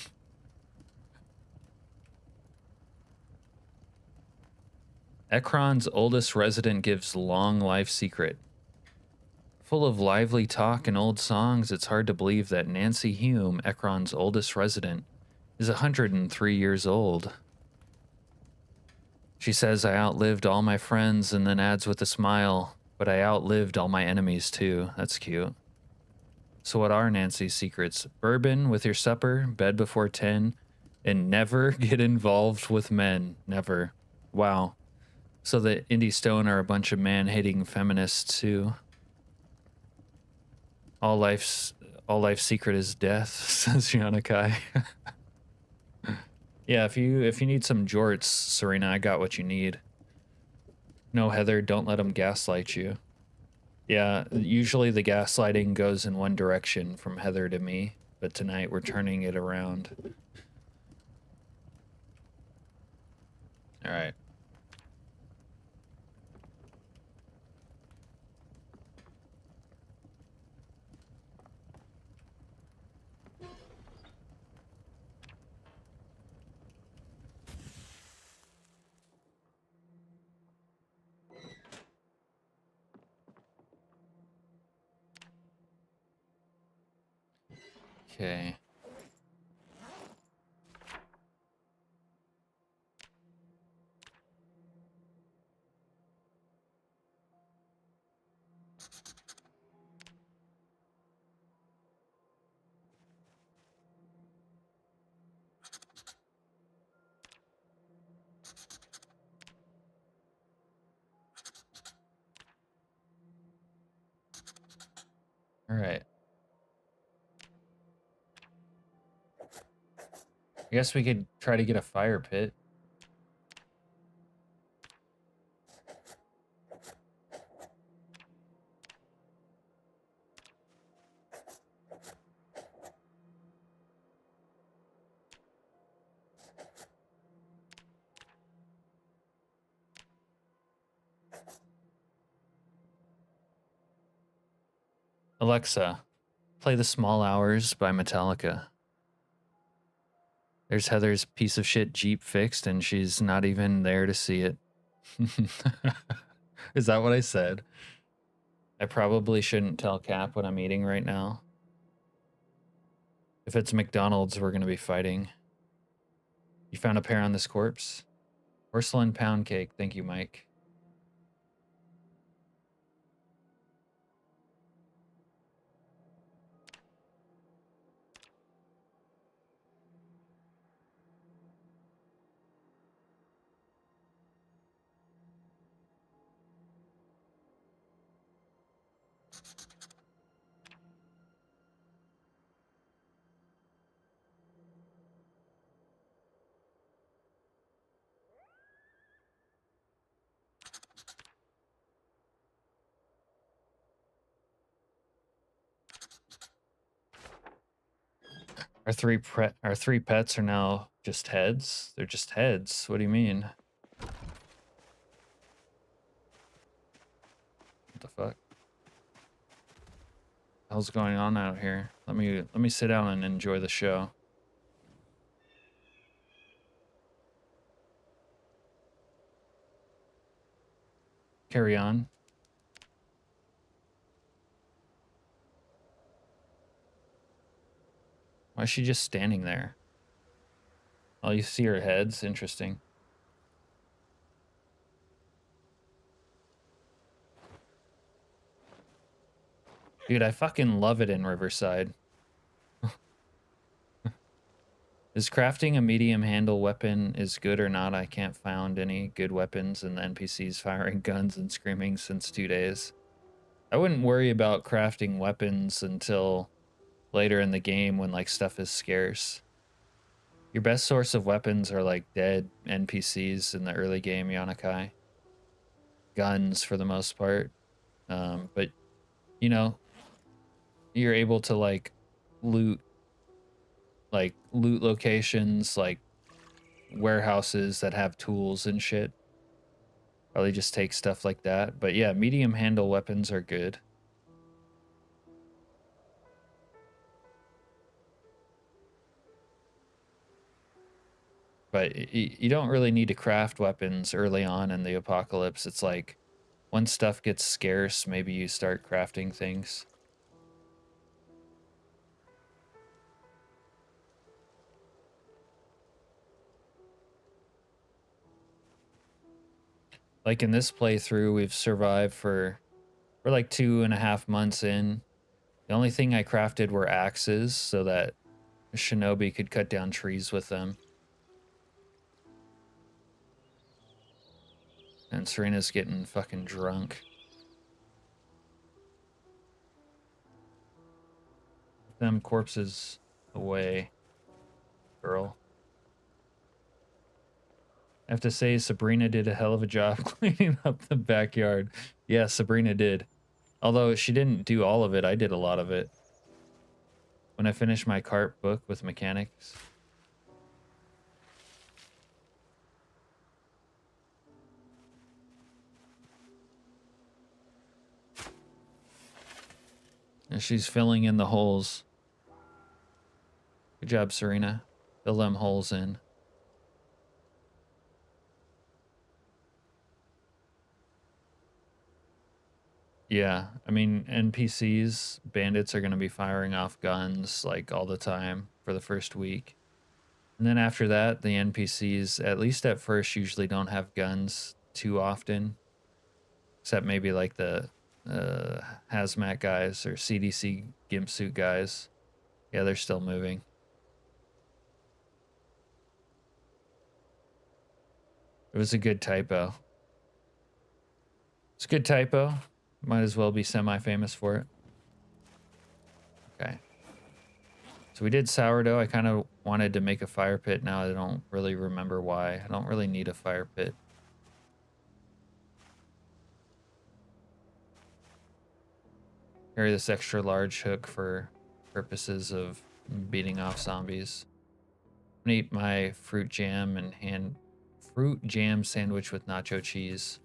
Ekron's oldest resident gives long life secret. Full of lively talk and old songs, it's hard to believe that Nancy Hume, Ekron's oldest resident, is 103 years old. She says I outlived all my friends and then adds with a smile, but I outlived all my enemies too. That's cute. So what are Nancy's secrets? Bourbon with your supper, bed before 10, and never get involved with men. Never. Wow. So the Indie Stone are a bunch of man-hating feminists too. All life's secret is death, says Yanakai. Yeah, if you need some jorts, Serena, I got what you need. No, Heather, don't let them gaslight you. Yeah, usually the gaslighting goes in one direction from Heather to me, but tonight we're turning it around. All right. Okay. All right. I guess we could try to get a fire pit. Alexa, play The Small Hours by Metallica. There's Heather's piece of shit Jeep fixed, and she's not even there to see it. Is that what I said? I probably shouldn't tell Cap what I'm eating right now. If it's McDonald's, we're going to be fighting. You found a pear on this corpse? Porcelain pound cake. Thank you, Mike. Our three pets are now just heads? They're just heads. What do you mean? What the fuck? The hell's going on out here? Let me sit down and enjoy the show. Carry on. Why is she just standing there? Oh, you see her heads? Interesting. Dude, I fucking love it in Riverside. Is crafting a medium handle weapon is good or not? I can't find any good weapons and the NPCs firing guns and screaming since 2 days. I wouldn't worry about crafting weapons until later in the game when like stuff is scarce. Your best source of weapons are like dead NPCs in the early game, Yanakai. Guns for the most part. But you know, you're able to like loot locations, like warehouses that have tools and shit. Probably just take stuff like that. But yeah, medium handle weapons are good. But you don't really need to craft weapons early on in the apocalypse. It's like once stuff gets scarce, maybe you start crafting things. Like in this playthrough, we've survived for like 2.5 months in. The only thing I crafted were axes so that Shinobi could cut down trees with them. And Serena's getting fucking drunk. Put them corpses away, girl. I have to say, Sabrina did a hell of a job cleaning up the backyard. Yeah, Sabrina did. Although she didn't do all of it, I did a lot of it. When I finished my cart book with mechanics. And she's filling in the holes. Good job, Serena. Fill them holes in. Yeah, I mean, NPCs, bandits are going to be firing off guns like all the time for the first week. And then after that, the NPCs, at least at first, usually don't have guns too often. Except maybe like the hazmat guys or CDC gimp suit guys. Yeah, they're still moving. It was a good typo. It's a good typo. Might as well be semi-famous for it. Okay. So we did sourdough. I kind of wanted to make a fire pit. Now I don't really remember why. I don't really need a fire pit. Carry this extra large hook for purposes of beating off zombies. I'm gonna eat my fruit jam sandwich with nacho cheese.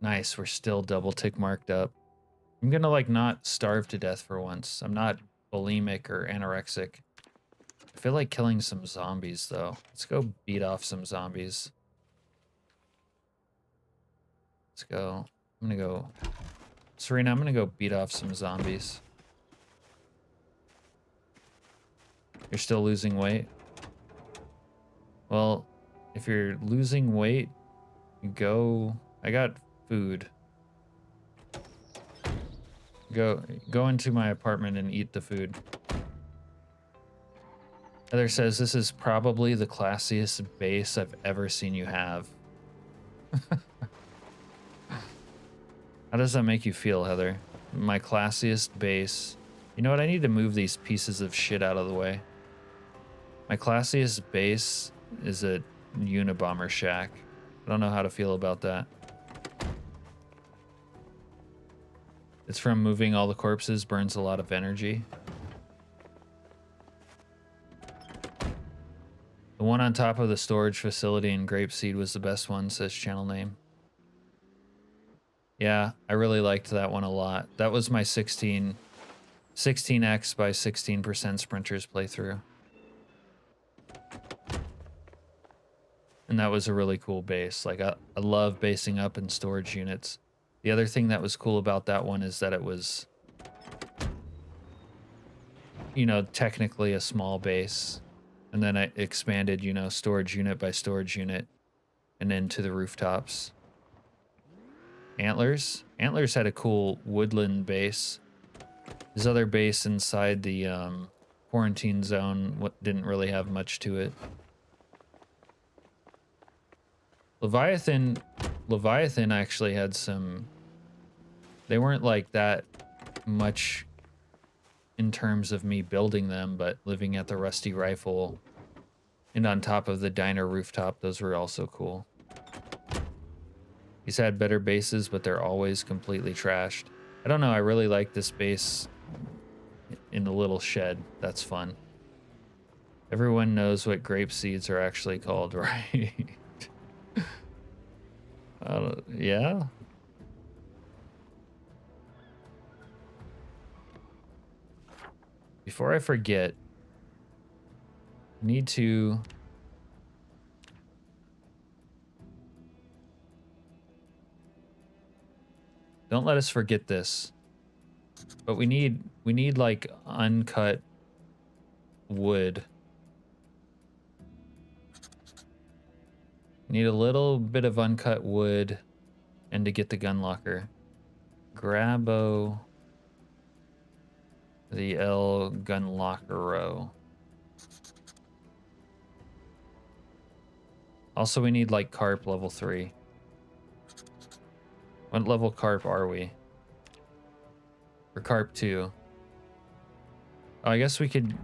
Nice, we're still double tick marked up. I'm gonna like not starve to death for once. I'm not bulimic or anorexic. I feel like killing some zombies though. Let's go beat off some zombies. Let's go. I'm gonna go. Serena, I'm gonna go beat off some zombies. You're still losing weight? Well, if you're losing weight, go. I got food. Go into my apartment and eat the food. Heather says this is probably the classiest base I've ever seen you have. How does that make you feel, Heather? My classiest base. You know what? I need to move these pieces of shit out of the way. My classiest base is a Unabomber shack. I don't know how to feel about that. It's from moving all the corpses, burns a lot of energy. The one on top of the storage facility in Grapeseed was the best one, says channel name. Yeah, I really liked that one a lot. That was my 16x by 16% sprinters playthrough. And that was a really cool base. Like, I love basing up in storage units. The other thing that was cool about that one is that it was, you know, technically a small base. And then I expanded, you know, storage unit by storage unit and into the rooftops. Antlers? Antlers had a cool woodland base. His other base inside the quarantine zone didn't really have much to it. Leviathan actually had some... They weren't like that much in terms of me building them, but living at the Rusty Rifle and on top of the diner rooftop, those were also cool. He's had better bases, but they're always completely trashed. I don't know, I really like this base in the little shed. That's fun. Everyone knows what grape seeds are actually called, right? Yeah? Before I forget, I need to... Don't let us forget this. But we need like uncut wood. Need a little bit of uncut wood and to get the gun locker. Grabo the L gun locker row. Also, we need like carp level 3. What level carp are we? For carp 2. Oh, I guess we could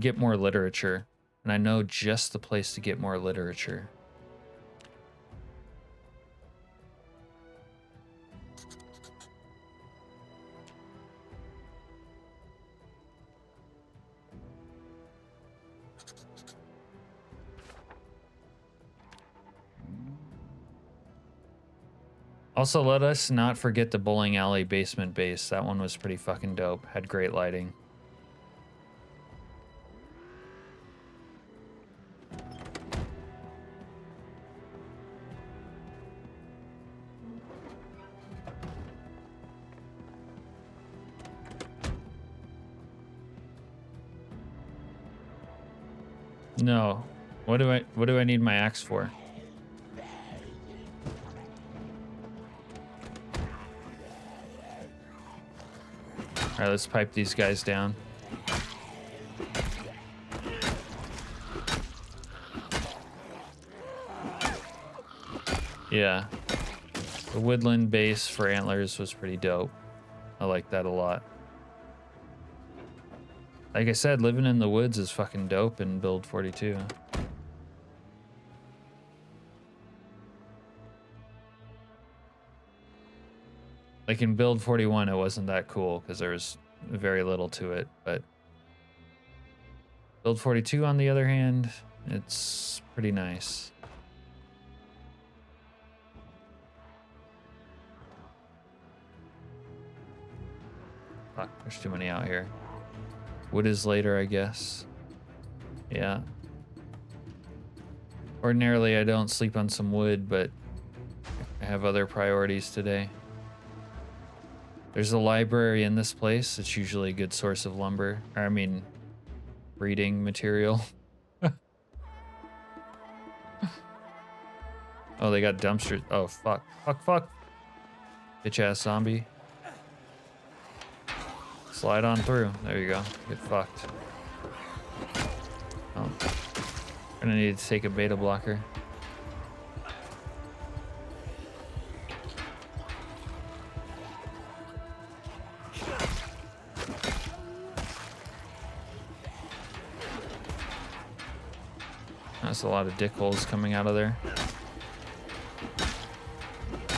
get more literature. And I know just the place to get more literature. Also, let us not forget the bowling alley basement base. That one was pretty fucking dope. Had great lighting. No. What do I need my axe for? All right, let's pipe these guys down. Yeah. The woodland base for antlers was pretty dope. I like that a lot. Like I said, living in the woods is fucking dope in Build 42. Like in Build 41, it wasn't that cool because there was very little to it, but Build 42, on the other hand, it's pretty nice. Fuck, there's too many out here. Wood is later, I guess. Yeah. Ordinarily, I don't sleep on some wood, but I have other priorities today. There's a library in this place. It's usually a good source of lumber. Or, I mean, reading material. Oh, they got dumpsters. Oh, fuck. Fuck, fuck. Bitch-ass zombie. Slide on through. There you go. Get fucked. Oh. Gonna need to take a beta blocker. That's a lot of dick holes coming out of there.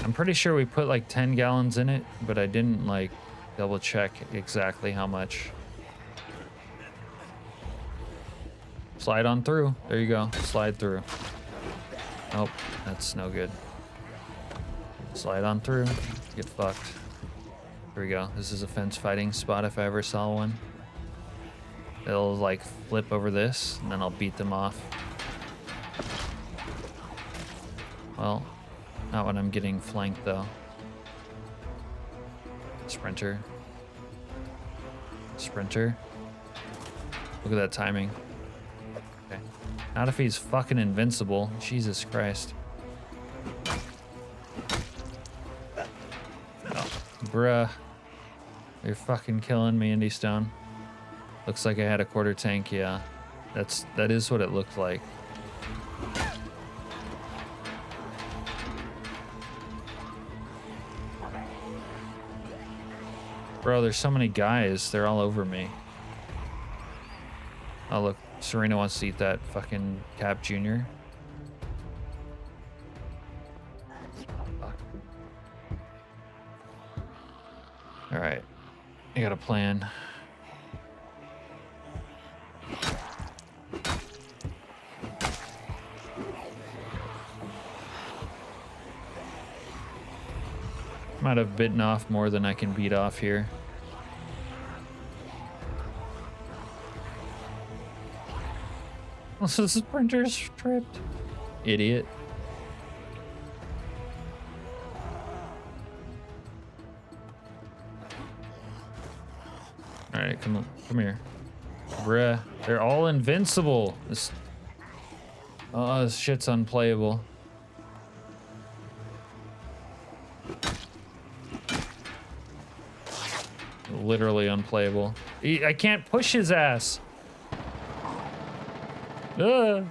I'm pretty sure we put like 10 gallons in it, but I didn't like double check exactly how much. Slide on through. There you go. Slide through. Nope, that's no good. Slide on through. Get fucked. Here we go. This is a fence fighting spot if I ever saw one. They'll like flip over this, and then I'll beat them off. Well, not when I'm getting flanked though. Sprinter. Sprinter. Look at that timing. Okay. Not if he's fucking invincible. Jesus Christ. Oh, bruh. You're fucking killing me, Indy Stone. Looks like I had a quarter tank, yeah. That is what it looked like. Bro, there's so many guys. They're all over me. Oh, look. Serena wants to eat that fucking Cap Jr. Fuck. All right. I got a plan. Might have bitten off more than I can beat off here. Also, the sprinter's tripped. Idiot. Alright, come here. Bruh. They're all invincible. This shit's unplayable. Literally unplayable. I can't push his ass. How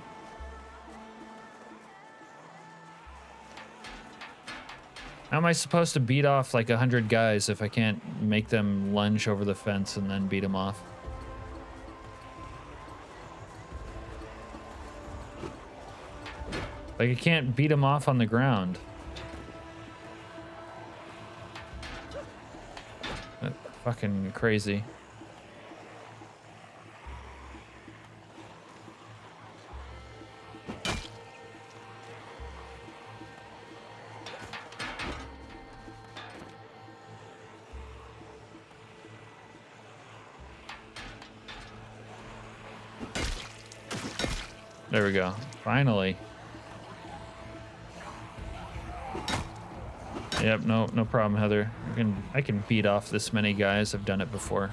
am I supposed to beat off like 100 guys if I can't make them lunge over the fence and then beat them off? Like, I can't beat them off on the ground. Fucking crazy. There we go. Finally. Yep, no problem, Heather. I can beat off this many guys. I've done it before.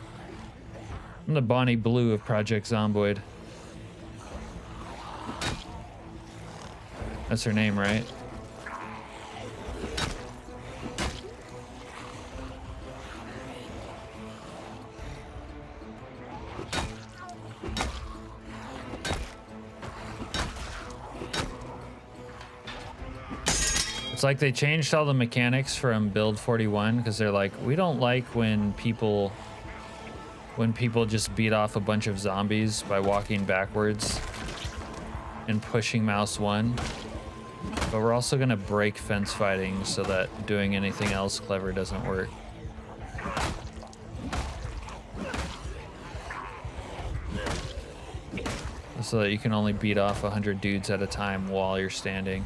I'm the Bonnie Blue of Project Zomboid. That's her name, right? It's like they changed all the mechanics from Build 41 because they're like, we don't like when people just beat off a bunch of zombies by walking backwards and pushing mouse 1. But we're also gonna break fence fighting so that doing anything else clever doesn't work. So that you can only beat off 100 dudes at a time while you're standing.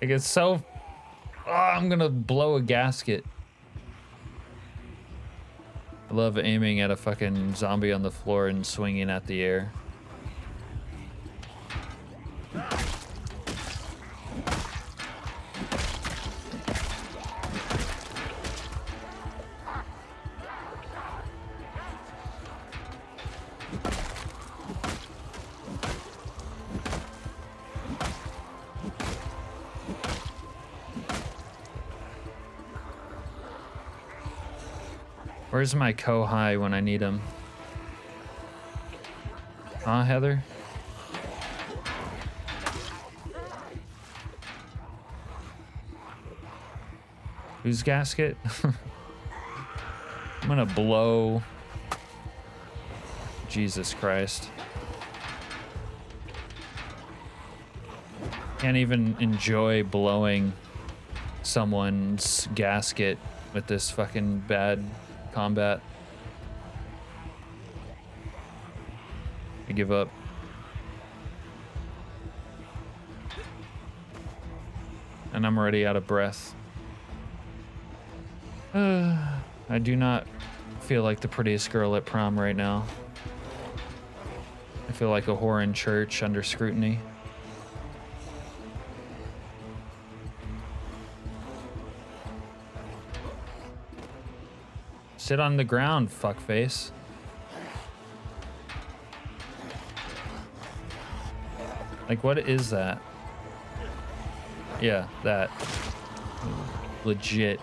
Like, it's so... Oh, I'm gonna blow a gasket. I love aiming at a fucking zombie on the floor and swinging at the air. Where's my co-high when I need him? Huh, Heather? Whose gasket? I'm gonna blow. Jesus Christ. Can't even enjoy blowing someone's gasket with this fucking bad combat. I give up. And I'm already out of breath. I do not feel like the prettiest girl at prom right now. I feel like a whore in church under scrutiny. Sit on the ground, fuckface. Like, what is that? Yeah, that. Legit.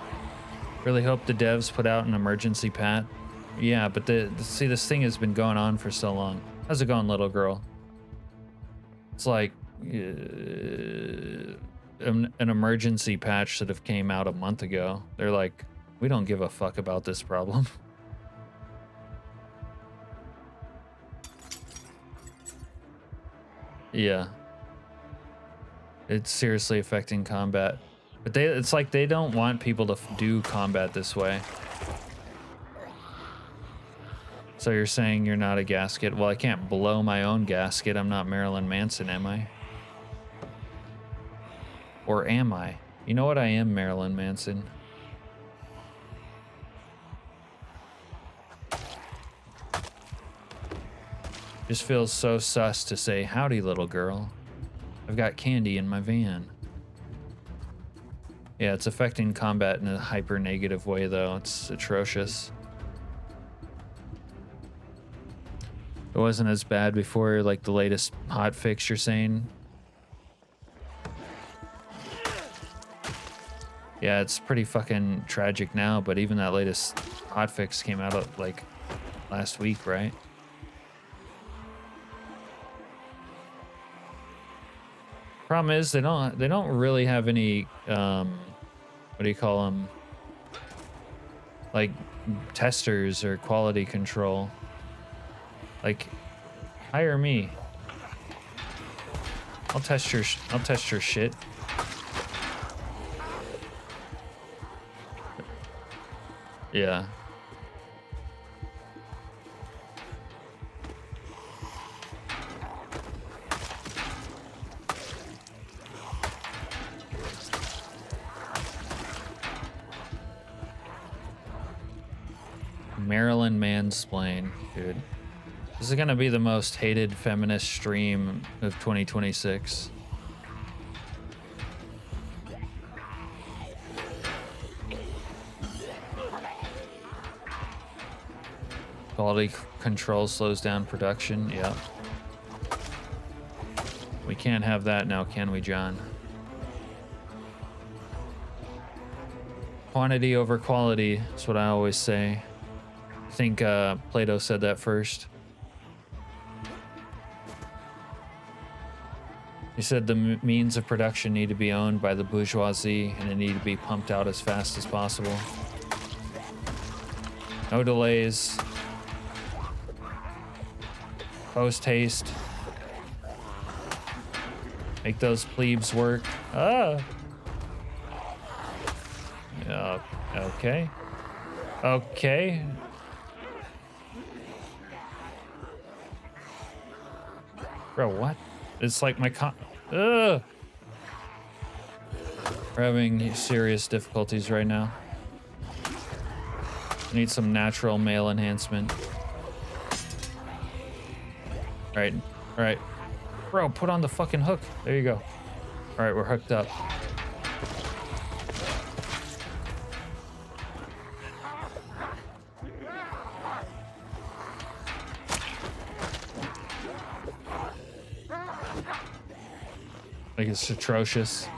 Really hope the devs put out an emergency patch. Yeah, but see, this thing has been going on for so long. How's it going, little girl? It's like an emergency patch should have came out a month ago. They're like, we don't give a fuck about this problem. Yeah. It's seriously affecting combat. But it's like they don't want people to do combat this way. So you're saying you're not a gasket? Well, I can't blow my own gasket. I'm not Marilyn Manson, am I? Or am I? You know what? I am Marilyn Manson. Just feels so sus to say, howdy, little girl. I've got candy in my van. Yeah, it's affecting combat in a hyper negative way, though. It's atrocious. It wasn't as bad before, like the latest hotfix you're saying. Yeah, it's pretty fucking tragic now, but even that latest hotfix came out like last week, right? Problem is they don't really have any what do you call them, like testers or quality control. Like, hire me. I'll test your shit. Yeah. Marilyn Mansplain, dude. This is gonna be the most hated feminist stream of 2026. Quality control slows down production. Yeah. We can't have that now, can we, John? Quantity over quality is what I always say. I think Plato said that first. He said the means of production need to be owned by the bourgeoisie and it need to be pumped out as fast as possible. No delays. Post haste. Make those plebes work. Ah. Okay. Okay. Bro, what? It's like my Ugh. We're having serious difficulties right now. Need some natural male enhancement. Alright, alright. Bro, put on the fucking hook. There you go. Alright, we're hooked up. Like, it's atrocious.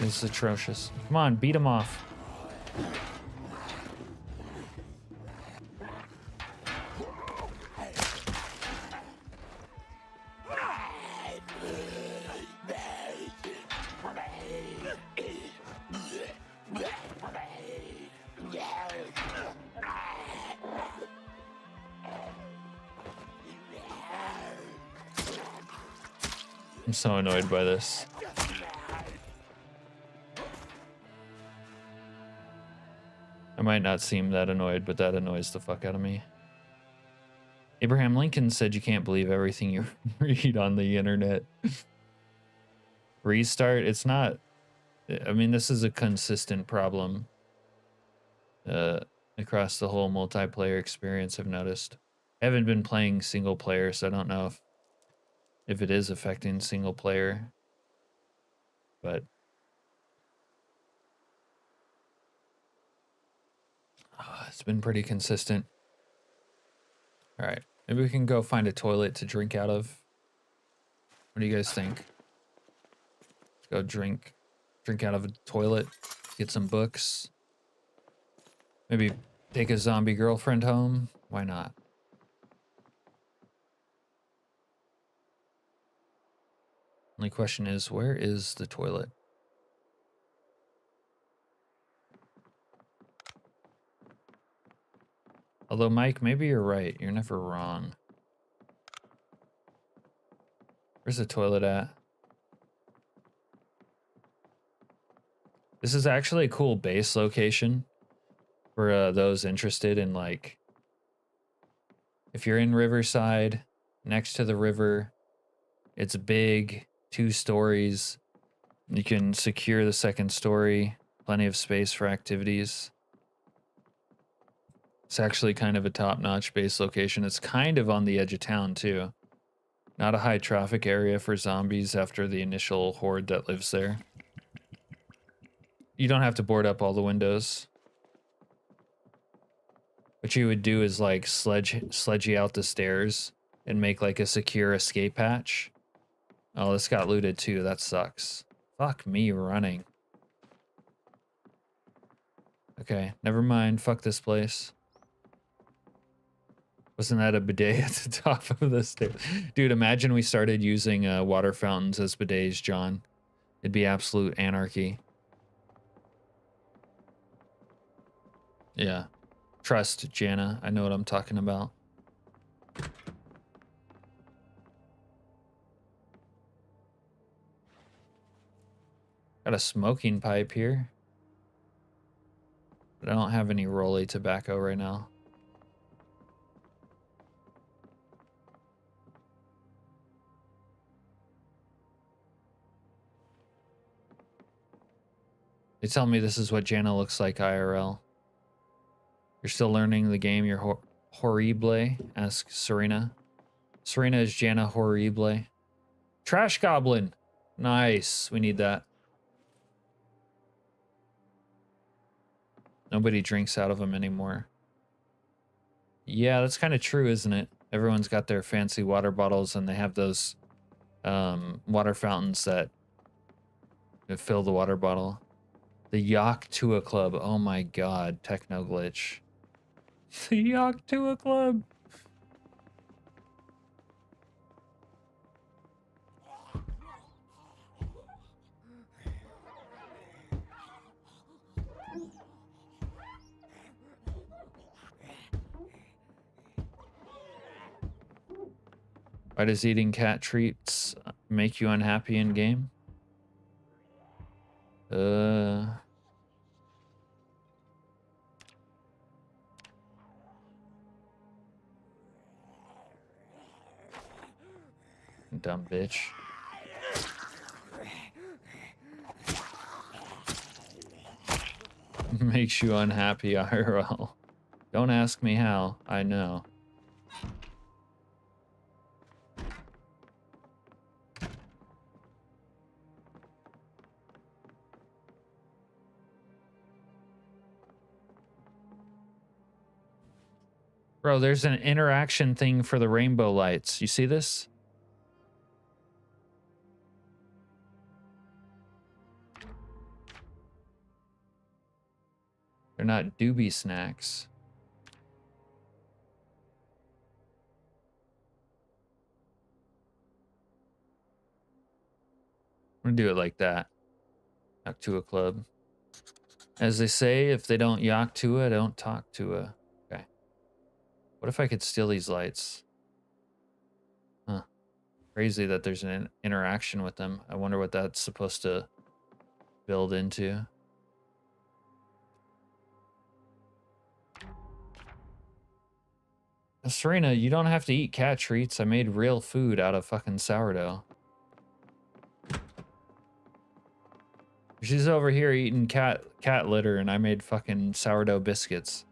It's atrocious. Come on, beat him off. I'm so annoyed by this. I might not seem that annoyed, but that annoys the fuck out of me. Abraham Lincoln said you can't believe everything you read on the internet. Restart, it's not... I mean, this is a consistent problem across the whole multiplayer experience, I've noticed. I haven't been playing single player, so I don't know if it is affecting single player. But it's been pretty consistent. All right, maybe we can go find a toilet to drink out of. What do you guys think? Let's go drink out of a toilet, get some books. Maybe take a zombie girlfriend home. Why not? Only question is, where is the toilet? Although, Mike, maybe you're right. You're never wrong. Where's the toilet at? This is actually a cool base location for those interested in, like, if you're in Riverside, next to the river, it's big, 2 stories. You can secure the 2nd story, plenty of space for activities. It's actually kind of a top-notch base location. It's kind of on the edge of town, too. Not a high traffic area for zombies after the initial horde that lives there. You don't have to board up all the windows. What you would do is like sledge you out the stairs and make like a secure escape hatch. Oh, this got looted too. That sucks. Fuck me running. Okay, never mind. Fuck this place. Wasn't that a bidet at the top of the stairs? Dude, imagine we started using water fountains as bidets, John. It'd be absolute anarchy. Yeah. Trust, Jana. I know what I'm talking about. Got a smoking pipe here. But I don't have any rolly tobacco right now. They tell me this is what Jana looks like IRL. You're still learning the game, you're horrible, asks Serena. Serena is Jana horrible. Trash Goblin. Nice. We need that. Nobody drinks out of them anymore. Yeah, that's kind of true, isn't it? Everyone's got their fancy water bottles and they have those water fountains that fill the water bottle. The Yaktua Club. Oh my god, techno glitch. The Yaktua Club. Why does eating cat treats make you unhappy in game? Dumb bitch. Makes you unhappy, IRL. Don't ask me how. I know. Bro, there's an interaction thing for the rainbow lights. You see this? They're not doobie snacks. I'm gonna do it like that. Talk to a club. As they say, if they don't yak to it, don't talk to it. Okay. What if I could steal these lights? Huh. Crazy that there's an interaction with them. I wonder what that's supposed to build into. Serena, you don't have to eat cat treats. I made real food out of fucking sourdough. She's over here eating cat litter, and I made fucking sourdough biscuits.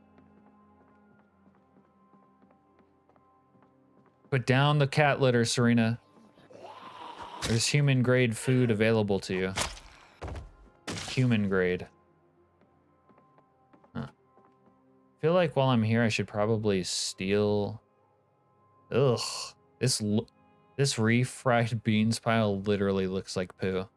Put down the cat litter, Serena. There's human grade food available to you. Human grade. Huh. I feel like while I'm here, I should probably steal. Ugh, this refried beans pile literally looks like poo.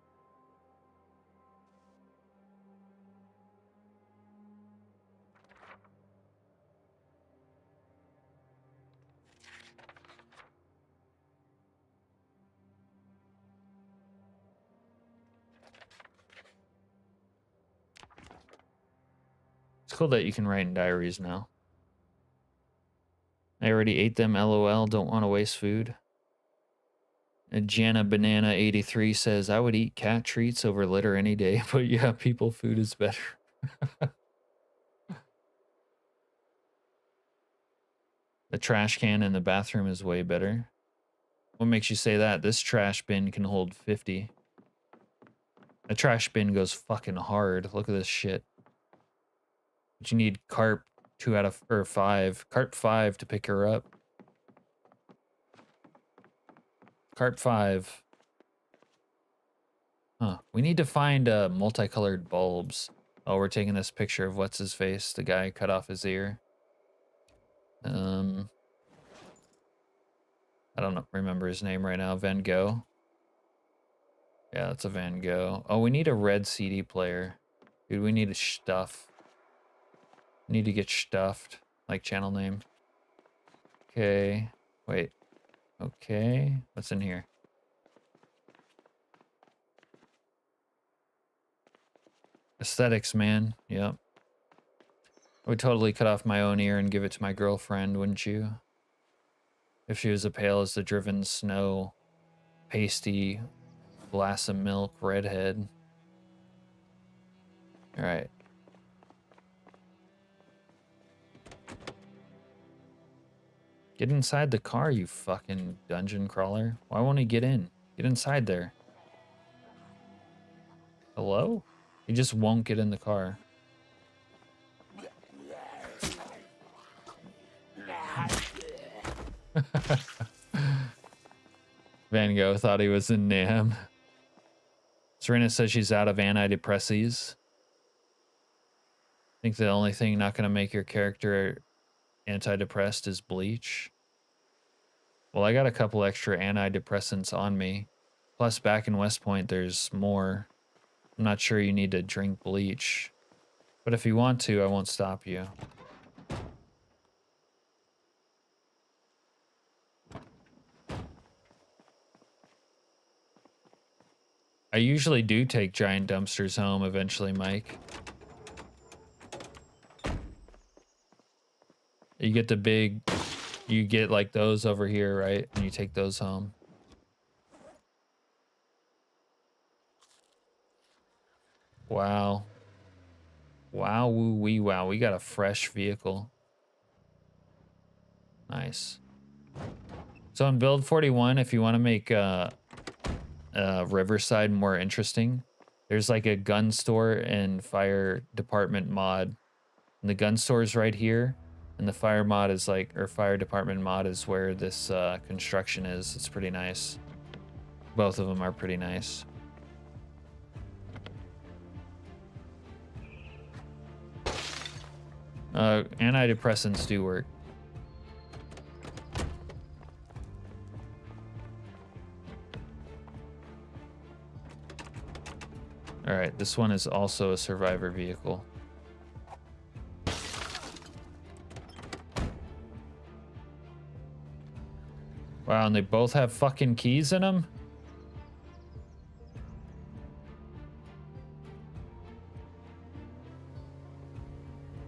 It's cool that you can write in diaries now. I already ate them, LOL. Don't want to waste food. And Jana Banana 83 says, I would eat cat treats over litter any day, but yeah, people food is better. The trash can in the bathroom is way better. What makes you say that? This trash bin can hold 50. The trash bin goes fucking hard. Look at this shit. But you need carp 2 out of or 5. Carp 5 to pick her up. Carp 5. Huh. We need to find multicolored bulbs. Oh, we're taking this picture of what's his face. The guy cut off his ear. I don't remember his name right now. Van Gogh. Yeah, that's a Van Gogh. Oh, we need a red CD player. Dude, we need a stuff. Need to get stuffed. Like channel name. Okay. Wait. Okay. What's in here? Aesthetics, man. Yep. I would totally cut off my own ear and give it to my girlfriend, wouldn't you? If she was as pale as the driven snow, pasty, glass of milk, redhead. All right. Get inside the car, you fucking dungeon crawler. Why won't he get in? Get inside there. Hello? He just won't get in the car. Van Gogh thought he was in Nam. Serena says she's out of antidepressants. Think the only thing not going to make your character antidepressed is bleach. Well, I got a couple extra antidepressants on me. Plus, back in West Point, there's more. I'm not sure you need to drink bleach. But if you want to, I won't stop you. I usually do take giant dumpsters home eventually, Mike. You get the big, you get like those over here, right? And you take those home. Wow. Wow, woo wee wow. We got a fresh vehicle. Nice. So in build 41, if you want to make Riverside more interesting, There's like a gun store and fire department mod. And the gun store is right here. And the fire mod is like, or fire department mod is where this construction is. It's pretty nice. Both of them are pretty nice. Antidepressants do work. All right, this one is also a survivor vehicle. Wow, and they both have fucking keys in them?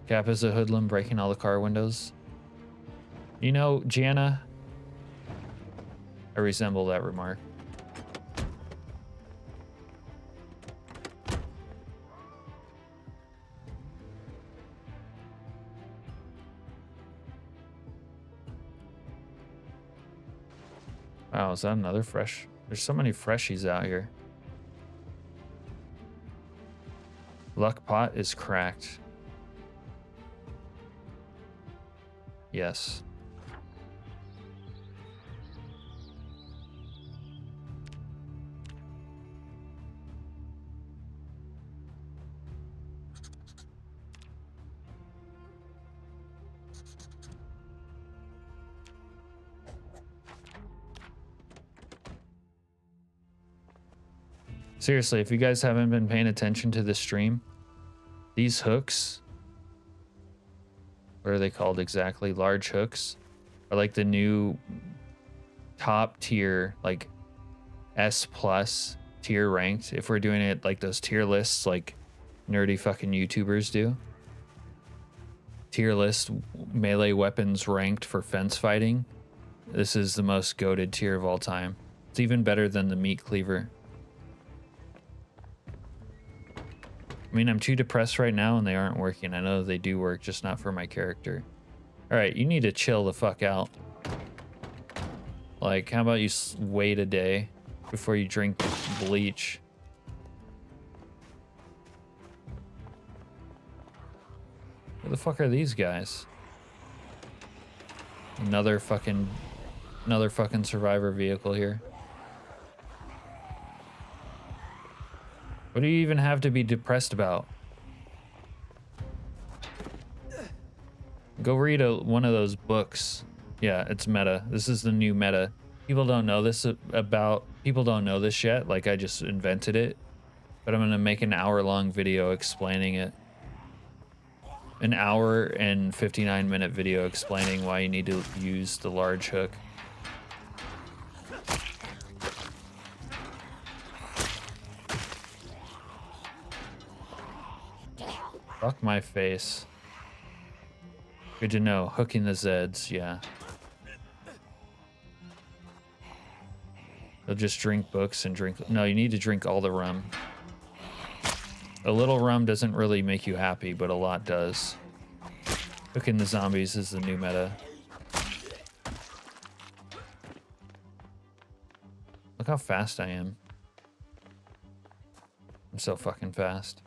Cap is a hoodlum breaking all the car windows. You know, Gianna, I resemble that remark. Wow, is that another fresh? There's so many freshies out here. Luck pot is cracked. Yes. Seriously, if you guys haven't been paying attention to the stream, these hooks, what are they called exactly? Large hooks are like the new top tier, like S plus tier ranked. If we're doing it like those tier lists, like nerdy fucking YouTubers do. Tier list melee weapons ranked for fence fighting. This is the most goated tier of all time. It's even better than the meat cleaver. I mean, I'm too depressed right now and they aren't working. I know they do work, just not for my character. All right, you need to chill the fuck out. Like, how about you wait a day before you drink bleach? Where the fuck are these guys? Another fucking survivor vehicle here. What do you even have to be depressed about? Go read one of those books. Yeah, it's meta. This is the new meta. People don't know this yet. Like, I just invented it. But I'm gonna make an hour-long video explaining it. An hour and 59-minute video explaining why you need to use the large hook. Fuck my face. Good to know. Hooking the Zeds, yeah. They'll just drink books and drink... No, you need to drink all the rum. A little rum doesn't really make you happy, but a lot does. Hooking the zombies is the new meta. Look how fast I am. I'm so fucking fast.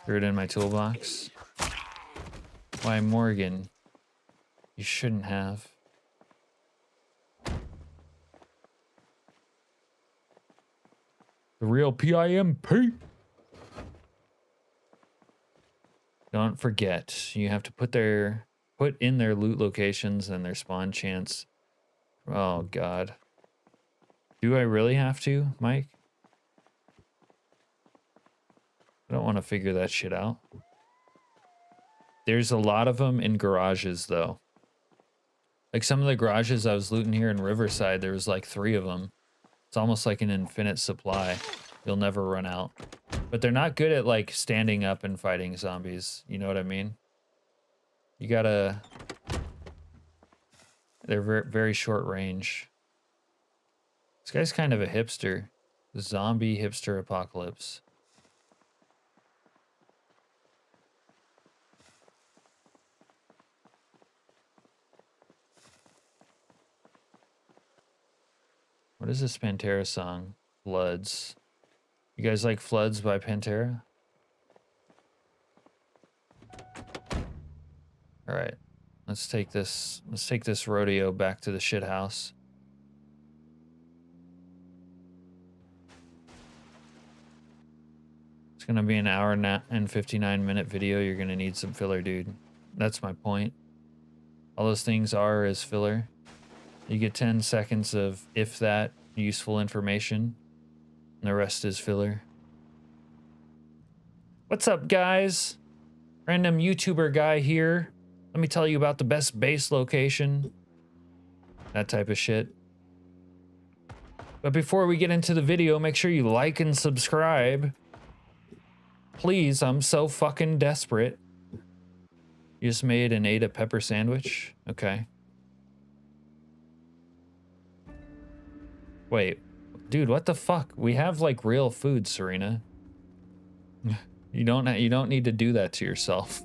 Threw it in my toolbox. Why, Morgan? You shouldn't have. The real PIMP. Don't forget, you have to put in their loot locations and their spawn chance. Oh God. Do I really have to, Mike? I don't want to figure that shit out. There's a lot of them in garages, though. Like, some of the garages I was looting here in Riverside, there was like 3 of them. It's almost like an infinite supply. You'll never run out. But they're not good at, like, standing up and fighting zombies. You know what I mean? You gotta... They're very short range. This guy's kind of a hipster. Zombie hipster apocalypse. What is this Pantera song? Floods. You guys like Floods by Pantera? All right. Let's take this rodeo back to the shit house. It's going to be an hour and 59-minute video. You're going to need some filler, dude. That's my point. All those things are as filler. You get 10 seconds of, if that, useful information. And the rest is filler. What's up, guys? Random YouTuber guy here. Let me tell you about the best base location. That type of shit. But before we get into the video, make sure you like and subscribe. Please, I'm so fucking desperate. You just made and ate a pepper sandwich? Okay. Wait, dude, what the fuck? We have like real food, Serena. You don't need to do that to yourself.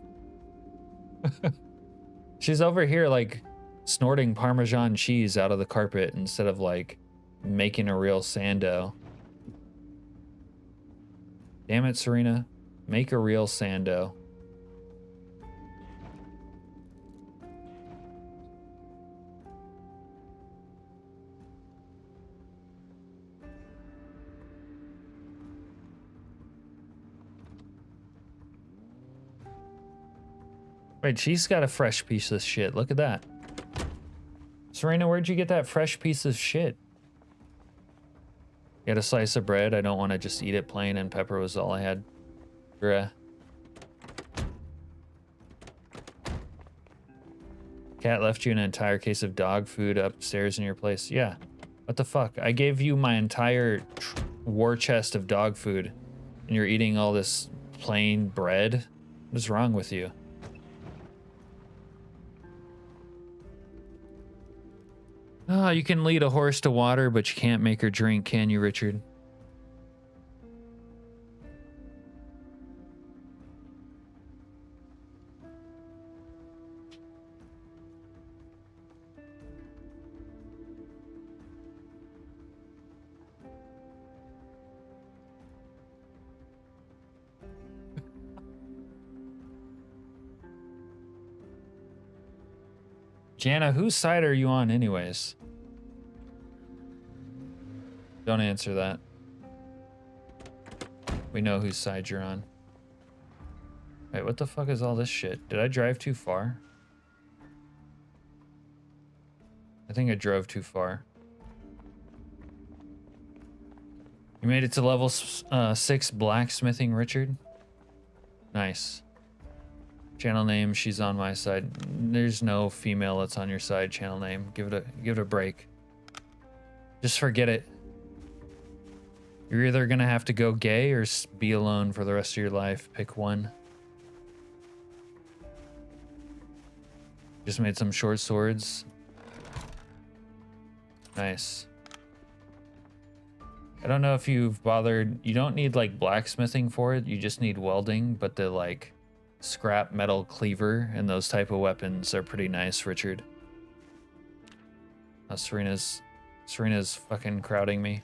She's over here like snorting Parmesan cheese out of the carpet instead of like making a real sando. Damn it, Serena. Make a real sando. Wait, she's got a fresh piece of shit. Look at that. Serena, where'd you get that fresh piece of shit? Get a slice of bread. I don't want to just eat it plain, and pepper was all I had. Bruh. Cat left you an entire case of dog food upstairs in your place. Yeah. What the fuck? I gave you my entire war chest of dog food, and you're eating all this plain bread? What is wrong with you? Oh, you can lead a horse to water, but you can't make her drink, can you, Richard? Jana, whose side are you on anyways? Don't answer that. We know whose side you're on. Wait, what the fuck is all this shit? Did I drive too far? I think I drove too far. You made it to level 6 blacksmithing, Richard? Nice. Channel name, she's on my side. There's no female that's on your side. Channel name, give it a break. Just forget it. You're either gonna have to go gay or be alone for the rest of your life. Pick one. Just made some short swords. Nice. I don't know if you've bothered. You don't need like blacksmithing for it. You just need welding, but the like scrap metal cleaver and those type of weapons are pretty nice, Richard. Serena's fucking crowding me.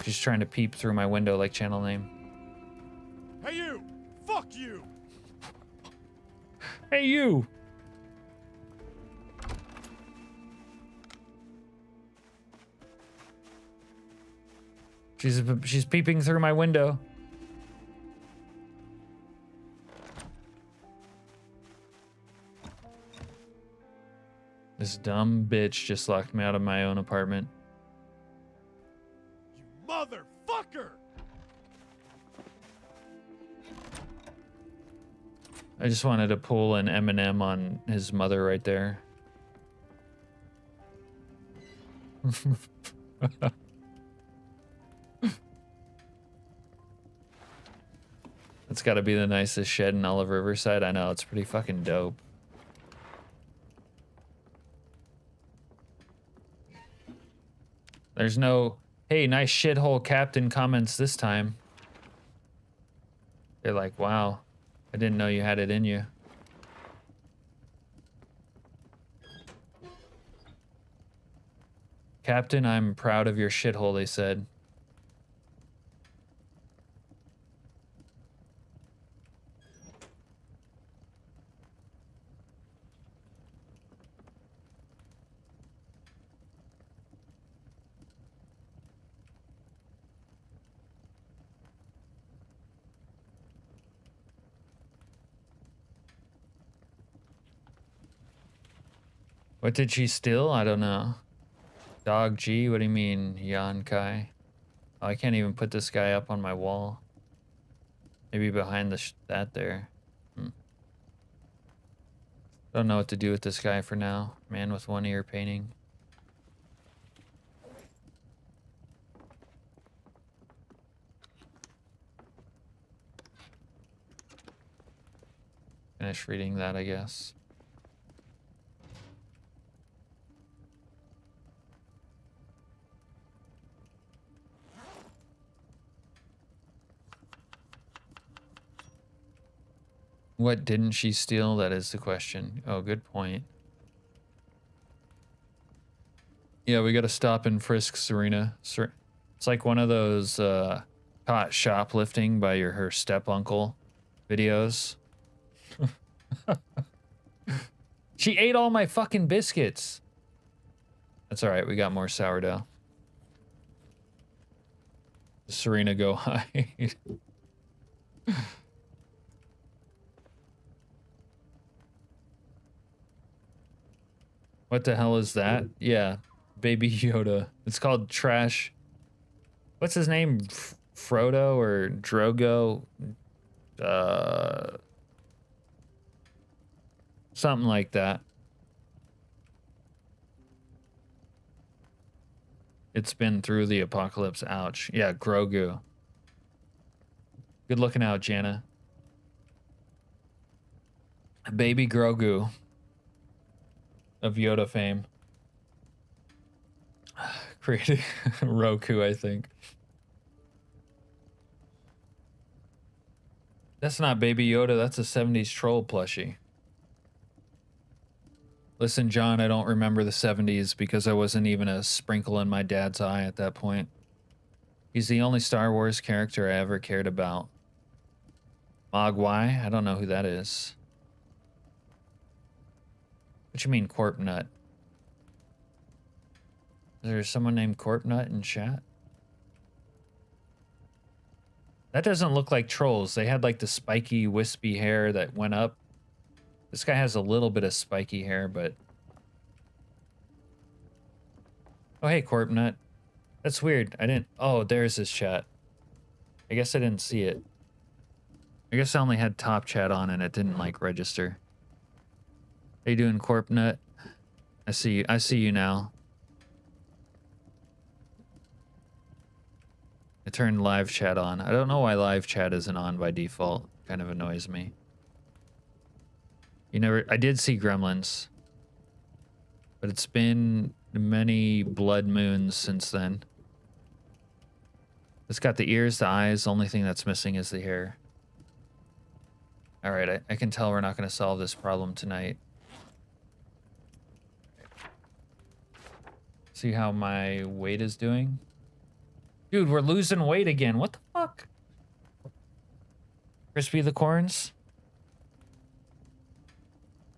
She's trying to peep through my window like channel name. Hey you! Fuck you! Hey you! She's peeping through my window. This dumb bitch just locked me out of my own apartment. You motherfucker! I just wanted to pull an M&M on his mother right there. That's got to be the nicest shed in all of Riverside. I know, it's pretty fucking dope. There's no... Hey, nice shithole captain comments this time. They're like, wow, I didn't know you had it in you. Captain, I'm proud of your shithole, they said. What did she steal? I don't know. Dog G, what do you mean, Yan Kai? Oh, I can't even put this guy up on my wall. Maybe behind that there. Don't know what to do with this guy for now. Man with one ear painting. Finish reading that, I guess. What didn't she steal? That is the question. Oh, good point. Yeah, we gotta stop and frisk Serena. It's like one of those caught shoplifting by her step-uncle videos. She ate all my fucking biscuits. That's alright, we got more sourdough. Serena, go hide. What the hell is that? Yeah, Baby Yoda. It's called Trash. What's his name? Frodo or Drogo? Something like that. It's been through the apocalypse. Ouch. Yeah, Grogu. Good looking out, Jana. Baby Grogu of Yoda fame. Creating Roku, I think. That's not Baby Yoda, that's a 70s troll plushie. Listen, John, I don't remember the 70s because I wasn't even a sprinkle in my dad's eye at that point. He's the only Star Wars character I ever cared about. Mogwai? I don't know who that is. What you mean, Corp Nut? Is there someone named Corp Nut in chat? That doesn't look like trolls. They had like the spiky, wispy hair that went up. This guy has a little bit of spiky hair, but... Oh, hey, Corp Nut. That's weird. I didn't... Oh, there's his chat. I guess I didn't see it. I guess I only had top chat on and it didn't, like, register. How you doing, Corp Nut? I see you. I see you now. I turned live chat on. I don't know why live chat isn't on by default. Kind of annoys me. You never... I did see Gremlins. But it's been many blood moons since then. It's got the ears, the eyes. The only thing that's missing is the hair. Alright, I can tell we're not going to solve this problem tonight. See how my weight is doing? Dude, we're losing weight again. What the fuck? Crispy the corns?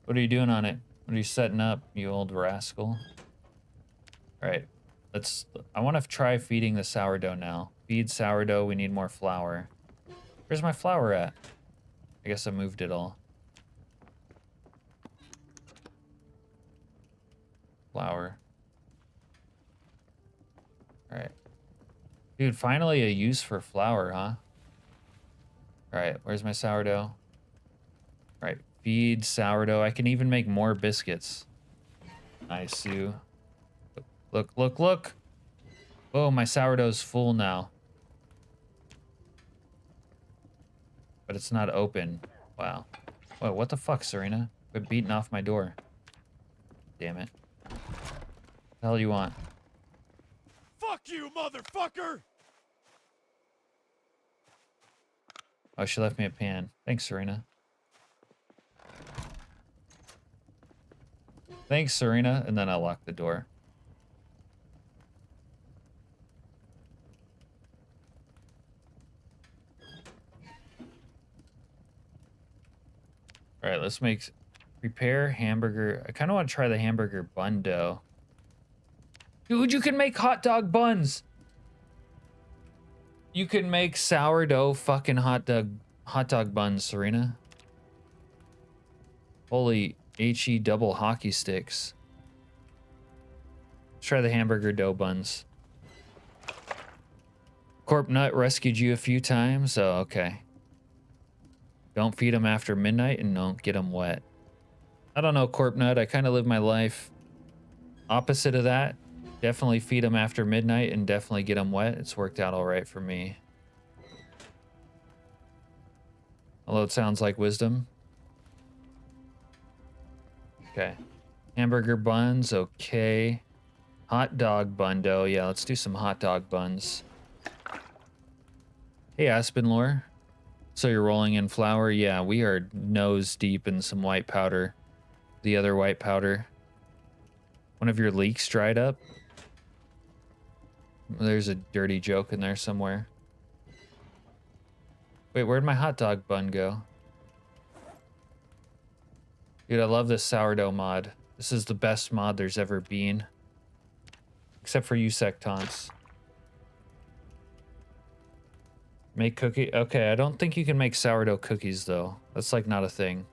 What are you doing on it? What are you setting up, you old rascal? Alright, I want to try feeding the sourdough now. Feed sourdough, we need more flour. Where's my flour at? I guess I moved it all. Flour. Alright. Dude, finally a use for flour, huh? Alright, where's my sourdough? Alright, feed sourdough. I can even make more biscuits. Nice, Sue. Look, look, look! Oh, my sourdough's full now. But it's not open. Wow. Whoa, what the fuck, Serena? Quit beating off my door. Damn it. What the hell do you want? Fuck you, motherfucker! Oh, she left me a pan. Thanks, Serena. Thanks, Serena. And then I locked the door. All right, let's prepare hamburger. I kind of want to try the hamburger bun dough. Dude, you can make hot dog buns. You can make sourdough fucking hot dog buns, Serena. Holy HE double hockey sticks. Let's try the hamburger dough buns. Corp Nut rescued you a few times. Oh, okay. Don't feed them after midnight and don't get them wet. I don't know, Corp Nut. I kind of live my life opposite of that. Definitely feed them after midnight and definitely get them wet. It's worked out all right for me. Although it sounds like wisdom. Okay. Hamburger buns, okay. Hot dog bun dough. Yeah, let's do some hot dog buns. Hey, Aspen Lore. So you're rolling in flour? Yeah, we are nose deep in some white powder. The other white powder. One of your leeks dried up? There's a dirty joke in there somewhere. Wait, where'd my hot dog bun go? Dude, I love this sourdough mod. This is the best mod there's ever been. Except for you sectants. Make cookie? Okay, I don't think you can make sourdough cookies, though. That's, like, not a thing.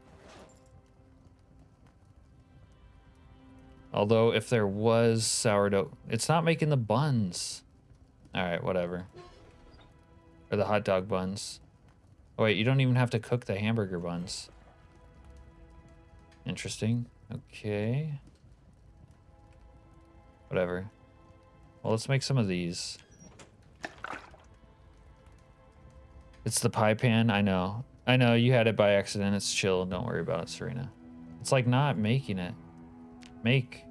Although, if there was sourdough... It's not making the buns. Alright, whatever. Or the hot dog buns. Oh, wait, you don't even have to cook the hamburger buns. Interesting. Okay. Whatever. Well, let's make some of these. It's the pie pan. I know. I know, you had it by accident. It's chill. Don't worry about it, Serena. It's like not making it. Make.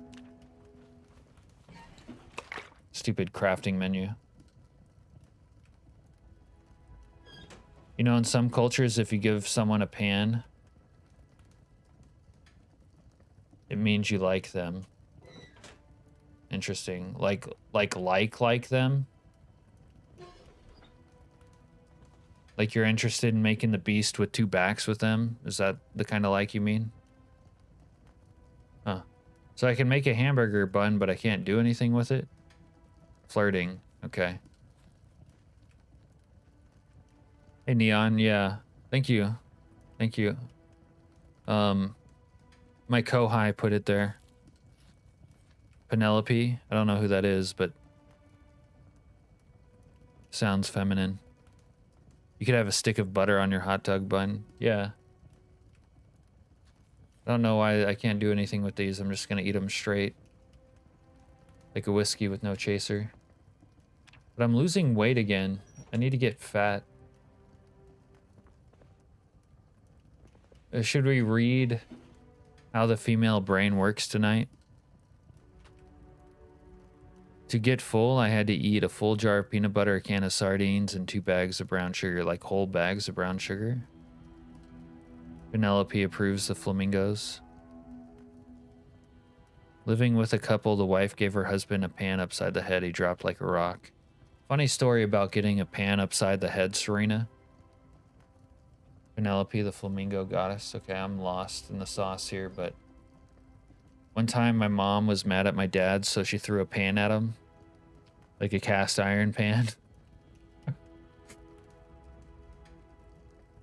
Stupid crafting menu. You know, in some cultures, if you give someone a pan, it means you like them. Interesting. Like them? Like you're interested in making the beast with two backs with them? Is that the kind of like you mean? Huh. So I can make a hamburger bun, but I can't do anything with it? Flirting. Okay. Hey, Neon. Yeah. Thank you. Thank you. My Kohai put it there. Penelope. I don't know who that is, but sounds feminine. You could have a stick of butter on your hot dog bun. Yeah. I don't know why I can't do anything with these. I'm just going to eat them straight. Like a whiskey with no chaser. But I'm losing weight again. I need to get fat. Should we read how the female brain works tonight? To get full, I had to eat a full jar of peanut butter, a can of sardines, and 2 bags of brown sugar, like whole bags of brown sugar. Penelope approves the flamingos. Living with a couple, the wife gave her husband a pan upside the head. He dropped like a rock. Funny story about getting a pan upside the head, Serena. Penelope, the flamingo goddess. Okay, I'm lost in the sauce here, but... One time my mom was mad at my dad, so she threw a pan at him. Like a cast iron pan.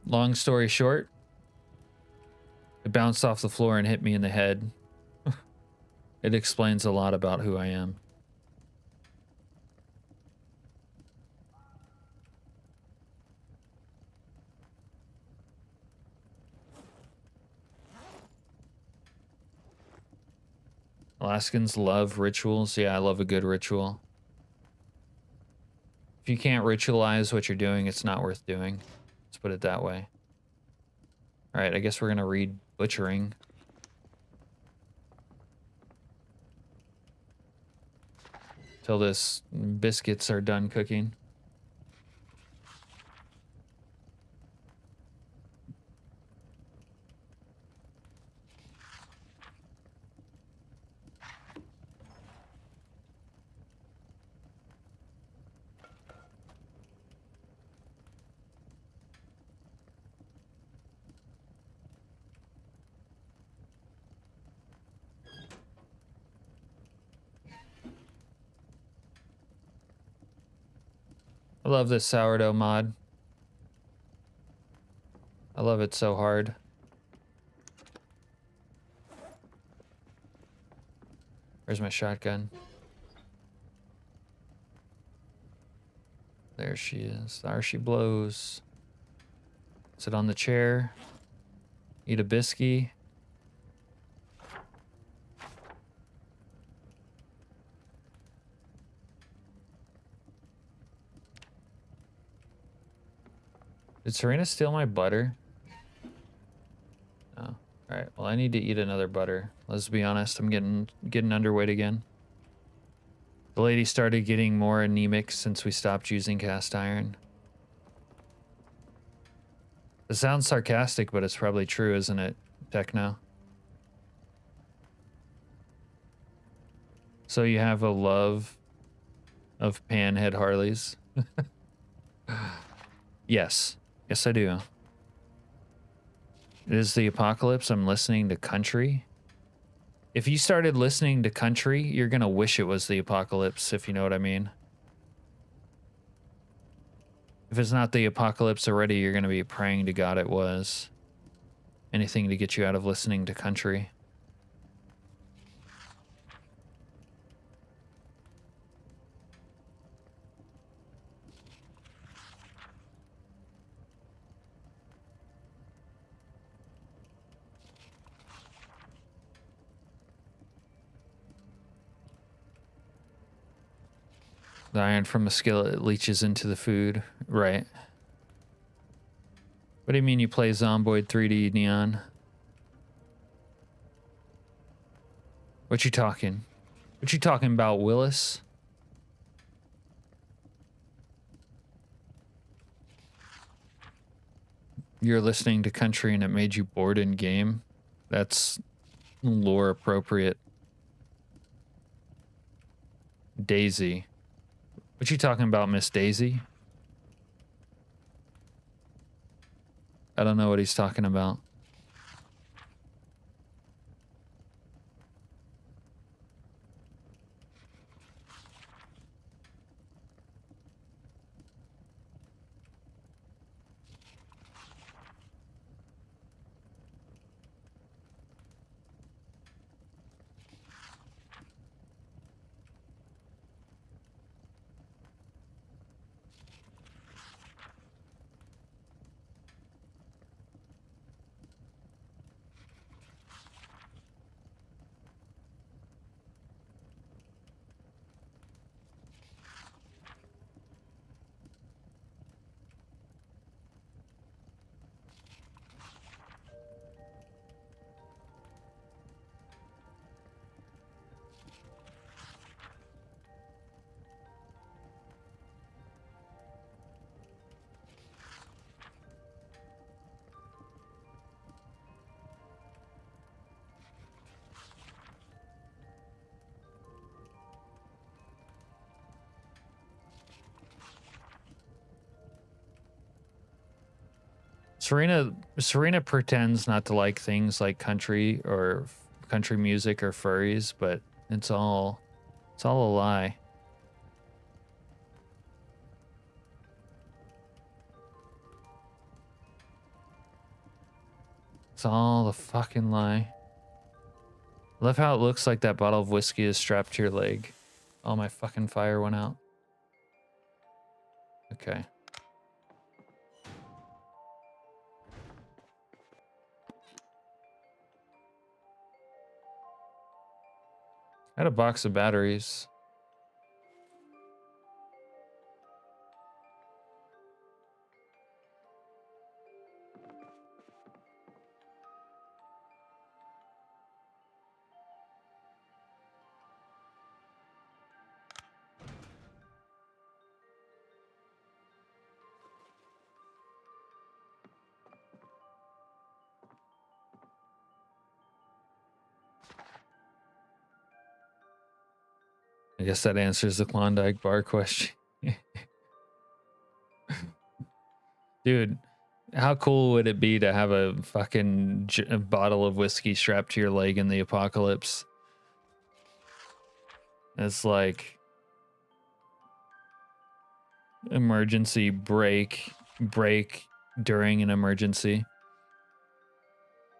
Long story short, it bounced off the floor and hit me in the head. It explains a lot about who I am. Alaskans love rituals. Yeah, I love a good ritual. If you can't ritualize what you're doing, it's not worth doing. Let's put it that way. All right, I guess we're going to read butchering. till this biscuits are done cooking. I love this sourdough mod. I love it so hard. Where's my shotgun? There she is. There she blows. Sit on the chair. Eat a biscuit. Did Serena steal my butter? Oh. Alright, well I need to eat another butter. Let's be honest, I'm getting underweight again. The lady started getting more anemic since we stopped using cast iron. It sounds sarcastic, but it's probably true, isn't it, Techno? So you have a love of panhead Harleys? Yes. Yes, I do. It is the apocalypse. I'm listening to country. If you started listening to country, you're gonna wish it was the apocalypse, if you know what I mean. If it's not the apocalypse already, you're gonna be praying to God it was. Anything to get you out of listening to country. The iron from a skillet leaches into the food. Right. What do you mean you play Zomboid 3D, Neon? What you talking? What you talking about, Willis? You're listening to country and it made you bored in game? That's lore appropriate. Daisy. What you talking about, Miss Daisy? I don't know what he's talking about. Serena pretends not to like things like country or country music or furries, but it's all a lie. It's all a fucking lie. Love how it looks like that bottle of whiskey is strapped to your leg. Oh, my fucking fire went out. Okay. I had a box of batteries. guess that answers the Klondike bar question. Dude, how cool would it be to have a fucking a bottle of whiskey strapped to your leg in the apocalypse? It's like emergency break during an emergency.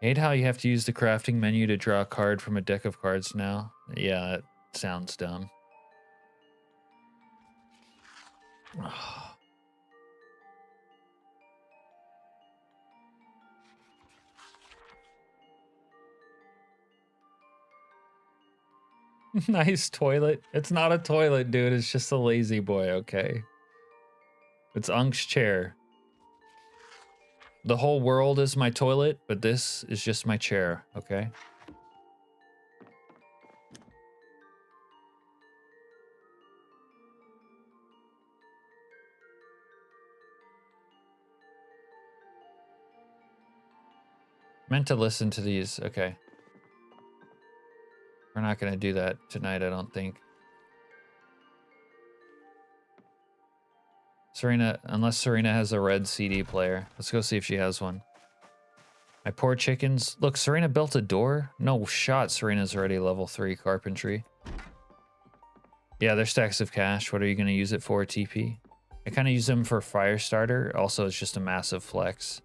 Hate how you have to use the crafting menu to draw a card from a deck of cards now. Yeah, that sounds dumb. Nice toilet. It's not a toilet, dude. It's just a lazy boy, okay? It's Unk's chair. The whole world is my toilet, but this is just my chair, okay? Meant to listen to these. Okay. We're not going to do that tonight, I don't think. Serena, unless Serena has a red CD player. Let's go see if she has one. My poor chickens. Look, Serena built a door? No shot, Serena's already level 3 carpentry. Yeah, they're stacks of cash. What are you going to use it for, TP? I kind of use them for fire starter. Also, it's just a massive flex.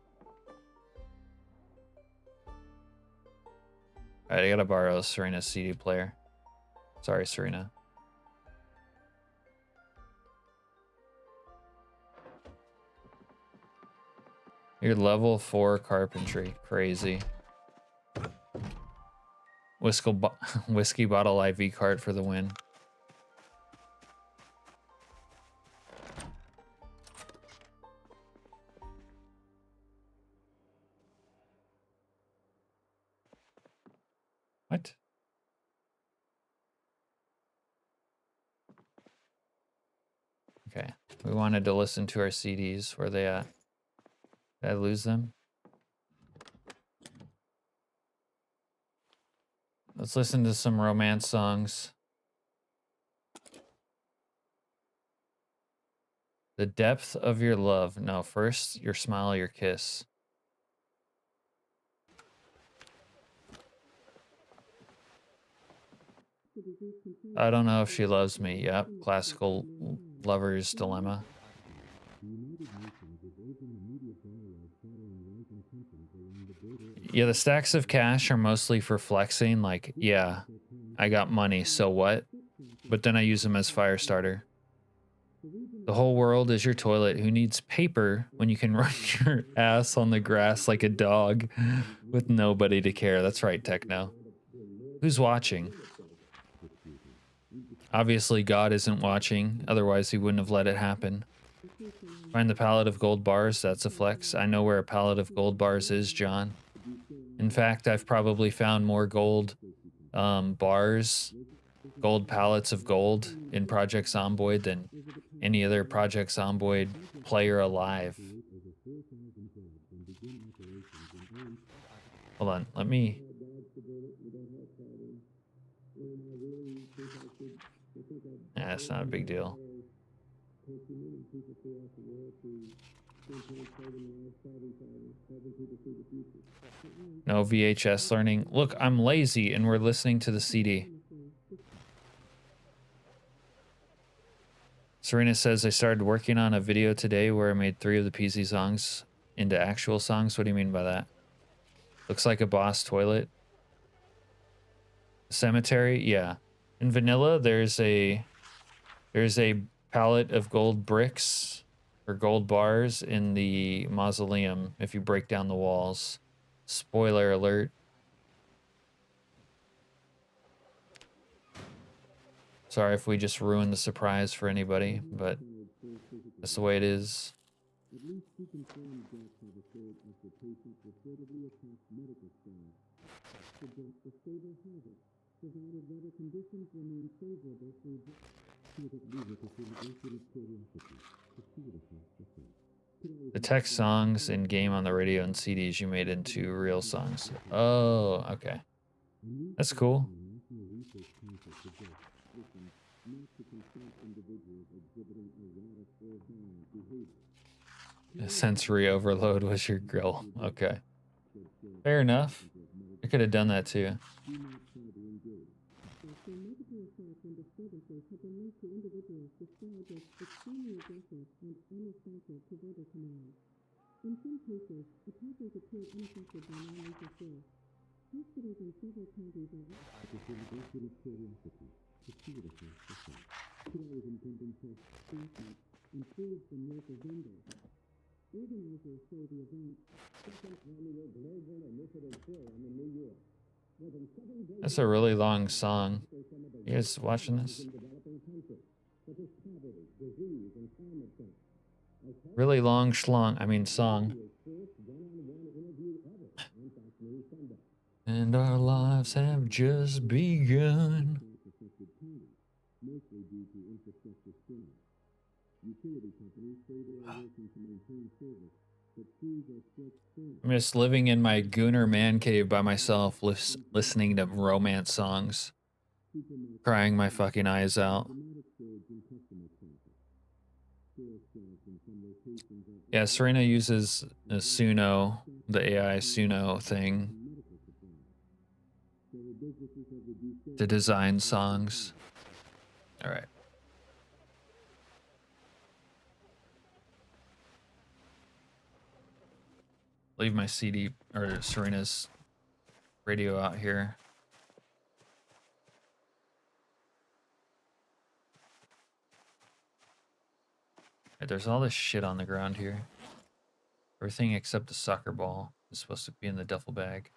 Alright, I gotta borrow Serena's CD player. Sorry, Serena. You're level 4 carpentry. Crazy. Whiskey bottle IV cart for the win. What? Okay. We wanted to listen to our CDs. Where are they at? Did I lose them? Let's listen to some romance songs. The depth of your love. No, first your smile, your kiss. I don't know if she loves me. Yep, classical lover's dilemma. Yeah, the stacks of cash are mostly for flexing. Like, yeah, I got money, so what? But then I use them as fire starter. The whole world is your toilet. Who needs paper when you can run your ass on the grass like a dog with nobody to care? That's right, Techno. Who's watching? Obviously, God isn't watching. Otherwise, he wouldn't have let it happen. Find the pallet of gold bars. That's a flex. I know where a pallet of gold bars is, John. In fact, I've probably found more gold bars, gold pallets of gold in Project Zomboid than any other Project Zomboid player alive. Hold on, let me... Yeah, it's not a big deal. No VHS learning. Look, I'm lazy and we're listening to the CD. Serena says I started working on a video today where I made 3 of the PZ songs into actual songs. What do you mean by that? Looks like a boss toilet. Cemetery? Yeah. In vanilla, there's a pallet of gold bricks or gold bars in the mausoleum if you break down the walls. Spoiler alert. Sorry if we just ruined the surprise for anybody, but that's the way it is. The text songs in game on the radio and CDs you made into real songs. Oh, okay. That's cool. Sensory overload was your grill. Okay. Fair enough. I could have done that too. That's a really long song. You guys watching this? Really long song. And our lives have just begun. I'm just living in my gooner man cave by myself, listening to romance songs, crying my fucking eyes out. Yeah, Serena uses a Suno, the AI Suno thing, to design songs. All right. Leave my CD or Serena's radio out here. Right, there's all this shit on the ground here. Everything except the soccer ball is supposed to be in the duffel bag.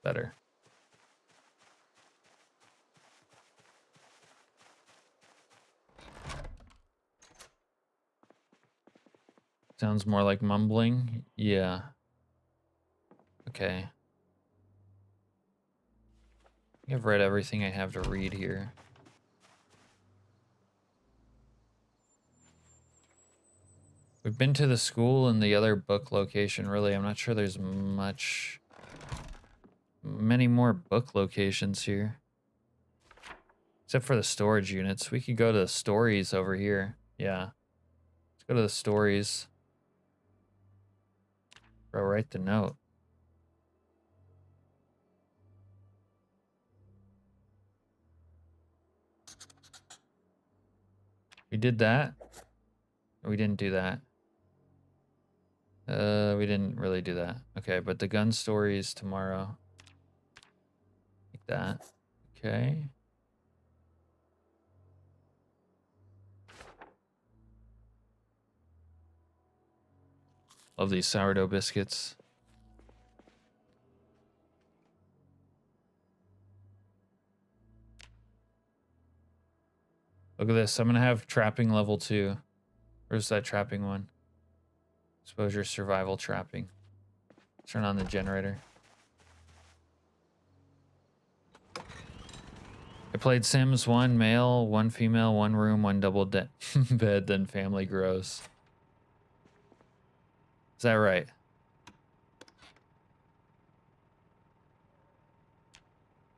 Better. Sounds more like mumbling. Yeah. Okay. I think I've read everything I have to read here. We've been to the school and the other book location, really. I'm not sure there's many more book locations here. Except for the storage units. We could go to the stories over here. Yeah. Let's go to the stories. Bro, write the note. We did that? We didn't do that. We didn't really do that. Okay, but the gun stories tomorrow. Like that. Okay. Love these sourdough biscuits. Look at this. I'm gonna have trapping level 2. Where's that trapping one? Exposure survival trapping. Turn on the generator. I played Sims 1 male, 1 female, 1 room, 1 double bed, then family grows. Is that right?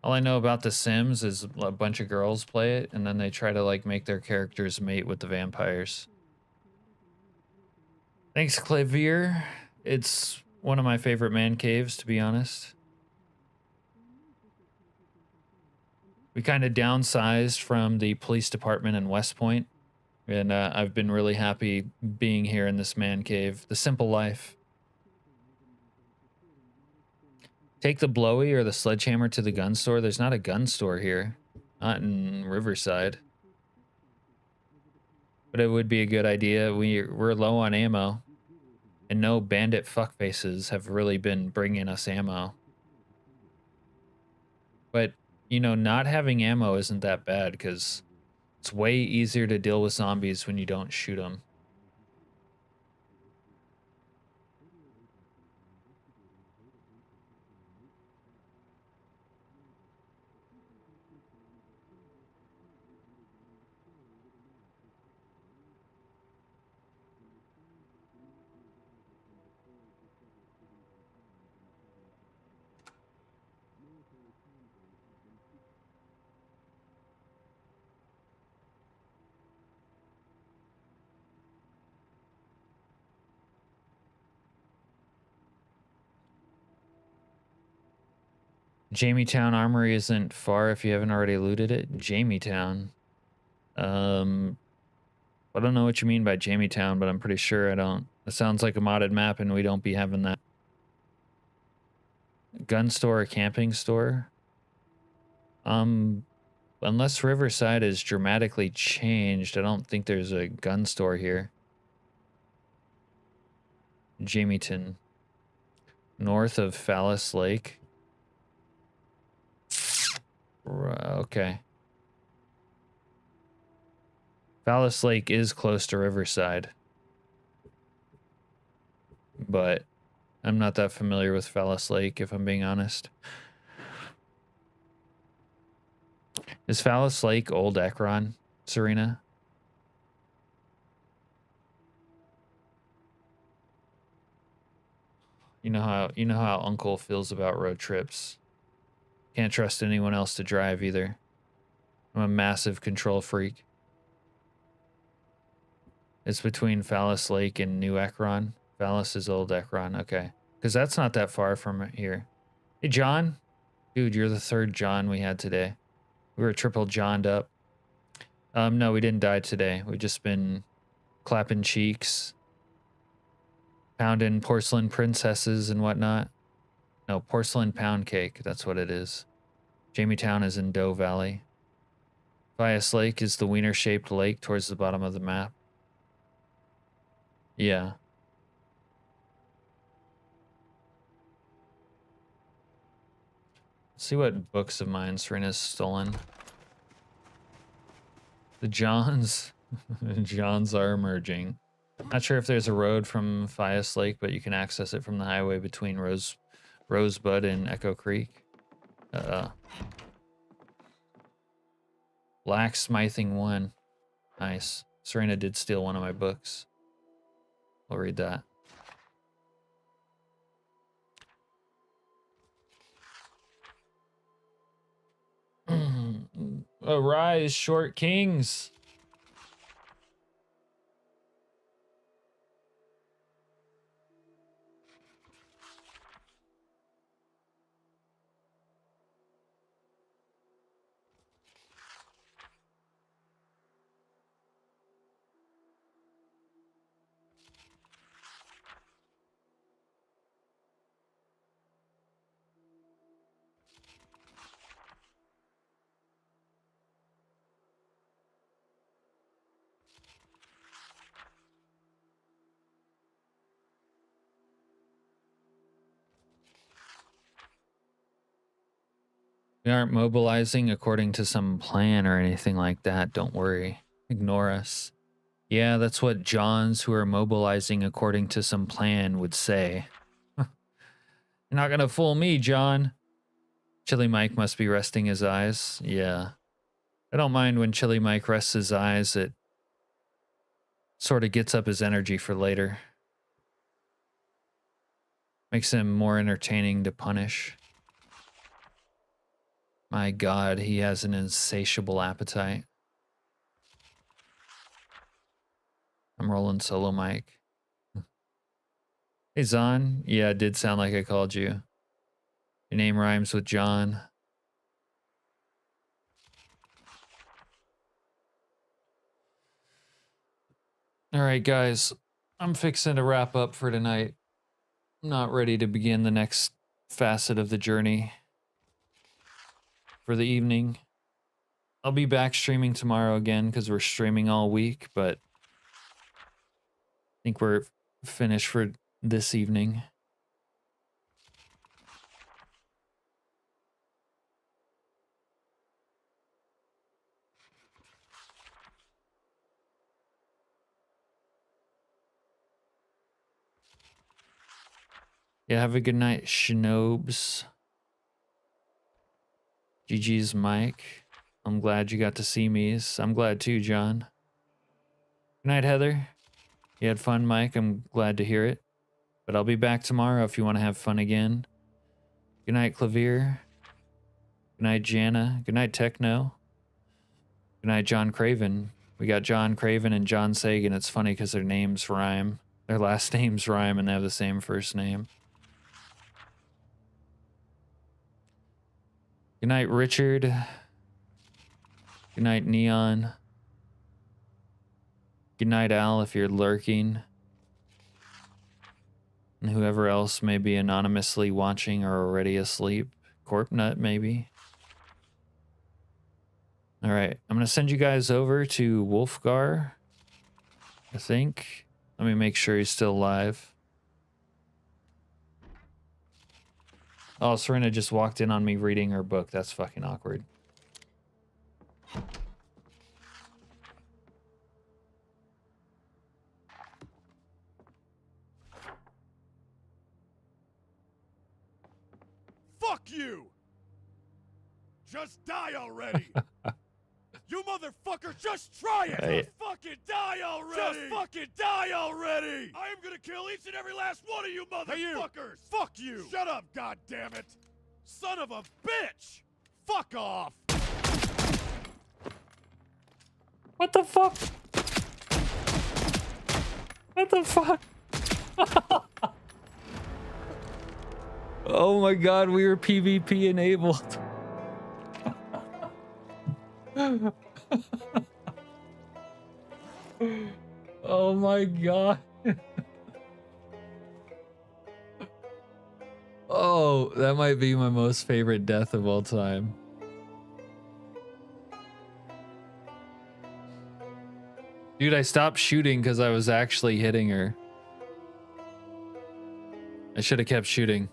All I know about The Sims is a bunch of girls play it, and then they try to like make their characters mate with the vampires. Thanks, Clavier. It's one of my favorite man caves, to be honest. We kind of downsized from the police department in West Point, and I've been really happy being here in this man cave. The simple life. Take the blowy or the sledgehammer to the gun store. There's not a gun store here. Not in Riverside. But it would be a good idea. We're low on ammo. And no bandit fuckfaces have really been bringing us ammo. But, you know, not having ammo isn't that bad because it's way easier to deal with zombies when you don't shoot them. Jamie-Town Armory isn't far if you haven't already looted it. Jamie-Town. I don't know what you mean by Jamie-Town, but I'm pretty sure I don't. It sounds like a modded map and we don't be having that. Gun store or camping store? Unless Riverside is dramatically changed, I don't think there's a gun store here. Jamieton. North of Phallus Lake. Okay. Phallus Lake is close to Riverside. But I'm not that familiar with Phallus Lake, if I'm being honest. Is Phallus Lake Old Ekron, Serena? You know how Uncle feels about road trips. Can't trust anyone else to drive either. I'm a massive control freak. It's between Phallus Lake and New Ekron. Phallus is Old Ekron, okay. Because that's not that far from here. Hey, John. Dude, you're the third John we had today. We were triple Johned up. No, we didn't die today. We've just been clapping cheeks, pounding porcelain princesses and whatnot. No, porcelain pound cake. That's what it is. Jamie-Town is in Doe Valley. Phias Lake is the wiener-shaped lake towards the bottom of the map. Yeah. Let's see what books of mine Serena's stolen. The Johns. Johns are emerging. Not sure if there's a road from Phias Lake, but you can access it from the highway between Rosebud and Echo Creek. Blacksmithing 1. Nice. Serena did steal one of my books. I'll read that. Arise, short kings. We aren't mobilizing according to some plan or anything like that. Don't worry. Ignore us. Yeah, that's what Johns who are mobilizing according to some plan would say. You're not gonna fool me, John. Chili Mike must be resting his eyes. Yeah. I don't mind when Chili Mike rests his eyes. It sort of gets up his energy for later. Makes him more entertaining to punish. My God, he has an insatiable appetite. I'm rolling solo mic. Hey, Zon. Yeah, it did sound like I called you. Your name rhymes with John. All right, guys. I'm fixing to wrap up for tonight. I'm not ready to begin the next facet of the journey for the evening. I'll be back streaming tomorrow again because we're streaming all week, but I think we're finished for this evening. Yeah, have a good night, Shinobs. GG's Mike. I'm glad you got to see me. I'm glad too, John. Good night, Heather. You had fun, Mike. I'm glad to hear it. But I'll be back tomorrow if you want to have fun again. Good night, Clavier. Good night, Jana. Good night, Techno. Good night, John Craven. We got John Craven and John Sagan. It's funny because their names rhyme. Their last names rhyme and they have the same first name. Good night, Richard. Good night, Neon. Good night, Al, if you're lurking. And whoever else may be anonymously watching or already asleep. Corpnut, maybe. All right, I'm going to send you guys over to Wolfgar, I think. Let me make sure he's still alive. Oh, Serena just walked in on me reading her book. That's fucking awkward. Fuck you! Just die already! You motherfucker, just try it! Hey. Just fucking die already! Just fucking die already! I am gonna kill each and every last one of you motherfuckers! Hey, you. Fuck you! Shut up, goddammit! Son of a bitch! Fuck off! What the fuck? What the fuck? Oh my god, we were PvP enabled. Oh my god. Oh, that might be my most favorite death of all time. Dude, I stopped shooting because I was actually hitting her. I should have kept shooting.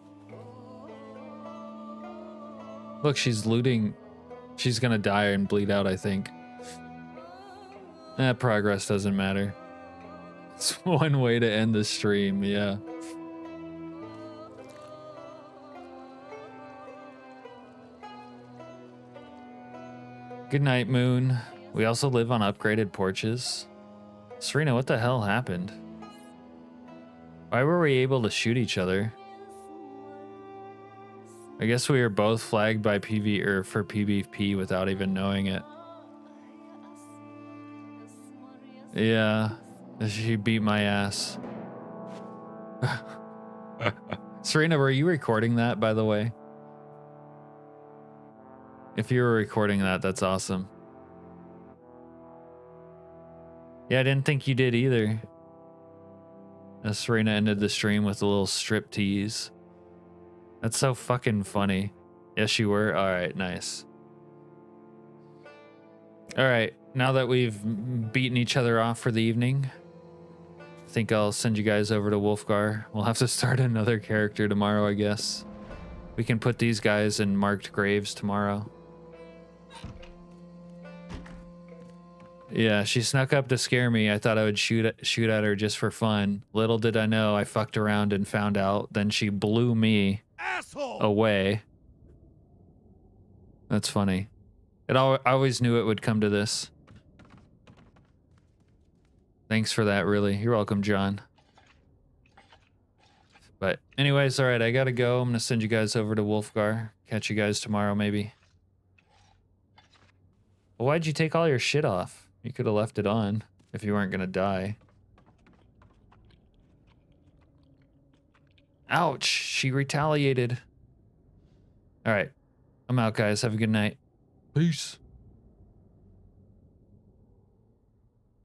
Look, she's looting. She's gonna die and bleed out, I think. Progress doesn't matter. It's one way to end the stream, yeah. Good night, Moon. We also live on upgraded porches. Serena, what the hell happened? Why were we able to shoot each other? I guess we were both flagged by for PvP without even knowing it. Yeah, she beat my ass. Serena, were you recording that, by the way? If you were recording that, that's awesome. Yeah, I didn't think you did either. Serena ended the stream with a little strip tease. That's so fucking funny. Yes, you were? Alright, nice. Alright, now that we've beaten each other off for the evening, I think I'll send you guys over to Wolfgar. We'll have to start another character tomorrow, I guess. We can put these guys in marked graves tomorrow. Yeah, she snuck up to scare me. I thought I would shoot at her just for fun. Little did I know I fucked around and found out. Then she blew me away. That's funny. I always knew it would come to this. Thanks for that, really. You're welcome, John. But anyways, all right, I gotta go. I'm gonna send you guys over to Wolfgar. Catch you guys tomorrow, maybe. Well, why'd you take all your shit off? You could have left it on if you weren't gonna die. Ouch, she retaliated. All right, I'm out, guys. Have a good night. Peace.